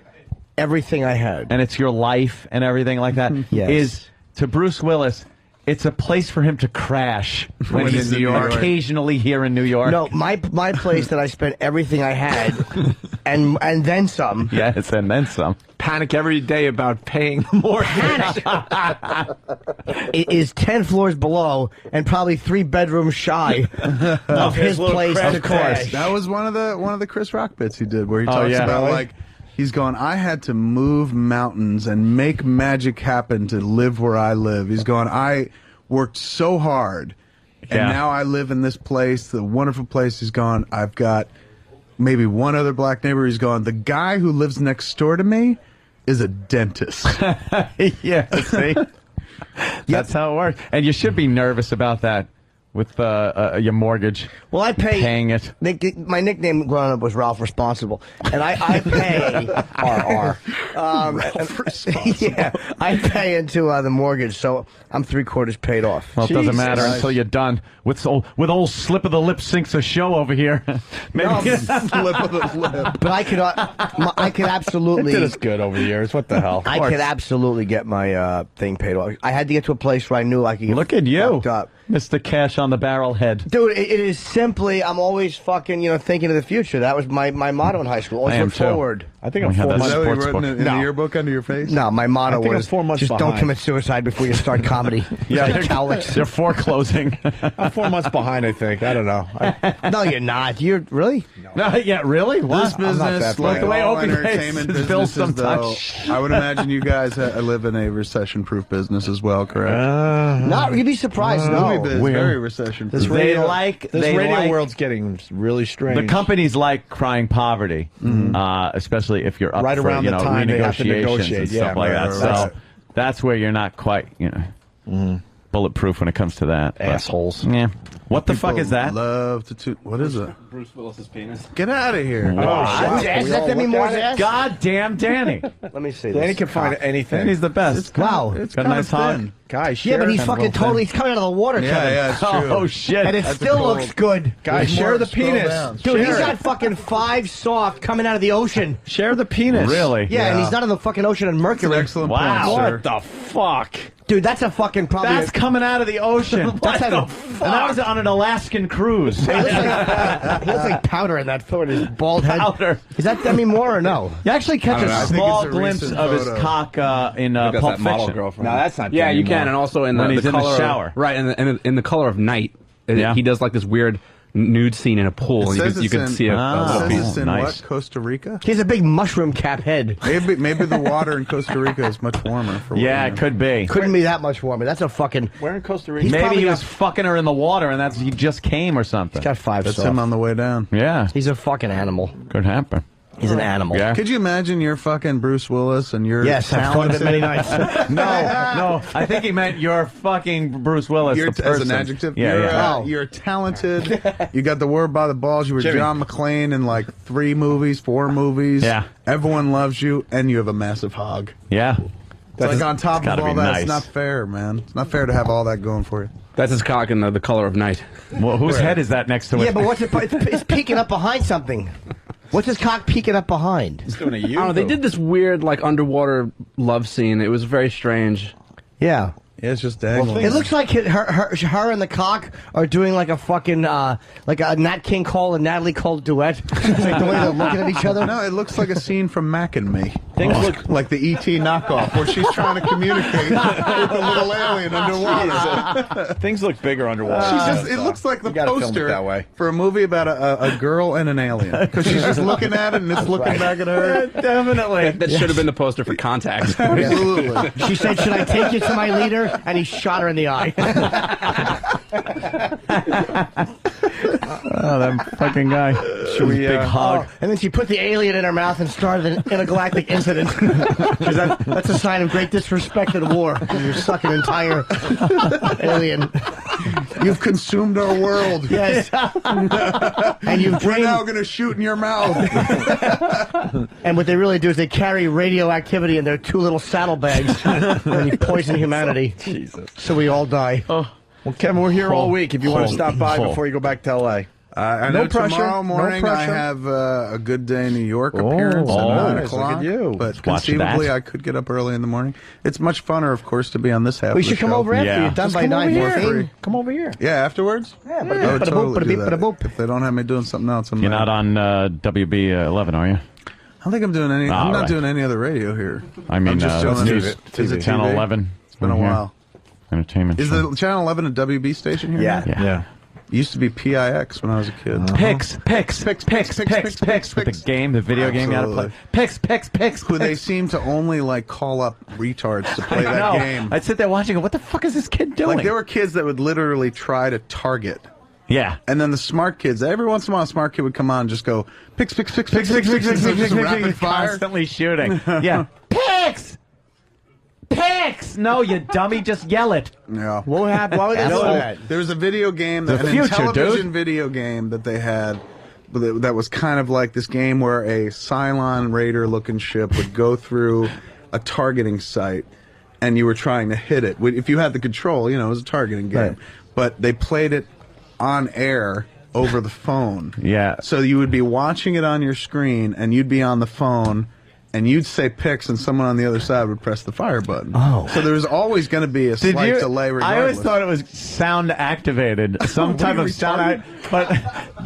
everything I had. and it's your life and everything like that. Yes. Is to Bruce Willis. It's a place for him to crash when When he's he's in New York. occasionally here in New York. No, my place that I spent everything I had, and then some. Yes, and then some. Panic every day about paying more. It is 10 floors below and probably 3 bedrooms shy of his place to crash. That was one of the Chris Rock bits he did, where he Oh, talks yeah. about Really? like he's going, I had to move mountains and make magic happen to live where I live. He's going, I worked so hard, and Yeah. now I live in this place, the wonderful place. He's gone, I've got maybe one other black neighbor. He's gone, the guy who lives next door to me is a dentist. Yeah, see? That's how it works. And you should be nervous about that with your mortgage. Well, I pay. Paying it. My nickname growing up was Ralph Responsible, and I pay RR. Ralph Responsible. Yeah, I pay into the mortgage, so I'm 3/4 paid off. Well, it doesn't matter Jesus. until you're done. With old Slip of the Lip sinks a show over here. Maybe Slip of the lip. But I could absolutely. It did us good over the years. What the hell? I could absolutely get my thing paid off. I had to get to a place where I knew I could get Look at you, fucked up. Mr. Cash on the Barrel Head. Dude, it is simply, I'm always fucking, thinking of the future. That was my motto in high school. Always I am look too. forward. I think We I'm had 4 that months. Is that what you sports wrote book. in the No. yearbook under your face? No, my motto I think I'm was 4 months just don't behind. commit suicide before you start comedy. Yeah, Like Cowlicks. they're foreclosing. I'm 4 months behind, I think. I don't know. No, you're not. You're really? No, yeah, really? What? This business, that like The way all Opie entertainment pays his bills businesses, though, sometimes. I would imagine you guys live in a recession-proof business as well, correct? Not. You'd be surprised. Movie No. biz, very recession-proof. They radio like world's getting really strange. the companies like crying poverty, especially if you're up Right for around the time they have to renegotiations negotiate, and yeah, stuff like right, that. right, So right. that's where you're not quite, bulletproof when it comes to that. But, Assholes. yeah. What the fuck People is that? Love to toot. What is it? Bruce Willis's penis. Get out of here! Wow. Is that Demi Moore's ass? God damn Danny. Let me see Danny this. can find anything. Danny's the best. Wow. It's Got a kind nice of hog. thin. Guys, Yeah, but he's Kind of fucking little totally, he's coming out of the water, Yeah, Kevin. yeah, it's true. Oh shit. And it That's still a cold- looks good. Guys, share the Scroll penis. down. Dude, he's Share got it. fucking 5 soft coming out of the ocean. Share the penis. Really? Yeah, and he's not in the fucking ocean in It's an Mercury. excellent Wow. point, sir. What the fuck? Dude, that's a fucking probably. That's coming out of the ocean. That's What a- the fuck? And that was on an Alaskan cruise. He looks like powder in that throat. His bald head. Powder. Is that Demi Moore or no? You actually catch I don't know. I a think small it's a glimpse recent of his photo. cock in That's Pulp that model Fiction. girlfriend. No, that's not. Yeah, Demi you can, Moore. and also in When the he's in the color shower. of, right? In the color of night, Yeah. he does like this weird nude scene in a pool, It and says you can it's in- see a Ah. little Says piece. it's in nice. what? Costa Rica? He has a big mushroom cap head. Maybe the water in Costa Rica is much warmer. For Yeah, women. it could be. Couldn't be that much warmer. That's a fucking. Where in Costa Rica? He's Maybe probably he was got- fucking her in the water, and he just came or something. He's got 5 That's soft. him on the way down. Yeah, He's a fucking animal. could happen. He's an animal. Yeah. Could you imagine you're fucking Bruce Willis and you're Yes, I've thought of it many nights. No, I think he meant you're fucking Bruce Willis. You're, the as person. an adjective, Yeah, you're, yeah. You're talented. You got the word by the balls. You were Jimmy. John McClane in like 3 movies, 4 movies. Yeah. Everyone loves you, and you have a massive hog. Yeah. It's like on top gotta of all be that, nice. it's not fair, man. It's not fair to have all that going for you. That's his cock in the color of night. Well, whose head is that next to it? Yeah, but what's it? It's peeking up behind something. What's his cock peeking up behind? He's doing a I don't know. They did this weird like underwater love scene. It was very strange. Yeah. Yeah, it's just dangling. It looks like her and the cock are doing like a fucking like a Nat King Cole and Natalie Cole duet. It's like the way they're looking at each other. No, it looks like a scene from Mac and Me. Things look like the E.T. knockoff, where she's trying to communicate with the little alien underwater. Things look bigger underwater. It looks like the You gotta film it poster that way. for a movie about a girl and an alien. Because she's just looking at it and it's looking back at her. Definitely. That should have been the poster for Contact. Absolutely. She said, "Should I take you to my leader?" And he shot her in the eye. Oh, that fucking guy. Big hug. And then she put the alien in her mouth and started an intergalactic incident. 'Cause that's a sign of great disrespect in war. You're sucking entire alien. You've consumed our world. Yes. And you've We're drained. now going to shoot in your mouth. And what they really do is they carry radioactivity in their 2 little saddlebags and you poison humanity. Jesus. So we all die. Well, Kevin, we're here all week if you want to stop by before you go back to L.A. I No know pressure. tomorrow morning No I pressure. have a Good Day New York appearance at 9 nice. o'clock. Look at you. But watch conceivably, that. I could get up early in the morning. It's much funner, of course, to be on this half We of the should come show. over after Yeah. you're done Just by come over 9:15. here. Come over here. Yeah, afterwards? Yeah, I would totally do that. boop. If they don't have me doing something else, I'm You're not on WB 11, are you? I don't think I'm doing any. I'm All not right. doing any other radio here. I mean, I'm just doing news. Is it Channel TV? 11. It's been a We're here. while. Entertainment. Is show. the Channel 11 a WB station here? Yeah. now? Yeah. It used to be PIX when I was a kid. Picks. With the game, the video game you had to play. Absolutely. Picks. Who they seem to only like call up retards to play that game. I'd sit there watching it. What the fuck is this kid doing? Like there were kids that would literally try to target. Yeah. And then the smart kids, every once in a while, a smart kid would come on and just go, picks, just rapid fire. Constantly shooting. Yeah. Picks! No, you dummy, just yell it. Yeah. What happened? Why would they do that? There was a video game, The an future, television dude. video game that they had that was kind of like this game where a Cylon Raider looking ship would go through a targeting site and you were trying to hit it. If you had the control, it was a targeting game. Right. But they played it on air over the phone. Yeah. So you would be watching it on your screen and you'd be on the phone and you'd say picks and someone on the other side would press the fire button. Oh. So there was always going to be a slight delay regardless. I always thought it was sound activated, some type of sound. But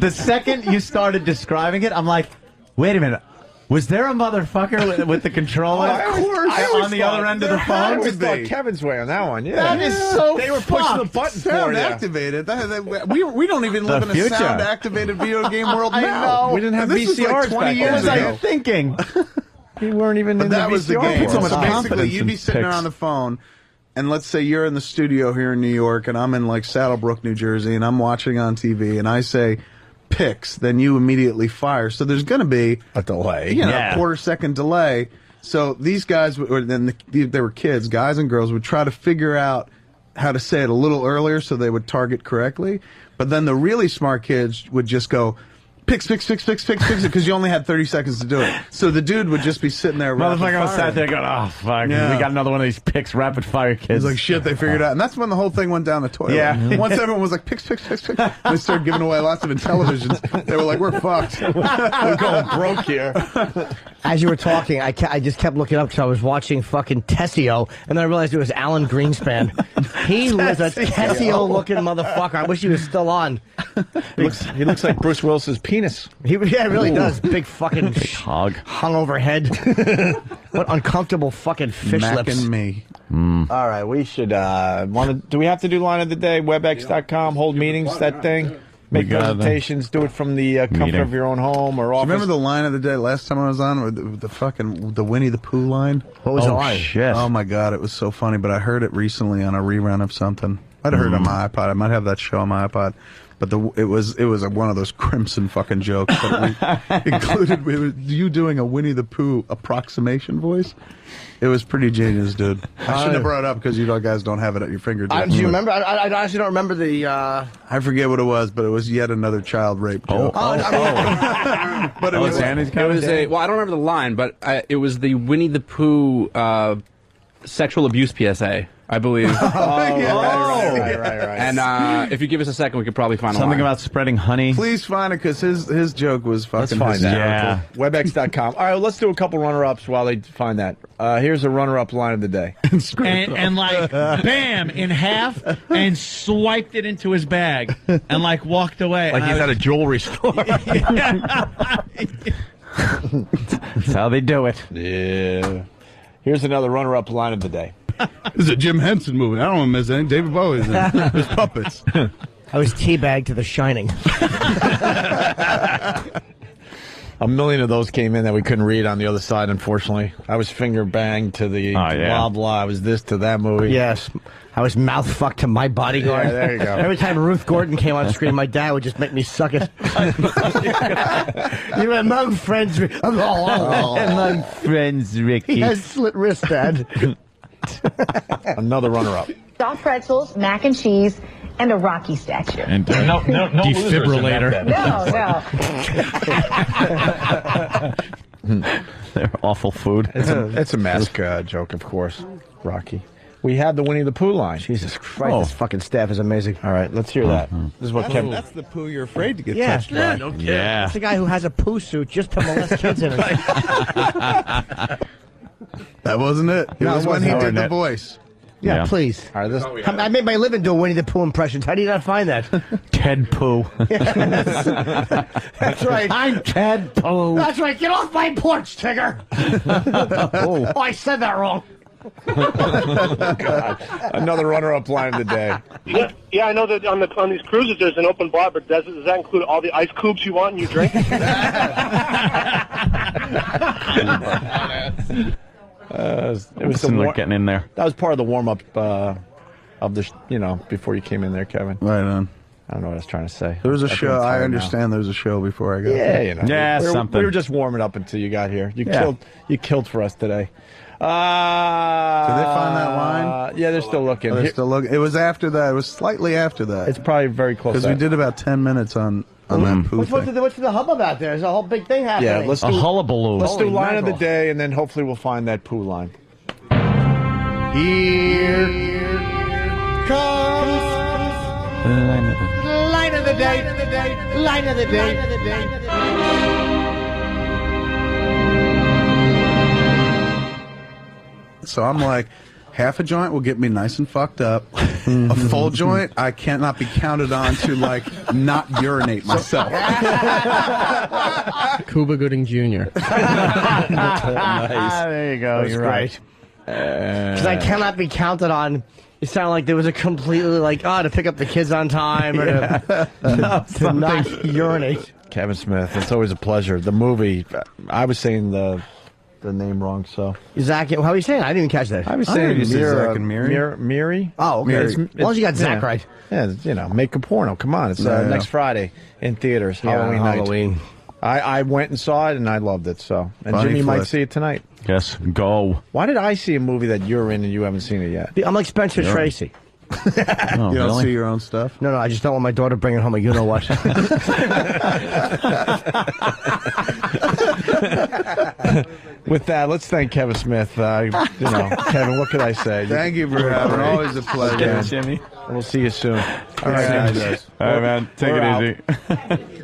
the second you started describing it, I'm like, wait a minute. Was there a motherfucker with the controller on the other end of the I phone? always thought Kevin's way on that one. Yeah. That is so They were pushing the fucked. button for Sound you. activated. We don't even live in a future. sound activated video game world I now. know. We didn't have And this was VCRs like 20 back years What was then. ago. I thinking? You weren't even But in that the was the VCR game. world. so much So basically, confidence you'd in be sitting there picks. on the phone, and let's say you're in the studio here in New York, and I'm in like Saddlebrook, New Jersey, and I'm watching on TV, and I say picks, then you immediately fire. So there's going to be A delay. a quarter-second delay. So these guys, they were kids, guys and girls, would try to figure out how to say it a little earlier so they would target correctly. But then the really smart kids would just go, picks, because you only had 30 seconds to do it. So the dude would just be sitting there. Motherfucker was rapid sat there firing. going, oh, fuck. Yeah. We got another one of these picks, rapid fire kids. He's like, shit, they figured it out. And that's when the whole thing went down the toilet. Yeah. Once everyone was like, picks. They started giving away lots of Intellivisions. They were like, we're fucked. We're going broke here. As you were talking, I just kept looking up because I was watching fucking Tessio, and then I realized it was Alan Greenspan. He was a Tessio-looking motherfucker. I wish he was still on. He looks like Bruce Willis's penis. Yeah, it really does. Big fucking hog. hungover head. What uncomfortable fucking fish lips. Macking me. All right, we should do we have to do line of the day? WebEx.com, hold meetings, that thing? Make gotta- presentations, do it from the comfort Meeting. of your own home or office. Remember the line of the day last time I was on? With the Winnie the Pooh line? What was the line? Shit. Oh my God, it was so funny, but I heard it recently on a rerun of something. I'd have heard it on my iPod. I might have that show on my iPod. But it was one of those crimson fucking jokes that we included you doing a Winnie the Pooh approximation voice. It was pretty genius, dude. I shouldn't have brought it up because you guys don't have it at your fingertips. Do you remember? I honestly don't remember the. I forget what it was, but it was yet another child rape joke. But it was Sandy's It was I don't remember the line, but it was the Winnie the Pooh sexual abuse PSA, I believe. Right. And if you give us a second, we could probably find Something a line. about spreading honey. Please find it because his joke was fucking find that. hysterical. WebEx.com. All right, let's do a couple runner-ups while they find that. Here's a runner-up line of the day. and like bam in half and swiped it into his bag and like walked away. Like And he's I at a was- jewelry store. That's how they do it. Yeah. Here's another runner-up line of the day. This is a Jim Henson movie. I don't want to miss anything. David Bowie's in it. There's puppets. I was teabagged to The Shining. A million of those came in that we couldn't read on the other side, unfortunately. I was finger banged to the blah, blah. I was this to that movie. Yes. I was mouth fucked to My Bodyguard. Yeah, there you go. Every time Ruth Gordon came on screen, my dad would just make me suck it. You're among friends. Among friends, Ricky. He has slit wrist, Dad. Another runner-up. Soft pretzels, mac and cheese, and a Rocky statue. And no defibrillator. No. They're awful food. It's a mask joke, of course. Rocky. We had the Winnie the Pooh line. Jesus Christ, this fucking staff is amazing. All right, let's hear that. This is what Kevin... That's the Pooh you're afraid to get Yeah. touched Yeah, by. no kidding. Yeah. It's the guy who has a Pooh suit just to molest kids in it. That wasn't it. It was when he did the voice. Yeah, please. All right, I made my living doing Winnie the Pooh impressions. How do you not find that? Ted Pooh. That's right. I'm Ted Pooh. That's right. Get off my porch, Tigger. Oh, I said that wrong. God. Another runner-up line of the day. Yeah, I know that on these cruises there's an open bar, but does that include all the ice cubes you want and you drink? It was getting in there. That was part of the warm-up of the, before you came in there, Kevin. Right on. I don't know what I was trying to say. There was a I show. think I'm I tired understand there was a show before I got Yeah, there. Yeah, we something. were just warming up until you got here. You killed for us today. Did they find that line? Yeah, they're still looking. Oh, they're still looking. It was after that. It was slightly after that. It's probably very close. Because we did about 10 minutes on that Pooh What's thing. the hubbub out there? There's a whole big thing happening. Yeah, let's do hullabaloo. Let's do Holy line of the mackerel. day, and then hopefully we'll find that Pooh line. Here comes line of the day. Line of the day. So I'm like, half a joint will get me nice and fucked up. A full joint, I cannot be counted on to, not urinate myself. Cuba Gooding Jr. There you go. You're right. Because I cannot be counted on. It sounded like there was a completely to pick up the kids on time or to not urinate. Kevin Smith, it's always a pleasure. The movie, I was saying the name wrong, so. Zach, how are you saying? I didn't even catch that. I was saying you said Zach and Miri. Miri. Oh, okay. As long as you got Zach right. Yeah, make a porno. Come on, it's next Friday in theaters, Halloween night. Halloween. I went and saw it, and I loved it, so. And Funny Jimmy flick. might see it tonight. Yes, go. Why did I see a movie that you're in and you haven't seen it yet? I'm like Spencer Tracy. Oh, You don't really? see your own stuff? No, I just don't want my daughter bringing home a you-know-what. With that, let's thank Kevin Smith. Kevin, what could I say? Thank you for having me. Always a pleasure. Jimmy. We'll see you soon. All right, guys. All right, man. Take We're it easy.